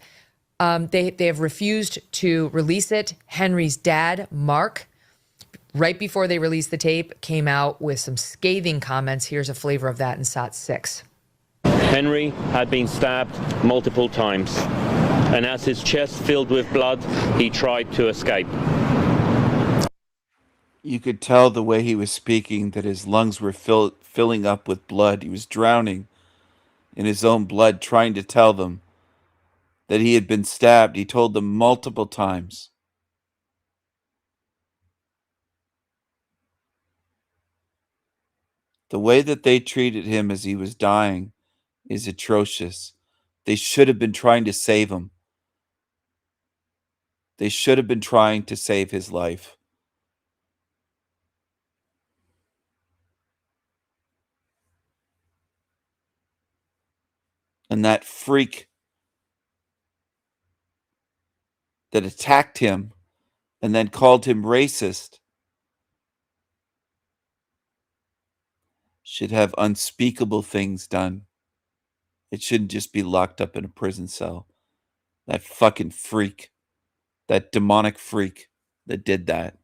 They have refused to release it. Henry's dad, Mark, right before they released the tape, came out with some scathing comments. Here's a flavor of that in SOT 6. Henry had been stabbed multiple times, and as his chest filled with blood, he tried to escape. You could tell the way he was speaking that his lungs were filling up with blood. He was drowning in his own blood, trying to tell them that he had been stabbed. He told them multiple times. The way that they treated him as he was dying is atrocious. They should have been trying to save him. They should have been trying to save his life. And that freak that attacked him and then called him racist should have unspeakable things done. It shouldn't just be locked up in a prison cell. That fucking freak, that demonic freak that did that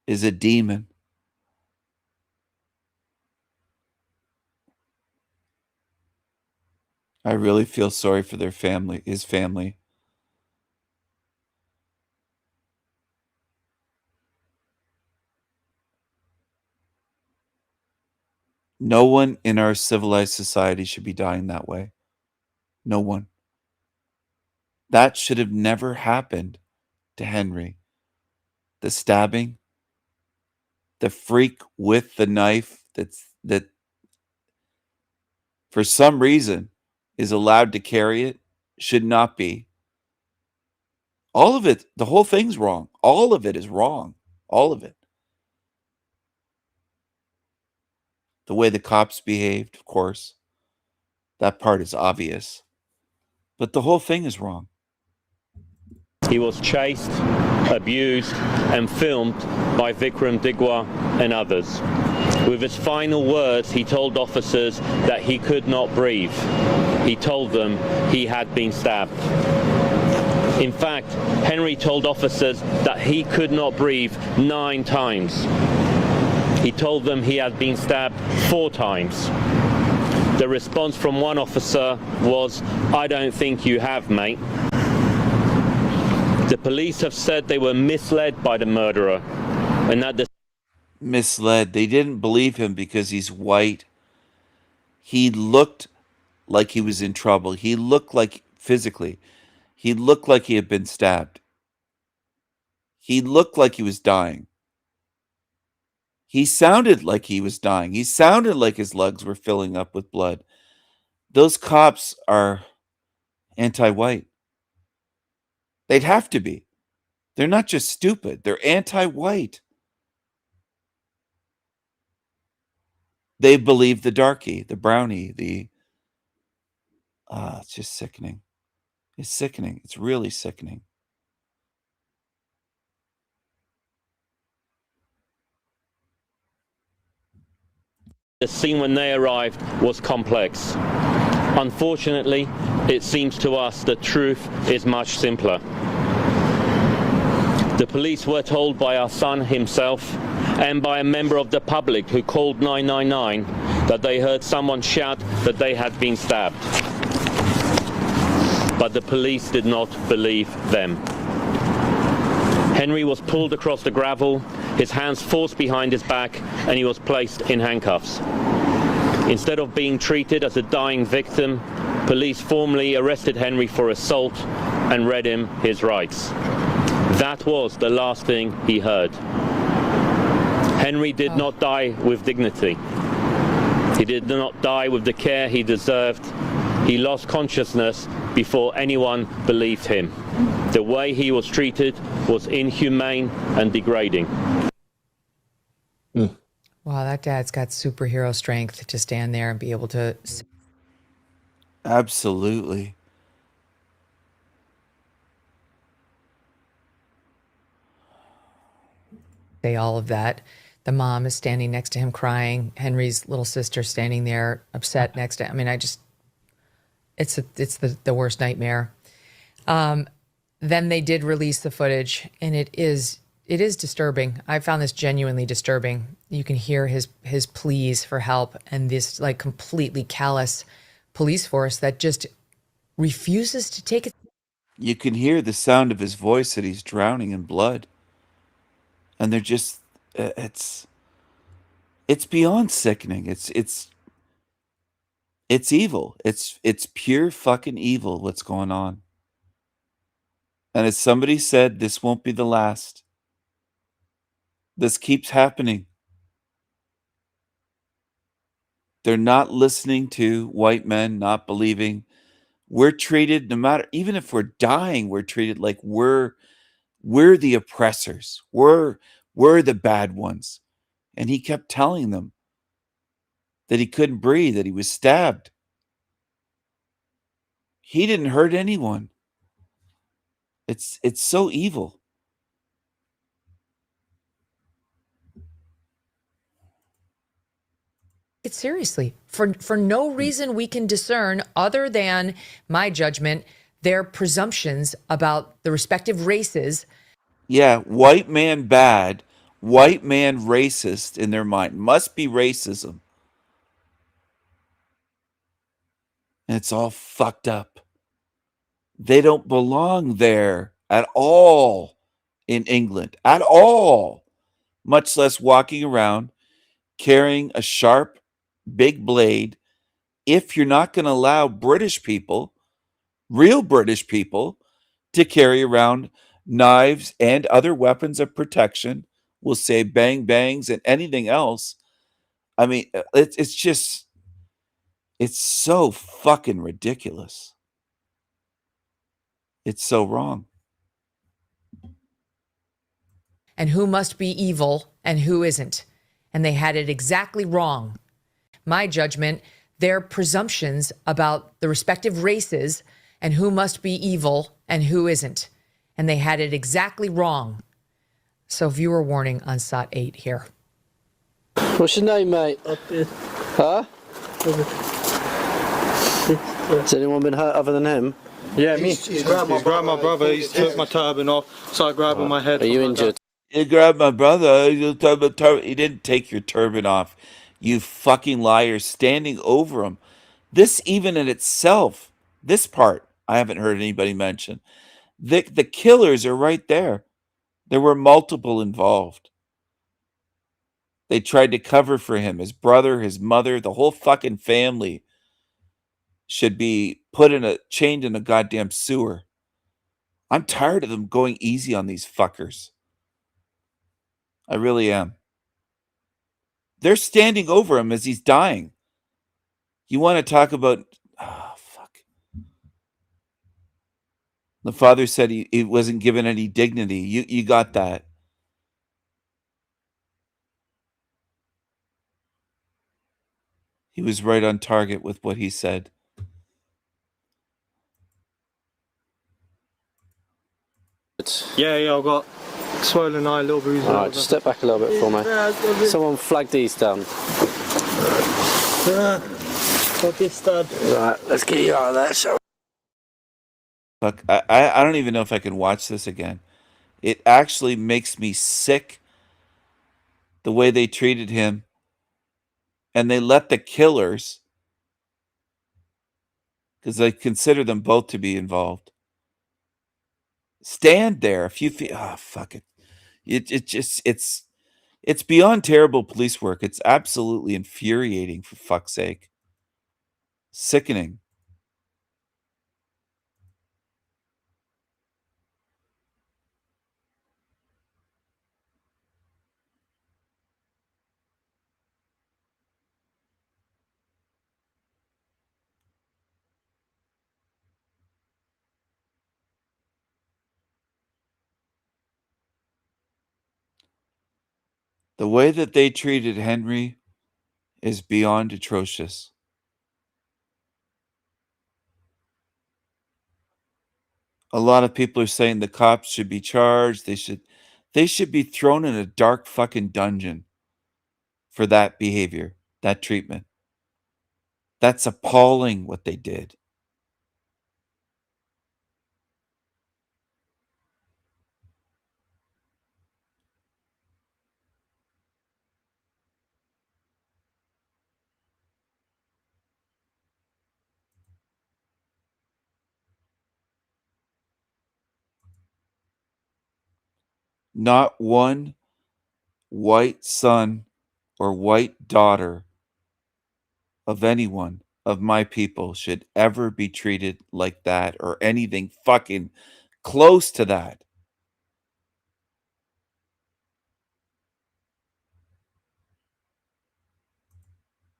is a demon. I really feel sorry for their family, his family. No one in our civilized society should be dying that way. No one. That should have never happened to Henry. The stabbing, the freak with the knife that for some reason is allowed to carry it should not be. All of it, the whole thing's wrong. All of it is wrong. All of it. The way the cops behaved, of course. That part is obvious. But the whole thing is wrong. He was chased, abused, and filmed by Vikram Digwa and others. With his final words, he told officers that he could not breathe. He told them he had been stabbed. In fact, Henry told officers that he could not breathe 9 times. He told them he had been stabbed 4 times. The response from one officer was, "I don't think you have, mate." The police have said they were misled by the murderer, and that the Misled. They didn't believe him because he's white. He looked like he was in trouble. He looked like, physically, he looked like he had been stabbed. He looked like he was dying. He sounded like he was dying. He sounded like his lungs were filling up with blood. Those cops are anti-white. They'd have to be. They're not just stupid. They're anti-white. They believe the darkie, the brownie, it's just sickening. It's sickening. It's really sickening. scene when they arrived was complex. Unfortunately, it seems to us the truth is much simpler. The police were told by our son himself and by a member of the public who called 999 that they heard someone shout that they had been stabbed. But the police did not believe them. Henry was pulled across the gravel, his hands forced behind his back, and he was placed in handcuffs. Instead of being treated as a dying victim, police formally arrested Henry for assault and read him his rights. That was the last thing he heard. Henry did not die with dignity. He did not die with the care he deserved. He lost consciousness before anyone believed him. The way he was treated was inhumane and degrading. Wow, that dad's got superhero strength to stand there and be able to. Absolutely. Say all of that. The mom is standing next to him crying. Henry's little sister standing there upset next to him. I mean, it's the worst nightmare. Then they did release the footage, and it is disturbing. I found this genuinely disturbing. You can hear his pleas for help and this like completely callous police force that just refuses to take it. You can hear the sound of his voice that he's drowning in blood. And they're just it's beyond sickening. It's evil. It's pure fucking evil what's going on. And as somebody said, this won't be the last. This keeps happening. They're not listening to white men, not believing. We're treated, no matter, even if we're dying, we're treated like we're the oppressors. We're the bad ones. And he kept telling them that he couldn't breathe, that he was stabbed. He didn't hurt anyone. It's so evil. It seriously for no reason we can discern other than my judgment, their presumptions about the respective races. Yeah, white man bad, white man racist in their mind. Must be racism. And it's all fucked up. They don't belong there at all in England. At all. Much less walking around carrying a sharp, big blade. If you're not going to allow British people, real British people, to carry around knives and other weapons of protection, we'll say bang bangs and anything else. I mean, it's just, it's so fucking ridiculous. It's so wrong. And who must be evil and who isn't. And they had it exactly wrong. My judgment, their presumptions about the respective races and who must be evil and who isn't. And they had it exactly wrong. So viewer warning on SOT 8 here. What's your name, mate? Huh? Has anyone been hurt other than him? Yeah, me. He's grabbed my brother. He's took my turban off. Started grabbing my head. Are you injured? You grabbed my brother. He didn't take your turban off. You fucking liar, standing over him. This even in itself, this part, I haven't heard anybody mention. The killers are right there. There were multiple involved. They tried to cover for him. His brother, his mother, the whole fucking family should be chained in a goddamn sewer. I'm tired of them going easy on these fuckers. I really am. They're standing over him as he's dying. You want to talk about... Oh, fuck. The father said he wasn't given any dignity. You got that. He was right on target with what he said. Yeah, I've got swollen eye, little bruises. Alright, just step back a little bit for me. Someone flag these down. Got this stud. Right, let's get you out of there, shall we? Fuck, I don't even know if I can watch this again. It actually makes me sick the way they treated him. And they let the killers, because I consider them both to be involved, stand there. If you feel, oh, fuck it. It's beyond terrible police work. It's absolutely infuriating, for fuck's sake. Sickening. The way that they treated Henry is beyond atrocious. A lot of people are saying the cops should be charged. They should be thrown in a dark fucking dungeon for that behavior, that treatment. That's appalling what they did. Not one white son or white daughter of anyone of my people should ever be treated like that or anything fucking close to that.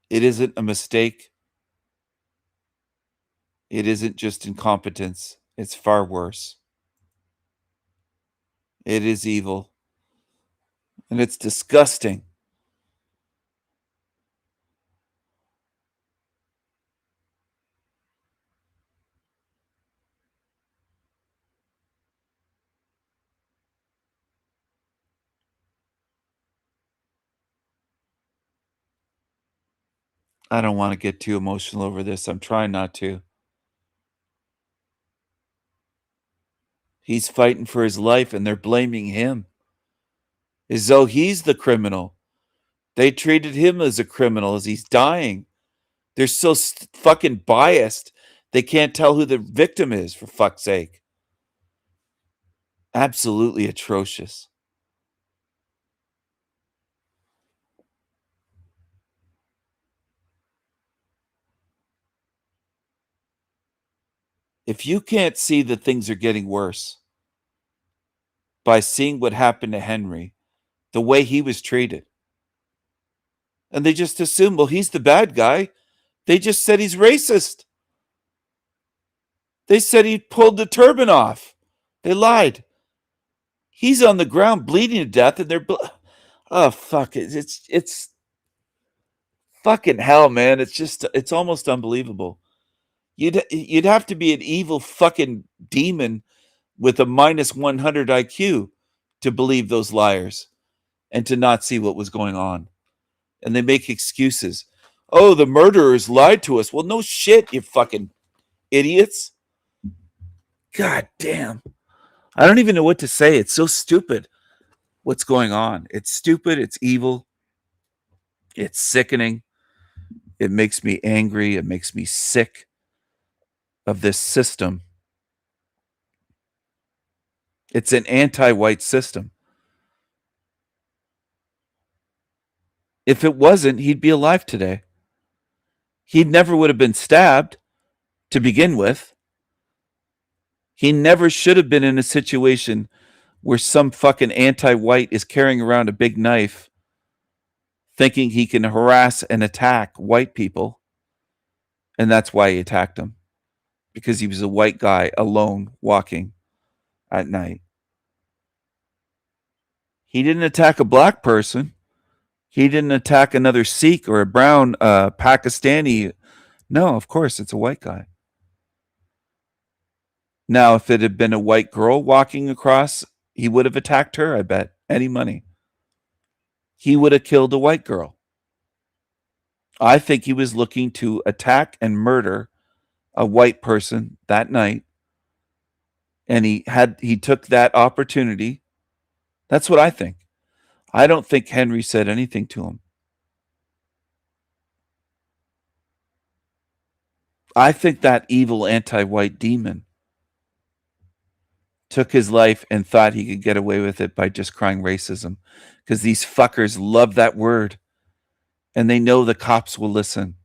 It isn't a mistake. It isn't just incompetence. It's far worse. It is evil. And it's disgusting. I don't want to get too emotional over this. I'm trying not to. He's fighting for his life and they're blaming him as though he's the criminal. They treated him as a criminal as he's dying. They're so fucking biased. They can't tell who the victim is, for fuck's sake. Absolutely atrocious. If you can't see that things are getting worse by seeing what happened to Henry, the way he was treated, and they just assume, well, he's the bad guy. They just said he's racist. They said he pulled the turban off. They lied. He's on the ground bleeding to death, and they're oh fuck it. It's fucking hell, man. It's almost unbelievable. You'd have to be an evil fucking demon with a minus 100 IQ to believe those liars and to not see what was going on. And they make excuses. Oh, the murderers lied to us. Well, no shit, you fucking idiots. God damn. I don't even know what to say. It's so stupid what's going on. It's stupid. It's evil. It's sickening. It makes me angry. It makes me sick of this system. It's an anti-white system. If it wasn't, he'd be alive today. He never would have been stabbed to begin with. He never should have been in a situation where some fucking anti-white is carrying around a big knife thinking he can harass and attack white people. And that's why he attacked them. Because he was a white guy alone walking at night. He didn't attack a black person. He didn't attack another Sikh or a brown Pakistani. No, of course, it's a white guy. Now, if it had been a white girl walking across, he would have attacked her, I bet. Any money. He would have killed a white girl. I think he was looking to attack and murder a white person that night. And he took that opportunity. That's what I think. I don't think Henry said anything to him. I think that evil anti-white demon took his life and thought he could get away with it by just crying racism. Because these fuckers love that word. And they know the cops will listen.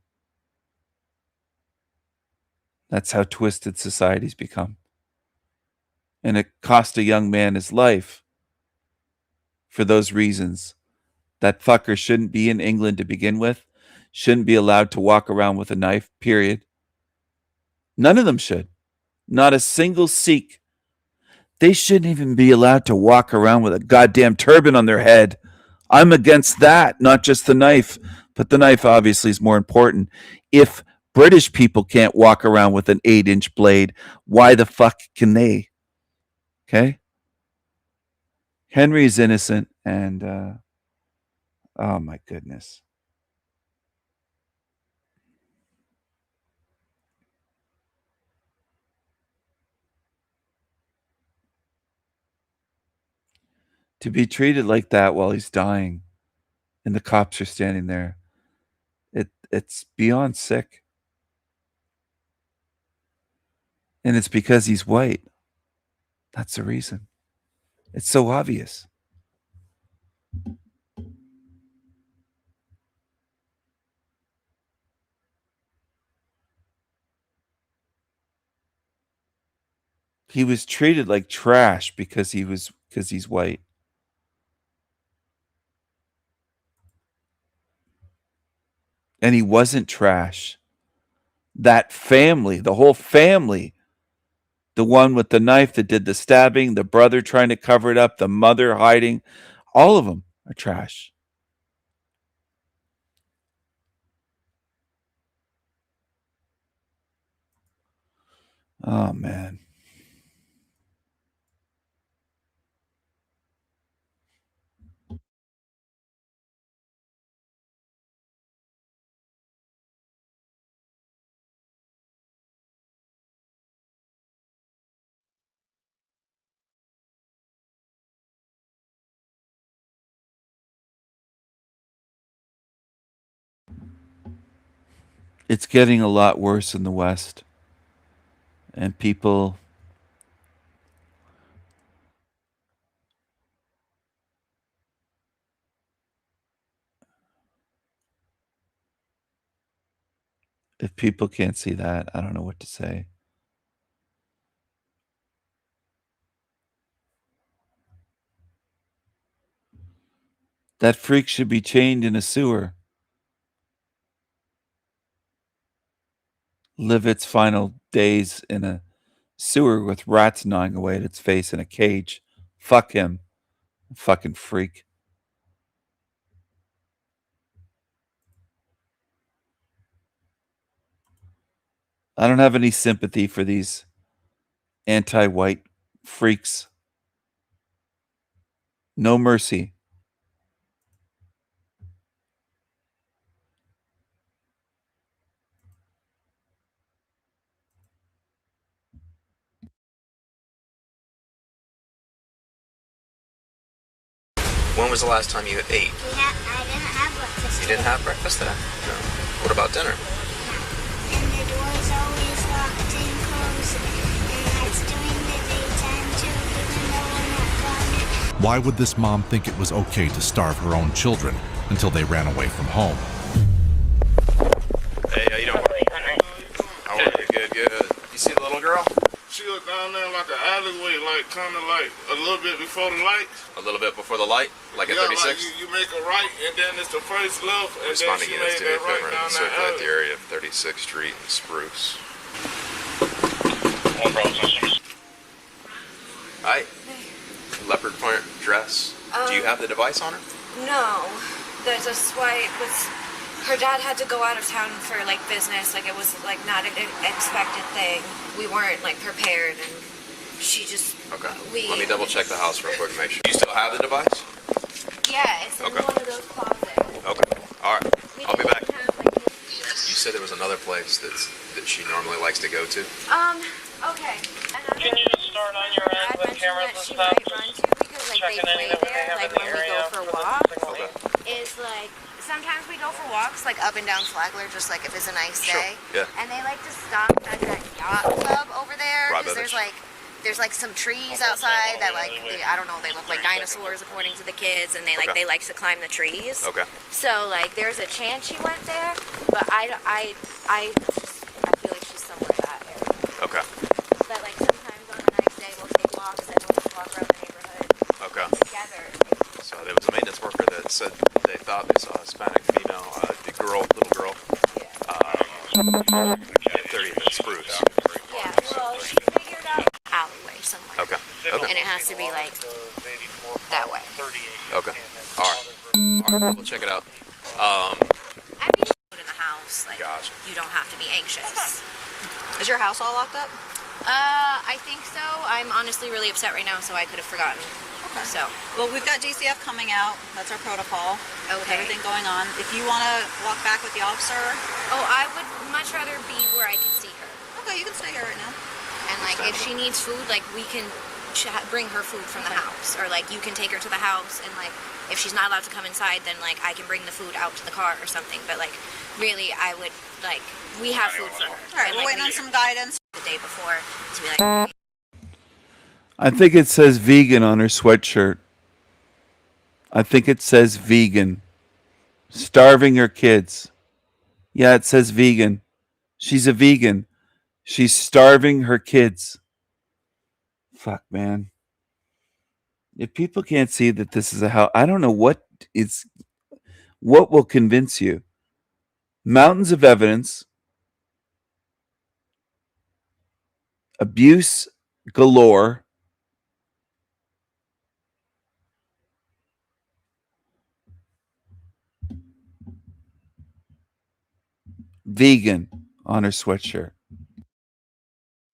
That's how twisted society's become. And it cost a young man his life for those reasons. That fucker shouldn't be in England to begin with. Shouldn't be allowed to walk around with a knife, period. None of them should. Not a single Sikh. They shouldn't even be allowed to walk around with a goddamn turban on their head. I'm against that, not just the knife. But the knife obviously is more important. If British people can't walk around with an 8-inch blade, why the fuck can they? Okay? Henry is innocent, and oh my goodness. To be treated like that while he's dying and the cops are standing there, it's beyond sick. And it's because he's white. That's the reason. It's so obvious. He was treated like trash because he's white. And he wasn't trash. That family, the whole family, the one with the knife that did the stabbing, the brother trying to cover it up, the mother hiding, all of them are trash. Oh, man. It's getting a lot worse in the West. And people if people can't see that, I don't know what to say. That freak should be chained in a sewer. Live its final days in a sewer with rats gnawing away at its face in a cage. Fuck him. Fucking freak. I don't have any sympathy for these anti-white freaks. No mercy. When was the last time you ate? I didn't have breakfast. You didn't have breakfast today? No. What about dinner? And the door's always locked and closed. And that's during the daytime too, even though we're not gone. Why would this mom think it was okay to starve her own children until they ran away from home? Hey, how you doing? How are you? Good, good. You see the little girl? She was down there like an alleyway, like kind of like a little bit before the light. A little bit before the light? Like at 36? Like you make a right, and then it's the first left, and Responding then she units made to that right down that circulate the alley. area of 36th Street and Spruce. Hi. Leopard print dress. Do you have the device on her? No, there's a swipe. Her dad had to go out of town for like business. Like it was like not an expected thing. We weren't like prepared, and she just. Okay. Let me double check the house real quick. Make sure you still have the device. Yeah, it's in one of those closets. Okay. All right. I'll be back. You said there was another place that she normally likes to go to. Okay. Can you just start on your end with cameras and stuff? Checking anything that they have in the area. For walks, is like sometimes we go for walks like up and down Flagler, just like if it's a nice day. Yeah. And they like to stop at that yacht club over there because there's like some trees outside that like I don't know, they look like dinosaurs according to the kids, and they like to climb the trees. Okay. So like there's a chance she went there, but I feel like she's somewhere in that area. Okay. But like sometimes on a nice day we'll take walks and we'll just walk around the neighborhood together. So there was a maintenance worker that said they thought they saw a Hispanic female, little girl, at 30th and Spruce. Yeah, well, she figured out alleyway somewhere. Okay. Okay. And it has to be like that way. Okay. All right. We'll check it out. I mean, in the house, like Gotcha. you don't have to be anxious. Is your house all locked up? I think so. I'm honestly really upset right now, so I could have forgotten. Okay. So. Well, we've got DCF coming out. That's our protocol. With Okay. everything going on. If you want to walk back with the officer. Oh, I would much rather be where I can see her. Okay, you can stay here right now. And like, if she needs food, like we can bring her food from the house, or like you can take her to the house, and like if she's not allowed to come inside, then like I can bring the food out to the car or something. But like, really, I would like we have food for her. All right, And, we're like, waiting on some guidance. the day before to be like. I think it says vegan on her sweatshirt. I think it says vegan. Starving her kids. Yeah, it says vegan. She's a vegan. She's starving her kids. Fuck, man. If people can't see that this is a house, I don't know what will convince you. Mountains of evidence. Abuse galore. Vegan on her sweatshirt.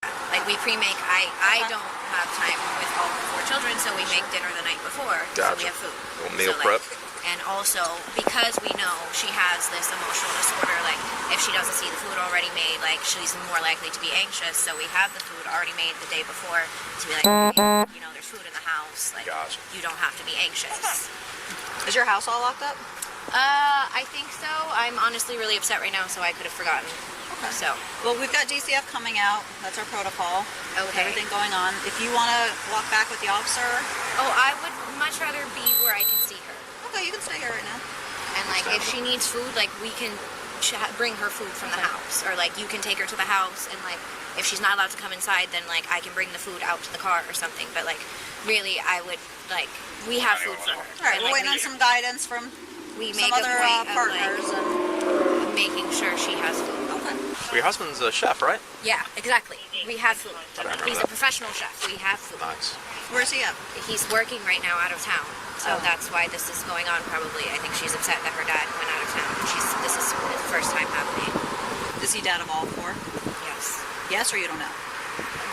Like we pre-make. I don't have time with all the 4 children, so we make dinner the night before. So Gotcha. we have food. Little meal So, prep. And also, because we know she has this emotional disorder, like if she doesn't see the food already made, like she's more likely to be anxious. So we have the food already made the day before to be like, hey, you know, there's food in the house. Like you don't have to be anxious. Is your house all locked up? I think so. I'm honestly really upset right now, so I could have forgotten. Okay. So. Well, we've got DCF coming out. That's our protocol. With Okay. everything going on. If you want to walk back with the officer. Oh, I would much rather be where I can see her. Okay, you can stay here right now. And like, if she needs food, like we can bring her food from the house, or like you can take her to the house, and like if she's not allowed to come inside, then like I can bring the food out to the car or something. But like, really, I would like we have food for her. All right, And, we're like, waiting on some guidance from we some make other a point partners. of like making sure she has food. Okay. Well, your husband's a chef, right? Yeah, exactly. We have food. I remember He's that. a professional chef. We have food. Nice. Where's he at? He's working right now out of town, so that's why this is going on. Probably, I think she's upset that her dad went out of town. This is the first time happening. Is he dad of all 4? Yes. Yes, or you don't know?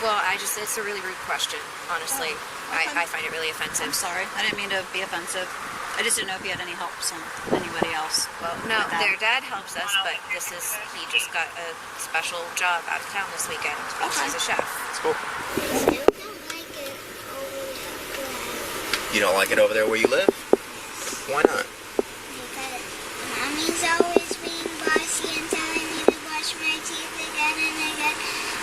Well, it's a really rude question, honestly. Okay. I find it really offensive. I'm sorry. I didn't mean to be offensive. I just didn't know if you had any help from anybody else. Well, no, with that. their dad helps us, but he just got a special job out of town this weekend. Okay. He's a chef. That's cool. I don't like it over there. You don't like it over there where you live? Why not? Because mommy's always being bossy and telling me to brush my teeth again and again,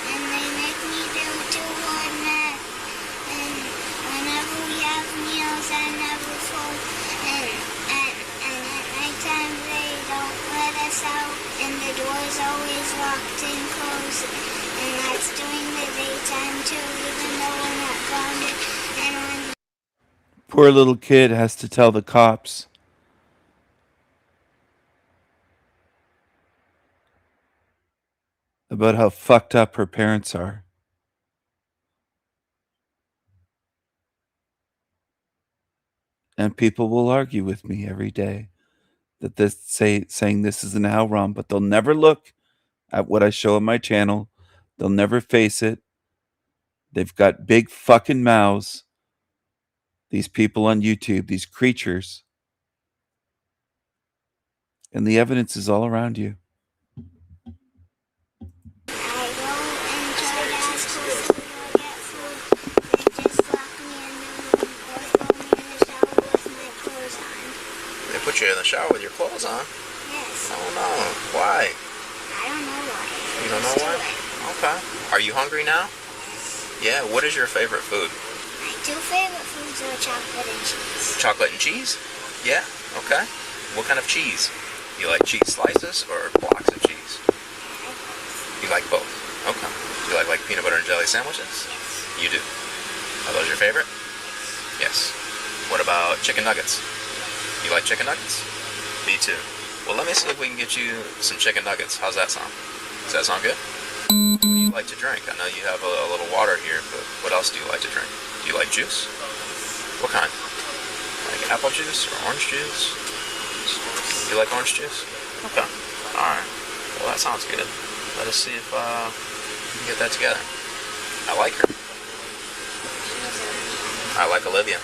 and they make me do 2 more math. And whenever we have meals, I never fold. And at nighttime, they don't let us out, and the door's always locked and closed. And that's during the daytime too, even though we're not grounded. And when Poor little kid has to tell the cops. About how fucked up her parents are. And people will argue with me every day that saying this is an Alron, but they'll never look at what I show on my channel. They'll never face it. They've got big fucking mouths. These people on YouTube, these creatures. And the evidence is all around you. They put you in the shower with your clothes on? Yes. Oh no. Why? I don't know why. You don't know why? Okay. Are you hungry now? Yeah. What is your favorite food? My 2 favorite foods are chocolate and cheese. Chocolate and cheese? Yeah. Okay. What kind of cheese? You like cheese slices or blocks of cheese? You like both. Okay. You like peanut butter and jelly sandwiches? Yes. You do. Are those your favorite? Yes. What about chicken nuggets? You like chicken nuggets? Me too. Well, let me see if we can get you some chicken nuggets. How's that sound? Does that sound good? What do you like to drink? I know you have a little water here, but what else do you like to drink? Do you like juice? What kind? Like apple juice or orange juice? You like orange juice? Okay. Alright. Well, that sounds good. Let us see if we can get that together. I like her. I like Olivia.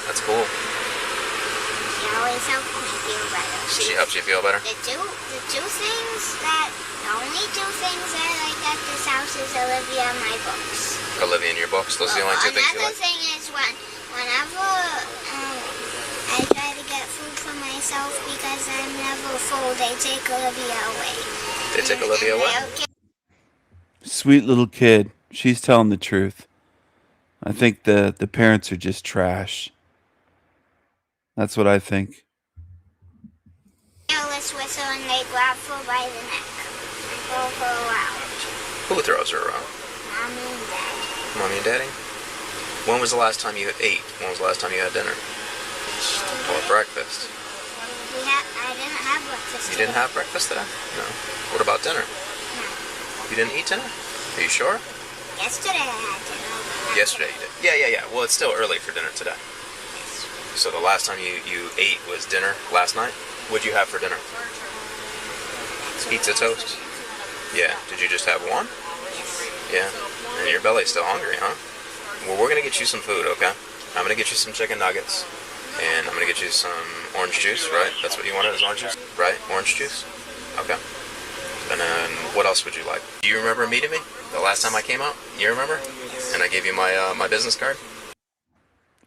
That's cool. She always helps me feel better. She helps you feel better? The only two things that I like at this house is Olivia and my books. Olivia and your books. Those are the only two things you Another like? thing is whenever I try to get food for myself because I'm never full, they take Olivia away. They take Olivia away? Sweet little kid. She's telling the truth. I think the parents are just trash. That's what I think. Careless with her and they grab her by the neck. Throw her around. Who throws her around? Mommy and Daddy. Mommy and Daddy? When was the last time you ate? When was the last time you had dinner? Or breakfast? I didn't have breakfast. You didn't have breakfast today? No. What about dinner? No. You didn't eat dinner? Are you sure? Yesterday I had dinner. Yesterday you did. Yeah. Well, it's still early for dinner today. So the last time you ate was dinner last night? What'd you have for dinner? Pizza toast? Yeah. Did you just have one? Yeah. And your belly's still hungry, huh? Well, we're going to get you some food, okay? I'm going to get you some chicken nuggets. And I'm going to get you some orange juice, right? That's what you wanted, is orange juice? Right? Orange juice? Okay. And then what else would you like? Do you remember meeting me the last time I came out? You remember? And I gave you my my business card?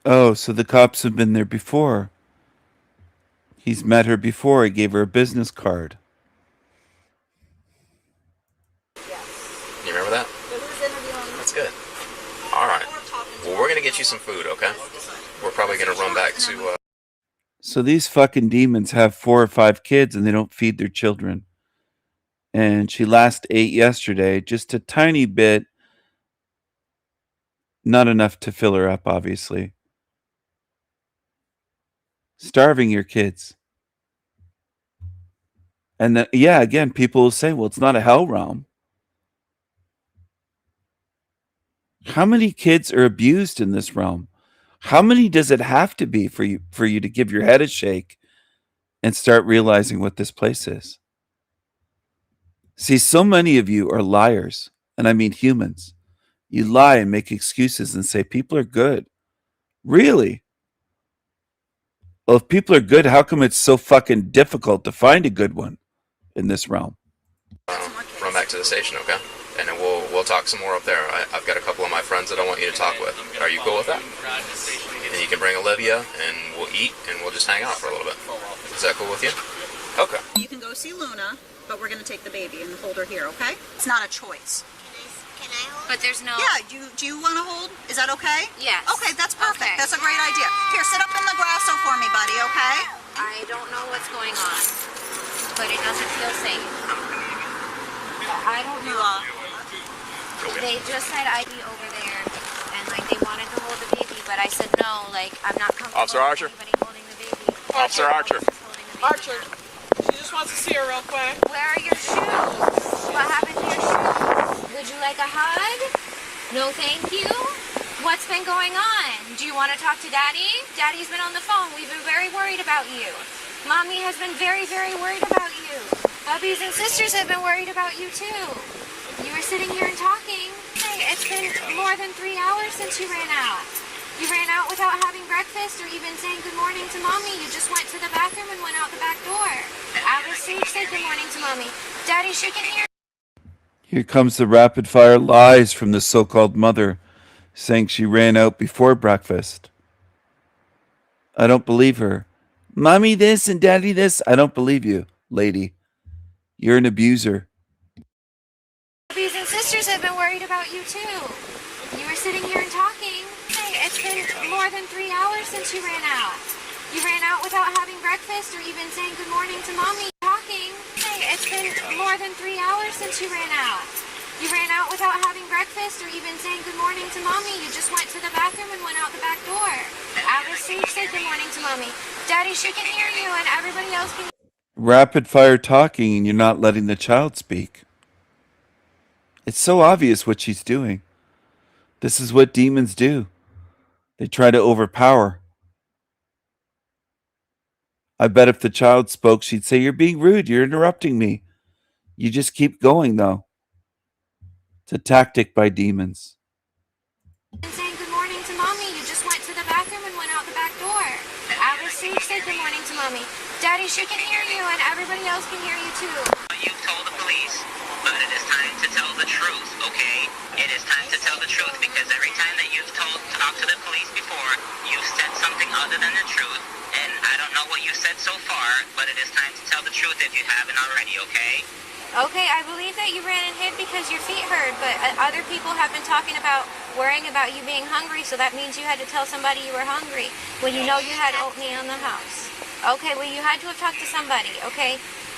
Oh, so the cops have been there before. He's met her before. He gave her a business card. You remember that? That's good. All right. Well, we're going to get you some food, okay? We're probably going to run back to... So these fucking demons have 4 or 5 kids and they don't feed their children. And she last ate yesterday, just a tiny bit. Not enough to fill her up, obviously. Starving your kids. And then, yeah, again, people will say, well, it's not a hell realm. How many kids are abused in this realm? How many does it have to be for you to give your head a shake and start realizing what this place is? See, so many of you are liars, and I mean humans. You lie and make excuses and say people are good. Really? Well, if people are good, how come it's so fucking difficult to find a good one in this realm? run back to the station, okay? And then we'll talk some more up there. I've got a couple of my friends that I want you to talk with. Are you cool with that? And you can bring Olivia, and we'll eat, and we'll just hang out for a little bit. Is that cool with you? Okay. You can go see Luna, but we're going to take the baby and hold her here, okay? It's not a choice. Can I hold? But there's no... Yeah, do you want to hold? Is that okay? Yes. Okay, that's perfect. Okay. That's a great idea. Here, sit up in the grasso for me, buddy, okay? I don't know what's going on, but it doesn't feel safe. I don't know. They just said I'd be over there, and like they wanted to hold the baby, but I said no. Like I'm not comfortable. Officer Archer. With anybody holding the baby. Officer Archer. Archer, she just wants to see her real quick. Where are your shoes? What happened to your shoes? Would you like a hug? No, thank you. What's been going on? Do you want to talk to Daddy? Daddy's been on the phone. We've been very worried about you. Mommy has been very, very worried about you. Bubbies and sisters have been worried about you too. You were sitting here and talking. Hey, it's been more than 3 hours since you ran out. You ran out without having breakfast or even saying good morning to Mommy. You just went to the bathroom and went out the back door. Alice Sage said good morning to Mommy. Daddy, she can hear. Here comes the rapid fire lies from the so-called mother, saying she ran out before breakfast. I don't believe her. Mommy this and Daddy this. I don't believe you, lady. You're an abuser. Bubbies and sisters have been worried about you too. You were sitting here and talking. Hey, it's been more than 3 hours since you ran out. You ran out without having breakfast or even saying good morning to Mommy. Talking. Hey, it's been more than 3 hours since you ran out. You ran out without having breakfast or even saying good morning to Mommy. You just went to the bathroom and went out the back door. Alice Sage said good morning to Mommy. Daddy, she can hear you and everybody else can. Rapid fire talking and you're not letting the child speak. It's so obvious what she's doing. This is what demons do. They try to overpower. I bet if the child spoke, she'd say, "You're being rude. You're interrupting me." You just keep going, though. It's a tactic by demons. And saying good morning to mommy. You just went to the bathroom and went out the back door. Obviously, you said good morning to mommy. Daddy, she can hear you, and everybody else can hear you too. You've told the police, but it is time to tell the truth, okay? It is time to tell the truth because every time that you've talked to the police before, you've said something other than the truth. And I don't know what you said so far, but it is time to tell the truth if you haven't already, okay? Okay, I believe that you ran and hid because your feet hurt, but other people have been worrying about you being hungry, so that means you had to tell somebody you were hungry when you know you had oatmeal in the house. Okay, well, you had to have talked to somebody, okay?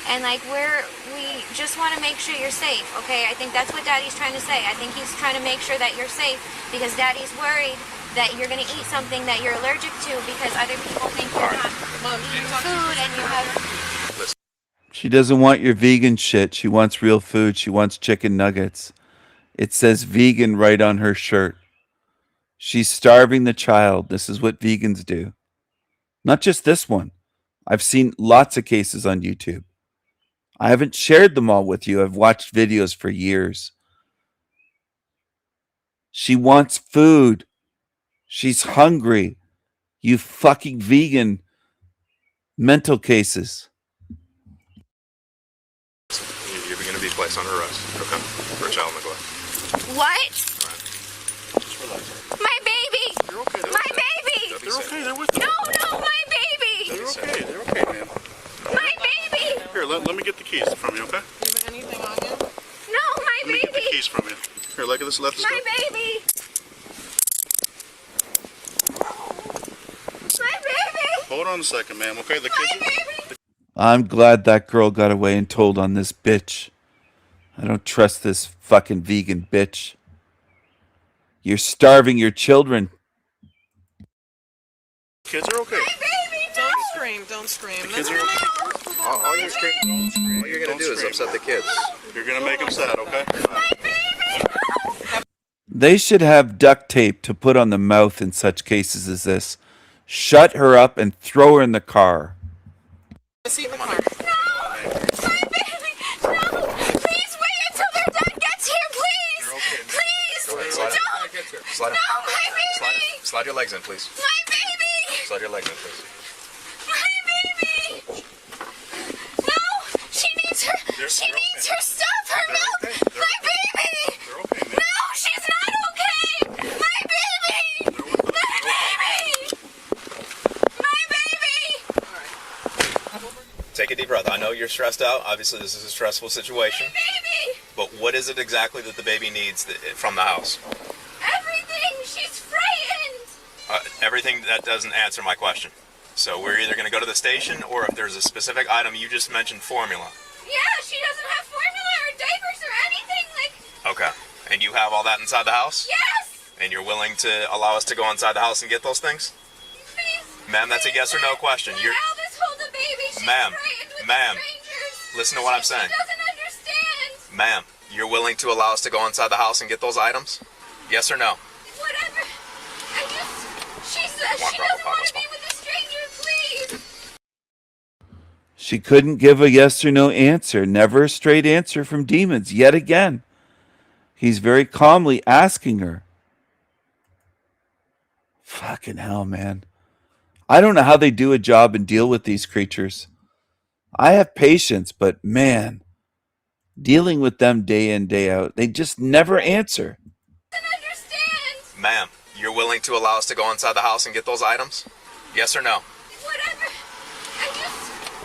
And like we just want to make sure you're safe, okay? I think that's what Daddy's trying to say. I think he's trying to make sure that you're safe because Daddy's worried that you're going to eat something that you're allergic to because other people think you're not eating food and you have... She doesn't want your vegan shit. She wants real food. She wants chicken nuggets. It says vegan right on her shirt. She's starving the child. This is what vegans do. Not just this one. I've seen lots of cases on YouTube. I haven't shared them all with you. I've watched videos for years. She wants food. She's hungry. You fucking vegan mental cases. You're going to be placed under arrest, okay? For child neglect. What? My baby! My baby! They're okay. They're with you. No, my baby! They're okay. They're okay, man. My baby! Here, let me get the keys from you, okay? Anything on you? No, my Let me get the keys from you. Here, let this go. My baby! My baby! Hold on a second, ma'am, okay? The kids. I'm glad that girl got away and told on this bitch. I don't trust this fucking vegan bitch. You're starving your children. Kids are okay. Don't scream. Don't scream. Kids are okay. All you're going to do is upset the kids. You're going to make them sad, okay? They should have duct tape to put on the mouth in such cases as this. Shut her up and throw her in the car. See the car. Please wait until their dad gets here, please! Please! Don't! Slide No, my baby! Slide your legs in, please. My baby! Slide your legs in, please. My baby! No! She needs her stuff, her milk! My baby! No, she's not okay! My baby! My baby! My baby! Take a deep breath. I know you're stressed out. Obviously, this is a stressful situation. Baby! But what is it exactly that the baby needs from the house? Everything! She's frightened! Everything that doesn't answer my question. So we're either going to go to the station, or if there's a specific item you just mentioned, formula. Yeah, she doesn't have formula or diapers or anything, like... Okay. And you have all that inside the house? Yes! And you're willing to allow us to go inside the house and get those things? Please. Ma'am, that's a yes or no question. Let Albus hold the baby. She's Ma'am, frightened with ma'am, strangers. listen to what I'm saying. She doesn't understand. Ma'am, you're willing to allow us to go inside the house and get those items? Yes or no? Whatever. She says she doesn't want to be with a stranger, please. She couldn't give a yes or no answer. Never a straight answer from demons. Yet again. He's very calmly asking her. Fucking hell, man. I don't know how they do a job and deal with these creatures. I have patience, but man, dealing with them day in, day out, they just never answer. Ma'am, you're willing to allow us to go inside the house and get those items? Yes or no? Whatever.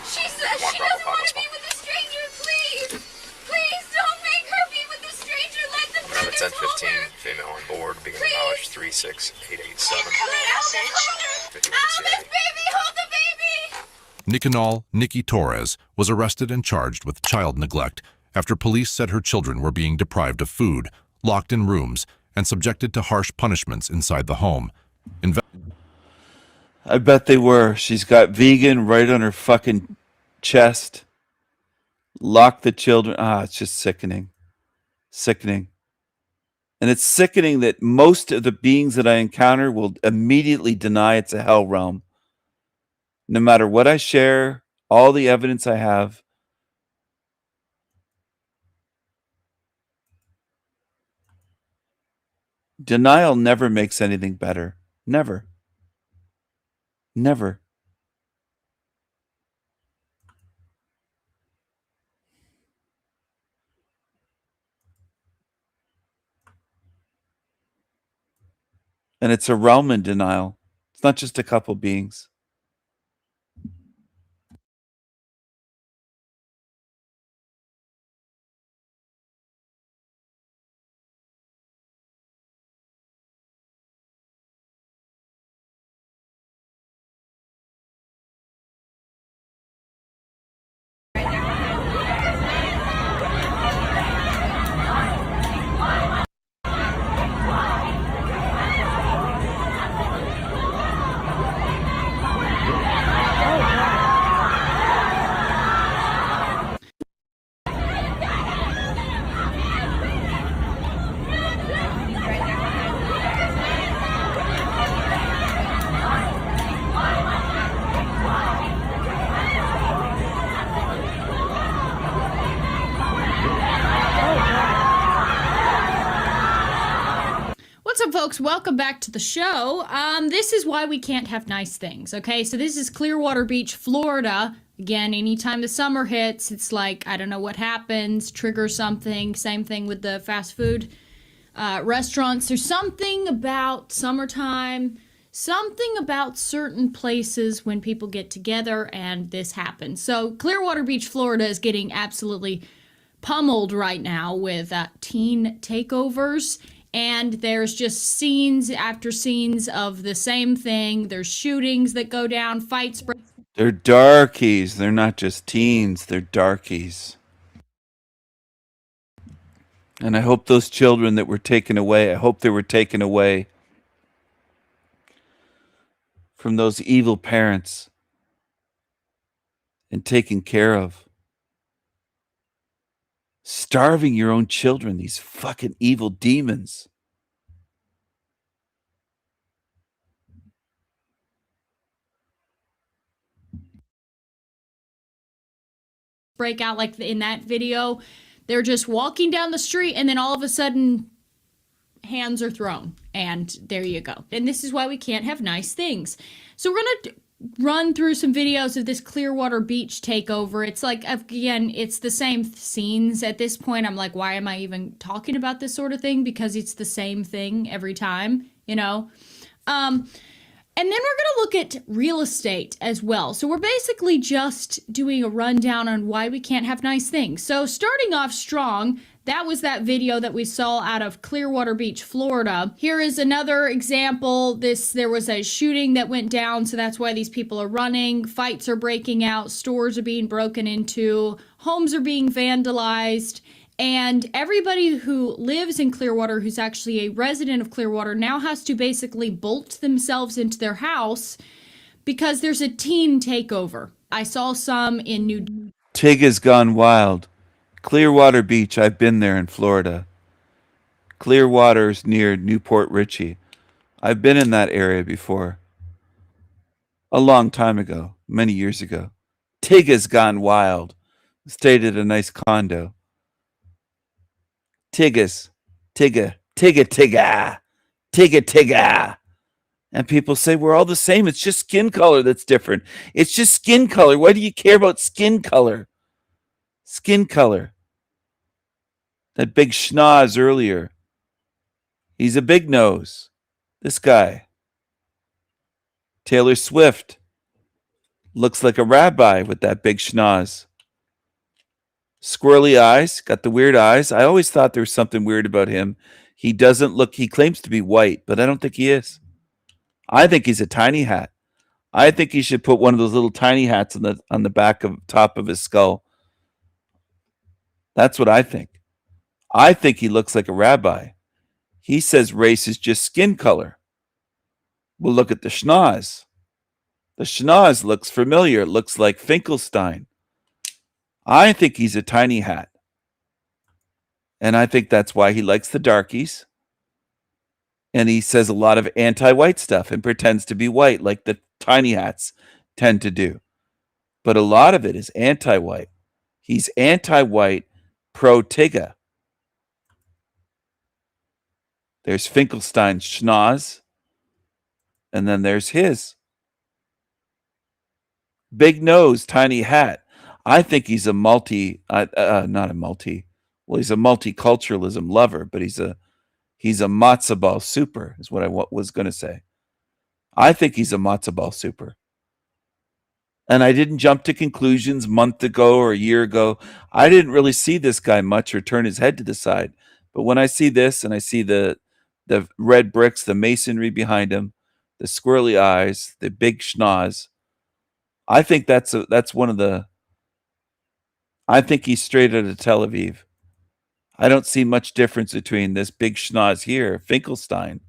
She says she doesn't want to be with a stranger, please. Please don't make her be with a stranger. Let the Number brothers hold 1015, her. female on board, beginning knowledge 36887. Albus, baby, hold the baby. Nicanol Nikki Torres was arrested and charged with child neglect after police said her children were being deprived of food, locked in rooms, and subjected to harsh punishments inside the home. I bet they were. She's got vegan right on her fucking chest. Lock the children. It's just sickening. Sickening. And it's sickening that most of the beings that I encounter will immediately deny it's a hell realm. No matter what I share, all the evidence I have. Denial never makes anything better. Never. Never. And it's a realm in denial. It's not just a couple beings. What's up, folks? Welcome back to the show. This is why we can't have nice things, okay? So this is Clearwater Beach, Florida. Again, anytime the summer hits, it's like, I don't know what happens, trigger something. Same thing with the fast food restaurants. There's something about summertime, something about certain places when people get together and this happens. So Clearwater Beach, Florida is getting absolutely pummeled right now with teen takeovers. And there's just scenes after scenes of the same thing. There's shootings that go down, fights. They're darkies. They're not just teens. They're darkies. And I hope those children that were taken away, I hope they were taken away from those evil parents and taken care of. Starving your own children, these fucking evil demons. Break out like in that video. They're just walking down the street and then all of a sudden hands are thrown and there you go. And this is why we can't have nice things. So we're going to run through some videos of this Clearwater Beach takeover. It's like, again, it's the same scenes. At this point, I'm like, why am I even talking about this sort of thing? Because it's the same thing every time, you know? And then we're going to look at real estate as well. So we're basically just doing a rundown on why we can't have nice things. So starting off strong, that was that video that we saw out of Clearwater Beach, Florida. Here is another example. There was a shooting that went down, so that's why these people are running. Fights are breaking out, stores are being broken into, homes are being vandalized. And everybody who lives in Clearwater, who's actually a resident of Clearwater, now has to basically bolt themselves into their house because there's a teen takeover. I saw some in New... Tig has gone wild. Clearwater Beach, I've been there in Florida. Clearwater's near Newport Richey. I've been in that area before. A long time ago, many years ago. Tig has gone wild. Stayed at a nice condo. Tigga. And people say we're all the same. It's just skin color that's different. It's just skin color. Why do you care about skin color? Skin color. That big schnoz earlier. He's a big nose. This guy. Taylor Swift. Looks like a rabbi with that big schnoz. Squirrely eyes, got the weird eyes. I always thought there was something weird about him. He doesn't look, he claims to be white, but I don't think he is. I think he's a tiny hat. I think he should put one of those little tiny hats on the back of top of his skull. That's what I think. I think he looks like a rabbi. He says race is just skin color. Well, look at the schnoz. The schnoz looks familiar. It looks like Finkelstein. I think he's a tiny hat. And I think that's why he likes the darkies. And he says a lot of anti-white stuff and pretends to be white like the tiny hats tend to do. But a lot of it is anti-white. He's anti-white, pro-Tigga. There's Finkelstein's schnoz. And then there's his. Big nose, tiny hat. I think he's a not a multi. Well, he's a multiculturalism lover, but he's a matzo ball super, is what I was going to say. I think he's a matzo ball super. And I didn't jump to conclusions a month ago or a year ago. I didn't really see this guy much or turn his head to the side. But when I see this and I see the red bricks, the masonry behind him, the squirrely eyes, the big schnoz, I think that's one of the. I think he's straight out of Tel Aviv. I don't see much difference between this big schnoz here, Finkelstein,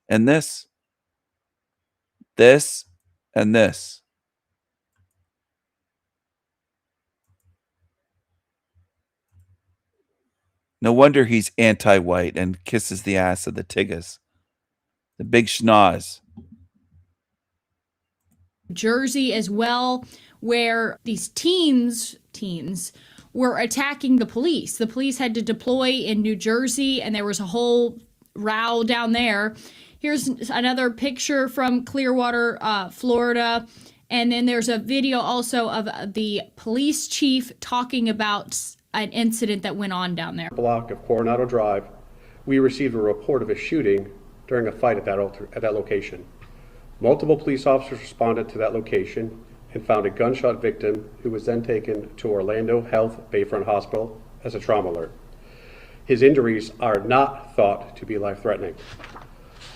and this, and this. No wonder he's anti-white and kisses the ass of the Tiggas. The big schnoz. Jersey as well, where these teens were attacking the police. The police had to deploy in New Jersey, and there was a whole row down there. Here's another picture from Clearwater, Florida. And then there's a video also of the police chief talking about an incident that went on down there. Block of Coronado Drive, we received a report of a shooting during a fight at that location. Multiple police officers responded to that location and found a gunshot victim who was then taken to Orlando Health Bayfront Hospital as a trauma alert. His injuries are not thought to be life-threatening.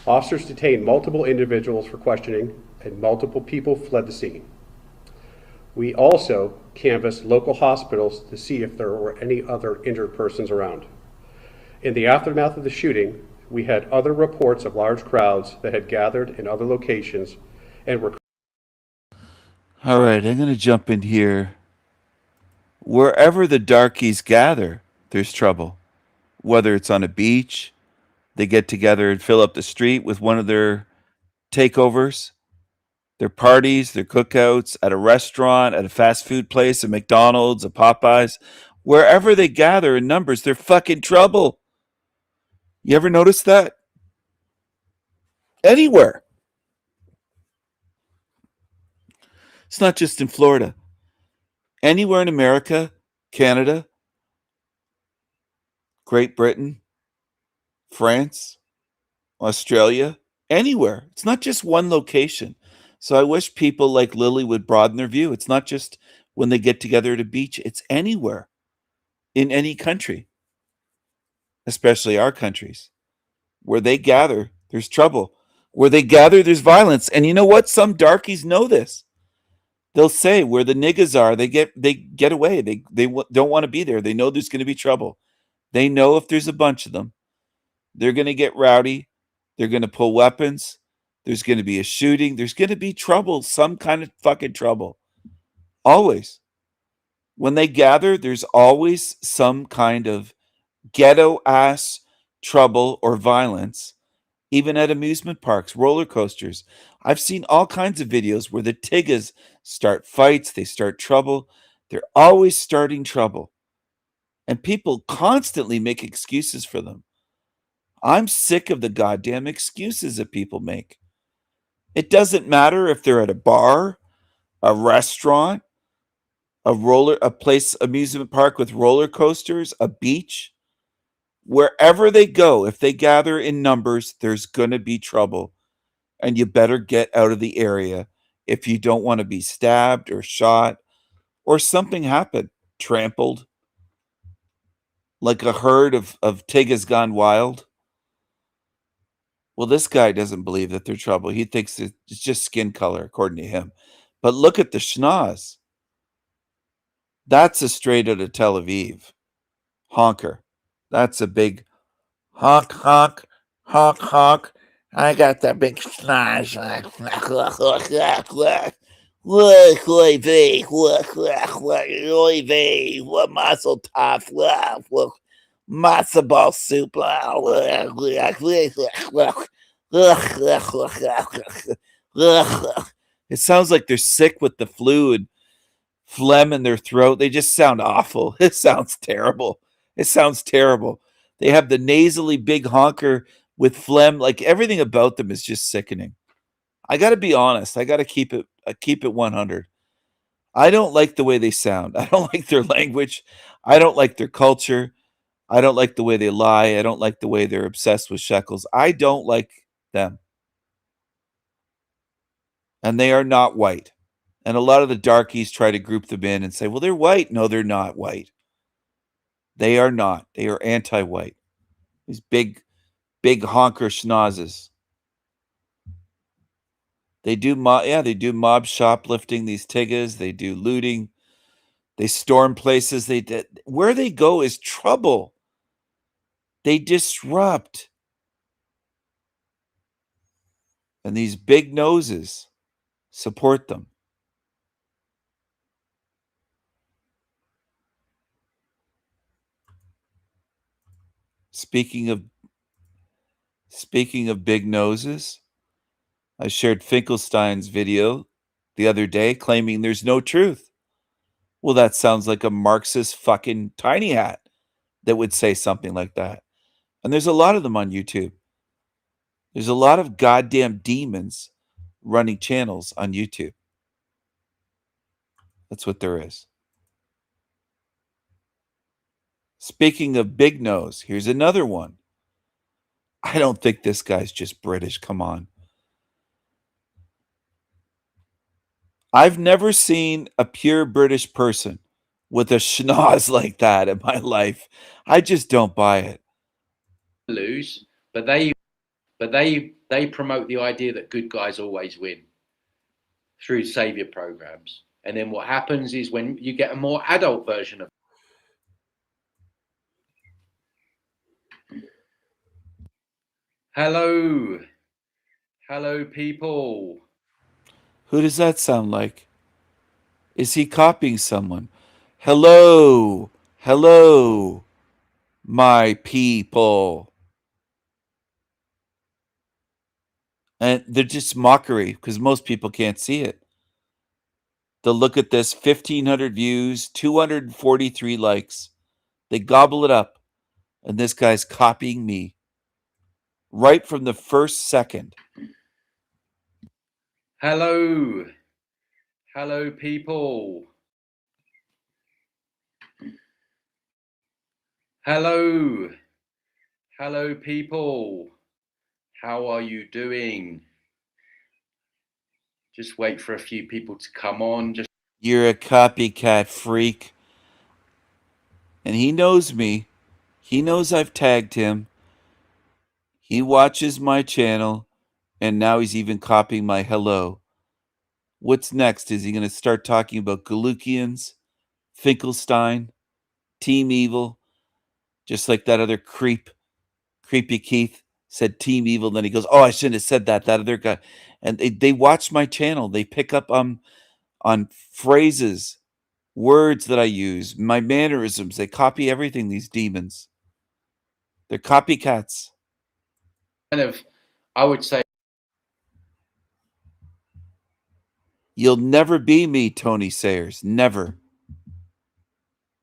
Officers detained multiple individuals for questioning, and multiple people fled the scene. We also canvassed local hospitals to see if there were any other injured persons around. In the aftermath of the shooting, we had other reports of large crowds that had gathered in other locations and were. All right, I'm going to jump in here. Wherever the darkies gather, there's trouble. Whether it's on a beach, they get together and fill up the street with one of their takeovers, their parties, their cookouts, at a restaurant, at a fast food place, a McDonald's, a Popeyes. Wherever they gather in numbers, they're fucking trouble. You ever notice that? Anywhere. It's not just in Florida. Anywhere in America, Canada, Great Britain, France, Australia, anywhere. It's not just one location. So I wish people like Lily would broaden their view. It's not just when they get together at a beach. It's anywhere in any country, especially our countries. Where they gather, there's trouble. Where they gather, there's violence. And you know what? Some darkies know this. They'll say where the niggas are, they get away. They don't want to be there. They know there's going to be trouble. They know if there's a bunch of them, they're going to get rowdy. They're going to pull weapons. There's going to be a shooting. There's going to be trouble, some kind of fucking trouble. Always. When they gather, there's always some kind of ghetto-ass trouble or violence, even at amusement parks, roller coasters. I've seen all kinds of videos where the Tiggas start fights, they start trouble. They're always starting trouble. And people constantly make excuses for them. I'm sick of the goddamn excuses that people make. It doesn't matter if they're at a bar, a restaurant, amusement park with roller coasters, a beach. Wherever they go, if they gather in numbers, there's going to be trouble. And you better get out of the area if you don't want to be stabbed or shot or something happen, trampled, like a herd of Tiggas gone wild. Well, this guy doesn't believe that they're trouble. He thinks it's just skin color, according to him. But look at the schnoz. That's a straight out of Tel Aviv honker. That's a big honk, honk, honk, honk. I got that big schnoz. What muscle tough. Matzo ball soup. It sounds like they're sick with the flu and phlegm in their throat. They just sound awful. It sounds terrible. It sounds terrible. They have the nasally big honker with phlegm. Like everything about them is just sickening. I got to be honest. I got to keep it 100. I don't like the way they sound. I don't like their language. I don't like their culture. I don't like the way they lie. I don't like the way they're obsessed with shekels. I don't like them. And they are not white. And a lot of the darkies try to group them in and say, well, they're white. No, they're not white. They are not. They are anti-white. These big honker schnozzes. They do mob shoplifting, these tiggas. They do looting. They storm places. Where they go is trouble. They disrupt. And these big noses support them. Speaking of big noses, I shared Finkelstein's video the other day claiming there's no truth. Well, that sounds like a Marxist fucking tiny hat that would say something like that. And there's a lot of them on YouTube. There's a lot of goddamn demons running channels on YouTube. That's what there is. Speaking of big nose, here's another one. I don't think this guy's just British. Come on. I've never seen a pure British person with a schnoz like that in my life. I just don't buy it. Lose, but they promote the idea that good guys always win through savior programs. And then what happens is when you get a more adult version of hello people. Who does that sound like? Is he copying someone? Hello, my people. And they're just mockery because most people can't see it. They'll look at this 1,500 views, 243 likes. They gobble it up. And this guy's copying me right from the first second. Hello people. Hello people. How are you doing? Just wait for a few people to come on. You're a copycat freak. And he knows me. He knows I've tagged him. He watches my channel. And now he's even copying my hello. What's next? Is he going to start talking about Galukians, Finkelstein, Team Evil? Just like that other Creepy Keith said Team Evil. Then he goes, oh, I shouldn't have said that. That other guy. And they watch my channel. They pick up on phrases, words that I use, my mannerisms. They copy everything, these demons. They're copycats. I would say, you'll never be me, Tony Sayers. Never.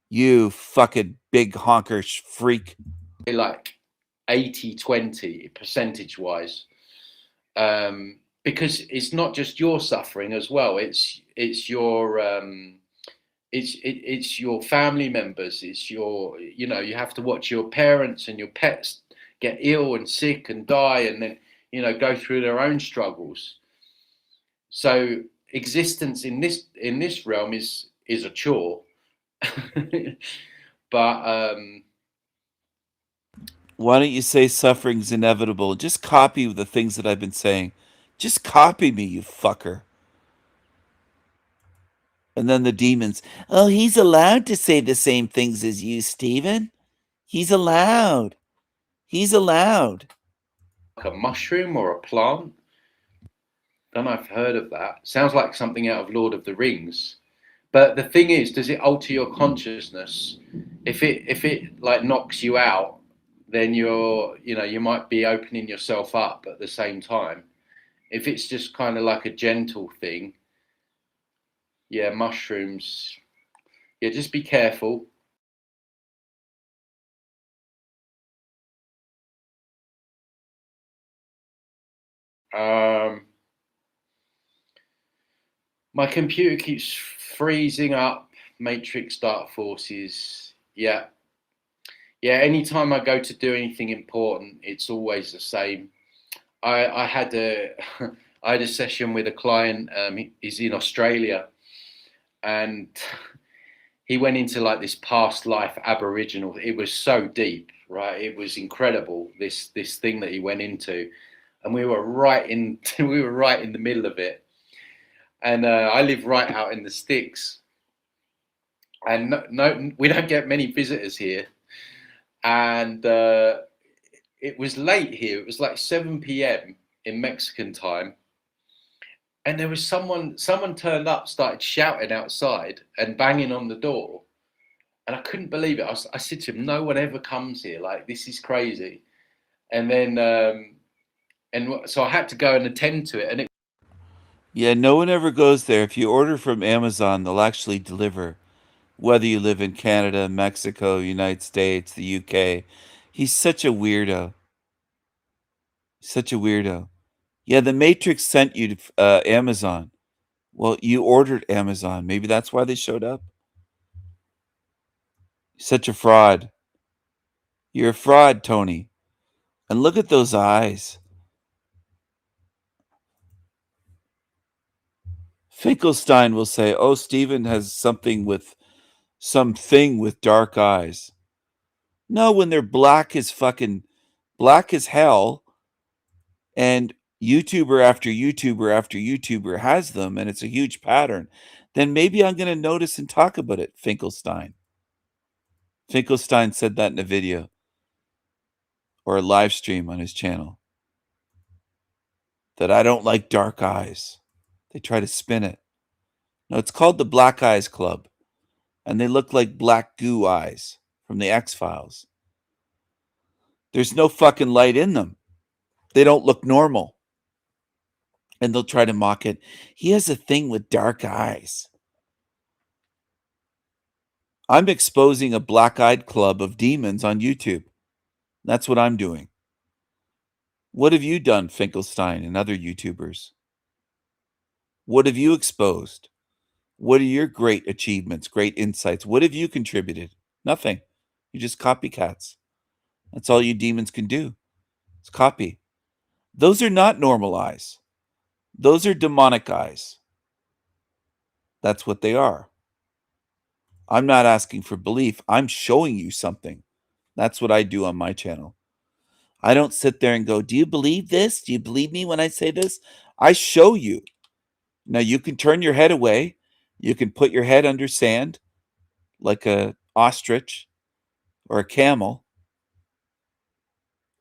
You fucking big honker freak. Like 80-20 percentage wise. Because it's not just your suffering as well. It's your it's your family members. It's your, you have to watch your parents and your pets get ill and sick and die, and then go through their own struggles. So existence in this realm is a chore. But why don't you say suffering's inevitable? Just copy the things that I've been saying. Just copy me, you fucker. And then the demons. Oh, he's allowed to say the same things as you, Stephen. He's allowed. He's allowed. Like a mushroom or a plant? Don't know if I've heard of that. Sounds like something out of Lord of the Rings. But the thing is, does it alter your consciousness? If it like knocks you out, then you might be opening yourself up at the same time. If it's just kind of like a gentle thing, yeah, mushrooms, yeah, just be careful. My computer keeps freezing up. Matrix Dark Forces. Yeah. Anytime I go to do anything important, it's always the same. I had a I had a session with a client. He's in Australia, and he went into like this past life Aboriginal. It was so deep, right? It was incredible. This thing that he went into, and we were right in the middle of it. And I live right out in the sticks, and no, we don't get many visitors here. And it was late here. It was like 7 p.m. in Mexican time, and there was someone turned up, started shouting outside and banging on the door, and I couldn't believe it. I said to him, "No one ever comes here. Like, this is crazy." And then so I had to go and attend to it, and Yeah, no one ever goes there. If you order from Amazon, they'll actually deliver, whether you live in Canada, Mexico, United States, the UK. He's such a weirdo. Such a weirdo. Yeah, the Matrix sent you to Amazon. Well, you ordered Amazon. Maybe that's why they showed up. Such a fraud. You're a fraud, Tony. And look at those eyes. Finkelstein will say, "Oh, Stephen has something with dark eyes." No, when they're black as hell, and YouTuber after YouTuber after YouTuber has them, and it's a huge pattern, then maybe I'm going to notice and talk about it, Finkelstein. Finkelstein said that in a video or a live stream on his channel, that I don't like dark eyes. They try to spin it. No, it's called the Black Eyes Club, and they look like black goo eyes from the X-Files. There's no fucking light in them. They don't look normal. And they'll try to mock it. He has a thing with dark eyes. I'm exposing a black-eyed club of demons on YouTube. That's what I'm doing. What have you done, Finkelstein and other YouTubers? What have you exposed? What are your great achievements, great insights? What have you contributed? Nothing. You're just copycats. That's all you demons can do. It's copy. Those are not normal eyes. Those are demonic eyes. That's what they are. I'm not asking for belief. I'm showing you something. That's what I do on my channel. I don't sit there and go, "Do you believe this? Do you believe me when I say this?" I show you. Now, you can turn your head away. You can put your head under sand like a ostrich or a camel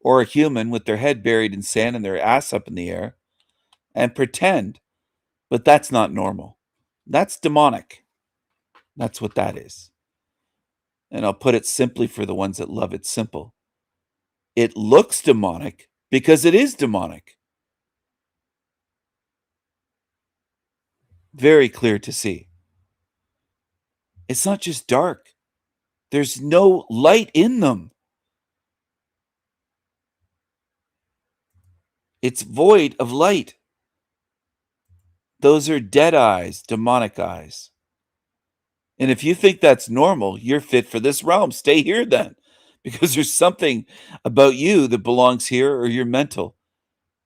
or a human with their head buried in sand and their ass up in the air and pretend. But that's not normal. That's demonic. That's what that is. And I'll put it simply for the ones that love it simple. It looks demonic because it is demonic. Very clear to see. It's not just dark. There's no light in them. It's void of light. Those are dead eyes, demonic eyes. And if you think that's normal, you're fit for this realm. Stay here then, because there's something about you that belongs here, or you're mental.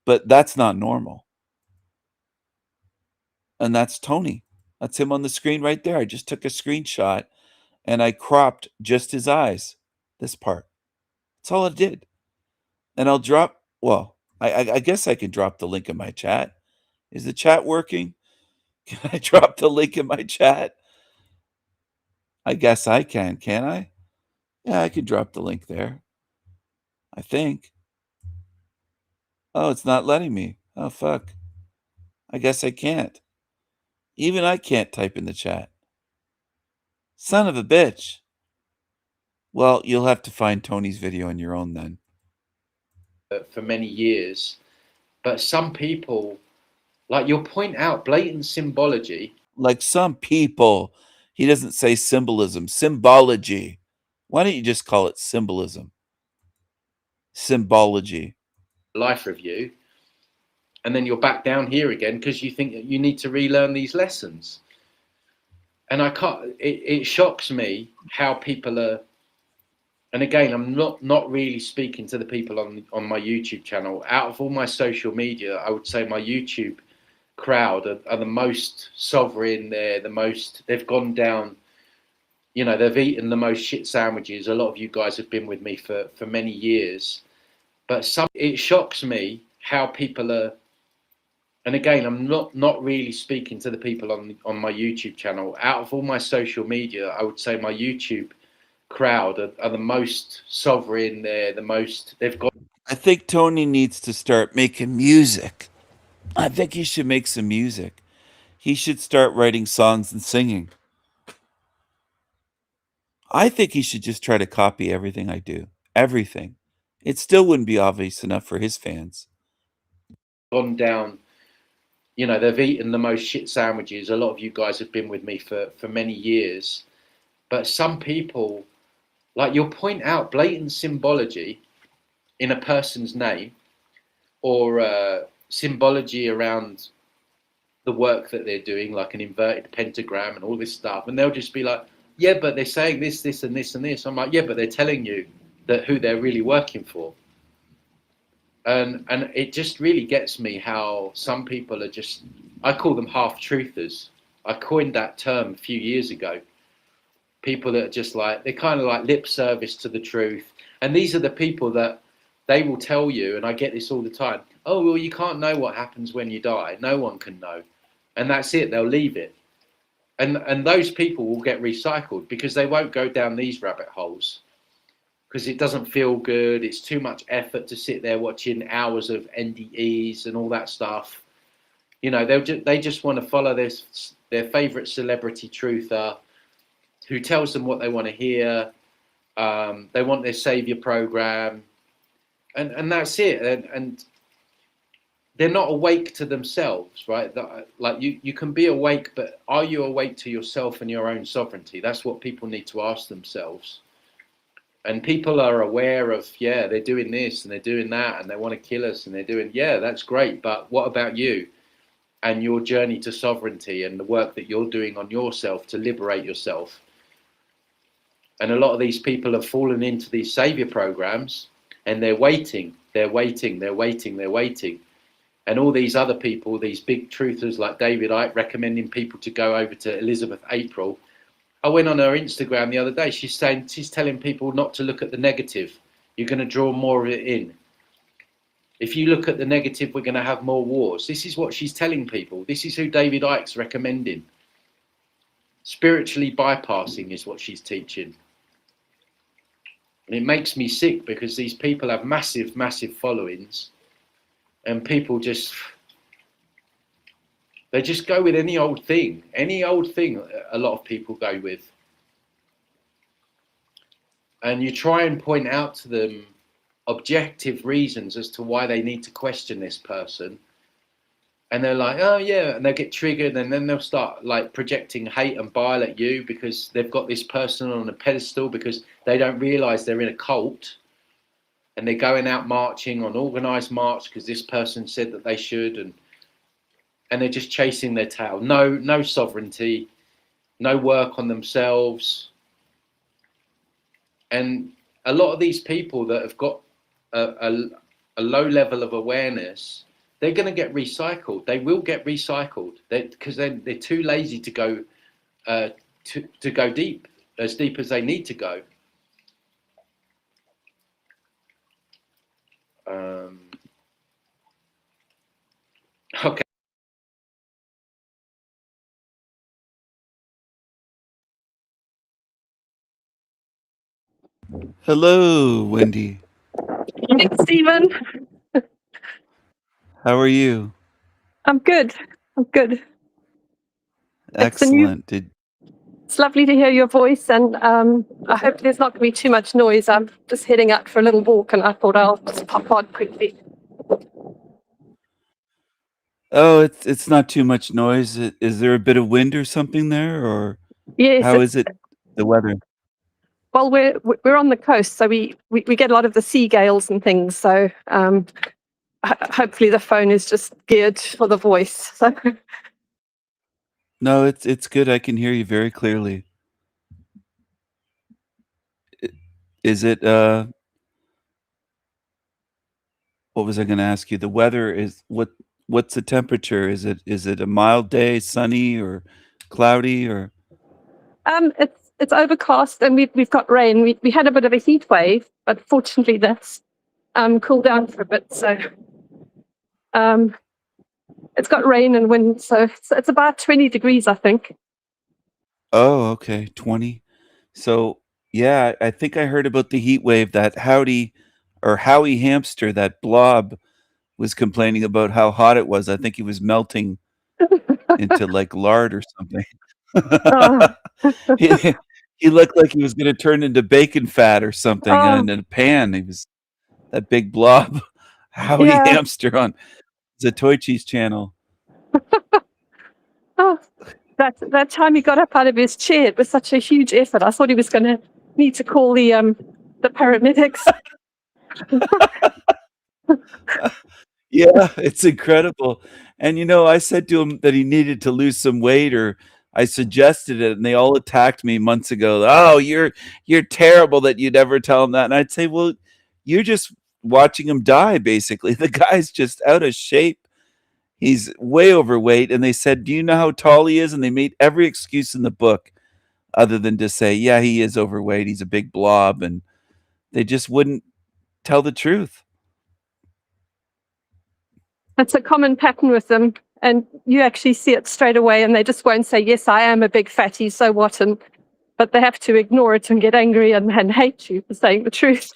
But that's not normal. And that's Tony. That's him on the screen right there. I just took a screenshot and I cropped just his eyes, this part. That's all I did. And I'll drop, well, I guess I can drop the link in my chat. Is the chat working? Can I drop the link in my chat? I guess I can I? Yeah, I can drop the link there. I think. Oh, it's not letting me. Oh, fuck. I guess I can't. Even I can't type in the chat. Son of a bitch. Well, you'll have to find Tony's video on your own then. For many years. But some people, like, you'll point out blatant symbology. Like some people. He doesn't say symbolism. Symbology. Why don't you just call it symbolism? Symbology. Life review. and then you're back down here again because you think that you need to relearn these lessons. And I can't. It shocks me how people are. And again, I'm not really speaking to the people on my YouTube channel. Out of all my social media, I would say my YouTube crowd are the most sovereign. They've gone down, you know, they've eaten the most shit sandwiches. A lot of you guys have been with me for many years. But it shocks me how people are. And again, I'm not really speaking to the people on my YouTube channel. Out of all my social media, I would say my YouTube crowd are the most sovereign. They've got. I think Tony needs to start making music. I think he should make some music. He should start writing songs and singing. I think he should just try to copy everything I do. Everything. It still wouldn't be obvious enough for his fans. Gone down, you know, they've eaten the most shit sandwiches. A lot of you guys have been with me for many years. But some people, like, you'll point out blatant symbology in a person's name, or symbology around the work that they're doing, like an inverted pentagram and all this stuff. And they'll just be like, yeah, but they're saying this, this, and this, and this. I'm like, yeah, but they're telling you that who they're really working for. And it just really gets me how some people are just, I call them half-truthers. I coined that term a few years ago. People that are just like, they're kind of like lip service to the truth. And these are the people that they will tell you, and I get this all the time, oh, well, you can't know what happens when you die. No one can know. And that's it, they'll leave it. And those people will get recycled because they won't go down these rabbit holes. Because it doesn't feel good. It's too much effort to sit there watching hours of NDEs and all that stuff. You know, they just want to follow their favorite celebrity truther who tells them what they want to hear. They want their savior program, and that's it. And they're not awake to themselves, right? Like you can be awake, but are you awake to yourself and your own sovereignty? That's what people need to ask themselves. And people are aware of, yeah, they're doing this and they're doing that and they want to kill us and they're doing, yeah, that's great. But what about you and your journey to sovereignty and the work that you're doing on yourself to liberate yourself? And a lot of these people have fallen into these savior programs and they're waiting. And all these other people, these big truthers like David Icke recommending people to go over to Elizabeth April. I went on her Instagram the other day. She's telling people not to look at the negative. You're going to draw more of it in. If you look at the negative, we're going to have more wars. This is what she's telling people. This is who David Icke's recommending. Spiritually bypassing is what she's teaching. And it makes me sick because these people have massive, massive followings. And people they just go with any old thing. Any old thing a lot of people go with. And you try and point out to them objective reasons as to why they need to question this person. And they're like, oh yeah, and they'll get triggered and then they'll start like projecting hate and bile at you because they've got this person on a pedestal because they don't realize they're in a cult. And they're going out marching on organized march because this person said that they should, and they're just chasing their tail. No sovereignty, no work on themselves. And a lot of these people that have got a low level of awareness, they're going to get recycled. They will get recycled because they're too lazy to go to go deep as they need to go. Okay. Hello, Wendy. Hey, Stephen. How are you? I'm good. Excellent. It's lovely to hear your voice, and I hope there's not going to be too much noise. I'm just heading out for a little walk, and I thought I'll just pop on quickly. Oh, it's not too much noise. Is there a bit of wind or something there, or Yes. how is it, the weather? Well, we're on the coast, so we get a lot of the sea gales and things. So hopefully the phone is just geared for the voice. So No, it's good. I can hear you very clearly. Is it what was I going to ask you? The weather is what's the temperature? Is it a mild day, sunny or cloudy or it's overcast and we've got rain. We had a bit of a heat wave, but fortunately that's cooled down for a bit. So it's got rain and wind, so it's about 20 degrees, I think. Oh, okay, 20. So, yeah, I think I heard about the heat wave that Howie Hamster, that blob was complaining about how hot it was. I think he was melting into like lard or something. Oh. he, he looked like he was going to turn into bacon fat or something Oh. in a pan. He was that big blob. Howie Yeah. Hamster on Zatoichi's channel. Oh, that time he got up out of his chair, it was such a huge effort. I thought he was going to need to call the paramedics. Yeah, it's incredible. And I said to him that he needed to lose some weight, or I suggested it, and they all attacked me months ago. Oh, you're terrible that you'd ever tell him that. And I'd say, well, you're just watching him die, basically. The guy's just out of shape. He's way overweight. And they said, do you know how tall he is? And they made every excuse in the book other than to say, yeah, he is overweight. He's a big blob. And they just wouldn't tell the truth. It's a common pattern with them, and you actually see it straight away, and they just won't say, yes, I am a big fatty, so what? But they have to ignore it and get angry and hate you for saying the truth.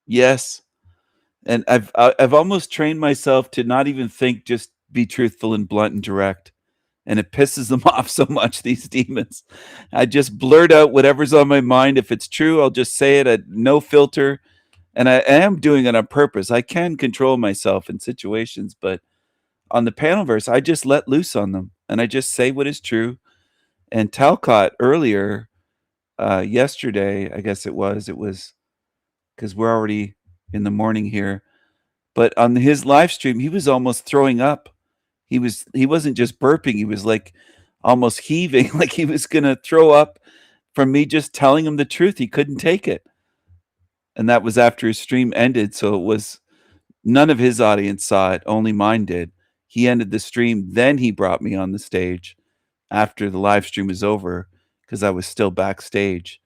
Yes. And I've almost trained myself to not even think, just be truthful and blunt and direct. And it pisses them off so much, these demons. I just blurt out whatever's on my mind. If it's true, I'll just say it at no filter. And I am doing it on purpose. I can control myself in situations, but on the Panelverse, I just let loose on them. And I just say what is true. And Talcott earlier, yesterday, I guess it was because we're already in the morning here. But on his live stream, he was almost throwing up. He wasn't just burping, he was like almost heaving, like he was gonna throw up from me just telling him the truth. He couldn't take it. And that was after his stream ended. So it was none of his audience saw it, only mine did. He ended the stream, then he brought me on the stage after the live stream was over, because I was still backstage.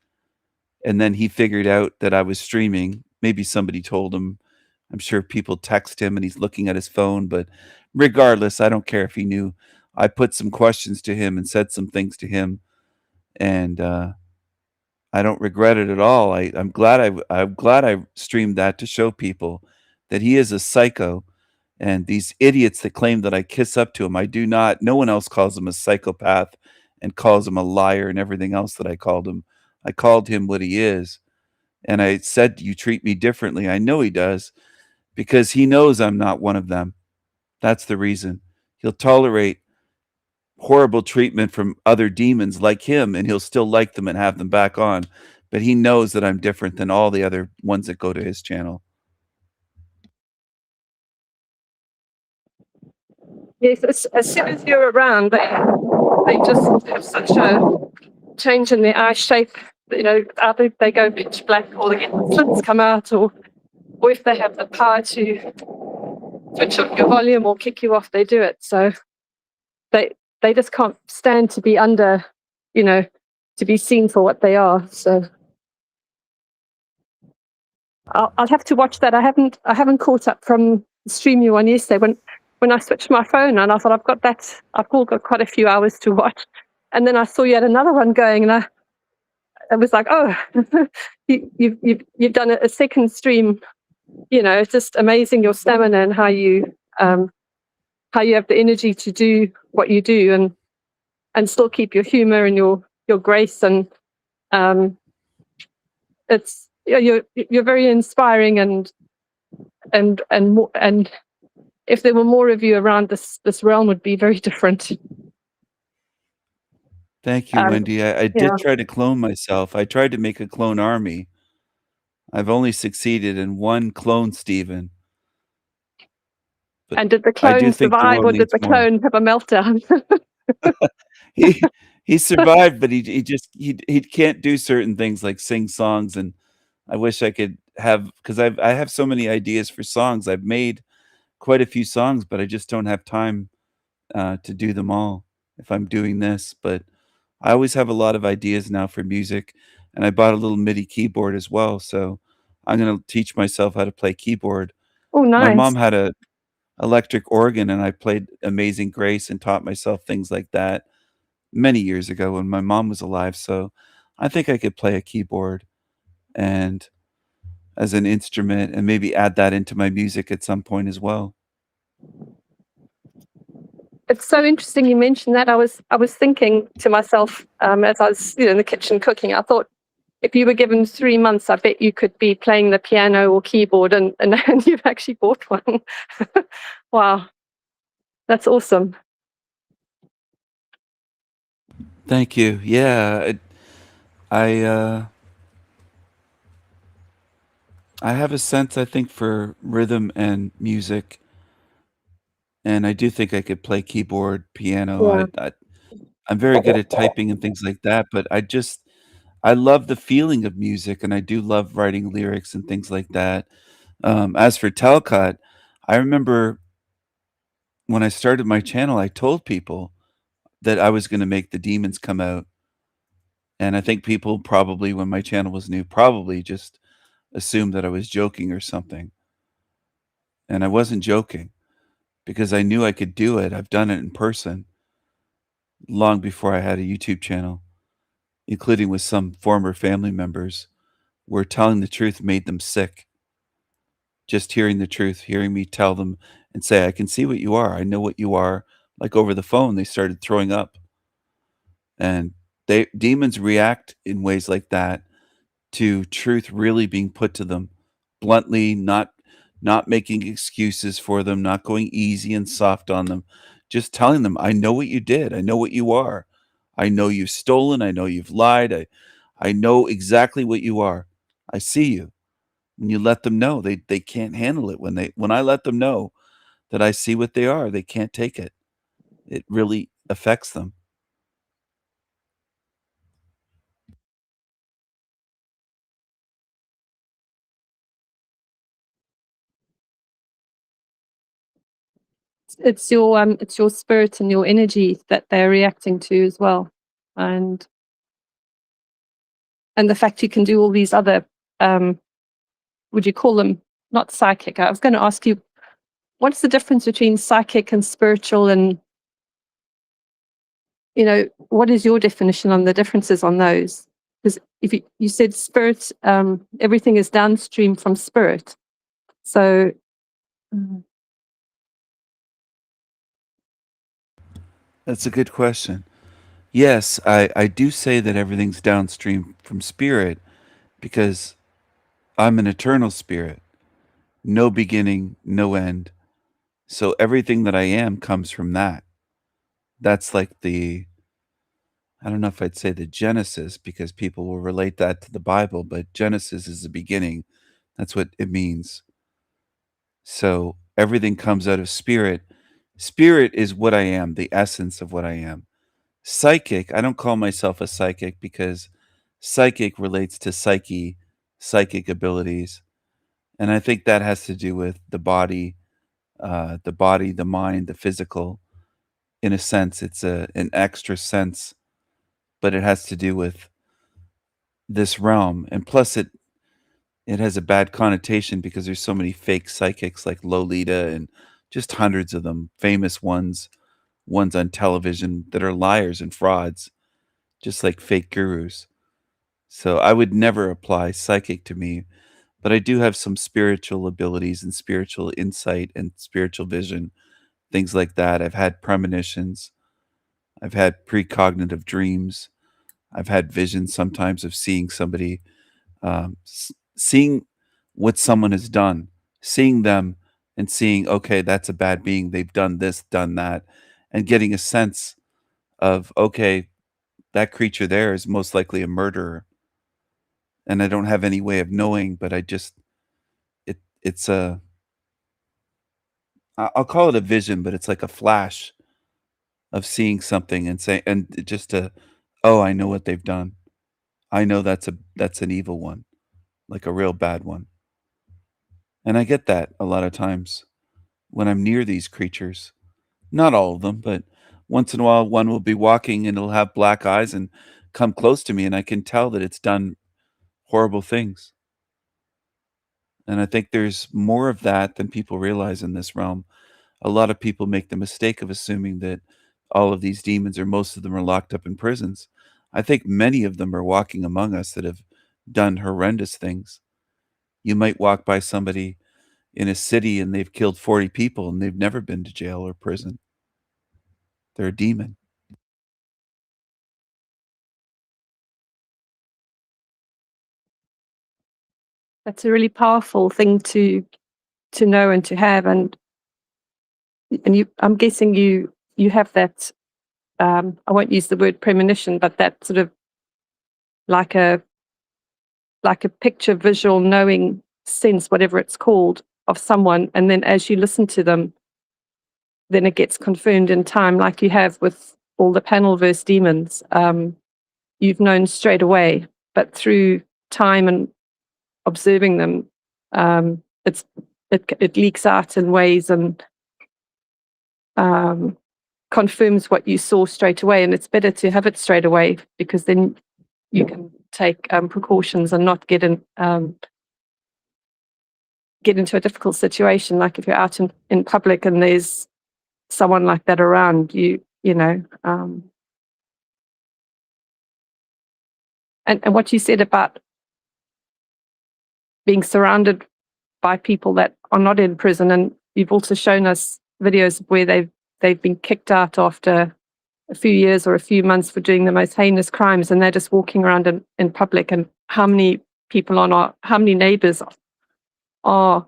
And then he figured out that I was streaming. Maybe somebody told him. I'm sure people text him and he's looking at his phone, but regardless, I don't care if he knew. I put some questions to him and said some things to him, and I don't regret it at all. I'm glad I streamed that to show people that he is a psycho, and these idiots that claim that I kiss up to him, I do not. No one else calls him a psychopath and calls him a liar and everything else that I called him. I called him what he is, and I said, you treat me differently. I know he does, because he knows I'm not one of them. That's the reason. He'll tolerate horrible treatment from other demons like him, and he'll still like them and have them back on. But he knows that I'm different than all the other ones that go to his channel. Yes, as soon as you're around, they just have such a change in their eye shape. Either they go pitch black, or they get slits come out, or if they have the power to switch up your volume or kick you off, they do it. So they just can't stand to be under, to be seen for what they are. So I'll have to watch that. I haven't caught up from the stream you on yesterday when I switched my phone on. I thought I've all got quite a few hours to watch, and then I saw you had another one going, and I was like, oh, you've done a second stream. It's just amazing, your stamina and how you have the energy to do what you do and still keep your humor and your grace, and it's you're very inspiring, and if there were more of you around, this realm would be very different. Thank you, Wendy. I did try to clone myself. I tried to make a clone army. I've only succeeded in one clone Stephen. but And did the I do clone think the survive, world or did needs the more. clone have a meltdown? He survived, but he can't do certain things like sing songs, and I wish I could have, because I have so many ideas for songs. I've made quite a few songs, but I just don't have time to do them all if I'm doing this. But I always have a lot of ideas now for music, and I bought a little MIDI keyboard as well. So I'm gonna teach myself how to play keyboard. Oh, My nice. mom had a electric organ, and I played Amazing Grace and taught myself things like that many years ago when my mom was alive. So I think I could play a keyboard and as an instrument and maybe add that into my music at some point as well. It's so interesting you mentioned that. I was thinking to myself, as I was in the kitchen cooking, I thought, if you were given 3 months, I bet you could be playing the piano or keyboard, and you've actually bought one. Wow, that's awesome. Thank you. Yeah, I I have a sense, I think, for rhythm and music, and I do think I could play keyboard, piano. Yeah. I'm very good at typing and things like that, but I love the feeling of music, and I do love writing lyrics and things like that. As for Talcott, I remember when I started my channel, I told people that I was gonna make the demons come out, and I think people probably, when my channel was new, probably just assumed that I was joking or something. And I wasn't joking because I knew I could do it. I've done it in person long before I had a YouTube channel, including with some former family members, where telling the truth made them sick. Just hearing the truth, hearing me tell them and say, "I can see what you are. I know what you are." Like over the phone, they started throwing up. And demons react in ways like that to truth really being put to them bluntly, not making excuses for them, not going easy and soft on them, just telling them, "I know what you did. I know what you are. I know you've stolen. I know you've lied. I know exactly what you are. I see you." When you let them know, they can't handle it. When I let them know that I see what they are, they can't take it. It really affects them. It's your spirit and your energy that they're reacting to as well, and the fact you can do all these other, would you call them, not psychic? I was going to ask you, what's the difference between psychic and spiritual, and what is your definition on the differences on those? Because if you said spirit, everything is downstream from spirit, so. That's a good question. Yes, I do say that everything's downstream from spirit because I'm an eternal spirit, no beginning, no end. So everything that I am comes from that. That's like I don't know if I'd say the Genesis because people will relate that to the Bible, but Genesis is the beginning. That's what it means. So everything comes out of spirit. Spirit is what I am, the essence of what I am. Psychic, I don't call myself a psychic because psychic relates to psyche, psychic abilities. And I think that has to do with the body, the mind, the physical. In a sense, it's an extra sense, but it has to do with this realm. And plus it has a bad connotation because there's so many fake psychics like Lolita and just hundreds of them, famous ones on television that are liars and frauds, just like fake gurus. So I would never apply psychic to me, but I do have some spiritual abilities and spiritual insight and spiritual vision, things like that. I've had premonitions. I've had precognitive dreams. I've had visions sometimes of seeing somebody, seeing what someone has done, seeing them and seeing, okay, that's a bad being. They've done this, done that, and getting a sense of, okay, that creature there is most likely a murderer. And I don't have any way of knowing, but it's I'll call it a vision, but it's like a flash of seeing something and say, and just to, oh, I know what they've done. I know that's an evil one, like a real bad one. And I get that a lot of times when I'm near these creatures. Not all of them, but once in a while, one will be walking and it'll have black eyes and come close to me, and I can tell that it's done horrible things. And I think there's more of that than people realize in this realm. A lot of people make the mistake of assuming that all of these demons, or most of them, are locked up in prisons. I think many of them are walking among us that have done horrendous things. You might walk by somebody in a city and they've killed 40 people and they've never been to jail or prison. They're a demon. That's a really powerful thing to know and to have, and you. I'm guessing you have that. I won't use the word premonition, but that sort of like a picture, visual, knowing sense, whatever it's called, of someone, and then as you listen to them, then it gets confirmed in time, like you have with all the Panelverse demons. You've known straight away, but through time and observing them, it leaks out in ways and confirms what you saw straight away. And it's better to have it straight away, because then you can take precautions and not get into a difficult situation. Like if you're out in public and there's someone like that around you, and what you said about being surrounded by people that are not in prison, and you've also shown us videos where they've been kicked out after a few years or a few months for doing the most heinous crimes, and they're just walking around in public. And how many neighbors are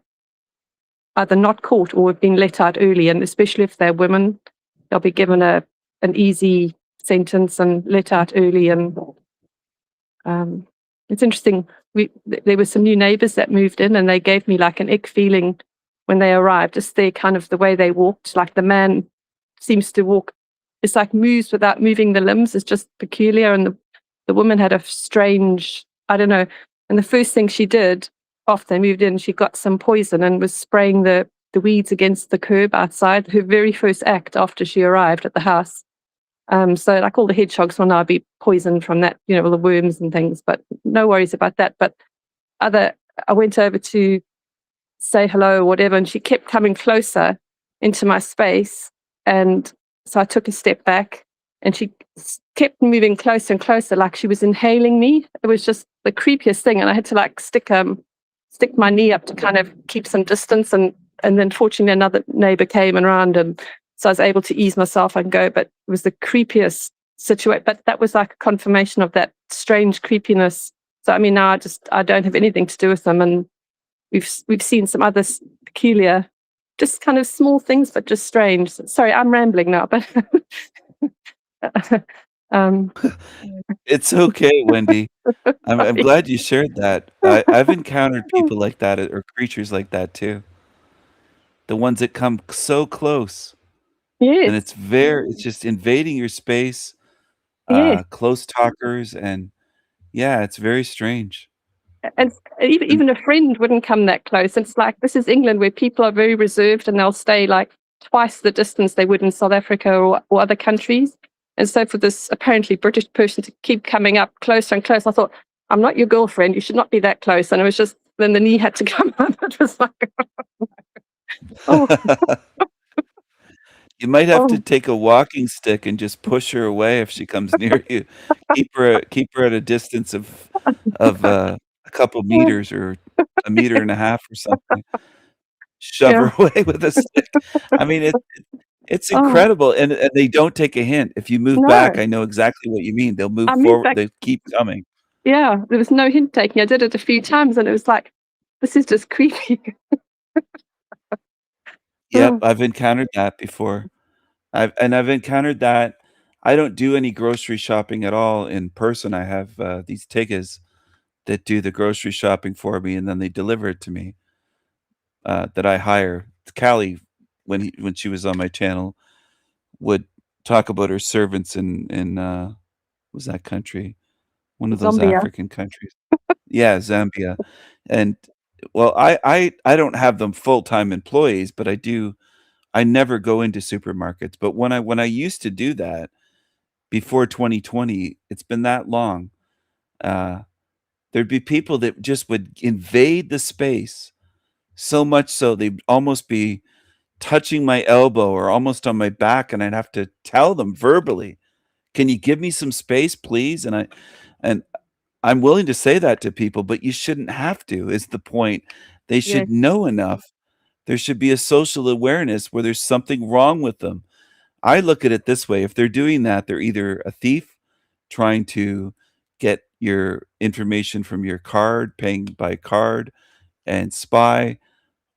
either not caught or have been let out early, and especially if they're women, they'll be given an easy sentence and let out early. And it's interesting. There were some new neighbors that moved in, and they gave me like an ick feeling when they arrived. Just the way they walked, like the man seems to walk, it's like moves without moving the limbs. It's just peculiar. And the woman had a strange, I don't know. And the first thing she did after they moved in, she got some poison and was spraying the weeds against the curb outside. Her very first act after she arrived at the house. So like all the hedgehogs will now be poisoned from that, all the worms and things, but no worries about that. But I went over to say hello or whatever, and she kept coming closer into my space. And so I took a step back, and she kept moving closer and closer, like she was inhaling me. It was just the creepiest thing. And I had to like stick my knee up to kind of keep some distance. And then fortunately another neighbor came around, and so I was able to ease myself and go, but it was the creepiest situation. But that was like a confirmation of that strange creepiness. So I mean, now I don't have anything to do with them, and we've seen some other peculiar, just kind of small things, but just strange. Sorry, I'm rambling now, but It's okay, Wendy. I'm glad you shared that. I've encountered people like that, or creatures like that too. The ones that come so close. Yes. And it's just invading your space, Yes. close talkers, and yeah, it's very strange. And even a friend wouldn't come that close. It's like, this is England, where people are very reserved, and they'll stay like twice the distance they would in South Africa or other countries. And so for this apparently British person to keep coming up closer and closer, I thought, I'm not your girlfriend. You should not be that close. And it was just, then the knee had to come up. It was like, oh. You might have to take a walking stick and just push her away if she comes near you. Keep her at a distance of a couple meters or a meter and a half or something. Shove her away with a stick. I mean, it's incredible, and they don't take a hint. If you move back, No. I know exactly what you mean. They'll move I moved forward. back. They keep coming. Yeah, there was no hint taking. I did it a few times, and it was like, this is just creepy. Yep, I've encountered that before. I've encountered that. I don't do any grocery shopping at all in person. I have these tigas that do the grocery shopping for me, and then they deliver it to me. That I hire. Callie when she was on my channel, would talk about her servants in what was that country? One of those Zambia. African countries. Yeah, Zambia. And well, I don't have them full-time employees, but I never go into supermarkets. But when I used to do that before 2020, it's been that long. Uh, there'd be people that just would invade the space so much so they'd almost be touching my elbow or almost on my back, and I'd have to tell them verbally, "Can you give me some space, please?" And I'm willing to say that to people, but you shouldn't have to, is the point. They Yes. should know enough. There should be a social awareness where there's something wrong with them. I look at it this way, if they're doing that, they're either a thief trying to get your information from your card, paying by card and spy,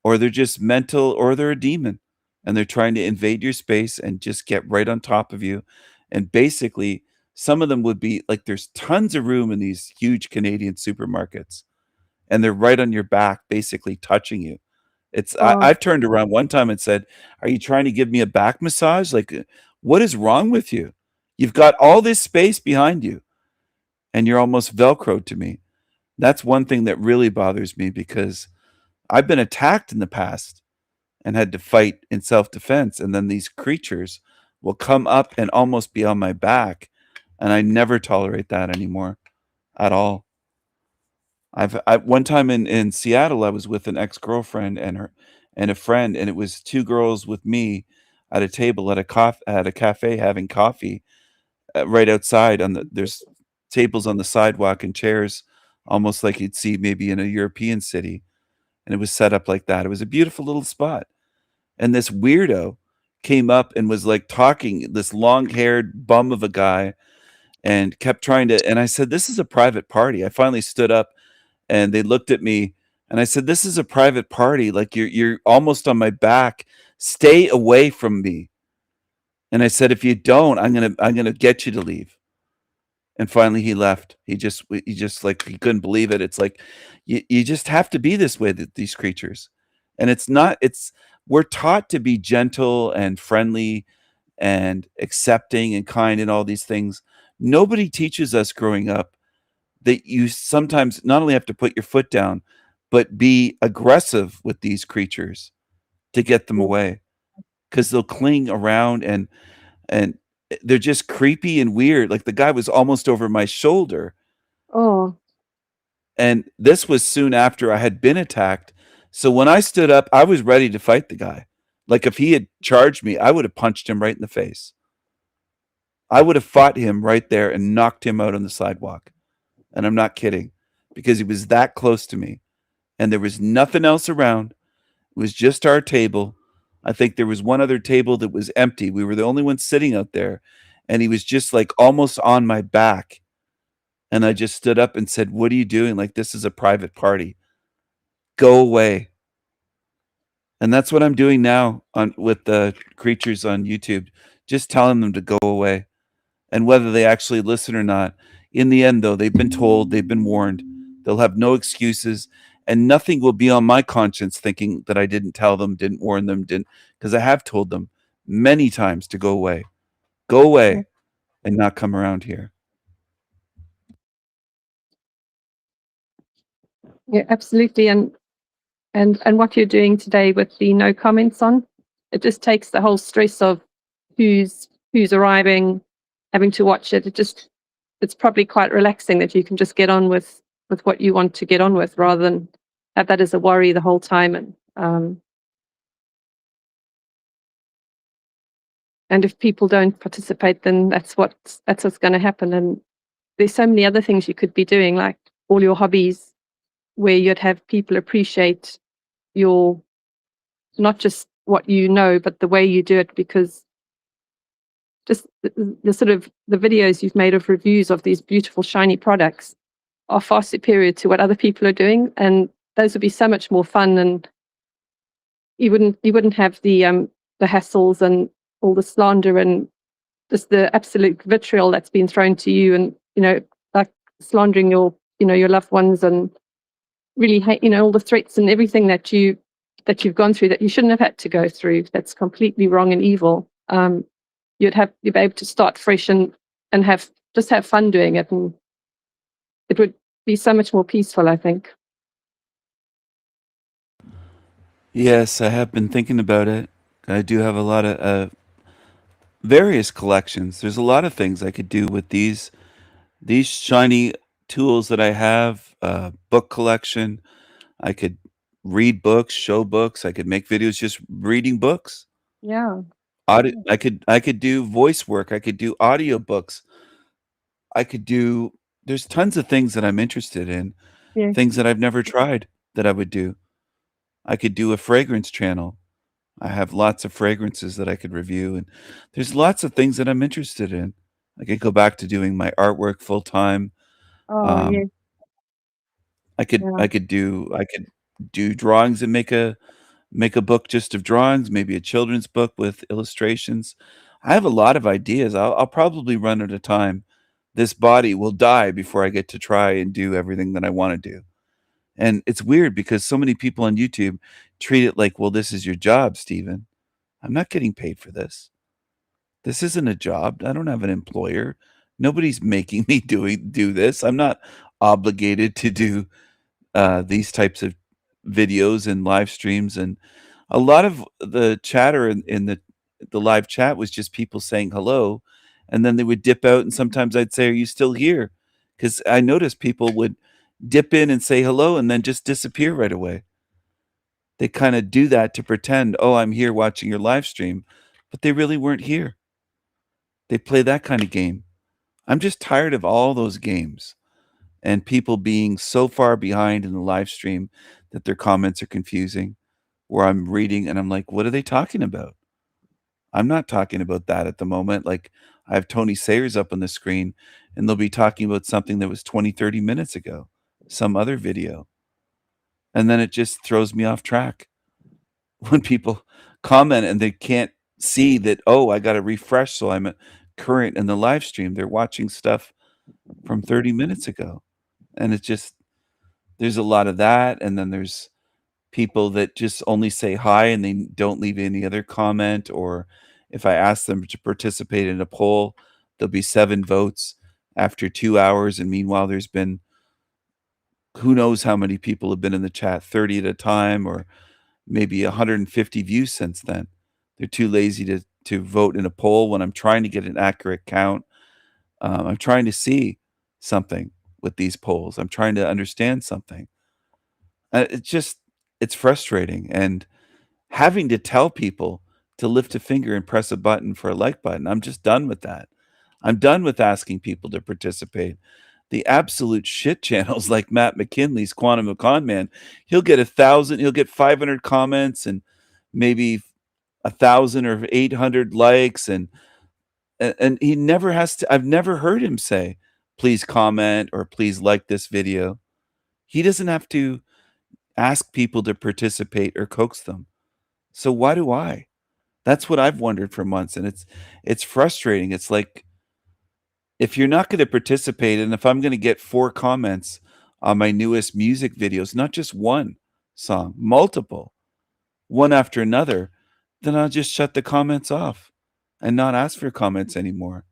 or they're just mental, or they're a demon, and they're trying to invade your space and just get right on top of you. And basically, some of them would be like, there's tons of room in these huge Canadian supermarkets, and they're right on your back, basically touching you. Oh, I've turned around one time and said, "Are you trying to give me a back massage? Like, what is wrong with you? You've got all this space behind you, and you're almost Velcroed to me." That's one thing that really bothers me, because I've been attacked in the past and had to fight in self-defense, and then these creatures will come up and almost be on my back, and I never tolerate that anymore at all. I one time in Seattle, I was with an ex-girlfriend and a friend, and it was 2 girls with me at a table at a cafe having coffee, right outside there's tables on the sidewalk and chairs almost like you'd see maybe in a European city, and it was set up like that. It was a beautiful little spot, and this weirdo came up and was, like, talking, this long-haired bum of a guy, and kept trying to, and I said, "This is a private party." I finally stood up, and they looked at me, and I said, "This is a private party, like, you're almost on my back. Stay away from me." And I said, "If you don't, I'm gonna get you to leave." And finally he left. He just like, he couldn't believe it. It's like, you just have to be this way, these creatures. And we're taught to be gentle and friendly and accepting and kind and all these things. Nobody teaches us growing up that you sometimes not only have to put your foot down, but be aggressive with these creatures to get them away, because they'll cling around, and they're just creepy and weird. Like, the guy was almost over my shoulder, oh, and this was soon after I had been attacked. So when I stood up, I was ready to fight the guy. Like, if he had charged me, I would have punched him right in the face. I would have fought him right there and knocked him out on the sidewalk. And I'm not kidding, because he was that close to me, and there was nothing else around. It was just our table. I think there was one other table that was empty. We were the only ones sitting out there, and he was just, like, almost on my back. And I just stood up and said, "What are you doing? Like, this is a private party. Go away." And that's what I'm doing now with the creatures on YouTube, just telling them to go away. And whether they actually listen or not, in the end, though, they've been told, they've been warned. They'll have no excuses, and nothing will be on my conscience thinking that I didn't tell them, didn't warn them, because I have told them many times to go away. Go away and not come around here. yeah, absolutely. And what you're doing today with the no comments on, it just takes the whole stress of who's arriving, having to watch it. It's probably quite relaxing that you can just get on with what you want to get on with, rather than have that as a worry the whole time. And if people don't participate, then that's what's going to happen. And there's so many other things you could be doing, like all your hobbies, where you'd have people appreciate your, not just what you know, but the way you do it, because just the sort of the videos you've made of reviews of these beautiful shiny products are far superior to what other people are doing, and those would be so much more fun, and you wouldn't have the hassles and all the slander and just the absolute vitriol that's been thrown to you, and like slandering your your loved ones, and really hate all the threats and everything that you that you've gone through that you shouldn't have had to go through. That's completely wrong and evil. You'd be able to start fresh and have fun doing it, and it would be so much more peaceful, I think. Yes, I have been thinking about it. I do have a lot of various collections. There's a lot of things I could do with these shiny tools that I have. Book collection. I could read books, show books. I could make videos just reading books. Yeah. I could do voice work. I could do audio books. I could do. There's tons of things that I'm interested in. Yeah. Things that I've never tried that I would do. I could do a fragrance channel. I have lots of fragrances that I could review, and there's lots of things that I'm interested in. I could go back to doing my artwork full time. Oh, yeah. I could do drawings and make a book just of drawings, maybe a children's book with illustrations. I have a lot of ideas. I'll probably run out of time. This body will die before I get to try and do everything that I want to do. And it's weird because so many people on YouTube treat it like, well, this is your job, Stephen. I'm not getting paid for this. This isn't a job. I don't have an employer. Nobody's making me do this. I'm not obligated to do these types of videos and live streams. And a lot of the chatter in the live chat was just people saying hello, and then they would dip out, and sometimes I'd say, are you still here? Because I noticed people would dip in and say hello and then just disappear right away. They kind of do that to pretend, oh, I'm here watching your live stream, but they really weren't here. They play that kind of game. I'm just tired of all those games and people being so far behind in the live stream that their comments are confusing, where I'm reading and I'm like, what are they talking about? I'm not talking about that at the moment. Like, I have Tony Sayers up on the screen and they'll be talking about something that was 20, 30 minutes ago, some other video. And then it just throws me off track when people comment and they can't see that, oh, I got to refresh so I'm current in the live stream. They're watching stuff from 30 minutes ago. And it's just, there's a lot of that. And then there's people that just only say hi and they don't leave any other comment. Or if I ask them to participate in a poll, there'll be 7 votes after 2 hours. And meanwhile, there's been who knows how many people have been in the chat, 30 at a time, or maybe 150 views since then. They're too lazy to vote in a poll when I'm trying to get an accurate count. I'm trying to see something with these polls. I'm trying to understand something. It's frustrating. And having to tell people to lift a finger and press a button for a like button, I'm just done with that. I'm done with asking people to participate. The absolute shit channels like Matt McKinley's Quantum of Con Man, he'll get 1,000, he'll get 500 comments and maybe 1,000 or 800 likes, and he never has to. I've never heard him say, please comment or please like this video. He doesn't have to ask people to participate or coax them. So why do I? That's what I've wondered for months, and it's frustrating. It's like, if you're not going to participate, and if I'm going to get 4 comments on my newest music videos, not just one song, multiple, one after another, then I'll just shut the comments off and not ask for comments anymore.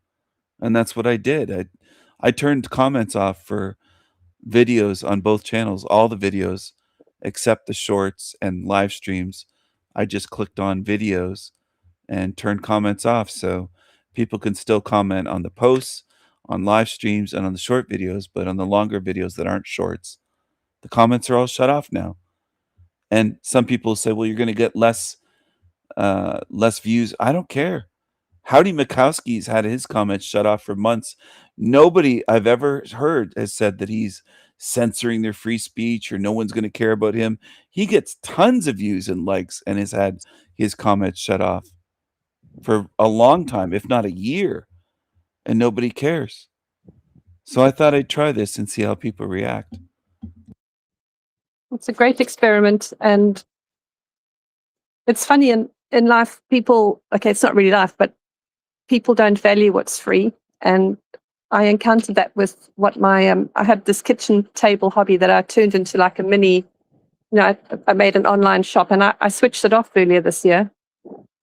And that's what I did. I turned comments off for videos on both channels, all the videos except the shorts and live streams. I just clicked on videos and turned comments off so people can still comment on the posts, on live streams, and on the short videos, but on the longer videos that aren't shorts, the comments are all shut off now. And some people say, well, you're going to get less views. I don't care. Howdy Mikowski's had his comments shut off for months. Nobody I've ever heard has said that he's censoring their free speech or no one's going to care about him. He gets tons of views and likes and has had his comments shut off for a long time, if not a year, and nobody cares. So I thought I'd try this and see how people react. It's a great experiment, and it's funny in life, people, okay, it's not really life, but people don't value what's free. And I encountered that with what I had this kitchen table hobby that I turned into like a mini I made an online shop, and I switched it off earlier this year.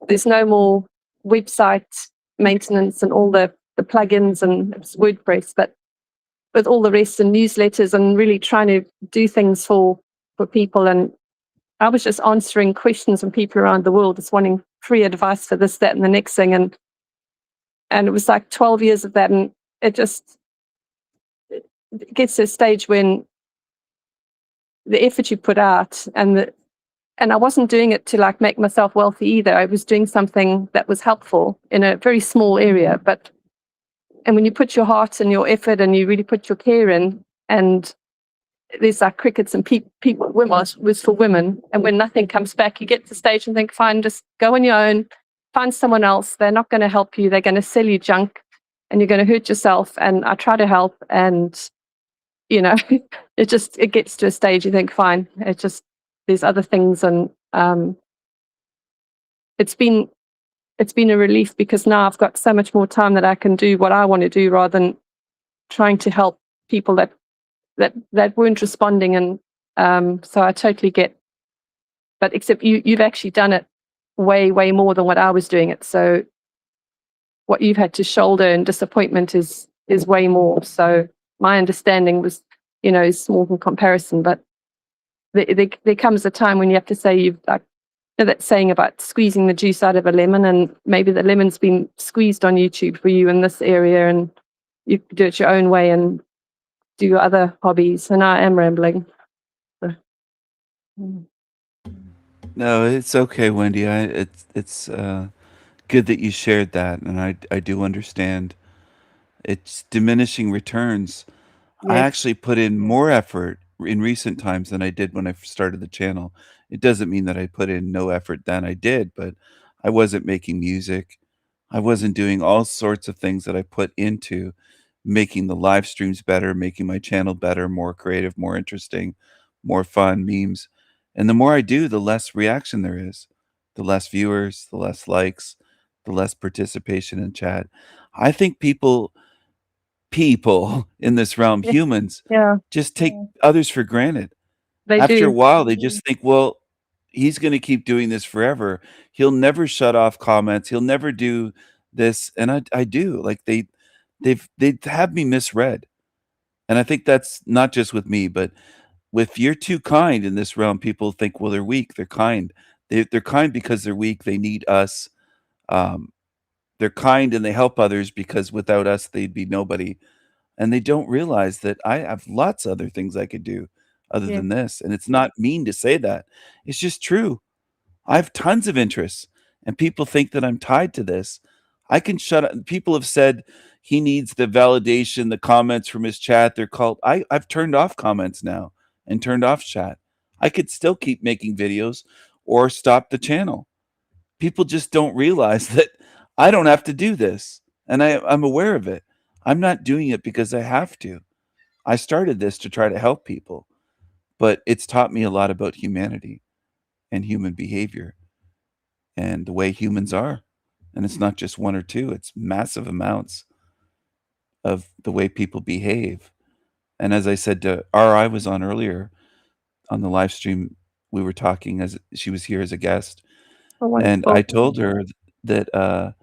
There's no more website maintenance and all the plugins and it's WordPress, but with all the rest and newsletters and really trying to do things for people. And I was just answering questions from people around the world, just wanting free advice for this, that, and the next thing. And it was like 12 years of that. And it gets to a stage when the effort you put out and I wasn't doing it to like make myself wealthy either. I was doing something that was helpful in a very small area. And when you put your heart and your effort and you really put your care in, and there's like crickets and people, was for women. And when nothing comes back, you get to the stage and think, fine, just go on your own, find someone else. They're not going to help you. They're going to sell you junk and you're going to hurt yourself. And I try to help, and, it gets to a stage you think, fine, there's other things. And it's been a relief, because now I've got so much more time that I can do what I want to do rather than trying to help people that weren't responding. And so I totally get, but except you've actually done it way, way more than what I was doing it. So what you've had to shoulder and disappointment is way more. So my understanding was, is small in comparison, but there comes a time when you have to say you've like, that saying about squeezing the juice out of a lemon, and maybe the lemon's been squeezed on YouTube for you in this area, and you do it your own way and do your other hobbies. And I am rambling. So. No, it's okay, Wendy. It's good that you shared that, and I do understand. It's diminishing returns. I Yes. actually put in more effort in recent times than I did when I started the channel. It doesn't mean that I put in no effort than I did, but I wasn't making music. I wasn't doing all sorts of things that I put into making the live streams better, making my channel better, more creative, more interesting, more fun, memes. And the more I do, the less reaction there is, the less viewers, the less likes, the less participation in chat. I think people in this realm, humans, Yeah. just take others for granted. They After a do. while, they just think, well, he's going to keep doing this forever. He'll never shut off comments. He'll never do this. And I do. Like they have me misread. And I think that's not just with me, but if you're too kind in this realm, people think, well, they're weak. They're kind. They're kind because they're weak. They need us. They're kind and they help others because without us, they'd be nobody. And they don't realize that I have lots of other things I could do other Yeah. than this. And it's not mean to say that. It's just true. I have tons of interests, and people think that I'm tied to this. I can shut up. People have said he needs the validation, the comments from his chat. They're called. I've turned off comments now and turned off chat. I could still keep making videos or stop the channel. People just don't realize that I don't have to do this. And I'm aware of it. I'm not doing it because I have to. I started this to try to help people, but it's taught me a lot about humanity and human behavior and the way humans are. And it's not just one or two, it's massive amounts of the way people behave. And as I said to RI was on earlier on the live stream, we were talking as she was here as a guest. Oh, And wonderful. I told her that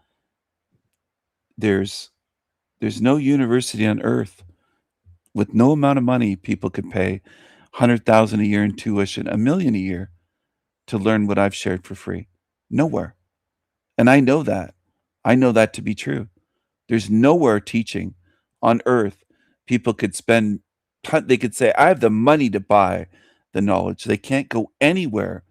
there's no university on earth with no amount of money people could pay $100,000 a year in tuition, $1 million a year to learn what I've shared for free. Nowhere. And I know that. I know that to be true. There's nowhere teaching on earth people could spend, they could say, I have the money to buy the knowledge. They can't go anywhere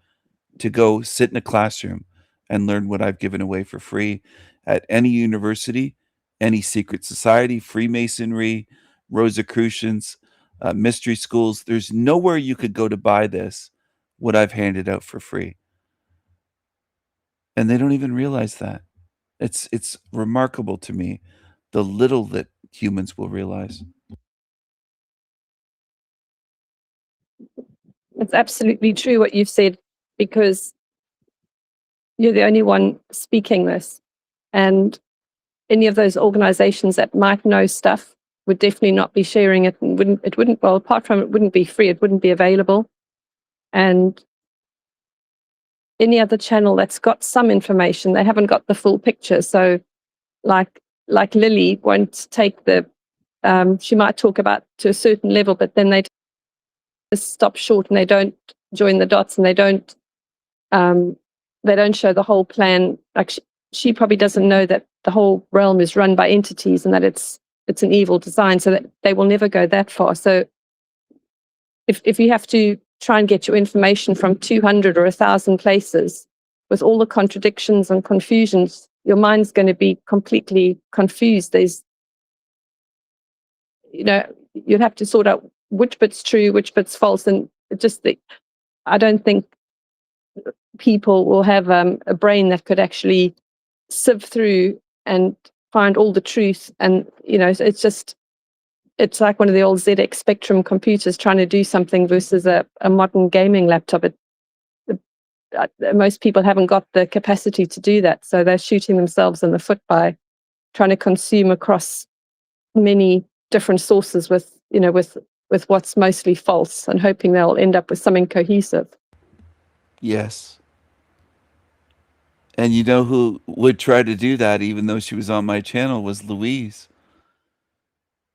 to go sit in a classroom and learn what I've given away for free at any university, any secret society, Freemasonry, Rosicrucians, mystery schools. There's nowhere you could go to buy this, what I've handed out for free. And they don't even realize that. It's remarkable to me, the little that humans will realize. It's absolutely true what you've said, because you're the only one speaking this. And any of those organizations that might know stuff would definitely not be sharing it, and wouldn't, well, apart from it wouldn't be free, it wouldn't be available. And any other channel that's got some information, they haven't got the full picture. So like Lily won't take the, she might talk about to a certain level, but then they just stop short and they don't join the dots, and they don't show the whole plan. Like she probably doesn't know that the whole realm is run by entities and that it's an evil design, so that they will never go that far. So if you have to try and get your information from 200 or 1,000 places with all the contradictions and confusions, your mind's going to be completely confused. There's, you'd have to sort out which bit's true, which bit's false. And I don't think people will have a brain that could actually sieve through and find all the truth. And, it's like one of the old ZX Spectrum computers trying to do something versus a modern gaming laptop. Most people haven't got the capacity to do that. So they're shooting themselves in the foot by trying to consume across many different sources with what's mostly false, and hoping they'll end up with something cohesive. Yes. And you know who would try to do that, even though she was on my channel, was Louise.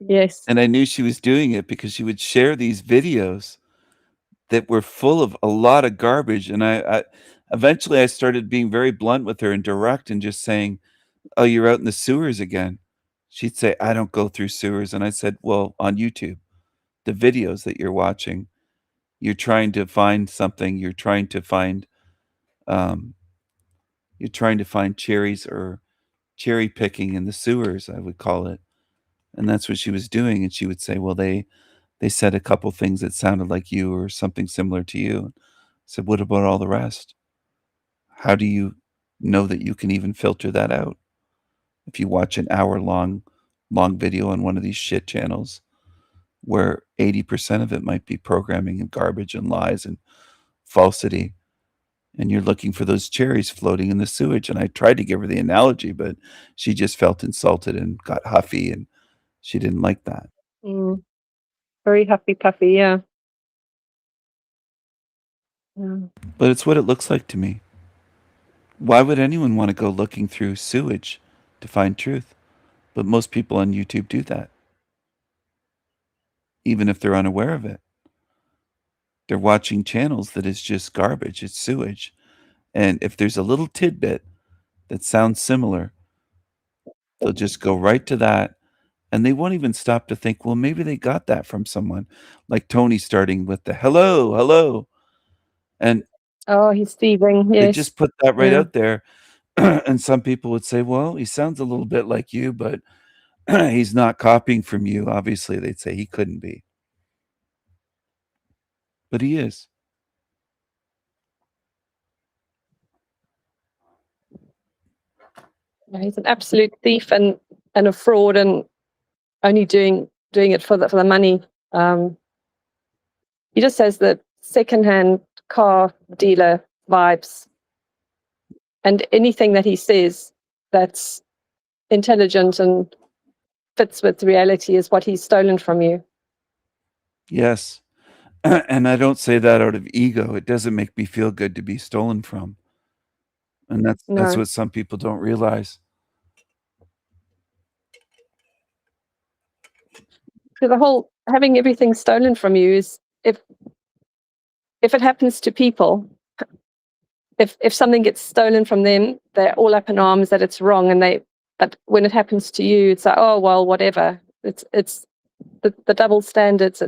Yes. And I knew she was doing it because she would share these videos that were full of a lot of garbage. And I eventually I started being very blunt with her and direct and just saying, "Oh, you're out in the sewers again." She'd say, "I don't go through sewers." And I said, "Well, on YouTube, the videos that you're watching, you're trying to find something. You're trying to find cherries or cherry picking in the sewers," I would call it. And that's what she was doing. And she would say, "Well, they said a couple things that sounded like you or something similar to you." I said, "What about all the rest? How do you know that you can even filter that out? If you watch an hour-long video on one of these shit channels where 80% of it might be programming and garbage and lies and falsity, and you're looking for those cherries floating in the sewage." And I tried to give her the analogy, but she just felt insulted and got huffy, and she didn't like that. Very huffy puffy, yeah. But it's what it looks like to me. Why would anyone want to go looking through sewage to find truth? But most people on YouTube do that, even if they're unaware of it. They're watching channels that is just garbage, it's sewage. And if there's a little tidbit that sounds similar, they'll just go right to that. And they won't even stop to think, well, maybe they got that from someone. Like Tony starting with the hello, hello. And Oh, he's thieving. they Yes. just put that right Yeah. out there. And some people would say, well, he sounds a little bit like you, but he's not copying from you. Obviously, they'd say he couldn't be. But he is. Yeah, he's an absolute thief and a fraud, and only doing it for the money. He just has the secondhand car dealer vibes, and anything that he says that's intelligent and fits with reality is what he's stolen from you. Yes. And I don't say that out of ego. It doesn't make me feel good to be stolen from. And that's No. what some people don't realize. So the whole having everything stolen from you is, if it happens to people, if something gets stolen from them, they're all up in arms that it's wrong, but when it happens to you, it's like, oh well, whatever. It's the double standards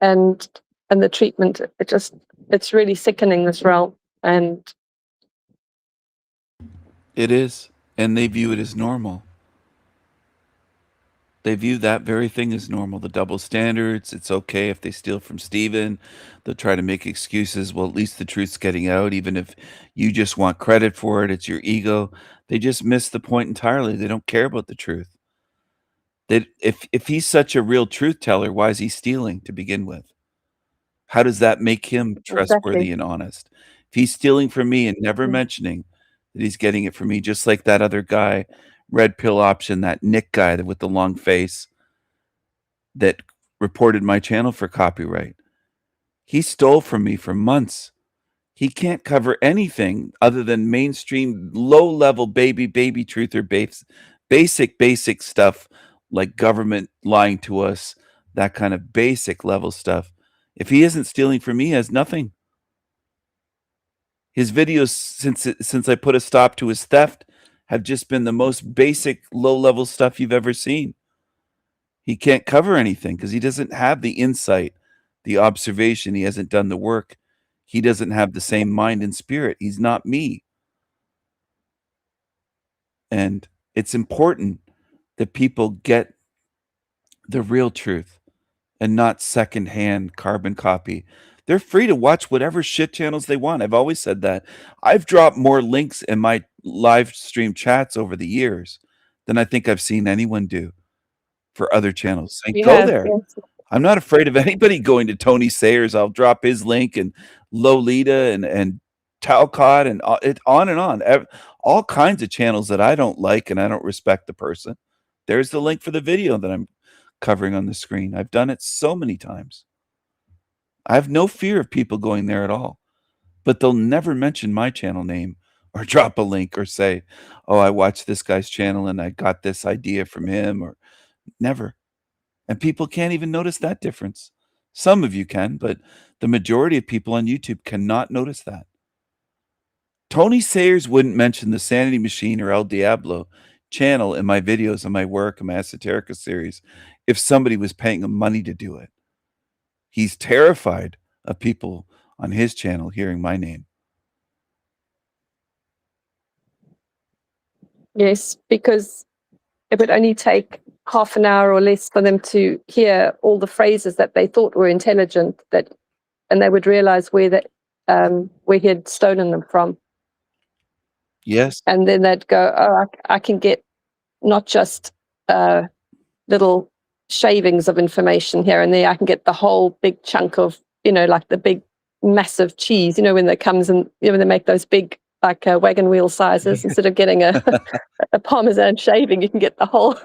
and the treatment. It's really sickening, this realm. And It is. And they view it as normal. They view that very thing as normal. The double standards. It's okay if they steal from Steven. They'll try to make excuses. Well, at least the truth's getting out. Even if you just want credit for it, it's your ego. They just miss the point entirely. They don't care about the truth. If he's such a real truth teller, why is he stealing to begin with? How does that make him trustworthy Exactly. and honest? If he's stealing from me and never mentioning that he's getting it from me, just like that other guy, Red Pill Option, that Nick guy with the long face that reported my channel for copyright. He stole from me for months. He can't cover anything other than mainstream, low-level baby truth or basic stuff like government lying to us, that kind of basic level stuff. If he isn't stealing from me, he has nothing. His videos, since I put a stop to his theft, have just been the most basic, low-level stuff you've ever seen. He can't cover anything because he doesn't have the insight, the observation. He hasn't done the work. He doesn't have the same mind and spirit. He's not me. And it's important that people get the real truth and not secondhand carbon copy. They're free to watch whatever shit channels they want. I've always said that. I've dropped more links in my live stream chats over the years than I think I've seen anyone do for other channels. Saying, You go have, there. yes. I'm not afraid of anybody going to Tony Sayers. I'll drop his link, and Lolita and Talcott and on and on. All kinds of channels that I don't like and I don't respect the person. There's the link for the video that I'm covering on the screen. I've done it so many times. I have no fear of people going there at all, but they'll never mention my channel name or drop a link or say, oh, I watched this guy's channel and I got this idea from him, or never. And people can't even notice that difference. Some of you can, but the majority of people on YouTube cannot notice that. Tony Sayers wouldn't mention the Sanity Machine or El Diablo channel in my videos, in my work, in my Esoterica series, if somebody was paying him money to do it. He's terrified of people on his channel hearing my name. Yes, because it would only take half an hour or less for them to hear all the phrases that they thought were intelligent, and they would realize where he had stolen them from. Yes. And then they'd go, oh, I can get not just little shavings of information here and there. I can get the whole big chunk of, like the big massive cheese, when it comes and when they make those big like wagon wheel sizes. Instead of getting a Parmesan shaving, you can get the whole.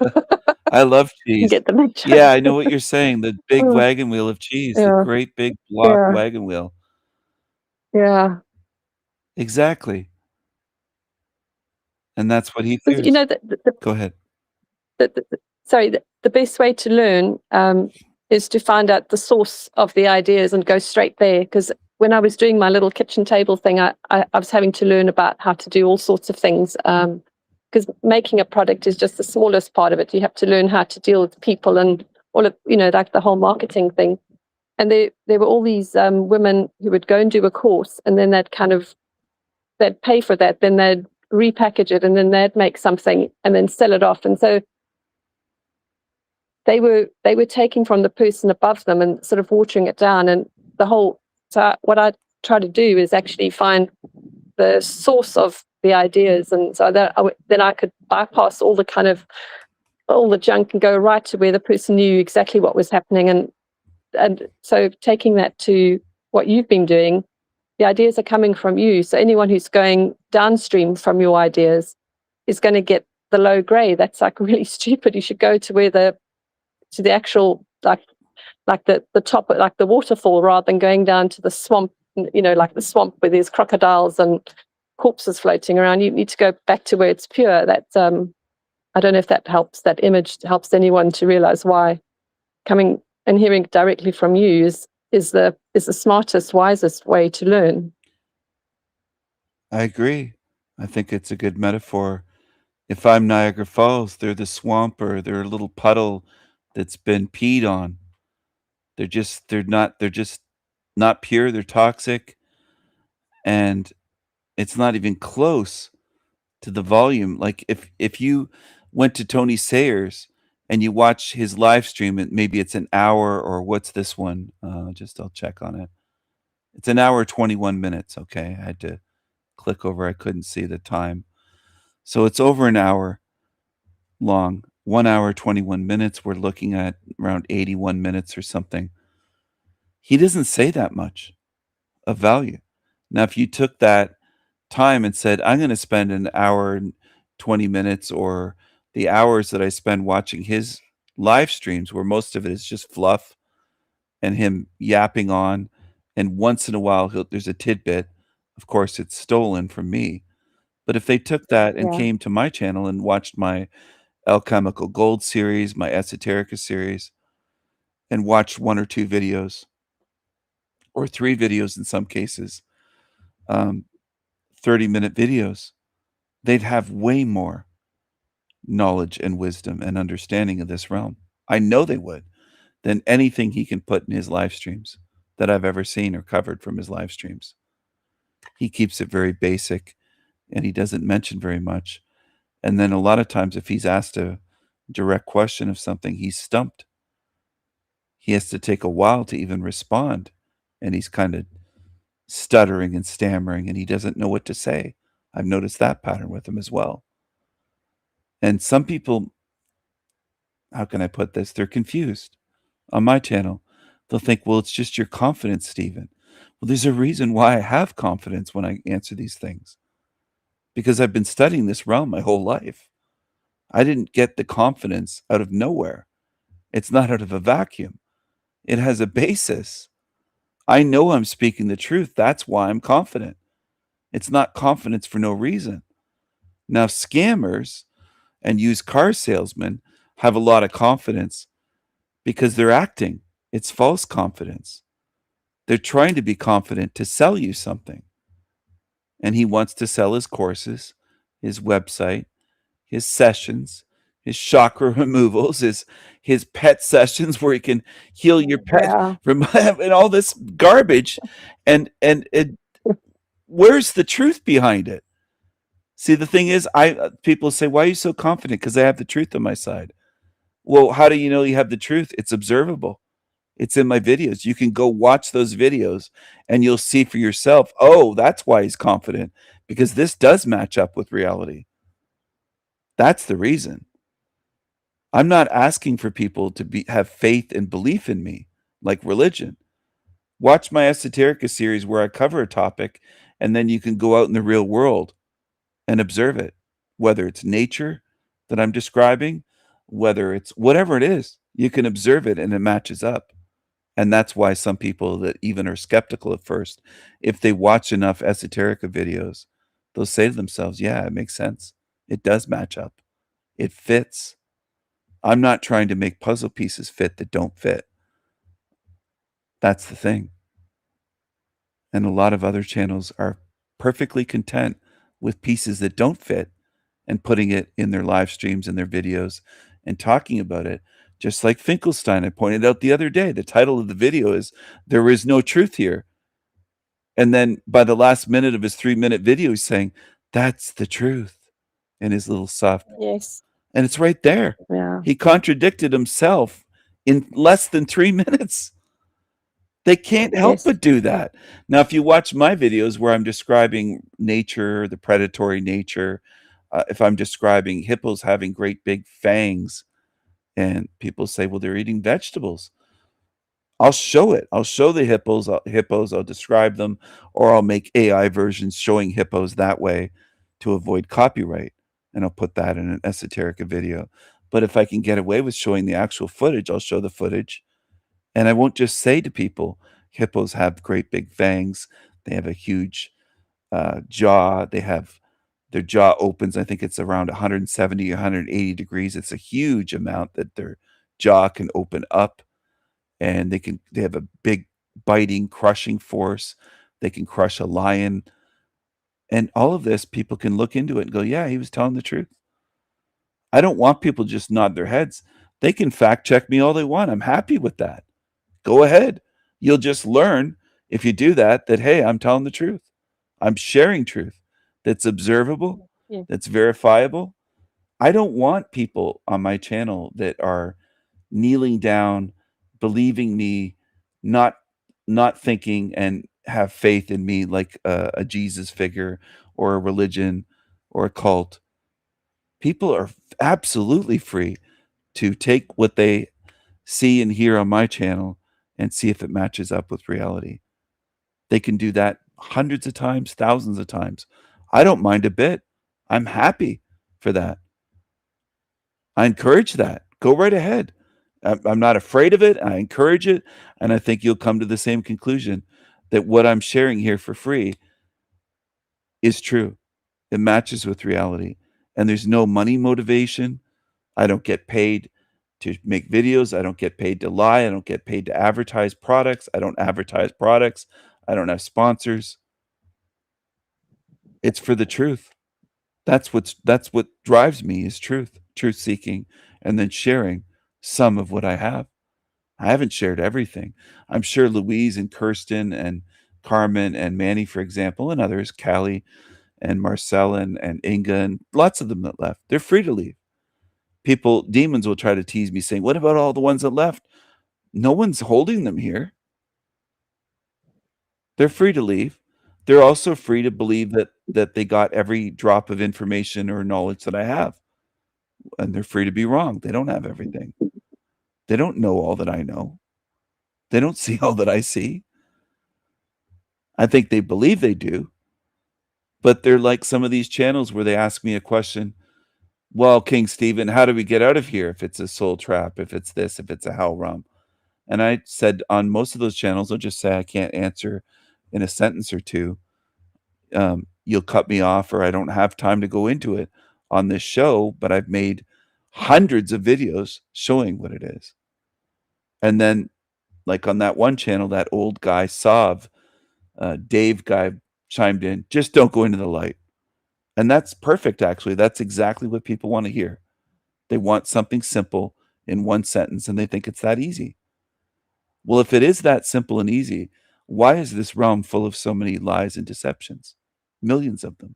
I love cheese. You get the big chunk. Yeah, I know what you're saying. The big wagon wheel of cheese, the Yeah. great big block Yeah. wagon wheel. Yeah. Exactly. And that's what he 'Cause, fears. Go ahead. The best way to learn is to find out the source of the ideas and go straight there. Because when I was doing my little kitchen table thing, I was having to learn about how to do all sorts of things. Because making a product is just the smallest part of it. You have to learn how to deal with people and all of, like the whole marketing thing. And there were all these women who would go and do a course, and then they'd pay for that, then they'd repackage it, and then they'd make something and then sell it off. And so they were taking from the person above them and sort of watering it down. And so what I try to do is actually find the source of the ideas, and so that then I could bypass all the junk and go right to where the person knew exactly what was happening. And so taking that to what you've been doing, the ideas are coming from you. So anyone who's going downstream from your ideas is going to get the low grade. That's like really stupid. You should go to where to the actual like the top, like the waterfall, rather than going down to the swamp, like the swamp where there's crocodiles and corpses floating around. You need to go back to where it's pure. That's I don't know if that image helps anyone to realize why coming and hearing directly from you is the smartest, wisest way to learn. I agree. I think it's a good metaphor. If I'm Niagara Falls, they're the swamp, or they're a little puddle that's been peed on. They're just not pure. They're toxic, and it's not even close to the volume. Like if you went to Tony Sayers and you watch his live stream, and maybe it's an hour, or what's this one? I'll check on it. It's an hour 21 minutes. Okay, I had to click over. I couldn't see the time, so it's over an hour long. 1 hour 21 minutes. We're looking at around 81 minutes or something. He doesn't say that much of value. Now, if you took that time and said, I'm going to spend an hour and 20 minutes, or the hours that I spend watching his live streams, where most of it is just fluff and him yapping on and once in a while there's a tidbit. Of course, it's stolen from me. But if they took that and Yeah. came to my channel and watched my Alchemical Gold series, my Esoterica series, and watched 1 or 2 videos, or 3 videos in some cases, 30-minute videos, they'd have way more knowledge and wisdom and understanding of this realm. I know they would, than anything he can put in his live streams that I've ever seen or covered from his live streams. He keeps it very basic, and he doesn't mention very much. And then a lot of times if he's asked a direct question of something, he's stumped. He has to take a while to even respond, and he's kind of stuttering and stammering, and he doesn't know what to say. I've noticed that pattern with him as well. And some people, how can I put this? They're confused on my channel. They'll think, well, it's just your confidence, Stephen. Well, there's a reason why I have confidence when I answer these things, because I've been studying this realm my whole life. I didn't get the confidence out of nowhere. It's not out of a vacuum. It has a basis. I know I'm speaking the truth. That's why I'm confident. It's not confidence for no reason. Now, scammers and used car salesmen have a lot of confidence because they're acting. It's false confidence. They're trying to be confident to sell you something. And he wants to sell his courses, his website, his sessions, his chakra removals, his pet sessions where he can heal your pet from and all this garbage. And where's the truth behind it? See, the thing is, people say, why are you so confident? Because I have the truth on my side. Well, how do you know you have the truth? It's observable. It's in my videos. You can go watch those videos and you'll see for yourself, oh, that's why he's confident, because this does match up with reality. That's the reason. I'm not asking for people to have faith and belief in me like religion. Watch my Esoterica series where I cover a topic, and then you can go out in the real world and observe it, whether it's nature that I'm describing, whether it's whatever it is, you can observe it and it matches up. And that's why some people that even are skeptical at first, if they watch enough Esoterica videos, they'll say to themselves, yeah, it makes sense. It does match up. It fits. I'm not trying to make puzzle pieces fit that don't fit. That's the thing. And a lot of other channels are perfectly content with pieces that don't fit and putting it in their live streams and their videos and talking about it. Just like Finkelstein, I pointed out the other day, the title of the video is There Is No Truth Here. And then by the last minute of his 3-minute video, he's saying, that's the truth, in his little soft. Yes. And it's right there. Yeah. He contradicted himself in less than 3 minutes. They can't help but do that. Now, if you watch my videos where I'm describing nature, the predatory nature, if I'm describing hippos having great big fangs, and people say, well, they're eating vegetables, I'll show it. I'll show the hippos. I'll describe them, or I'll make AI versions showing hippos that way to avoid copyright. And I'll put that in an Esoterica video. But if I can get away with showing the actual footage, I'll show the footage. And I won't just say to people, hippos have great big fangs. They have a huge jaw. Their jaw opens, I think it's around 170 or 180 degrees. It's a huge amount that their jaw can open up. And they have a big biting, crushing force. They can crush a lion. And all of this, people can look into it and go, yeah, he was telling the truth. I don't want people to just nod their heads. They can fact check me all they want. I'm happy with that. Go ahead. You'll just learn if you do that, hey, I'm telling the truth. I'm sharing truth that's observable, that's verifiable. I don't want people on my channel that are kneeling down, believing me, not thinking and have faith in me like a Jesus figure or a religion or a cult. People are absolutely free to take what they see and hear on my channel and see if it matches up with reality. They can do that hundreds of times, thousands of times. I don't mind a bit. I'm happy for that. I encourage that. Go right ahead. I'm not afraid of it. I encourage it. And I think you'll come to the same conclusion. that what I'm sharing here for free is true. It matches with reality. And there's no money motivation. I don't get paid to make videos. I don't get paid to lie. I don't get paid to advertise products. I don't advertise products. I don't have sponsors. It's for the truth. That's what drives me is truth seeking, and then sharing some of what I have. I haven't shared everything. I'm sure Louise and Kirsten and Carmen and Manny, for example, and others, Callie and Marcel and Inga and lots of them that left, they're free to leave. Demons will try to tease me saying, what about all the ones that left? No one's holding them here. They're free to leave. They're also free to believe that they got every drop of information or knowledge that I have. And they're free to be wrong. They don't have everything. They don't know all that I know. They don't see all that I see. I think they believe they do. But they're like some of these channels where they ask me a question. Well, King Stephen, how do we get out of here if it's a soul trap, if it's this, if it's a hell realm? And I said on most of those channels, I'll just say I can't answer in a sentence or two. You'll cut me off or I don't have time to go into it on this show, but I've made hundreds of videos showing what it is. And then like on that one channel, that old guy, Sav, Dave guy chimed in, just don't go into the light. And that's perfect, actually. That's exactly what people want to hear. They want something simple in one sentence, and they think it's that easy. Well, if it is that simple and easy, why is this realm full of so many lies and deceptions? Millions of them.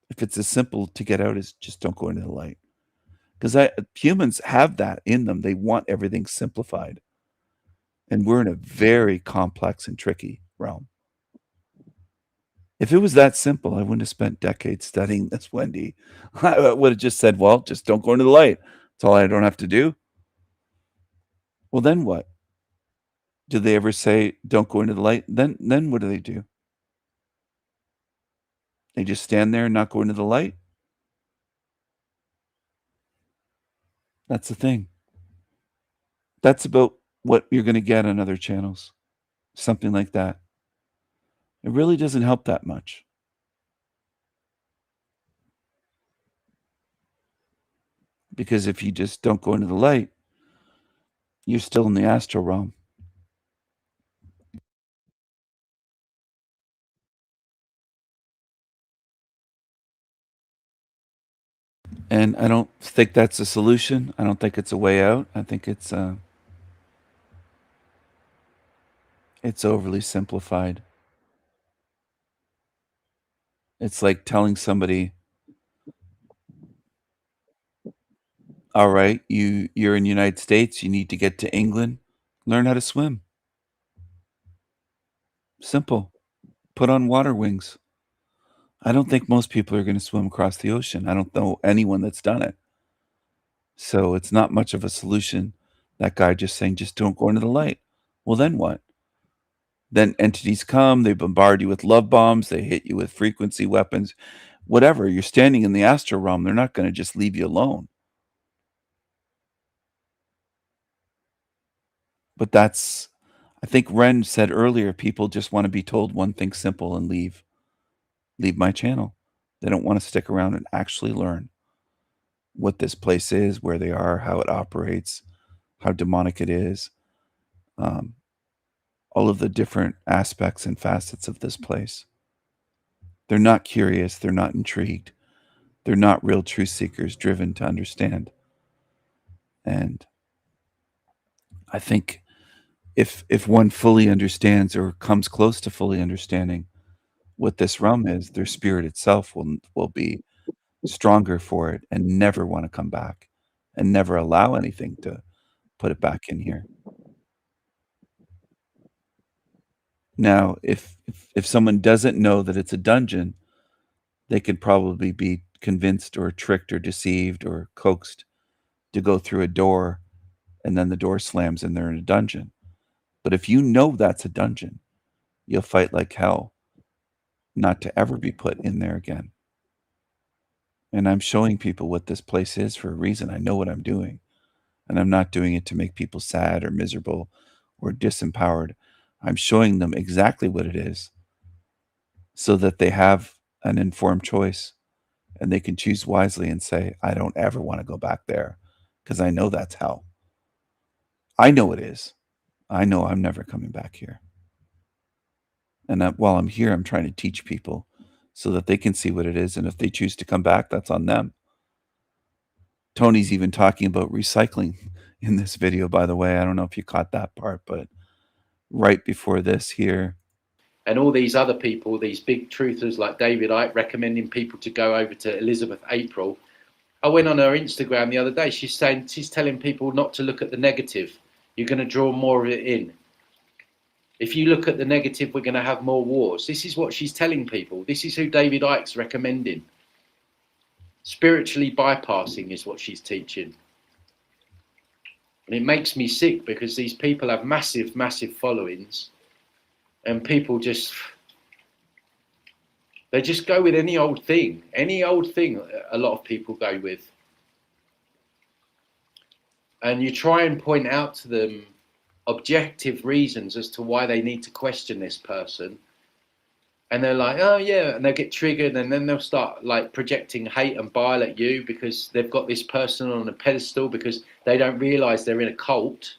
If it's as simple to get out as just don't go into the light. Because humans have that in them. They want everything simplified. And we're in a very complex and tricky realm. If it was that simple, I wouldn't have spent decades studying this, Wendy. I would have just said, well, just don't go into the light. That's all I don't have to do. Well, then what? Do they ever say, don't go into the light? Then what do? They just stand there and not go into the light? That's the thing. That's about what you're going to get on other channels. Something like that. It really doesn't help that much. Because if you just don't go into the light, you're still in the astral realm. And I don't think that's a solution. I don't think it's a way out. I think it's overly simplified. It's like telling somebody, all right, you're in the United States, you need to get to England, learn how to swim. Simple. Put on water wings. I don't think most people are going to swim across the ocean. I don't know anyone that's done it. So it's not much of a solution. That guy just saying, just don't go into the light. Well, then what? Then entities come, they bombard you with love bombs, they hit you with frequency weapons, whatever. You're standing in the astral realm. They're not going to just leave you alone. But that's, I think Ren said earlier, people just want to be told one thing simple and leave my channel. They don't want to stick around and actually learn what this place is, where they are, how it operates, how demonic it is, all of the different aspects and facets of this place. They're not curious. They're not intrigued. They're not real truth seekers driven to understand. And I think if one fully understands or comes close to fully understanding what this realm is, their spirit itself will be stronger for it and never want to come back and never allow anything to put it back in here. Now, if someone doesn't know that it's a dungeon, they could probably be convinced or tricked or deceived or coaxed to go through a door, and then the door slams and they're in a dungeon. But if you know that's a dungeon, you'll fight like hell not to ever be put in there again. And I'm showing people what this place is for a reason. I know what I'm doing. And I'm not doing it to make people sad or miserable or disempowered. I'm showing them exactly what it is so that they have an informed choice and they can choose wisely and say, I don't ever want to go back there because I know that's hell. I know it is. I know I'm never coming back here. And while I'm here, I'm trying to teach people so that they can see what it is. And if they choose to come back, that's on them. Tony's even talking about recycling in this video, by the way. I don't know if you caught that part, but right before this here. And all these other people, these big truthers like David Icke, recommending people to go over to Elizabeth April. I went on her Instagram the other day. She's telling people not to look at the negative. You're going to draw more of it in. If you look at the negative, we're going to have more wars. This is what she's telling people. This is who David Icke's recommending. Spiritually bypassing is what she's teaching. And it makes me sick because these people have massive, massive followings. And people they just go with any old thing. Any old thing a lot of people go with. And you try and point out to them objective reasons as to why they need to question this person. And they're like, oh yeah, and they'll get triggered, and then they'll start like projecting hate and bile at you because they've got this person on a pedestal because they don't realize they're in a cult.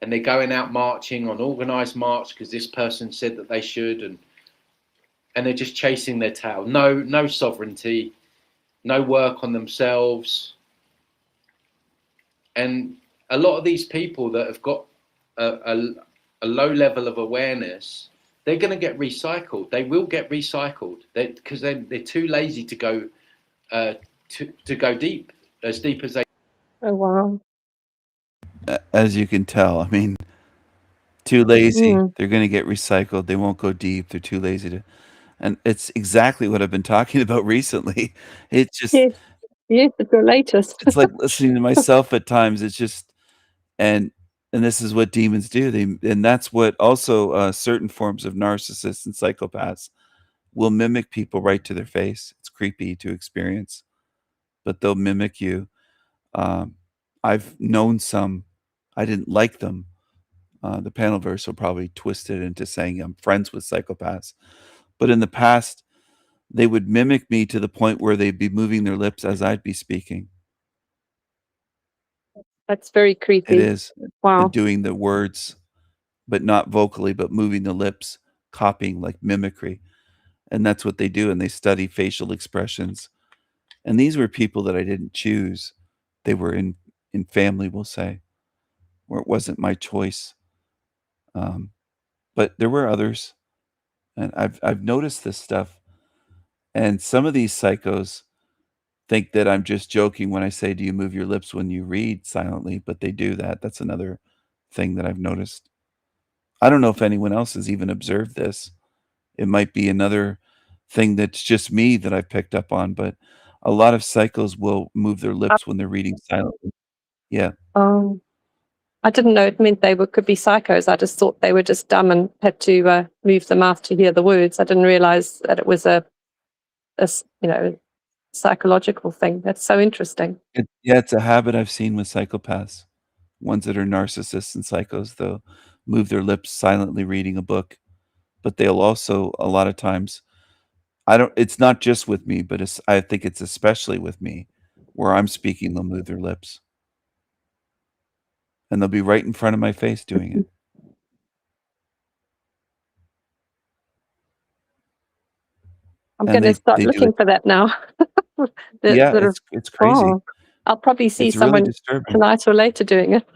And they're going out marching on organized march because this person said that they should, and they're just chasing their tail. No sovereignty, no work on themselves. And a lot of these people that have got a low level of awareness, they're going to get recycled. They will get recycled because they're too lazy to go to go deep, as deep as they. Oh wow! As you can tell, I mean, too lazy. They're going to get recycled. They won't go deep. They're too lazy to. And it's exactly what I've been talking about recently. It's just yes, it's your latest. it's like listening to myself at times. It's just and this is what demons do. And that's what also certain forms of narcissists and psychopaths will mimic people right to their face. It's creepy to experience, but they'll mimic you. I've known some. I didn't like them. The Panelverse will probably twist it into saying I'm friends with psychopaths. But in the past, they would mimic me to the point where they'd be moving their lips as I'd be speaking. That's very creepy. It is. Wow. And doing the words, but not vocally, but moving the lips, copying like mimicry. And that's what they do. And they study facial expressions. And these were people that I didn't choose. They were in family, we'll say, where it wasn't my choice. But there were others. And I've noticed this stuff. And some of these psychos think that I'm just joking when I say, do you move your lips when you read silently? But they do that. That's another thing that I've noticed. I don't know if anyone else has even observed this. It might be another thing that's just me that I picked up on, but a lot of psychos will move their lips when they're reading silently. Yeah. I didn't know it meant they could be psychos. I just thought they were just dumb and had to move the mouth to hear the words. I didn't realize that it was a psychological thing. That's so interesting. It's a habit I've seen with psychopaths. Ones that are narcissists and psychos, they'll move their lips silently reading a book, but they'll also, a lot of times, it's not just with me, but I think it's especially with me, where I'm speaking, they'll move their lips. And they'll be right in front of my face doing it. I'm going to start looking for that now. Yeah, it's crazy. Oh, I'll probably see It's really someone disturbing. tonight or later doing it.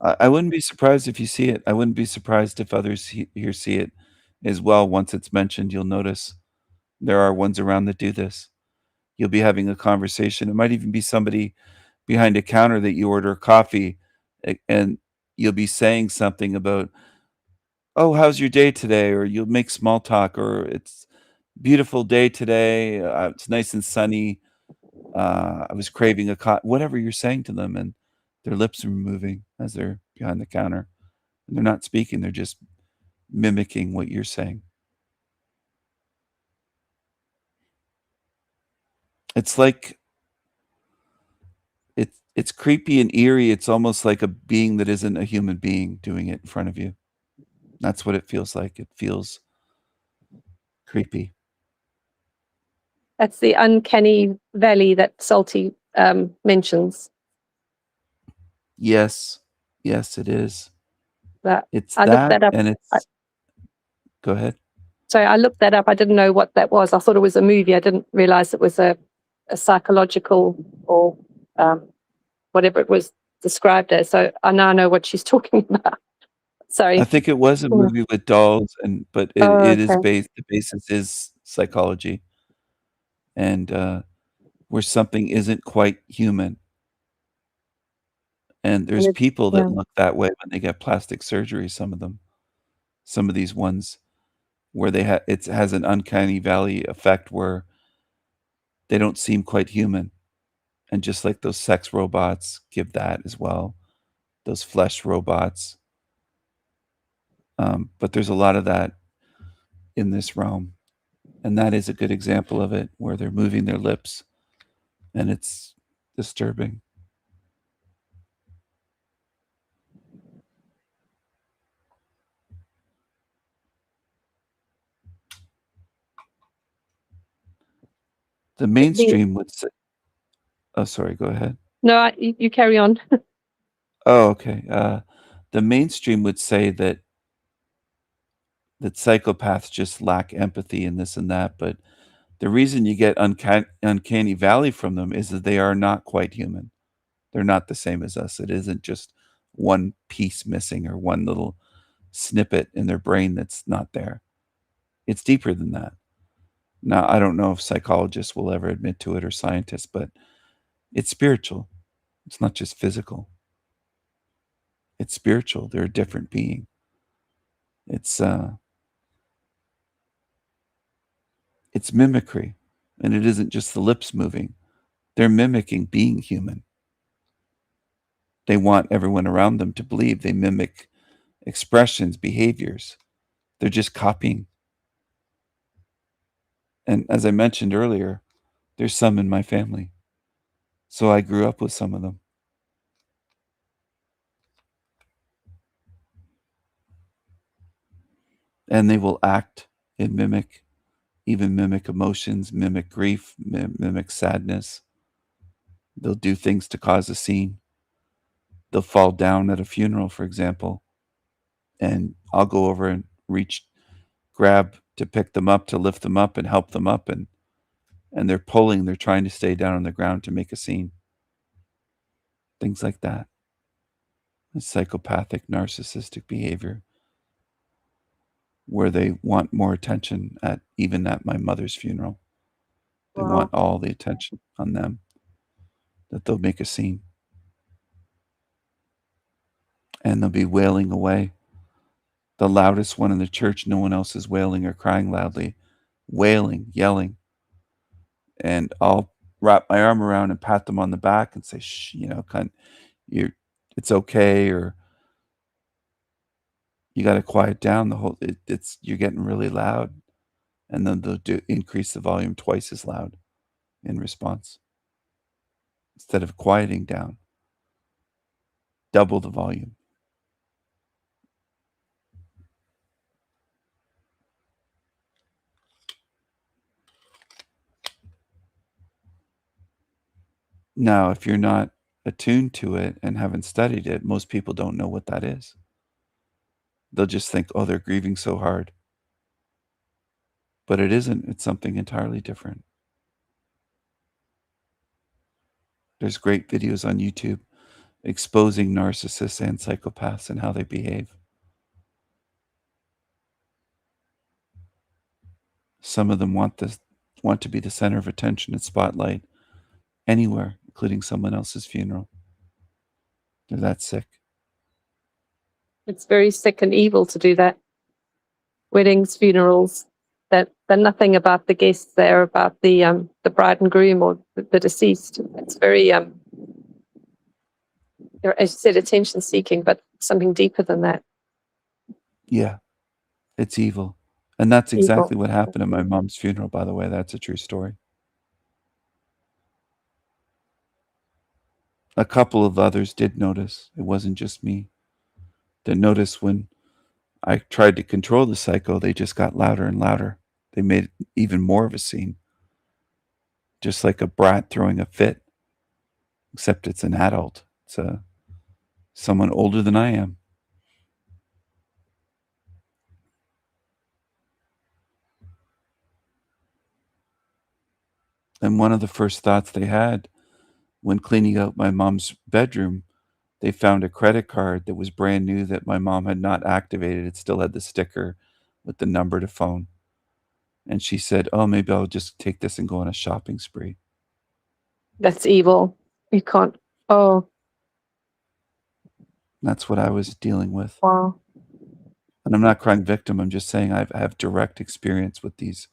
I wouldn't be surprised if you see it. I wouldn't be surprised if others here see it as well. Once it's mentioned, you'll notice there are ones around that do this. You'll be having a conversation. It might even be somebody behind a counter that you order coffee, and you'll be saying something about, oh, how's your day today? Or you'll make small talk, or it's a beautiful day today. It's nice and sunny. I was craving a coffee, whatever you're saying to them, and their lips are moving as they're behind the counter. And they're not speaking. They're just mimicking what you're saying. It's like It's creepy and eerie. It's almost like a being that isn't a human being doing it in front of you. That's what it feels like. It feels creepy. That's the uncanny valley that Salty mentions. Yes. Yes, it is. That It's I looked that, that up. and it's. Go ahead. Sorry, I looked that up. I didn't know what that was. I thought it was a movie. I didn't realize it was a psychological or whatever it was described as. So I now know what she's talking about. Sorry. I think it was a Yeah. movie with dolls, but Oh, it is okay. the basis is psychology, and where something isn't quite human. And there's And it, people that yeah. look that way when they get plastic surgery. Some of them, some of these ones where it has an uncanny valley effect where they don't seem quite human, and just like those sex robots give that as well, those flesh robots. But there's a lot of that in this realm, and that is a good example of it, where they're moving their lips, and it's disturbing. The mainstream would say. Oh, sorry. Go ahead. No, you carry on. Oh, okay. The mainstream would say that psychopaths just lack empathy and this and that, but the reason you get uncanny valley from them is that they are not quite human. They're not the same as us. It isn't just one piece missing or one little snippet in their brain that's not there. It's deeper than that. Now, I don't know if psychologists will ever admit to it or scientists, but it's spiritual. It's not just physical. It's spiritual. They're a different being. It's mimicry, and it isn't just the lips moving. They're mimicking being human. They want everyone around them to believe. They mimic expressions, behaviors. They're just copying. And as I mentioned earlier, there's some in my family. So I grew up with some of them. And they will act and mimic, even mimic emotions, mimic grief, mimic sadness. They'll do things to cause a scene. They'll fall down at a funeral, for example, and I'll go over and grab to pick them up, to lift them up and help them up, and they're pulling, they're trying to stay down on the ground to make a scene. Things like that. It's psychopathic, narcissistic behavior, where they want more attention even at my mother's funeral. They Wow. want all the attention on them, that they'll make a scene. And they'll be wailing away. The loudest one in the church, no one else is wailing or crying loudly. Wailing, yelling. And I'll wrap my arm around and pat them on the back and say, shh, it's okay, or you got to quiet down. You're getting really loud. And then they'll increase the volume twice as loud in response. Instead of quieting down, double the volume. Now, if you're not attuned to it and haven't studied it, most people don't know what that is. They'll just think, oh, they're grieving so hard. But it isn't. It's something entirely different. There's great videos on YouTube exposing narcissists and psychopaths and how they behave. Some of them want to be the center of attention and spotlight anywhere, including someone else's funeral. They're that sick. It's very sick and evil to do that. Weddings, funerals, they're nothing about the guests. They're about the bride and groom or the deceased. It's very, as you said, attention seeking, but something deeper than that. Yeah, it's evil. And that's Evil. exactly what happened at my mom's funeral, by the way. That's a true story. A couple of others did notice. It wasn't just me that noticed when I tried to control the psycho. They just got louder and louder. They made even more of a scene, just like a brat throwing a fit, except it's an adult. It's someone older than I am. And one of the first thoughts they had when cleaning out my mom's bedroom, they found a credit card that was brand new that my mom had not activated. It still had the sticker with the number to phone. And she said, oh, maybe I'll just take this and go on a shopping spree. That's evil. You can't. Oh, That's what I was dealing with. wow. And I'm not crying victim. I'm just saying I have direct experience with these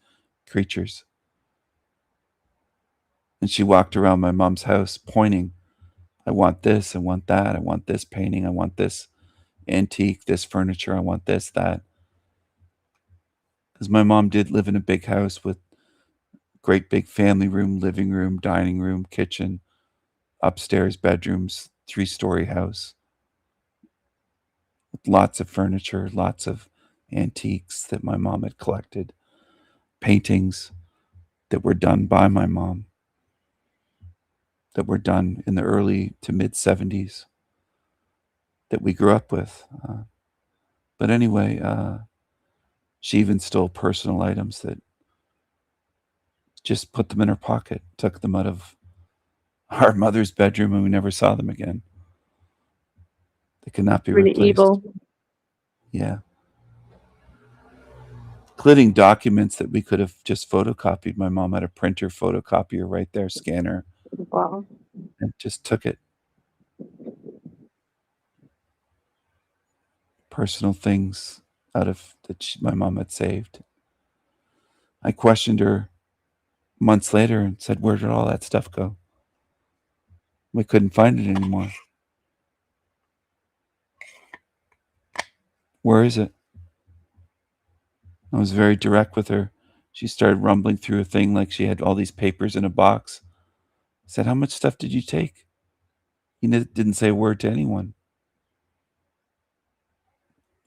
creatures. And she walked around my mom's house pointing, I want this, I want that, I want this painting, I want this antique, this furniture, I want this, that. Because my mom did live in a big house with great big family room, living room, dining room, kitchen, upstairs bedrooms, 3-story house. With lots of furniture, lots of antiques that my mom had collected, paintings that were done by my mom, that were done in the early to mid 70s, that we grew up with. But anyway, she even stole personal items that just put them in her pocket, took them out of our mother's bedroom, and we never saw them again. They could not be Really replaced. evil. Yeah. Including documents that we could have just photocopied. My mom had a printer photocopier right there, scanner, Wow. and just took it. Personal things out of that my mom had saved. I questioned her months later and said, where did all that stuff go? We couldn't find it anymore. Where is it? I was very direct with her. She started rumbling through a thing like she had all these papers in a box. I said, how much stuff did you take? You didn't say a word to anyone.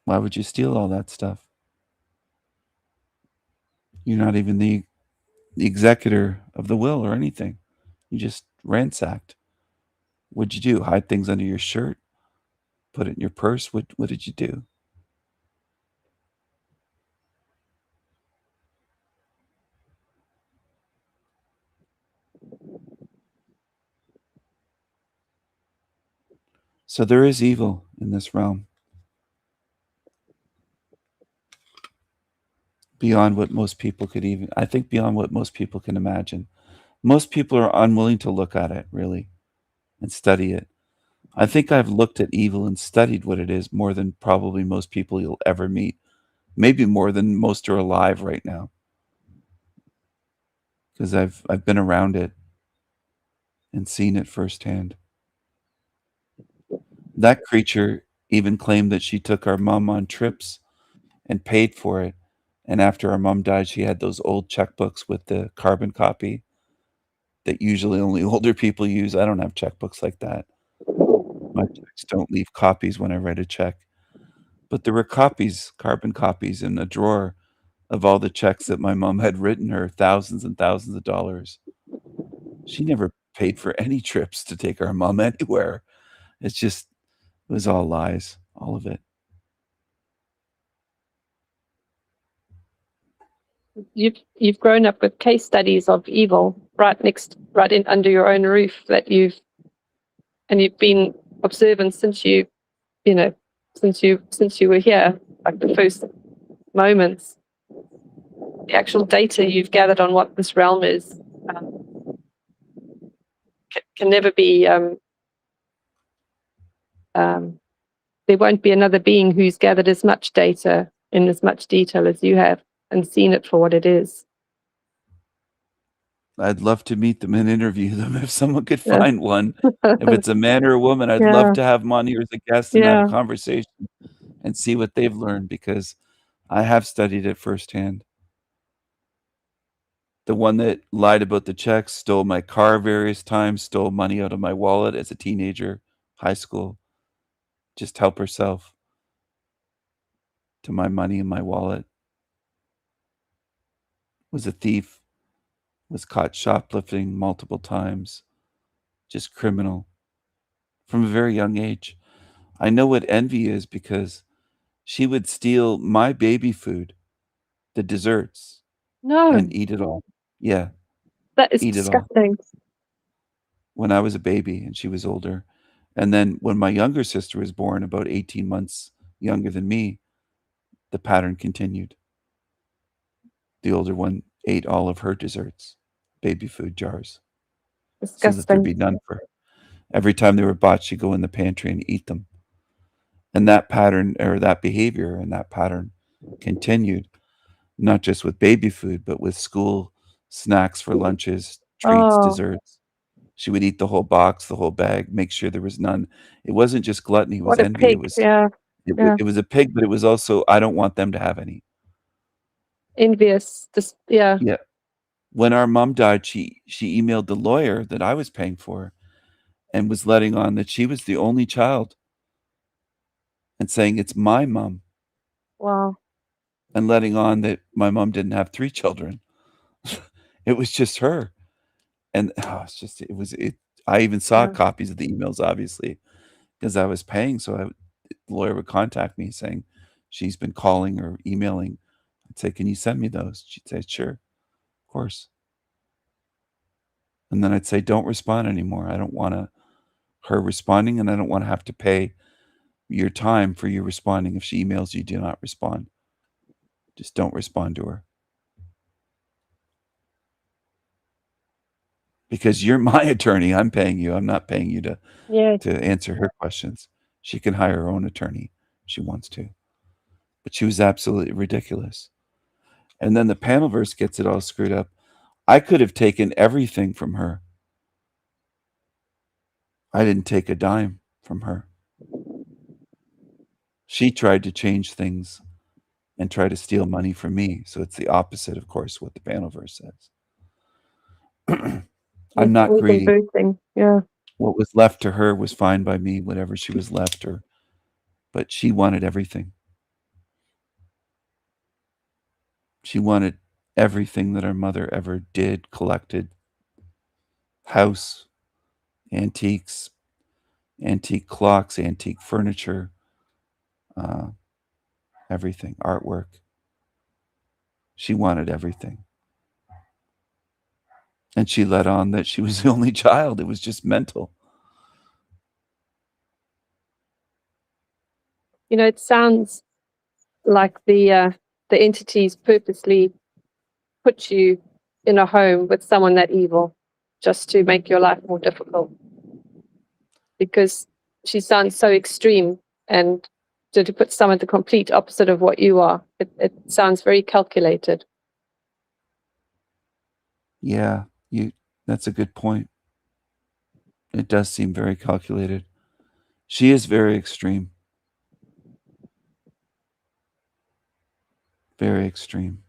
Why would you steal all that stuff? You're not even the executor of the will or anything. You just ransacked. What'd you do? Hide things under your shirt? Put it in your purse? What did you do? So there is evil in this realm. Beyond what most people could even, I think beyond what most people can imagine. Most people are unwilling to look at it, really, and study it. I think I've looked at evil and studied what it is more than probably most people you'll ever meet. Maybe more than most are alive right now. Because I've been around it and seen it firsthand. That creature even claimed that she took our mom on trips and paid for it. And after our mom died, she had those old checkbooks with the carbon copy that usually only older people use. I don't have checkbooks like that. My checks don't leave copies when I write a check. But there were copies, carbon copies, in a drawer of all the checks that my mom had written her, thousands and thousands of dollars. She never paid for any trips to take our mom anywhere. It was all lies, all of it. You've grown up with case studies of evil right in under your own roof that you've been observant since you were here, like the first moments. The actual data you've gathered on what this realm is can never be. There won't be another being who's gathered as much data in as much detail as you have and seen it for what it is. I'd love to meet them and interview them if someone could Yeah. find one. If it's a man or a woman, I'd Yeah. love to have them on here as a guest and have Yeah. a conversation and see what they've learned, because I have studied it firsthand. The one that lied about the checks, stole my car various times, stole money out of my wallet as a teenager, high school. Just help herself to my money in my wallet. Was a thief, was caught shoplifting multiple times. Just criminal from a very young age. I know what envy is because she would steal my baby food, the desserts, No, and eat it all. Yeah, that is eat it all. disgusting. When I was a baby and she was older. And then when my younger sister was born, about 18 months younger than me, the pattern continued. The older one ate all of her desserts, baby food jars, so that there'd Disgusting. be none for her. Every time they were bought, she'd go in the pantry and eat them. And that pattern, or that behavior and that pattern continued, not just with baby food, but with school snacks for lunches, treats, Oh, desserts. She would eat the whole box, the whole bag, make sure there was none. It wasn't just gluttony, it was what a envy. pig. Yeah, yeah. It was a pig, but it was also, I don't want them to have any. Envious. Just, yeah. Yeah. When our mom died, she emailed the lawyer that I was paying for and was letting on that she was the only child and saying it's my mom, Wow. and letting on that my mom didn't have 3 children. It was just her. And it's just, I even saw Yeah. copies of the emails, obviously, because I was paying. So the lawyer would contact me saying she's been calling or emailing. I'd say, can you send me those? She'd say, sure, of course. And then I'd say, don't respond anymore. I don't want her responding, and I don't want to have to pay your time for you responding. If she emails you, do not respond. Just don't respond to her. Because you're my attorney. I'm paying you. I'm not paying you Yeah. to answer her questions. She can hire her own attorney if she wants to. But she was absolutely ridiculous. And then the Panelverse gets it all screwed up. I could have taken everything from her. I didn't take a dime from her. She tried to change things and try to steal money from me. So it's the opposite, of course, what the Panelverse says. I'm not Always greedy. boosting. Yeah. What was left to her was fine by me, whatever she was left her. But she wanted everything. She wanted everything that our mother ever did, collected. House, antiques, antique clocks, antique furniture, everything, artwork. She wanted everything. And she let on that she was the only child. It was just mental. You know, it sounds like the entities purposely put you in a home with someone that evil just to make your life more difficult. Because she sounds so extreme, and to put someone the complete opposite of what you are, it sounds very calculated. Yeah, that's a good point. It does seem very calculated. She is very extreme. Very extreme.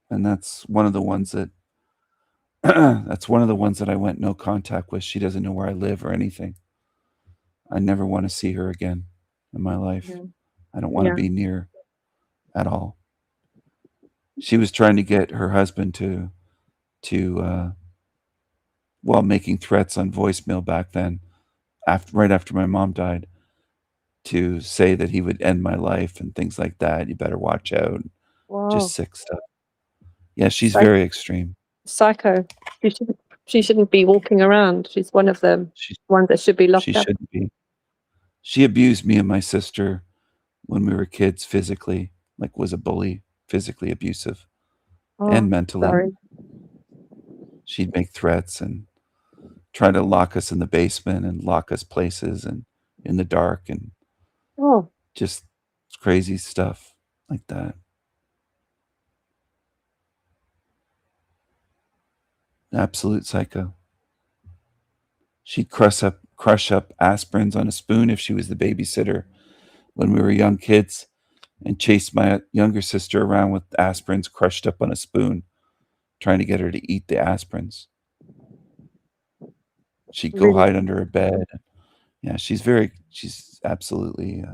And that's one of the ones that I went no contact with. She doesn't know where I live or anything. I never want to see her again in my life. Yeah. I don't want Yeah. to be near at all. She was trying to get her husband to while making threats on voicemail back then, right after my mom died, to say that he would end my life and things like that. You better watch out. Wow. Just sick stuff. Yeah, she's Psych- very extreme. Psycho. She shouldn't be walking around. She's one of the ones that should be locked She up. shouldn't be. She abused me and my sister when we were kids physically, like was a bully, physically abusive, Oh, and mentally. sorry. She'd make threats and try to lock us in the basement and lock us places and in the dark and Oh, just crazy stuff like that. Absolute psycho. She'd crush up aspirins on a spoon if she was the babysitter when we were young kids, and chase my younger sister around with aspirins crushed up on a spoon trying to get her to eat the aspirins. She'd go Really? hide under her bed. Yeah, she's absolutely,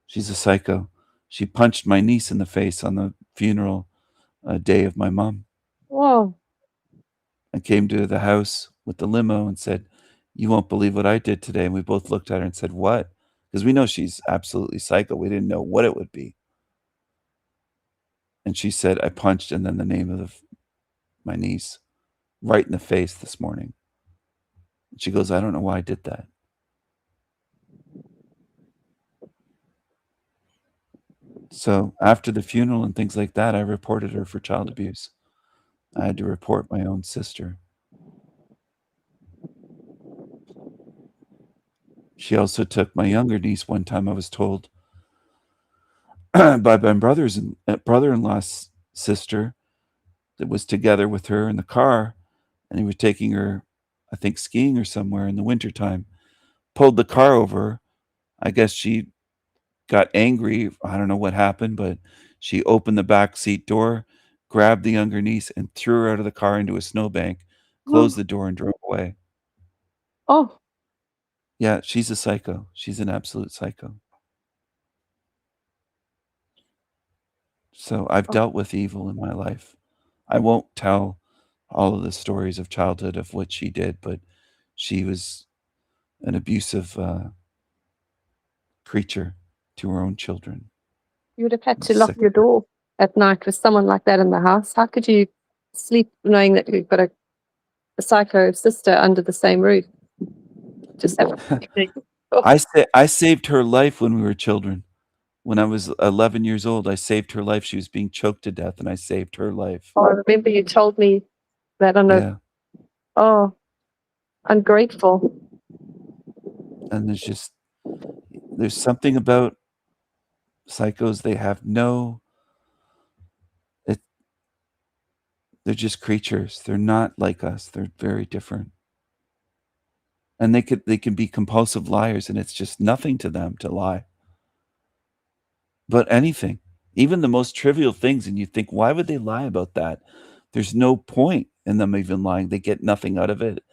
she's a psycho. She punched my niece in the face on the funeral day of my mom. Whoa. I came to the house with the limo and said, "You won't believe what I did today." And we both looked at her and said, "What?" Because we know she's absolutely psycho. We didn't know what it would be. And she said, "I punched," and then the name of my niece right in the face this morning. And she goes, "I don't know why I did that." So after the funeral and things like that, I reported her for child abuse. I had to report my own sister. She also took my younger niece one time, I was told, by my brother-in-law's sister that was together with her in the car, and he was taking her, I think, skiing or somewhere in the wintertime, pulled the car over. I guess she got angry. I don't know what happened, but she opened the back seat door, grabbed the younger niece, and threw her out of the car into a snowbank, closed the door, and drove away. Oh, Yeah, she's a psycho. She's an absolute psycho. So I've dealt with evil in my life. I won't tell all of the stories of childhood of what she did, but she was an abusive creature to her own children. you would have had I'm to lock sick your of it. door at night with someone like that in the house. How could you sleep knowing that you've got a psycho sister under the same roof? Just have I saved her life when we were children. When I was 11 years old, I saved her life. She was being choked to death, and I saved her life. Oh, I remember you told me that on a. Yeah. Oh, ungrateful. And there's something about psychos. They have they're just creatures. They're not like us. They're very different. And they can be compulsive liars, and it's just nothing to them to lie. But anything, even the most trivial things, and you think, why would they lie about that? There's no point in them even lying. They get nothing out of it.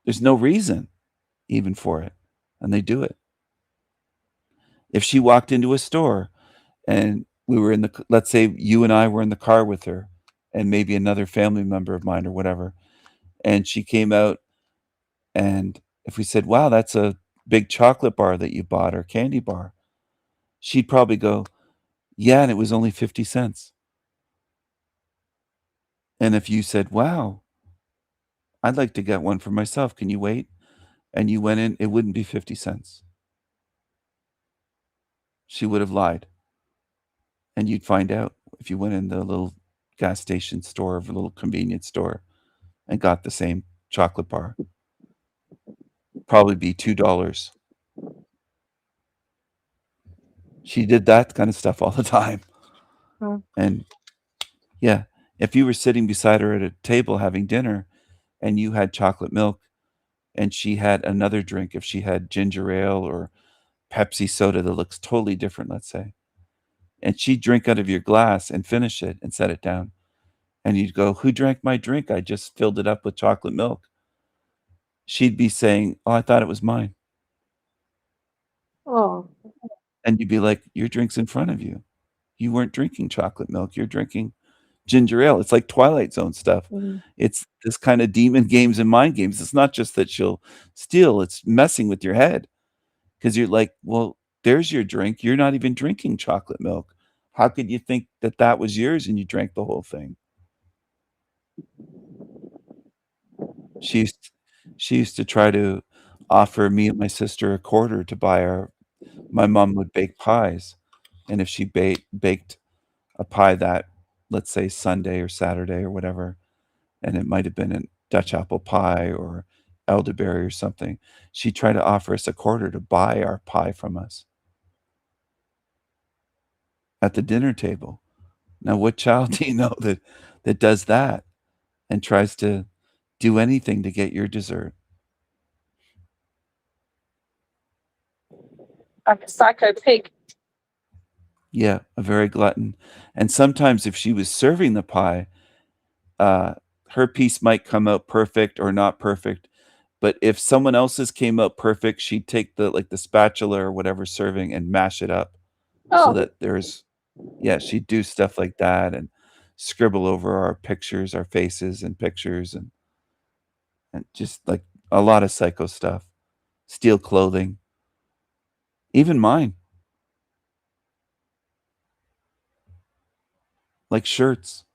There's no reason even for it, and they do it. If she walked into a store and we were let's say you and I were in the car with her and maybe another family member of mine or whatever, and she came out, and if we said, "Wow, that's a big chocolate bar that you bought or candy bar," she'd probably go, "Yeah, and it was only 50 cents." And if you said, "Wow, I'd like to get one for myself. Can you wait?" And you went in, it wouldn't be 50 cents. She would have lied. And you'd find out if you went in the little gas station store or the little convenience store and got the same chocolate bar. Probably be $2. She did that kind of stuff all the time. Hmm. And yeah, if you were sitting beside her at a table having dinner and you had chocolate milk and she had another drink, if she had ginger ale or Pepsi soda that looks totally different, let's say, and she'd drink out of your glass and finish it and set it down. And you'd go, "Who drank my drink? I just filled it up with chocolate milk." She'd be saying, "Oh, I thought it was mine." Oh, And you'd be like, "Your drink's in front of you. You weren't drinking chocolate milk. You're drinking ginger ale." It's like Twilight Zone stuff. Mhm. It's this kind of demon games and mind games. It's not just that she'll steal, it's messing with your head. Because you're like, "Well, there's your drink. You're not even drinking chocolate milk. How could you think that that was yours and you drank the whole thing?" She used she used to try to offer me and my sister a quarter to buy my mom would bake pies, and if she baked a pie that, let's say, Sunday or Saturday or whatever, and it might have been a Dutch apple pie or elderberry or something, she'd try to offer us a quarter to buy our pie from us at the dinner table. Now, what child do you know that does that and tries to do anything to get your dessert? like a psycho pig. Yeah, a very glutton. And sometimes if she was serving the pie, her piece might come out perfect or not perfect. But if someone else's came out perfect, she'd take the spatula or whatever serving and mash it up so Oh, that she'd do stuff like that and scribble over our pictures, our faces and pictures and just like a lot of psycho stuff. Steal clothing. Even mine. Like shirts.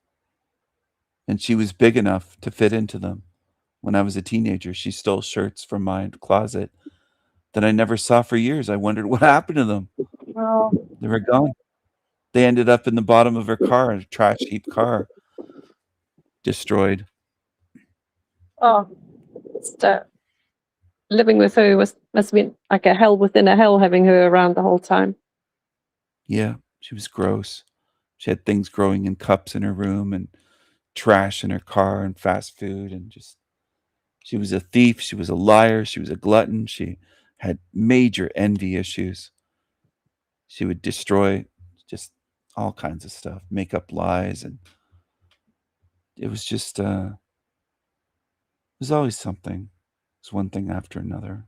And she was big enough to fit into them. When I was a teenager, she stole shirts from my closet that I never saw for years. I wondered what happened to them. well, They were gone. They ended up in the bottom of her car, a trash heap car. Destroyed. oh, just, living with her must have been like a hell within a hell having her around the whole time. Yeah, she was gross. She had things growing in cups in her room and trash in her car and fast food and just she was a thief, she was a liar, she was a glutton, she had major envy issues. She would destroy just all kinds of stuff, make up lies, and it was just it was always something. It was one thing after another.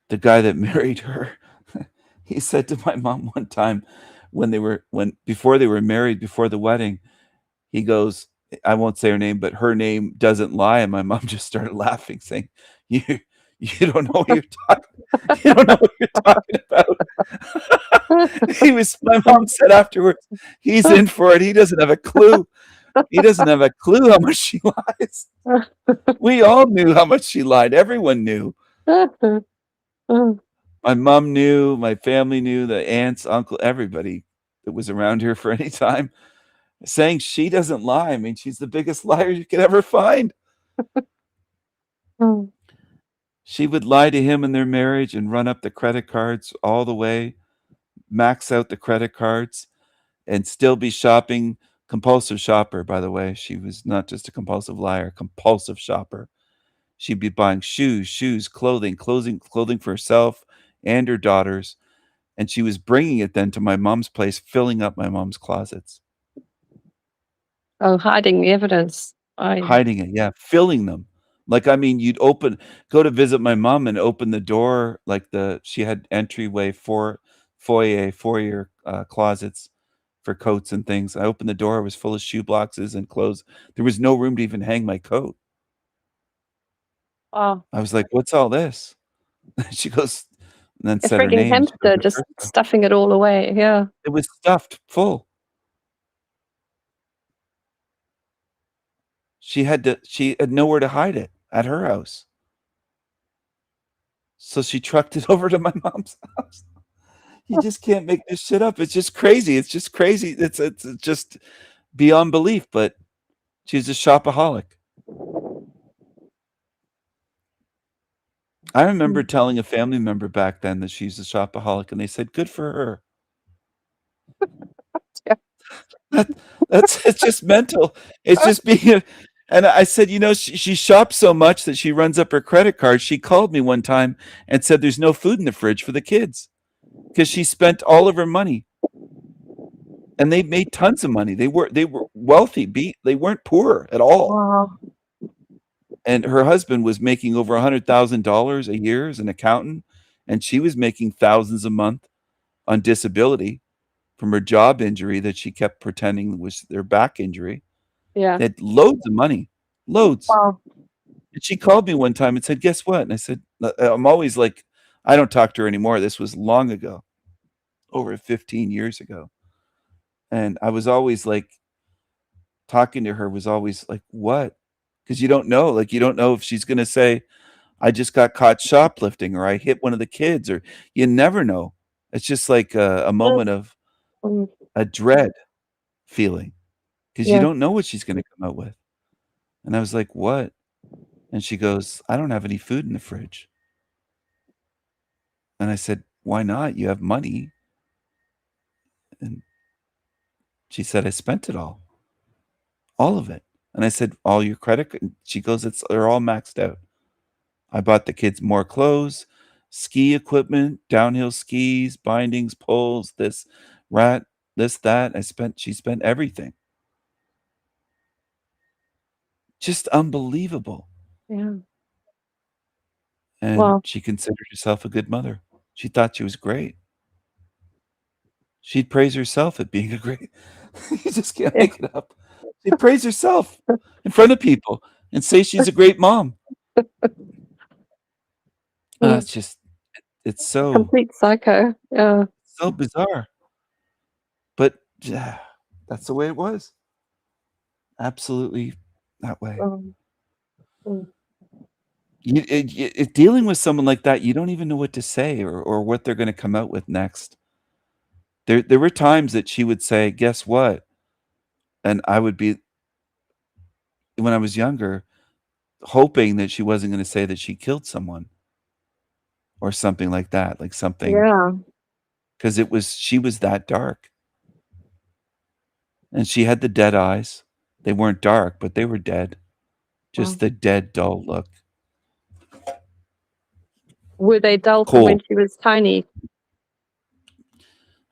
The guy that married her, he said to my mom one time before they were married, before the wedding, he goes, I won't say her name, but her name doesn't lie. And my mom just started laughing, saying, You don't know what you're talking. You don't know what you're talking about. My mom said afterwards, he's in for it. He doesn't have a clue. He doesn't have a clue how much she lies. We all knew how much she lied. Everyone knew. My mom knew, my family knew, the aunts, uncle, everybody that was around here for any time, saying she doesn't lie. I mean, she's the biggest liar you could ever find. She would lie to him in their marriage and run up the credit cards all the way, max out the credit cards, and still be shopping. Compulsive shopper, by the way. She was not just a compulsive liar, compulsive shopper. She'd be buying shoes, clothing for herself and her daughters. And she was bringing it then to my mom's place, filling up my mom's closets. Oh, hiding the evidence. Hiding it, yeah, filling them. Like, I mean, you'd go to visit my mom and open the door, like she had entryway foyer closets for coats and things. I opened the door, it was full of shoe boxes and clothes. There was no room to even hang my coat. Wow. I was like, "What's all this?" She goes, and then A said her freaking name. hamster just stuffing it all away. Yeah. It was stuffed full. She had nowhere to hide it at her house. So she trucked it over to my mom's house. You just can't make this shit up. It's just crazy. It's just crazy. It's just beyond belief, but she's a shopaholic. I remember telling a family member back then that she's a shopaholic, and they said, "Good for her." It's just mental. It's just being and I said, she shops so much that she runs up her credit card. She called me one time and said there's no food in the fridge for the kids because she spent all of her money. And they made tons of money. They were wealthy. They weren't poor at all. Wow. And her husband was making over $100,000 a year as an accountant, and she was making thousands a month on disability from her job injury that she kept pretending was their back injury. Yeah. They had loads of money, loads. Wow. And she called me one time and said, "Guess what?" And I said, I'm always like, I don't talk to her anymore. This was long ago, over 15 years ago. And I was always like, talking to her was always like, what? Because you don't know. Like, you don't know if she's going to say, I just got caught shoplifting, or I hit one of the kids, or you never know. It's just like a moment of a dread feeling because you Yeah. don't know what she's going to come out with. And I was like, what? And she goes, I don't have any food in the fridge. And I said, why not? You have money. And she said, I spent it all of it. And I said, all your credit? She goes, they're all maxed out. I bought the kids more clothes, ski equipment, downhill skis, bindings, poles, this rat, this, that. She spent everything. Just unbelievable. Yeah. And Well, she considered herself a good mother. She thought she was great. She'd praise herself at being a great. You just can't make it up. She'd praise herself in front of people and say she's a great mom. yeah. It's just, it's so Complete psycho. Yeah. so bizarre. But that's the way it was. Absolutely that way. Mm. Dealing with someone like that, you don't even know what to say or what they're going to come out with next. There were times that she would say, "Guess what?" And I would be, when I was younger, hoping that she wasn't going to say that she killed someone or something like that, like something, Yeah. because she was that dark. And she had the dead eyes. They weren't dark, but they were dead. Just Wow. the dead, dull look. Were they dull from when Cold. she was tiny?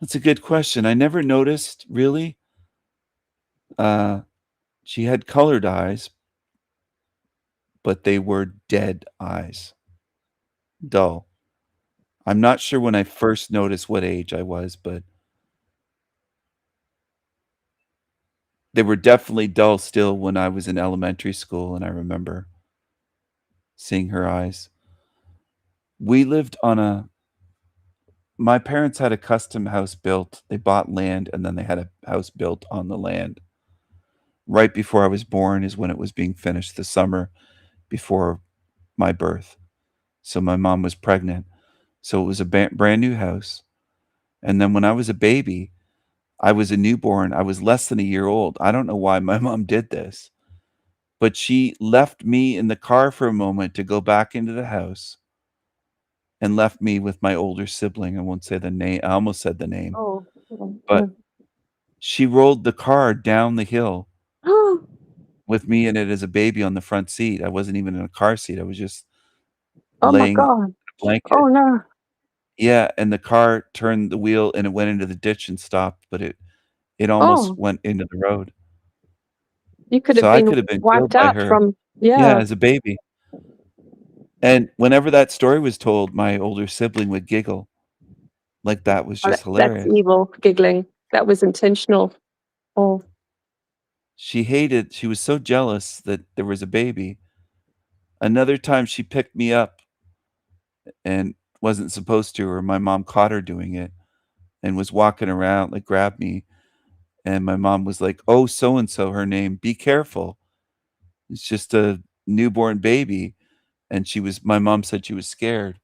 That's a good question. I never noticed, really. She had colored eyes, but they were dead eyes. Dull. I'm not sure when I first noticed what age I was, but they were definitely dull still when I was in elementary school, and I remember seeing her eyes. We lived on my parents had a custom house built. They bought land, and then they had a house built on the land. Right before I was born is when it was being finished, the summer before my birth. So my mom was pregnant. So it was a brand new house. And then when I was a baby, I was a newborn. I was less than a year old. I don't know why my mom did this, but she left me in the car for a moment to go back into the house and left me with my older sibling. I won't say the name. I almost said the name, Oh. but she rolled the car down the hill with me in it as a baby on the front seat. I wasn't even in a car seat. I was just Oh my laying in God. a blanket. Oh no. Yeah, and the car turned the wheel and it went into the ditch and stopped, but it almost Oh, went into the road. you could So have I been could have been killed wiped by out her. from, Yeah, yeah. as a baby. And whenever that story was told, my older sibling would giggle. Like that was Oh, just that's hilarious. evil giggling. That was intentional. Oh, She was so jealous that there was a baby. Another time she picked me up and wasn't supposed to, or my mom caught her doing it and was walking around, like grabbed me. And my mom was like, "Oh, so and so, her name. Be careful. It's just a newborn baby." And my mom said she was scared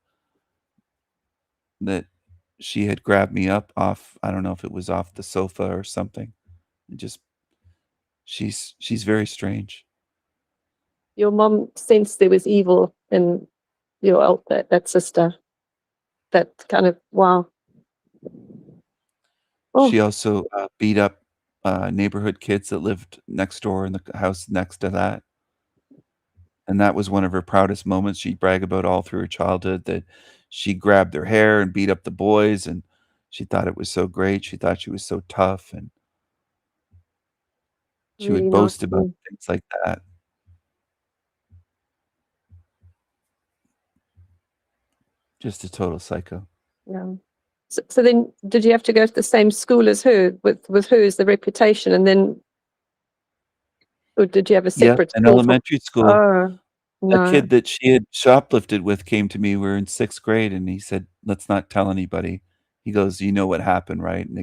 that she had grabbed me up off, I don't know if it was off the sofa or something. She's very strange. your mom sensed there was evil in that sister. That kind of, wow. Oh, She also beat up neighborhood kids that lived next door in the house next to that. And that was one of her proudest moments. She'd brag about all through her childhood that she grabbed their hair and beat up the boys, and she thought it was so great. She thought she was so tough, and she really would boast about nasty. things like that. Just a total psycho. Yeah. So then, did you have to go to the same school as her with her as the reputation, and then, or did you have a Yeah, separate in school for? elementary school, Oh, a no. kid that she had shoplifted with came to me. We were in 6th grade, and he said, "Let's not tell anybody." He goes, "You know what happened, right?" And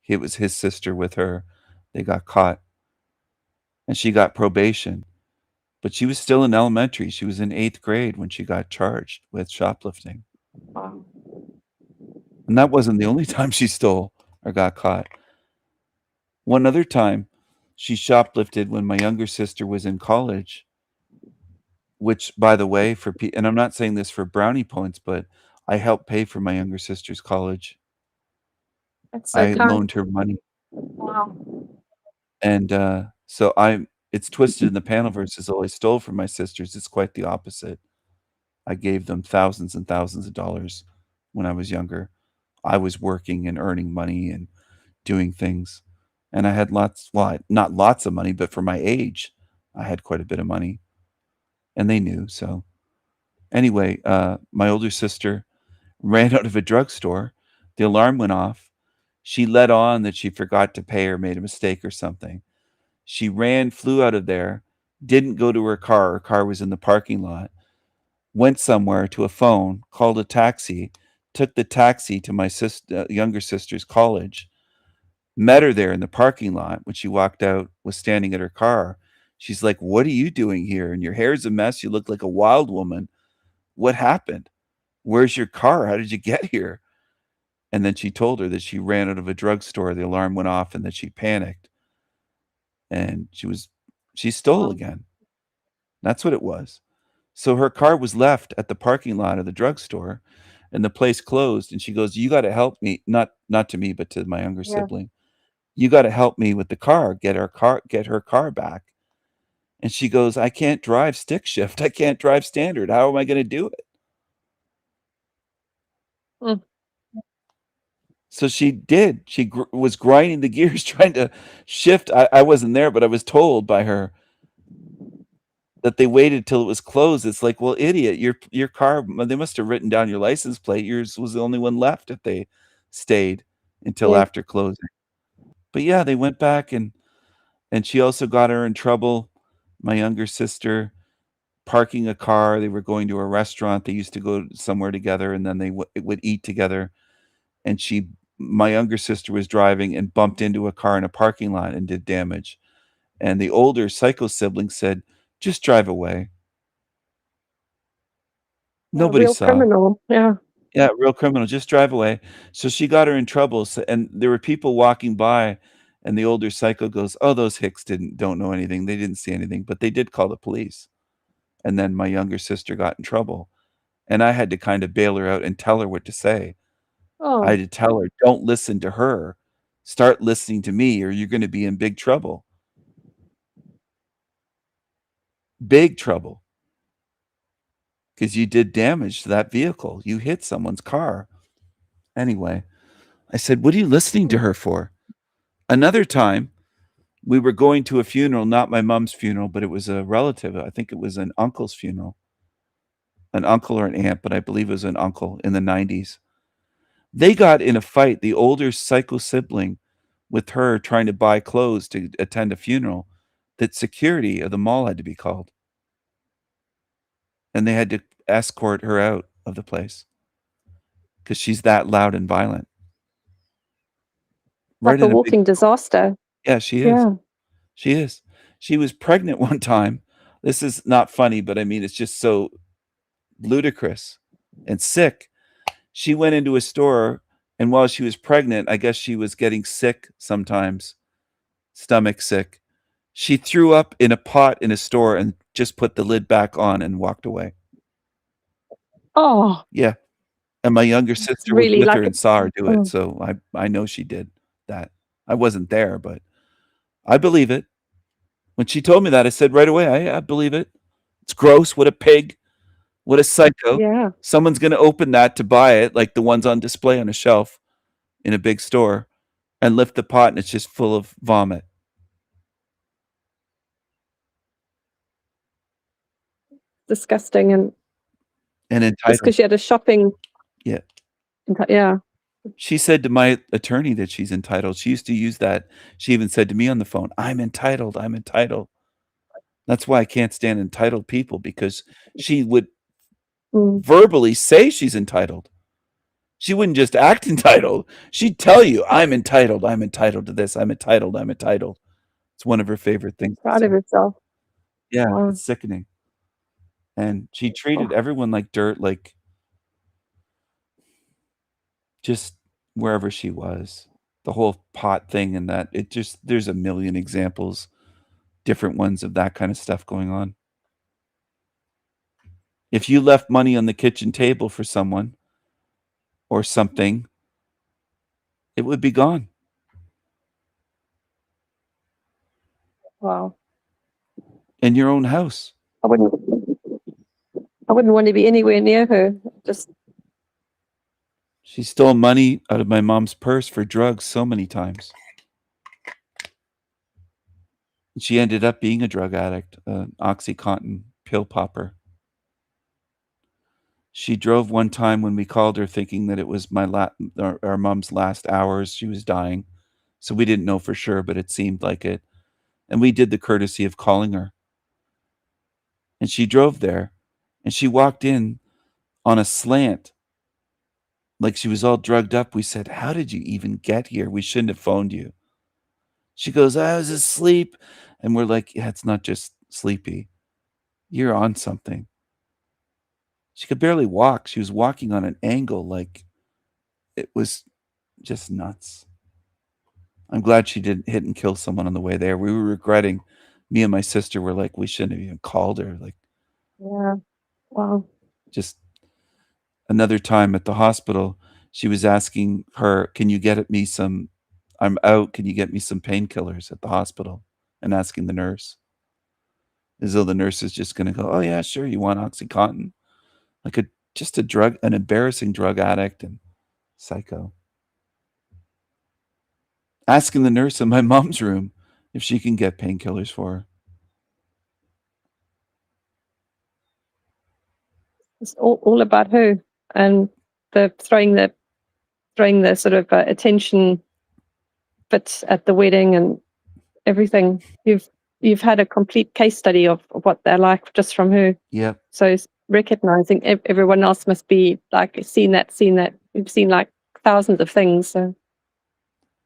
it was his sister with her. They got caught, and she got probation. But she was still in elementary. She was in 8th grade when she got charged with shoplifting. Wow. And that wasn't the only time she stole or got caught. One other time, she shoplifted when my younger sister was in college, which, by the way, and I'm not saying this for brownie points, but I helped pay for my younger sister's college. That's so I kind. loaned her money. Wow. And it's twisted in the panel versus, "Oh, I stole from my sisters." It's quite the opposite. I gave them thousands and thousands of dollars when I was younger. I was working and earning money and doing things. And I had not lots of money, but for my age, I had quite a bit of money. And they knew. So anyway, my older sister ran out of a drugstore. The alarm went off. She let on that she forgot to pay or made a mistake or something. She ran, flew out of there, didn't go to her car. Her car was in the parking lot. Went somewhere to a phone, called a taxi, took the taxi to my younger sister's college, met her there in the parking lot. When she walked out, was standing at her car. She's like, "What are you doing here? And your hair's a mess. You look like a wild woman. What happened? Where's your car? How did you get here?" And then she told her that she ran out of a drugstore. The alarm went off and that she panicked. And she stole again. That's what it was. So her car was left at the parking lot of the drugstore and the place closed. And she goes, "You got to help me." Not to me, but to my younger Yeah. sibling. "You got to help me with the car, get her car back." And she goes, "I can't drive stick shift. I can't drive standard. How am I going to do it?" Mm. So she did. She was grinding the gears, trying to shift. I wasn't there, but I was told by her that they waited till it was closed. It's like, well, idiot, your car, they must have written down your license plate. Yours was the only one left if they stayed until Yeah. after closing. But yeah, they went back and she also got her in trouble. My younger sister parking a car. They were going to a restaurant. They used to go somewhere together, and then they would eat together. And my younger sister was driving and bumped into a car in a parking lot and did damage. And the older psycho sibling said, "Just drive away." A Nobody real saw. criminal. Yeah. Yeah, real criminal. Just drive away. So she got her in trouble. So, and there were people walking by, and the older psycho goes, "Oh, those hicks don't know anything. They didn't see anything, but they did call the police." And then my younger sister got in trouble, and I had to kind of bail her out and tell her what to say. I had Oh, to tell her, "Don't listen to her. Start listening to me, or you're going to be in big trouble." Big trouble. Because you did damage to that vehicle. You hit someone's car. Anyway, I said, "What are you listening to her for?" Another time, we were going to a funeral, not my mom's funeral, but it was a relative. I think it was an uncle's funeral. An uncle or an aunt, but I believe it was an uncle in the 90s. They got in a fight, the older psycho sibling with her trying to buy clothes to attend a funeral, that security of the mall had to be called. And they had to escort her out of the place because she's that loud and violent. like Right a in a big walking disaster. Yeah, she is. Yeah. She is. She was pregnant one time. This is not funny, but I mean, it's just so ludicrous and sick. She went into a store, and while she was pregnant, I guess she was getting sick sometimes, stomach sick. She threw up in a pot in a store and just put the lid back on and walked away. Oh, Yeah. And my younger sister was really with like her a. and saw her do it, Mm. so I know she did that. I wasn't there, but I believe it. When she told me that, I said right away, I believe it. It's gross. What a pig. What a psycho. Yeah. Someone's going to open that to buy it, like the ones on display on a shelf in a big store, and lift the pot, and it's just full of vomit. Disgusting. And And just entitled. because she had a shopping. Yeah. Yeah. She said to my attorney that she's entitled. She used to use that. She even said to me on the phone, "I'm entitled. I'm entitled." That's why I can't stand entitled people, because she would Mm. verbally say she's entitled. She wouldn't just act entitled. She'd tell you, "I'm entitled. I'm entitled to this. I'm entitled. I'm entitled." It's one of her favorite things to Proud of say. herself. Yeah, Wow. it's sickening. And she treated Oh, everyone like dirt, like just wherever she was. The whole pot thing and that, there's a million examples, different ones of that kind of stuff going on. If you left money on the kitchen table for someone or something, it would be gone. wow. In your own house. I wouldn't. I wouldn't want to be anywhere near her. Just She stole money out of my mom's purse for drugs so many times. She ended up being a drug addict, an OxyContin pill popper. She drove one time when we called her thinking that it was our mom's last hours. She was dying. So we didn't know for sure, but it seemed like it. And we did the courtesy of calling her. And she drove there and she walked in on a slant like she was all drugged up. We said, "How did you even get here? We shouldn't have phoned you." She goes, "I was asleep." And we're like, "Yeah, it's not just sleepy. You're on something." She could barely walk. She was walking on an angle like it was just nuts. I'm glad she didn't hit and kill someone on the way there. We were regretting. Me and my sister were like, we shouldn't have even called her. Like, yeah. Wow. just another time at the hospital, she was asking her, "Can you get me some? I'm out. Can you get me some painkillers at the hospital?" And asking the nurse, as though the nurse is just going to go, "Oh yeah, sure. You want OxyContin?" Like an embarrassing drug addict and psycho. Asking the nurse in my mom's room if she can get painkillers for her. It's all about her and the throwing the sort of attention bits at the wedding and everything. You've had a complete case study of what they're like just from her. Yep. So recognizing everyone else must be like seen that. You've seen like thousands of things. So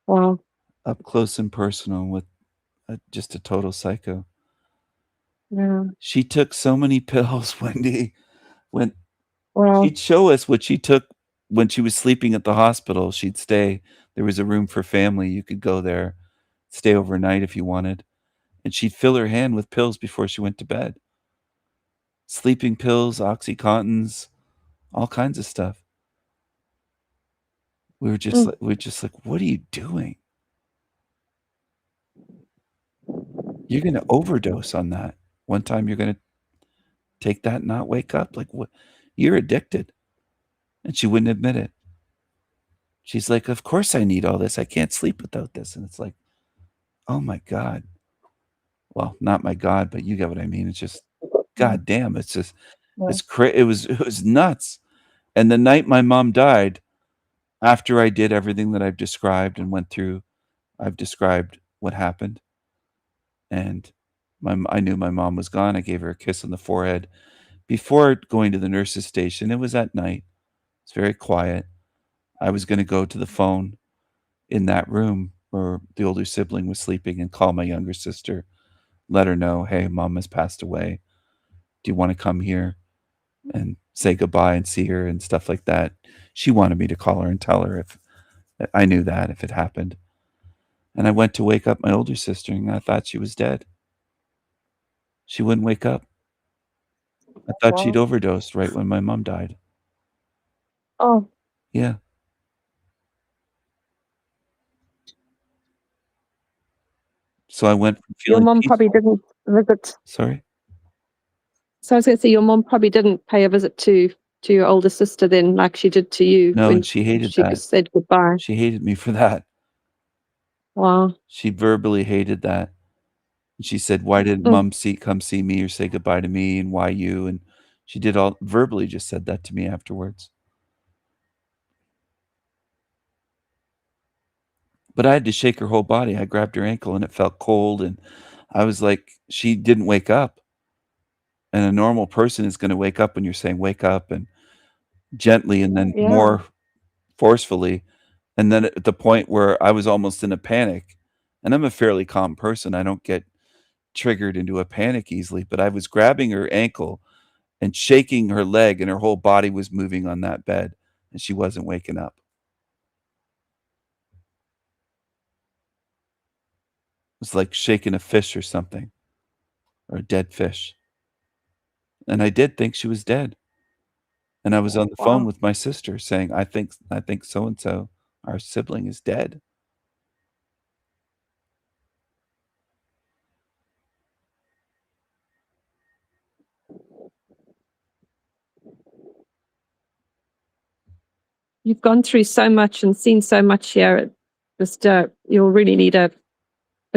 wow. Up close and personal with just a total psycho. Yeah. She took so many pills, Wendy. When Wow. she'd show us what she took when she was sleeping at the hospital, she'd stay. There was a room for family. You could go there, stay overnight if you wanted. And she'd fill her hand with pills before she went to bed. Sleeping pills, OxyContins, all kinds of stuff. We were just like, what are you doing? You're going to overdose on that. One time you're going to take that and not wake up. Like, what? You're addicted. And she wouldn't admit it. She's like, of course I need all this. I can't sleep without this. And it's like, oh my God. Well, not my God, but you get what I mean. It's just, God damn. It's just, it was nuts. And the night my mom died, after I did everything that I've described and went through, I've described what happened. And I knew my mom was gone. I gave her a kiss on the forehead. Before going to the nurse's station, it was at night. It's very quiet. I was going to go to the phone in that room where the older sibling was sleeping and call my younger sister, let her know, hey, mom has passed away. Do you want to come here and say goodbye and see her and stuff like that? She wanted me to call her and tell her if I knew that if it happened. And I went to wake up my older sister and I thought she was dead. She wouldn't wake up. I thought she'd overdosed right when my mom died. Oh. Yeah. So I went from Your feeling mom peaceful. probably didn't visit. Sorry? So I was going to say your mom probably didn't pay a visit to your older sister then, like she did to you. No, when and she hated she that. said goodbye. She hated me for that. Wow. She verbally hated that. And she said, why didn't mom come see me or say goodbye to me, and why you? And she did all verbally just said that to me afterwards. But I had to shake her whole body. I grabbed her ankle and it felt cold. And I was like, she didn't wake up. And a normal person is going to wake up when you're saying wake up and gently and then more forcefully. And then at the point where I was almost in a panic, and I'm a fairly calm person. I don't get triggered into a panic easily, but I was grabbing her ankle and shaking her leg and her whole body was moving on that bed and she wasn't waking up. It was like shaking a fish or something, or a dead fish. And I did think she was dead. And I was on the phone with my sister saying, I think so-and-so, our sibling, is dead. you've gone through so much and seen so much here. Just you'll really need a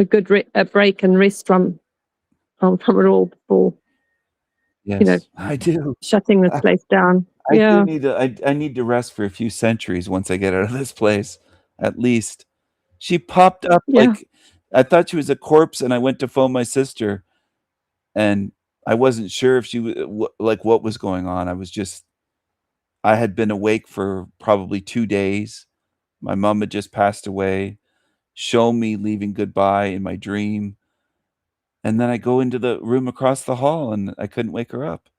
good a break and rest from it all before Yes, I do. shutting this place down. I Yeah. do need to. I need to rest for a few centuries once I get out of this place, at least. She popped up Yeah. like I thought she was a corpse, and I went to phone my sister, and I wasn't sure if she like what was going on. I had been awake for probably 2 days. My mom had just passed away. Show me leaving goodbye in my dream. And then I go into the room across the hall and I couldn't wake her up.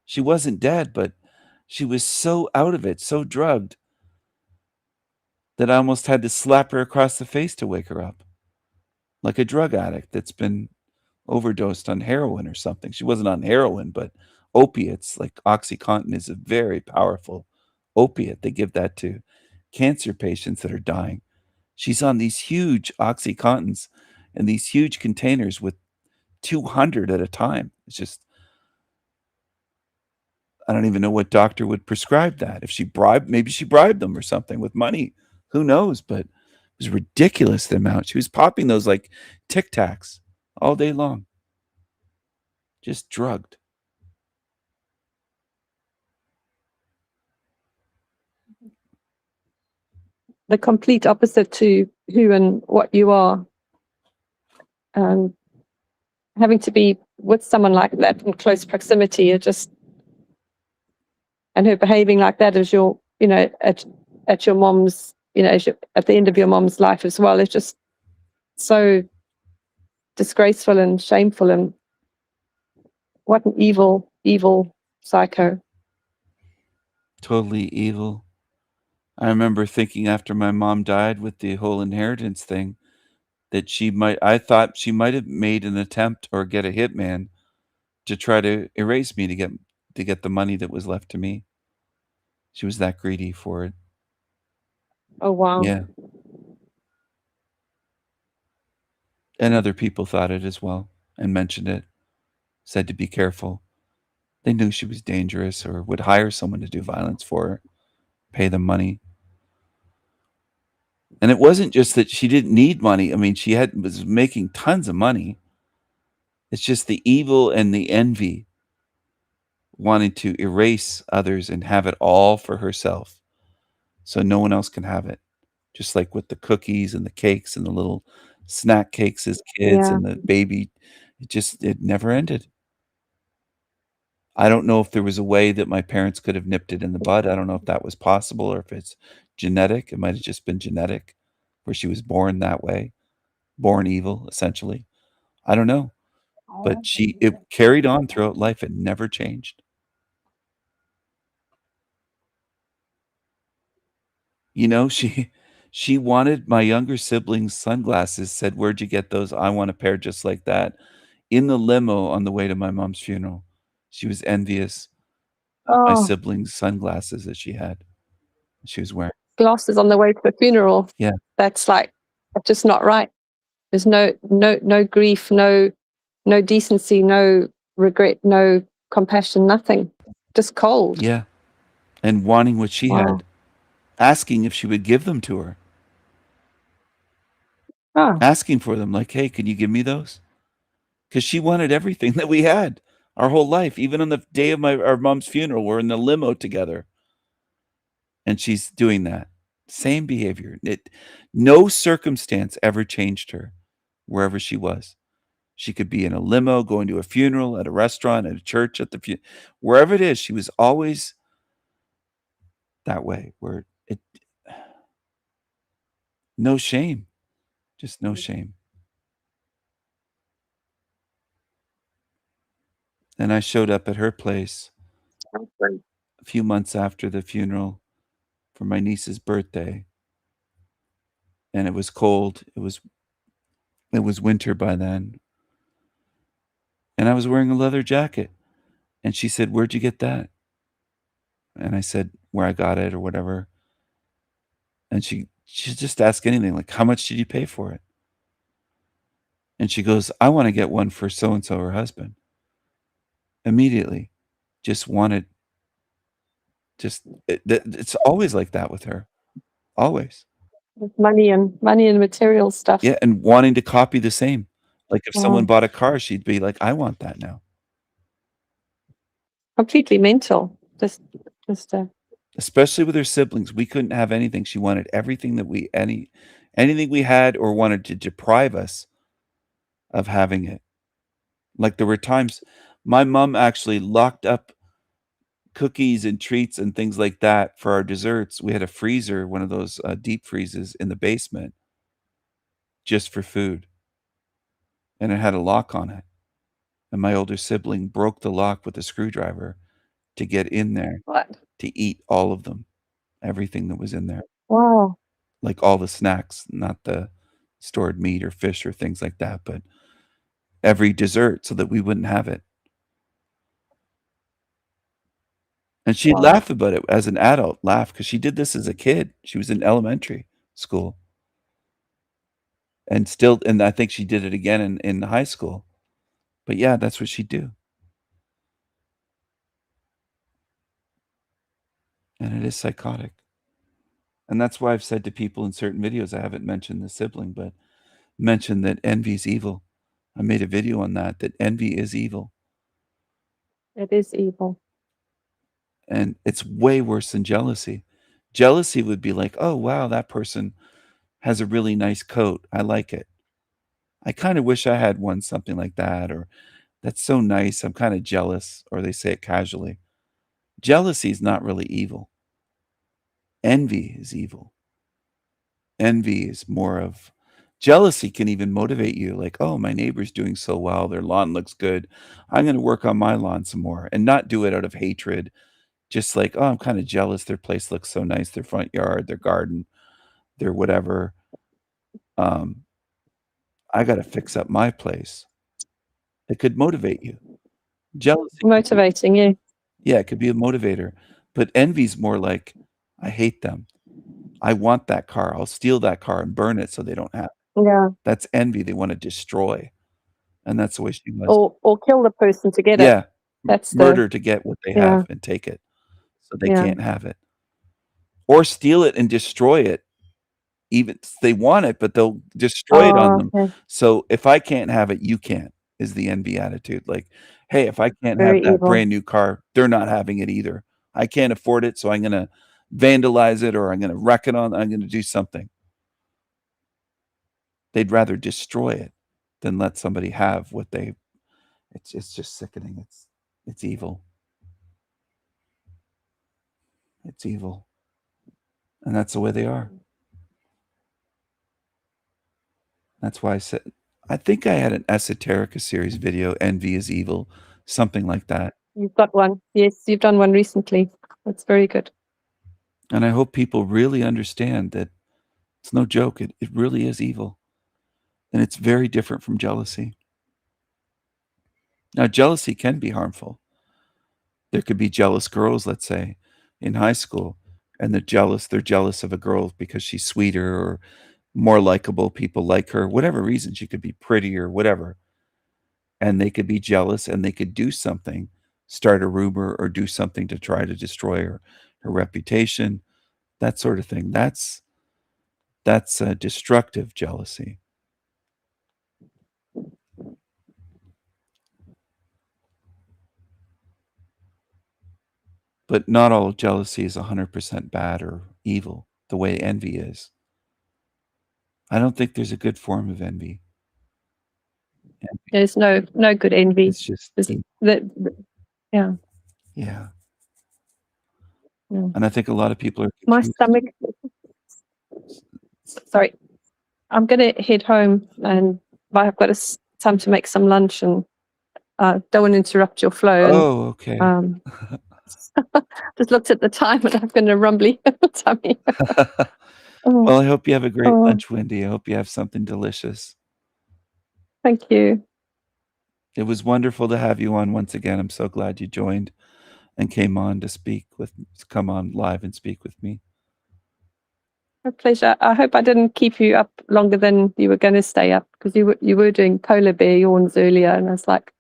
She wasn't dead, but she was so out of it, so drugged, that I almost had to slap her across the face to wake her up. Like a drug addict that's been overdosed on heroin or something. She wasn't on heroin, but opiates like OxyContin is a very powerful opiate. They give that to cancer patients that are dying. She's on these huge OxyContins and these huge containers with 200 at a time. It's just, I don't even know what doctor would prescribe that. If maybe she bribed them or something with money. Who knows? But it was ridiculous the amount. She was popping those like Tic Tacs all day long. Just drugged. The complete opposite to who and what you are. Having to be with someone like that in close proximity, and her behaving like that as your, at your mom's, at the end of your mom's life as well, is just so disgraceful and shameful. And what an evil, evil psycho. Totally evil. I remember thinking after my mom died with the whole inheritance thing that I thought she might have made an attempt or get a hitman to try to erase me to get the money that was left to me. She was that greedy for it. Oh, wow. Yeah. And other people thought it as well and mentioned it, said to be careful. They knew she was dangerous or would hire someone to do violence for her, pay them money. And it wasn't just that she didn't need money. I mean, was making tons of money. It's just the evil and the envy, wanting to erase others and have it all for herself so no one else can have it. Just like with the cookies and the cakes and the little snack cakes as kids Yeah. and the baby, it never ended. I don't know if there was a way that my parents could have nipped it in the bud. I don't know if that was possible or if it's genetic. It might have just been genetic, where she was born that way, born evil, essentially. I don't know. But it carried on throughout life. It never changed. She wanted my younger sibling's sunglasses, said, "Where'd you get those? I want a pair just like that." In the limo on the way to my mom's funeral. She was envious of my Oh, sibling's sunglasses that she was wearing. glasses on the way to the funeral. Yeah. That's just not right. There's no grief, no decency, no regret, no compassion, nothing. Just cold. Yeah. And wanting what she Wow. had, asking if she would give them to her, Oh, asking for them, like, "Hey, can you give me those?" Because she wanted everything that we had our whole life. Even on the day of our mom's funeral, we're in the limo together. And she's doing that. Same behavior. No circumstance ever changed her wherever she was. She could be in a limo, going to a funeral, at a restaurant, at a church, at the wherever it is, she was always that way, where no shame. Just no shame. And I showed up at her place a few months after the funeral for my niece's birthday. And it was cold. It was winter by then. And I was wearing a leather jacket. And she said, "Where'd you get that?" And I said, "Where I got it," or whatever. And she just asked anything, like, "How much did you pay for it?" And she goes, "I want to get one for so-and-so, her husband." Immediately. Just wanted Just it's always like that with her. Always. With money and material stuff. Yeah, and wanting to copy the same. Like if someone Wow. bought a car, she'd be like, "I want that now." Completely mental. Just Especially with her siblings, we couldn't have anything. She wanted everything that anything we had or wanted to deprive us of having it. Like there were times my mom actually locked up cookies and treats and things like that for our desserts. We had a freezer, one of those deep freezes in the basement just for food. And it had a lock on it. And my older sibling broke the lock with a screwdriver to get in there What? to eat all of them, everything that was in there. Wow. Like all the snacks, not the stored meat or fish or things like that, but every dessert so that we wouldn't have it. And she'd Wow. laugh about it as an adult, laugh because she did this as a kid. She was in elementary school. And I think she did it again in high school. But yeah, that's what she'd do. And it is psychotic. And that's why I've said to people in certain videos, I haven't mentioned the sibling, but mentioned that envy is evil. I made a video on that envy is evil. It is evil. And it's way worse than jealousy. Jealousy would be like, oh, wow, that person has a really nice coat. I like it. I kind of wish I had one, something like that. Or that's so nice. I'm kind of jealous. Or they say it casually. Jealousy is not really evil. Envy is evil. Envy is more of jealousy can even motivate you. Like, oh, my neighbor's doing so well. Their lawn looks good. I'm going to work on my lawn some more and not do it out of hatred. Just like, oh, I'm kind of jealous. Their place looks so nice. Their front yard, their garden, their whatever. I got to fix up my place. It could motivate you. Jealousy. Motivating you. Yeah, it could be a motivator. But envy's more like, I hate them. I want that car. I'll steal that car and burn it so they don't have it. Yeah. That's envy. They want to destroy. And that's the way she was. Or kill the person to get it. Yeah. That's murder to get what they have and take it. So they can't have it. Or steal it and destroy it. Even they want it, but they'll destroy it on them. Okay. So if I can't have it, you can't, is the envy attitude. Like, hey, if I can't Very have that evil. brand new car, they're not having it either. I can't afford it, so I'm going to vandalize it or I'm going to wreck it I'm going to do something. They'd rather destroy it than let somebody have what they. It's just sickening. It's evil. It's evil. And that's the way they are. That's why I said, I think I had an Esoterica series video, Envy is Evil, something like that. You've got one. Yes, you've done one recently. That's very good. And I hope people really understand that it's no joke. It really is evil. And it's very different from jealousy. Now, jealousy can be harmful. There could be jealous girls, let's say, in high school, and they're jealous of a girl because she's sweeter or more likable, people like her, whatever reason. She could be prettier, whatever. And they could be jealous and they could do something, start a rumor or do something to try to destroy her reputation, that sort of thing. That's destructive jealousy. But not all jealousy is 100% bad or evil, the way envy is. I don't think there's a good form of envy. There's no good envy. It's just yeah. Yeah. And I think a lot of people are My confused. stomach. Sorry, I'm gonna head home, and I've got time to make some lunch, and don't want to interrupt your flow. And, Oh, okay. just looked at the time, and I've got a rumbly tummy. Well, I hope you have a great Oh. lunch, Wendy. I hope you have something delicious. Thank you. It was wonderful to have you on once again. I'm so glad you joined and came on to come on live and speak with me. My pleasure. I hope I didn't keep you up longer than you were going to stay up, because you were doing polar bear yawns earlier, and I was like,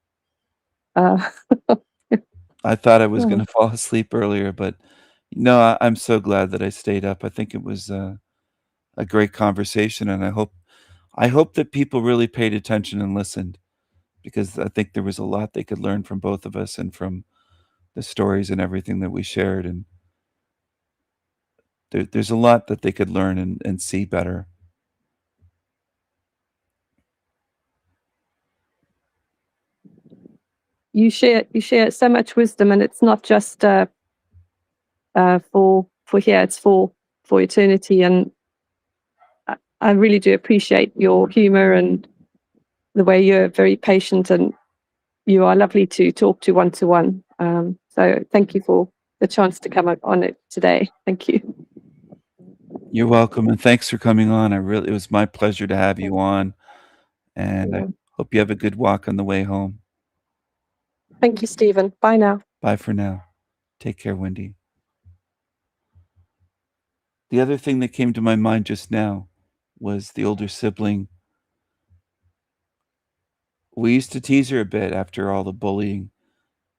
I thought I was going to fall asleep earlier, but No, I'm so glad that I stayed up. I think it was a great conversation, and I hope that people really paid attention and listened, because I think there was a lot they could learn from both of us and from the stories and everything that we shared, and there's a lot that they could learn and see better. You share so much wisdom, and it's not just for here; it's for eternity. And I really do appreciate your humor and the way you're very patient, and you are lovely to talk to one-to-one. So thank you for the chance to come on it today. Thank you. You're welcome, and thanks for coming on. It was my pleasure to have you on, and I hope you have a good walk on the way home. Thank you, Stephen. Bye now. Bye for now. Take care, Wendy. The other thing that came to my mind just now was the older sibling. We used to tease her a bit after all the bullying.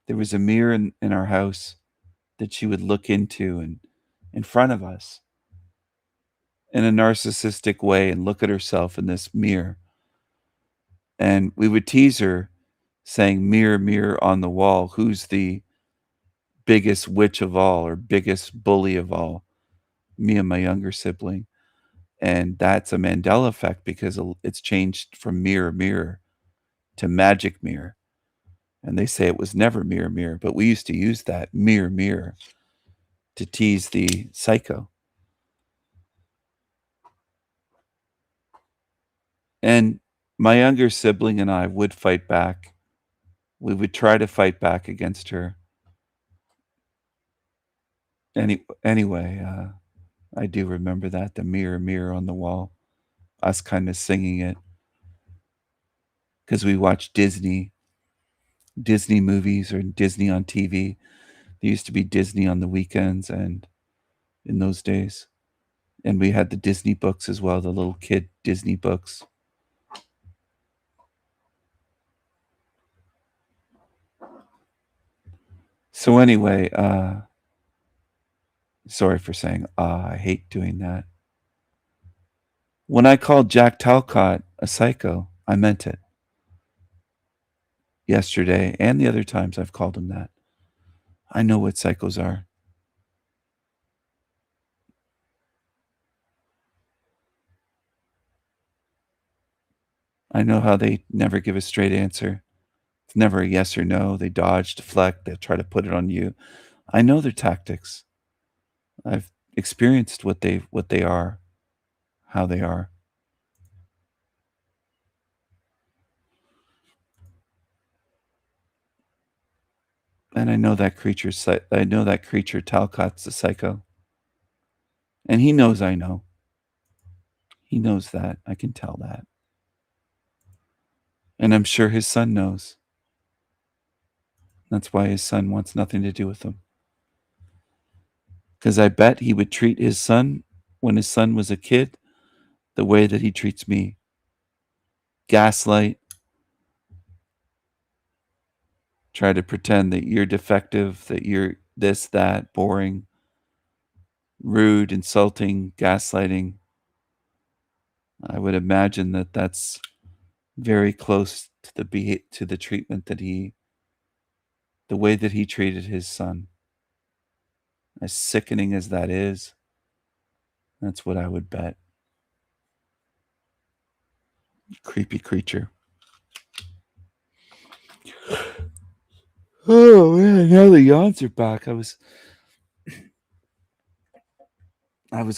There was a mirror in our house that she would look into and in front of us in a narcissistic way and look at herself in this mirror. And we would tease her saying, "Mirror, mirror on the wall, who's the biggest witch of all or biggest bully of all?" Me and my younger sibling. And that's a Mandela effect, because it's changed from mirror, mirror to magic mirror. And they say it was never mirror, mirror, but we used to use that mirror, mirror to tease the psycho. And my younger sibling and I would fight back. We would try to fight back against her. Anyway, I do remember that, the mirror, mirror on the wall, us kind of singing it, because we watched Disney movies or Disney on TV. There used to be Disney on the weekends and in those days. And we had the Disney books as well, the little kid Disney books. So anyway, sorry for saying I hate doing that. When I called Jack Talcott a psycho, I meant it. Yesterday and the other times I've called him that. I know what psychos are. I know how they never give a straight answer. It's never a yes or no. They dodge, deflect, they'll try to put it on you. I know their tactics. I've experienced what they are, how they are. And I know that creature Talcott's the psycho. And he knows I know. He knows that. I can tell that. And I'm sure his son knows. That's why his son wants nothing to do with him. Because I bet he would treat his son, when his son was a kid, the way that he treats me. Gaslight. Try to pretend that you're defective, that you're this, that, boring, rude, insulting, gaslighting. I would imagine that that's very close to the treatment that the way that he treated his son. As sickening as that is, that's what I would bet. Creepy creature. Oh man, now the yawns are back. I was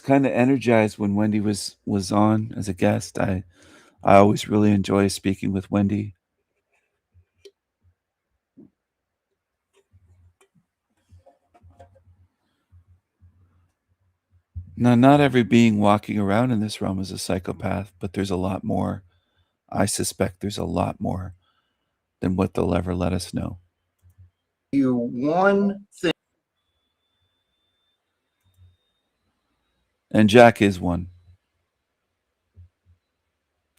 kind of energized when Wendy was on as a guest. I always really enjoy speaking with Wendy. Now, not every being walking around in this realm is a psychopath, but there's a lot more. I suspect there's a lot more than what they'll ever let us know. You one thing. And Jack is one.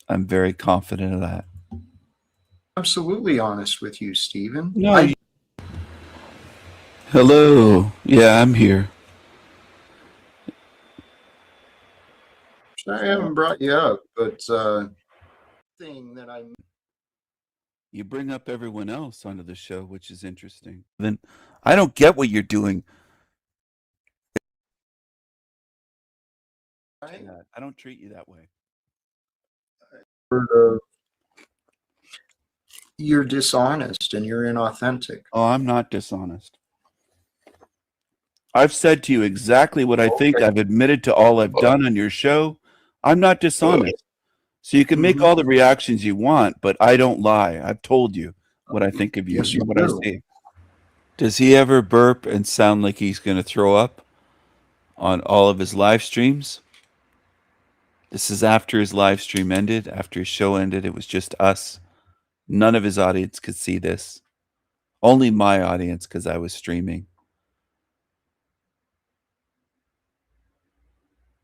I'm very confident of that. Absolutely honest with you, Stephen. No. Hello. Yeah, I'm here. I haven't brought you up, but thing that I You bring up everyone else onto the show, which is interesting. Then I don't get what you're doing. I don't treat you that way. heard of you're dishonest and you're inauthentic. Oh, I'm not dishonest. I've said to you exactly what I think. I've admitted to all I've done on your show. I'm not dishonest. So you can make all the reactions you want, but I don't lie. I've told you what I think of you Yes, you and what I do. see. Does he ever burp and sound like he's going to throw up on all of his live streams? This is after his live stream ended, after his show ended. It was just us. None of his audience could see this. Only my audience, because I was streaming.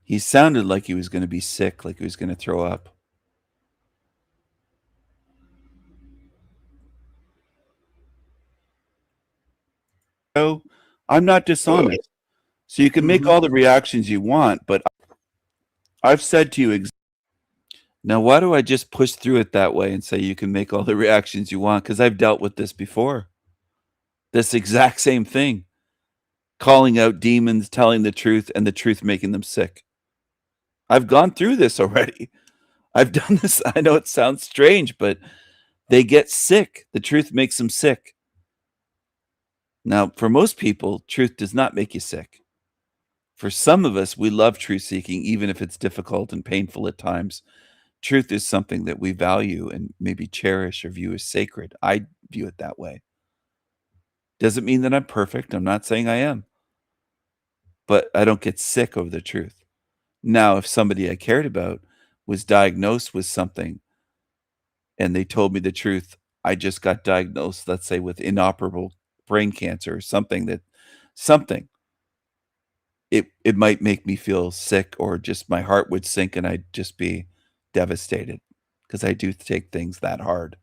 He sounded like he was going to be sick, like he was going to throw up. So I'm not dishonest. So you can make all the reactions you want, but I've said to you, now why do I just push through it that way and say you can make all the reactions you want? Because I've dealt with this before. This exact same thing. Calling out demons, telling the truth, and the truth making them sick. I've gone through this already. I've done this. I know it sounds strange, but they get sick. The truth makes them sick. Now, for most people, truth does not make you sick. For some of us, we love truth seeking, even if it's difficult and painful at times. Truth is something that we value and maybe cherish or view as sacred. I view it that way. Doesn't mean that I'm perfect. I'm not saying I am. But I don't get sick over the truth. Now, if somebody I cared about was diagnosed with something and they told me the truth, I just got diagnosed, let's say, with inoperable brain cancer or something, it might make me feel sick, or just my heart would sink and I'd just be devastated, because I do take things that hard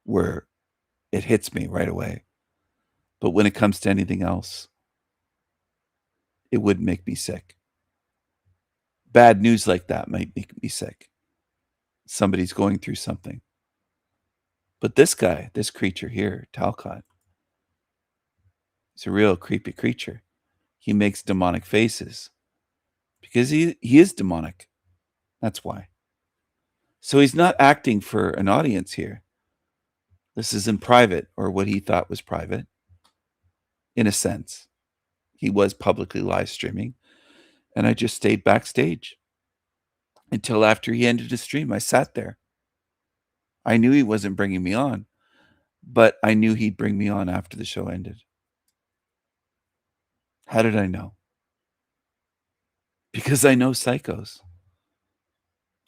where it hits me right away. But when it comes to anything else, it would make me sick. Bad news like that might make me sick. Somebody's going through something. But this guy, this creature here, Talcott, he's a real creepy creature. He makes demonic faces because he is demonic. That's why. So he's not acting for an audience here. This is in private, or what he thought was private. In a sense, he was publicly live streaming, and I just stayed backstage until after he ended his stream. I sat there. I knew he wasn't bringing me on, but I knew he'd bring me on after the show ended. How did I know? Because I know psychos.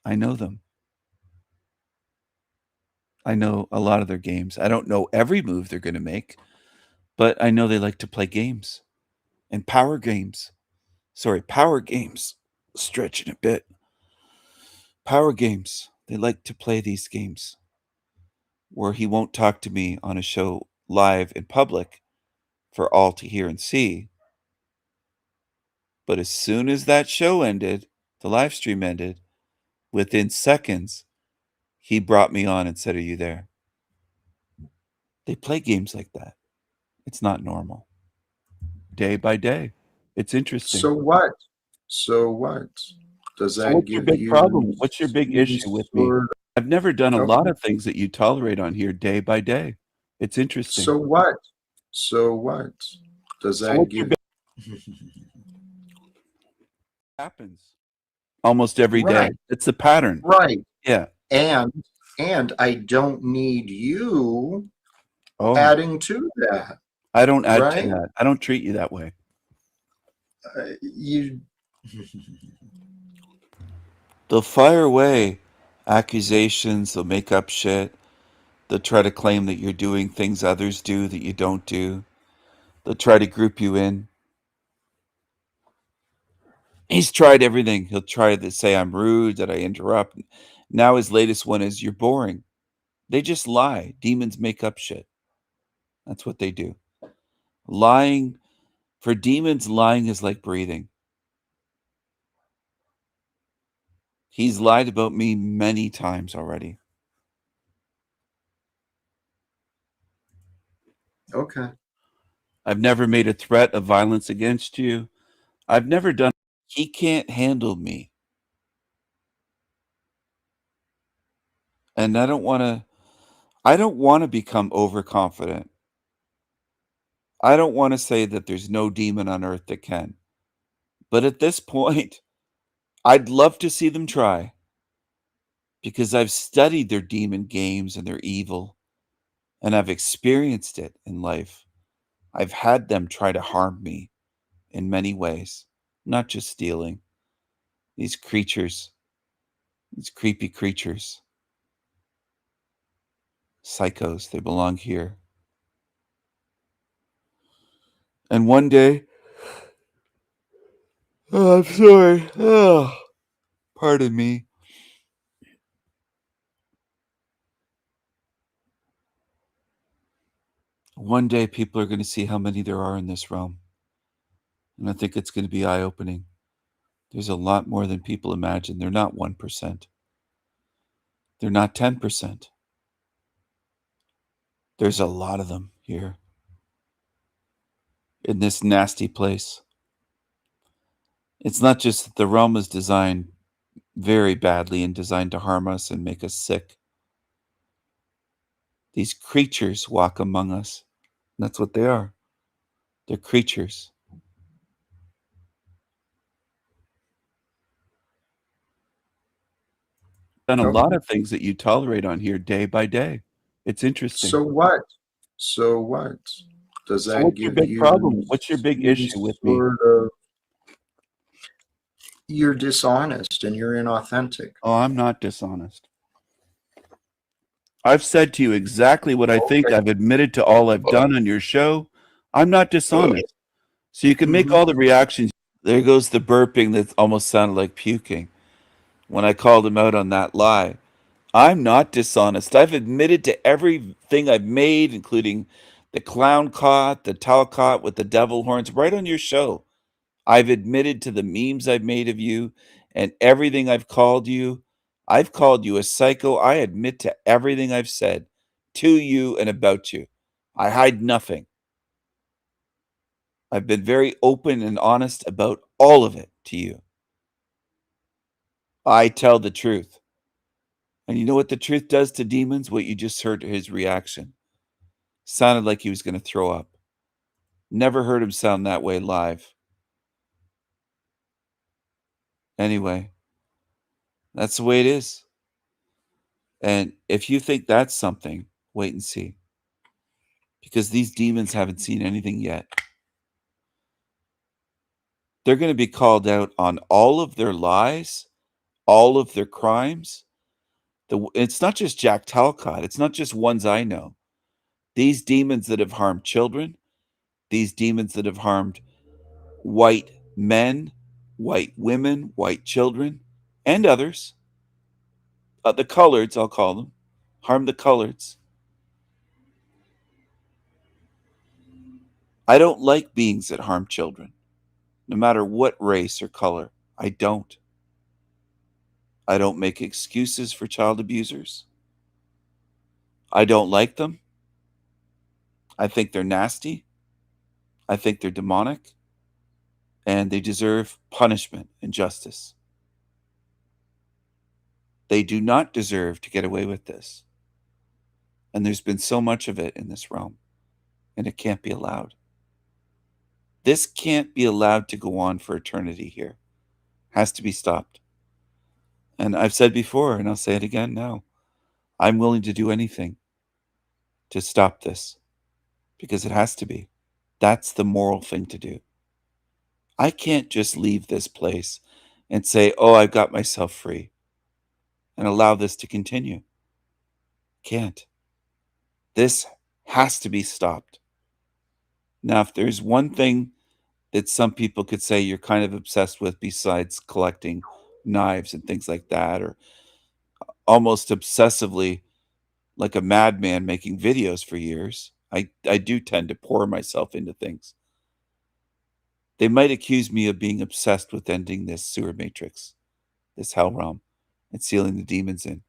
I know them. I know a lot of their games. I don't know every move they're going to make, but I know they like to play games and power games. Sorry, power games. Stretching a bit. Power games. They like to play these games where he won't talk to me on a show live in public for all to hear and see. But as soon as that show ended, the live stream ended, within seconds, he brought me on and said, "Are you there?" They play games like that. It's not normal. Day by day. It's interesting. So what? So what? Does So that what's your give big you problem? What's your big some issue with me? sort I've never done a of- lot of things that you tolerate on here day by day. It's interesting. So what? So what? Does So that what's your give happens almost every day. Right. It's a pattern. Right. Yeah. And I don't need you Oh, adding to that. I don't add right? to that. I don't treat you that way. You They'll fire away accusations. They'll make up shit. They'll try to claim that you're doing things others do that you don't do. They'll try to group you in. He's tried everything. He'll try to say I'm rude, that I interrupt. Now his latest one is you're boring. They just lie. Demons make up shit. That's what they do. Lying, for demons, lying is like breathing. He's lied about me many times already. Okay. I've never made a threat of violence against you. I've never done. He can't handle me. And I don't want to become overconfident. I don't want to say that there's no demon on earth that can. But at this point, I'd love to see them try, because I've studied their demon games and their evil, and I've experienced it in life. I've had them try to harm me in many ways, not just stealing. These creatures, these creepy creatures, psychos, they belong here. And one day, oh, I'm sorry. Oh, pardon me. One day, people are going to see how many there are in this realm. And I think it's going to be eye-opening. There's a lot more than people imagine. They're not 1%. They're not 10%. There's a lot of them here in this nasty place. It's not just that the realm is designed very badly and designed to harm us and make us sick. These creatures walk among us. That's what they are. They're creatures. Done a lot of things that you tolerate on here day by day. It's interesting. So what? So what? Does So that what's your give big you problem? What's your big some issue with me? sort of- You're dishonest and you're inauthentic. Oh, I'm not dishonest. I've said to you exactly what I think. Okay. I've admitted to all I've done on your show. I'm not dishonest. So you can make all the reactions. There goes the burping that almost sounded like puking when I called him out on that lie. I'm not dishonest. I've admitted to everything I've made, including the clown caught, the Talcott with the devil horns, right on your show. I've admitted to the memes I've made of you and everything I've called you. I've called you a psycho. I admit to everything I've said to you and about you. I hide nothing. I've been very open and honest about all of it to you. I tell the truth. And you know what the truth does to demons? What you just heard his reaction. Sounded like he was going to throw up. Never heard him sound that way live. Anyway, that's the way it is. And if you think that's something, wait and see. Because these demons haven't seen anything yet. They're going to be called out on all of their lies, all of their crimes. It's not just Jack Talcott. It's not just ones I know. These demons that have harmed children, these demons that have harmed white men, white women, white children, and others. The coloreds, I'll call them. Harm the coloreds. I don't like beings that harm children, no matter what race or color. I don't. I don't make excuses for child abusers. I don't like them. I think they're nasty. I think they're demonic. And they deserve punishment and justice. They do not deserve to get away with this. And there's been so much of it in this realm. And it can't be allowed. This can't be allowed to go on for eternity here. Has to be stopped. And I've said before, and I'll say it again now, I'm willing to do anything to stop this. Because it has to be. That's the moral thing to do. I can't just leave this place and say, oh, I've got myself free, and allow this to continue. Can't. This has to be stopped. Now, if there's one thing that some people could say you're kind of obsessed with besides collecting knives and things like that, or almost obsessively like a madman making videos for years, I do tend to pour myself into things. They might accuse me of being obsessed with ending this sewer matrix, this hell realm. and sealing the demons in.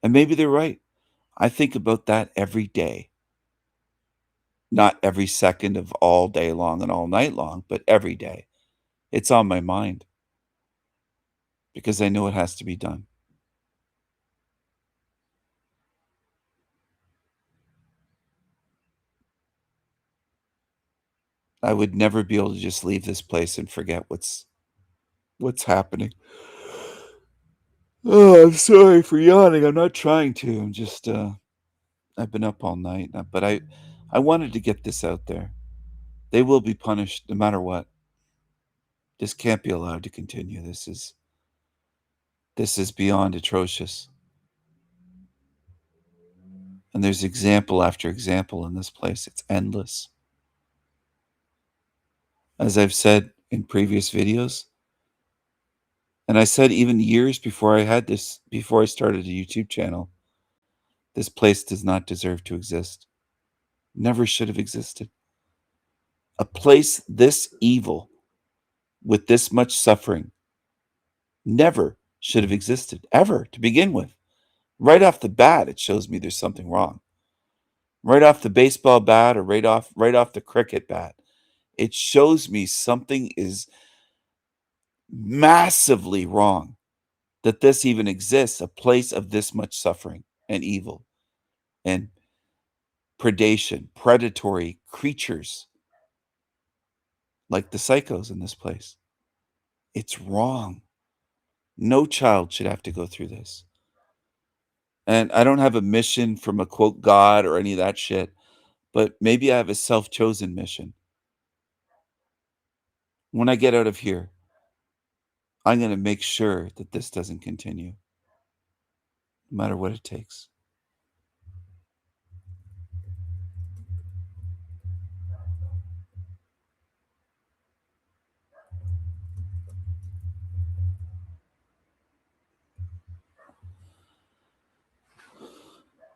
And maybe they're right. I think about that every day. Not every second of all day long and all night long, but every day. It's on my mind because I know it has to be done. I would never be able to just leave this place and forget what's happening. Oh, I'm sorry for yawning. I'm not trying to. I'm just I've been up all night, but I wanted to get this out there. They will be punished no matter what. This can't be allowed to continue. This is beyond atrocious. And there's example after example in this place. It's endless. As I've said in previous videos, and I said even years before before I started a YouTube channel, this place does not deserve to exist. Never should have existed. A place this evil, with this much suffering, never should have existed, ever, to begin with. Right off the bat, it shows me there's something wrong. Right off the baseball bat or right off the cricket bat, it shows me something is massively wrong that this even exists, a place of this much suffering and evil and predation, predatory creatures like the psychos in this place. It's wrong. No child should have to go through this. And I don't have a mission from a quote God or any of that shit, but maybe I have a self-chosen mission. When I get out of here, I'm going to make sure that this doesn't continue, no matter what it takes.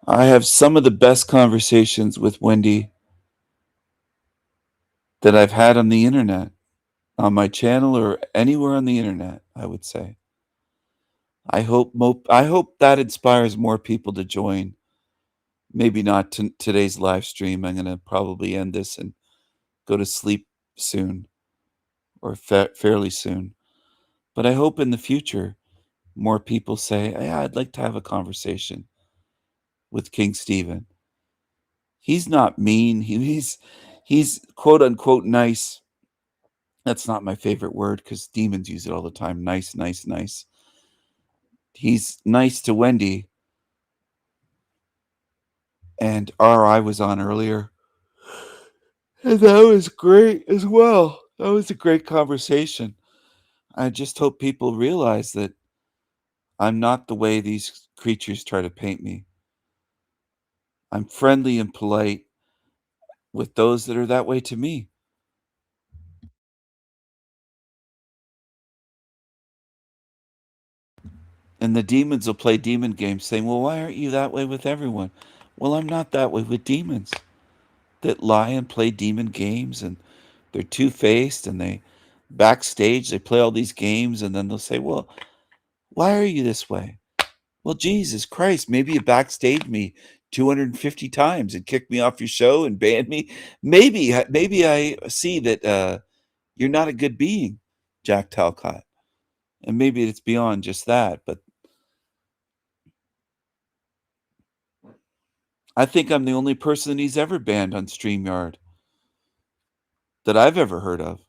I have some of the best conversations with Wendy that I've had on the internet, on my channel or anywhere on the internet, I would say. I hope that inspires more people to join. Maybe not today's live stream. I'm going to probably end this and go to sleep soon or fairly soon. But I hope in the future more people say, hey, I'd like to have a conversation with King Stephen. He's not mean. He's quote unquote nice. That's not my favorite word because demons use it all the time. Nice, nice, nice. He's nice to Wendy. And RI was on earlier. And that was great as well. That was a great conversation. I just hope people realize that I'm not the way these creatures try to paint me. I'm friendly and polite with those that are that way to me. And the demons will play demon games saying, well, why aren't you that way with everyone? Well, I'm not that way with demons that lie and play demon games, and they're two-faced, and they backstage, they play all these games, and then they'll say, well, why are you this way? Well, Jesus Christ, maybe you backstaged me 250 times and kicked me off your show and banned me. Maybe I see that you're not a good being, Jack Talcott. And maybe it's beyond just that, but I think I'm the only person he's ever banned on StreamYard that I've ever heard of.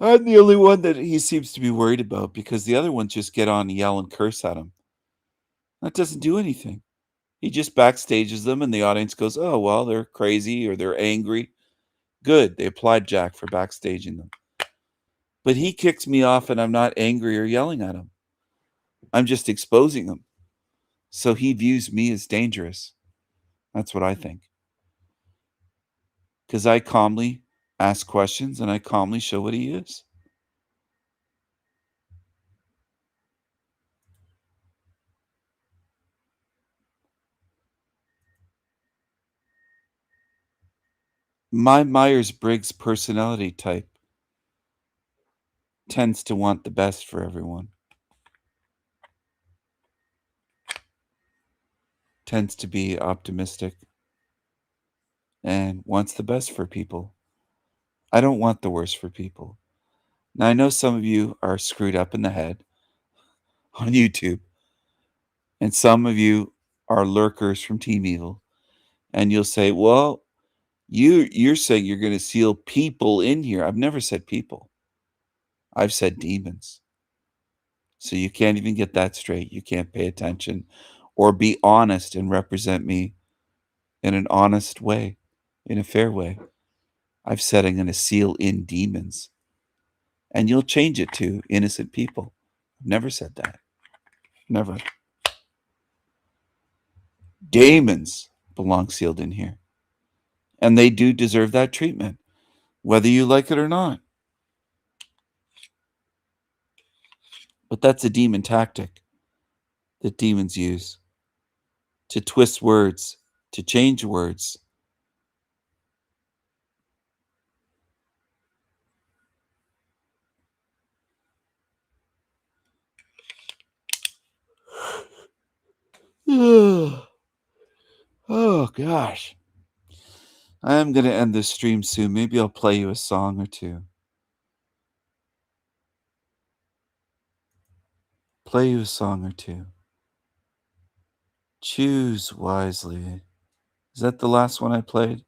I'm the only one that he seems to be worried about because the other ones just get on and yell and curse at him. That doesn't do anything. He just backstages them and the audience goes, oh, well, they're crazy or they're angry. Good. They applaud Jack for backstaging them. But he kicks me off and I'm not angry or yelling at him. I'm just exposing him. So he views me as dangerous. That's what I think. Because I calmly ask questions and I calmly show what he is. My Myers-Briggs personality type tends to want the best for everyone. Tends to be optimistic and wants the best for people. I don't want the worst for people. Now, I know some of you are screwed up in the head on YouTube, and some of you are lurkers from Team Evil, and you'll say, well, you're saying you're going to seal people in here. I've never said people. I've said demons. So you can't even get that straight. You can't pay attention or be honest and represent me in an honest way, in a fair way. I've said I'm going to seal in demons. And you'll change it to innocent people. I've never said that. Never. Demons belong sealed in here. And they do deserve that treatment, whether you like it or not. But that's a demon tactic that demons use to twist words, to change words. Oh gosh. I'm going to end this stream soon. Maybe I'll play you a song or two. Play you a song or two. Choose wisely. Is that the last one I played?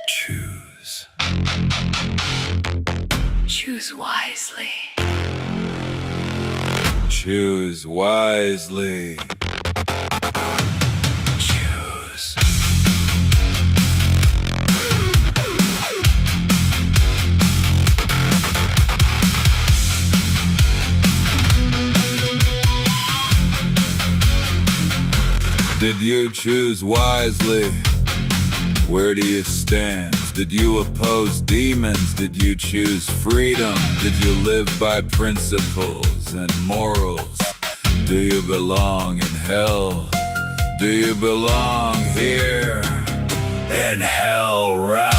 Choose. Choose wisely. Choose wisely. Choose. Did you choose wisely? Where do you stand? Did you oppose demons? Did you choose freedom? Did you live by principles and morals? Do you belong in hell? Do you belong here in Hell Realm?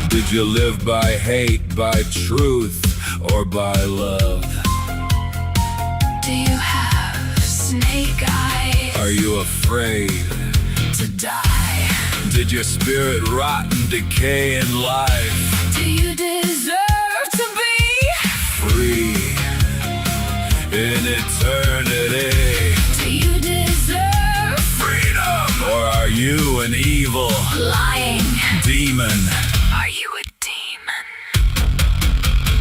Did you live by hate, by truth, or by love? Do you have snake eyes? Are you afraid to die? Did your spirit rot and decay in life? Do you deserve to be free in eternity? Do you deserve freedom? Or are you an evil, lying demon? Are you a demon?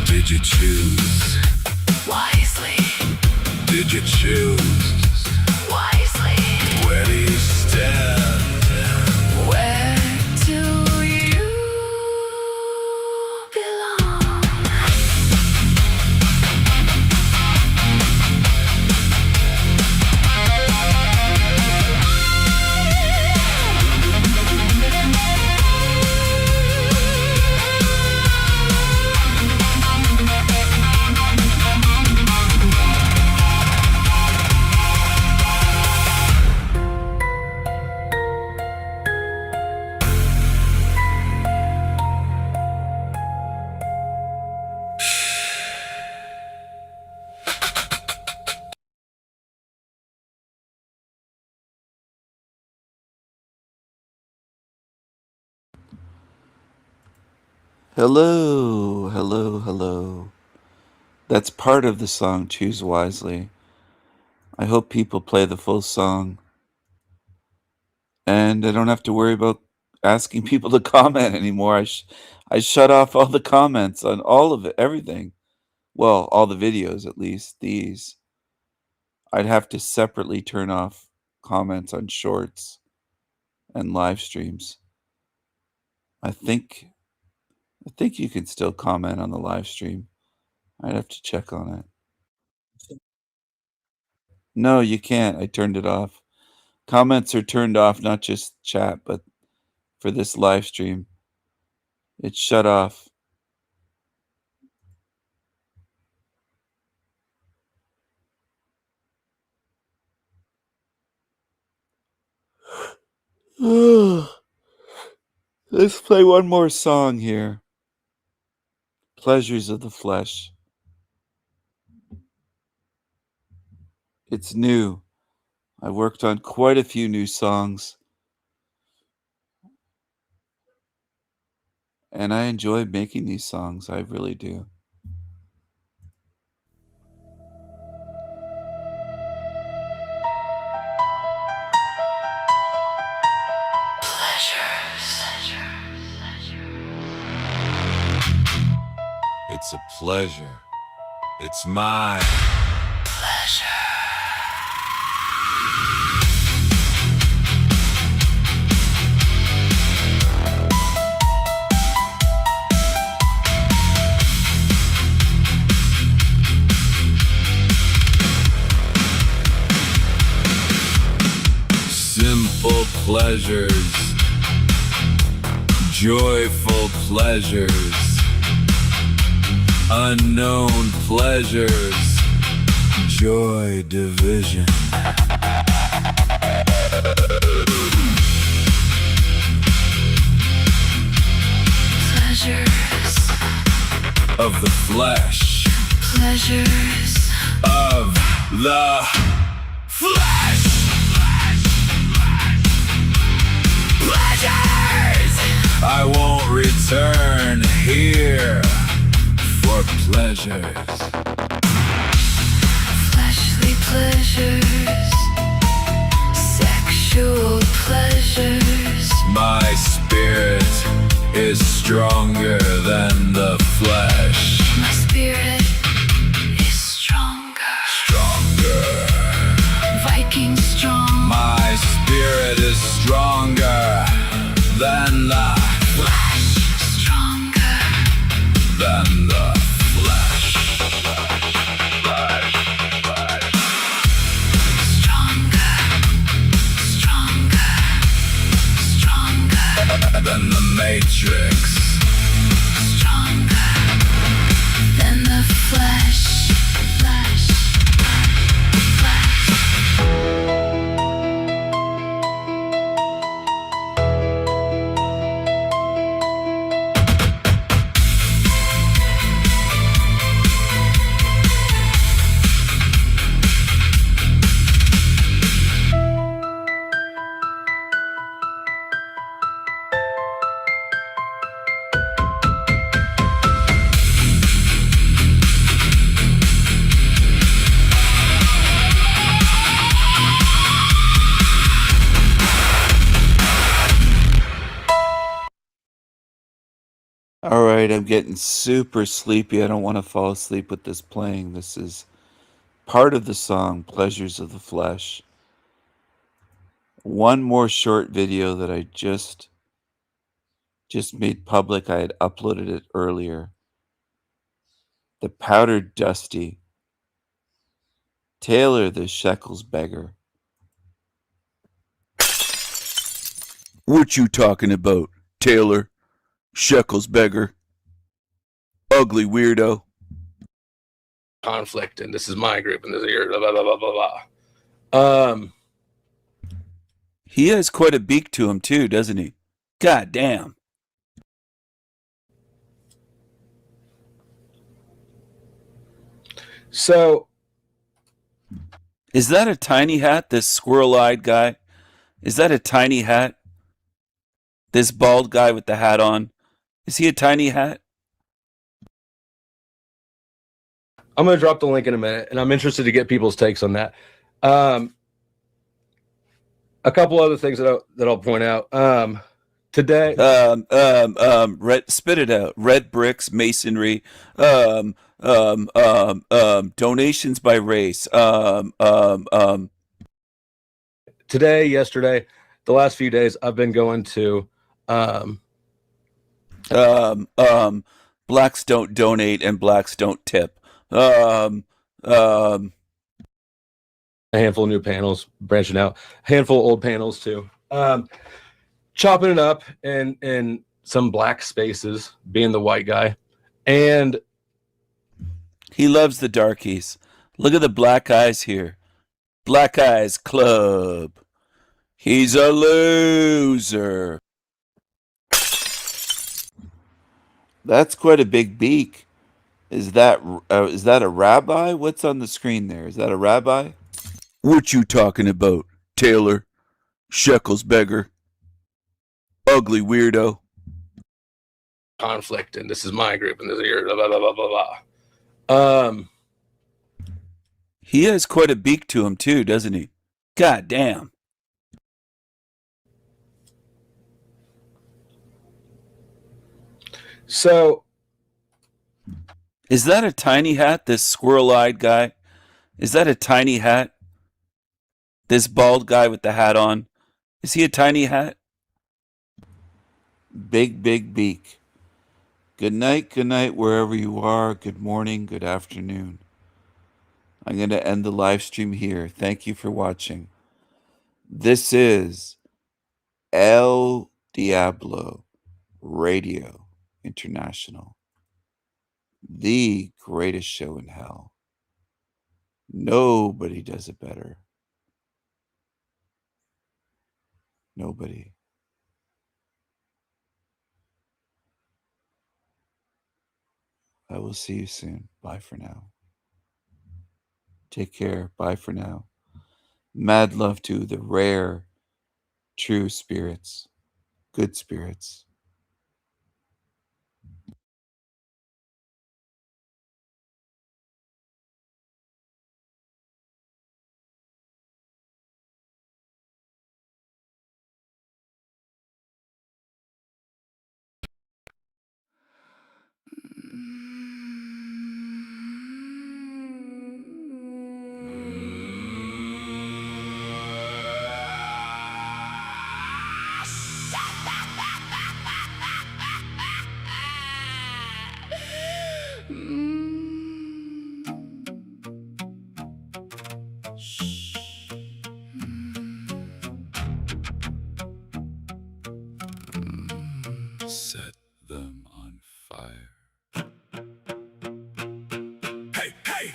Did you choose wisely? Did you choose wisely? Where do you stand? Where do you belong? Hello, hello, hello. That's part of the song, Choose Wisely. I hope people play the full song. And I don't have to worry about asking people to comment anymore. I shut off all the comments on all of it, everything. Well, all the videos, at least. These. I'd have to separately turn off comments on shorts and live streams. I think you can still comment on the live stream. I'd have to check on it. No, you can't. I turned it off. Comments are turned off, not just chat, but for this live stream. It's shut off. Let's play one more song here. Pleasures of the Flesh. It's new. I worked on quite a few new songs. And I enjoy making these songs. I really do. It's a pleasure. It's my pleasure. Simple pleasures, joyful pleasures, unknown pleasures, joy division. Pleasures of the flesh. Pleasures of the flesh. Pleasures. I won't return here for pleasures. Fleshly pleasures, sexual pleasures. My spirit is stronger than the flesh. My spirit is stronger. Stronger. Viking strong. My spirit is stronger than the flesh. Stronger than the flesh. Stronger, stronger, stronger than the Matrix. Stronger than the flesh. Flesh, flesh. All right, I'm getting super sleepy. I don't want to fall asleep with this playing. This is part of the song, Pleasures of the Flesh. One more short video that I just made public. I had uploaded it earlier. The Powdered Dusty. Taylor the Shekels Beggar. What you talking about, Taylor? Shekels Beggar. Ugly weirdo. Conflict, and this is my group, and this is your blah blah blah blah blah. He has quite a beak to him too, doesn't he? God damn. So, is that a tiny hat? This squirrel-eyed guy? Is that a tiny hat? This bald guy with the hat on? Is he a tiny hat? I'm going to drop the link in a minute, and I'm interested to get people's takes on that. A couple other things that I'll point out. Today, spit it out. Red bricks, masonry, donations by race. Today, yesterday, the last few days, I've been going to blacks don't donate and blacks don't tip. A handful of new panels, branching out. A handful of old panels too. Chopping it up in some black spaces, being the white guy. And he loves the darkies. Look at the black eyes here. Black Eyes Club. He's a loser. That's quite a big beak. Is that a rabbi? What's on the screen there? Is that a rabbi? What you talking about, Taylor? Shekels beggar. Ugly weirdo. Conflict, and this is my group, and this is your blah blah blah blah blah. He has quite a beak to him too, doesn't he? God damn. So, is that a tiny hat? This squirrel-eyed guy? Is that a tiny hat? This bald guy with the hat on? Is he a tiny hat? Big beak. Good night, wherever you are. Good morning, good afternoon. I'm going to end the live stream here. Thank you for watching. This is El Diablo Radio International, the greatest show in hell. Nobody does it better. Nobody. I will see you soon. Bye for now. Take care. Bye for now. Mad love to the rare, true spirits, good spirits. Set them on fire. Hey, hey!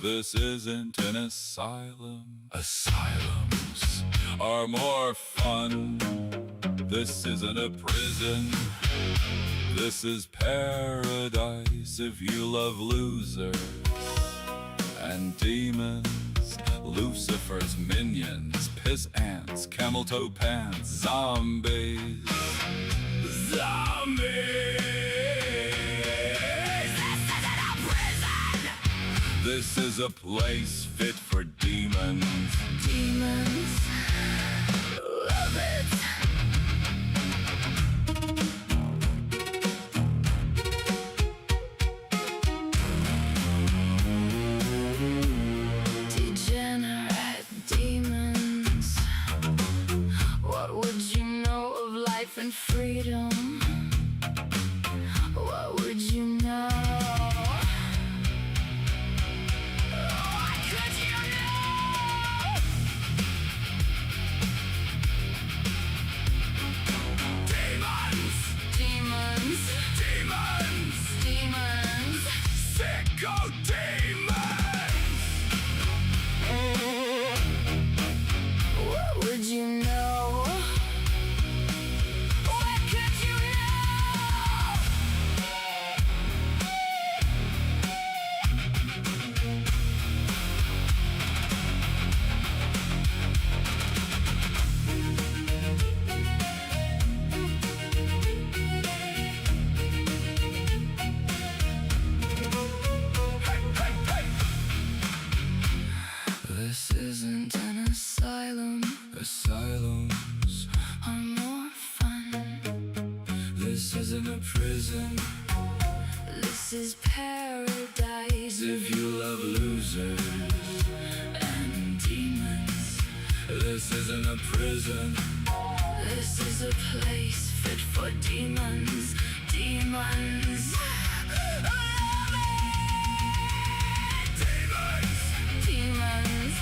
This isn't an asylum. Asylums are more fun. This isn't a prison. This is paradise if you love losers and demons. Lucifer's minions, piss ants, camel toe pants, zombies. Zombies! This is a place fit for demons. Demons love it. Degenerate demons. What would you know of life and freedom? What would you know? What could you prison. This is paradise if you love losers and demons. This isn't a prison. This is a place fit for demons. Demons. Demons. Demons.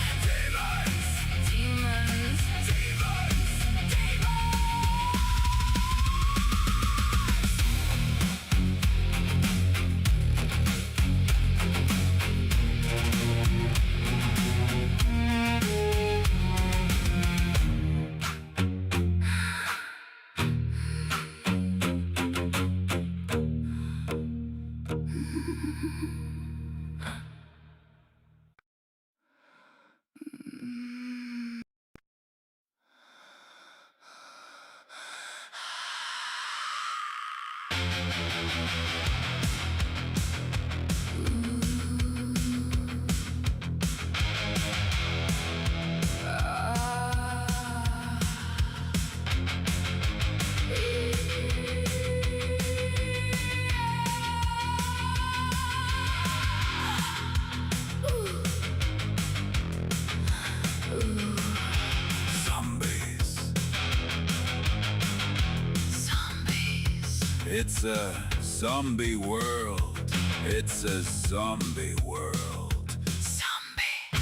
It's a zombie world. It's a zombie world. Zombie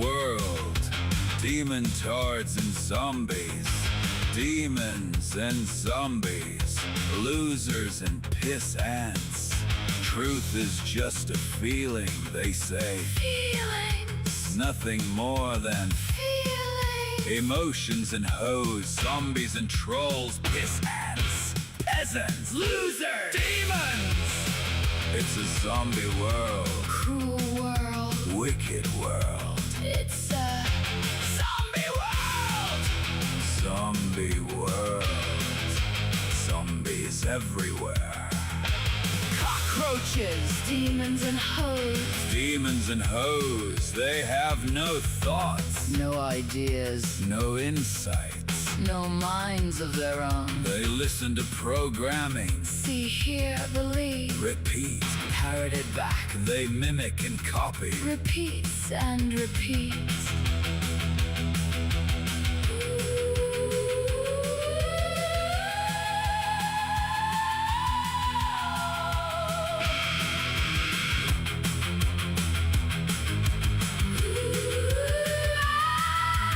world. Demon tards and zombies. Demons and zombies. Losers and piss ants. Truth is just a feeling, they say. Feelings. Nothing more than feelings. Emotions and hoes. Zombies and trolls. Piss ants. Peasants, losers, demons. It's a zombie world, Cruel world. wicked world, It's a zombie world. zombie world, zombies everywhere, Cockroaches, demons and hoes. demons and hoes. They have no thoughts, No ideas, no insights. no minds of their own. They listen to programming, See, hear, believe. repeat, Parrot it back. they mimic and copy. Repeats and repeats.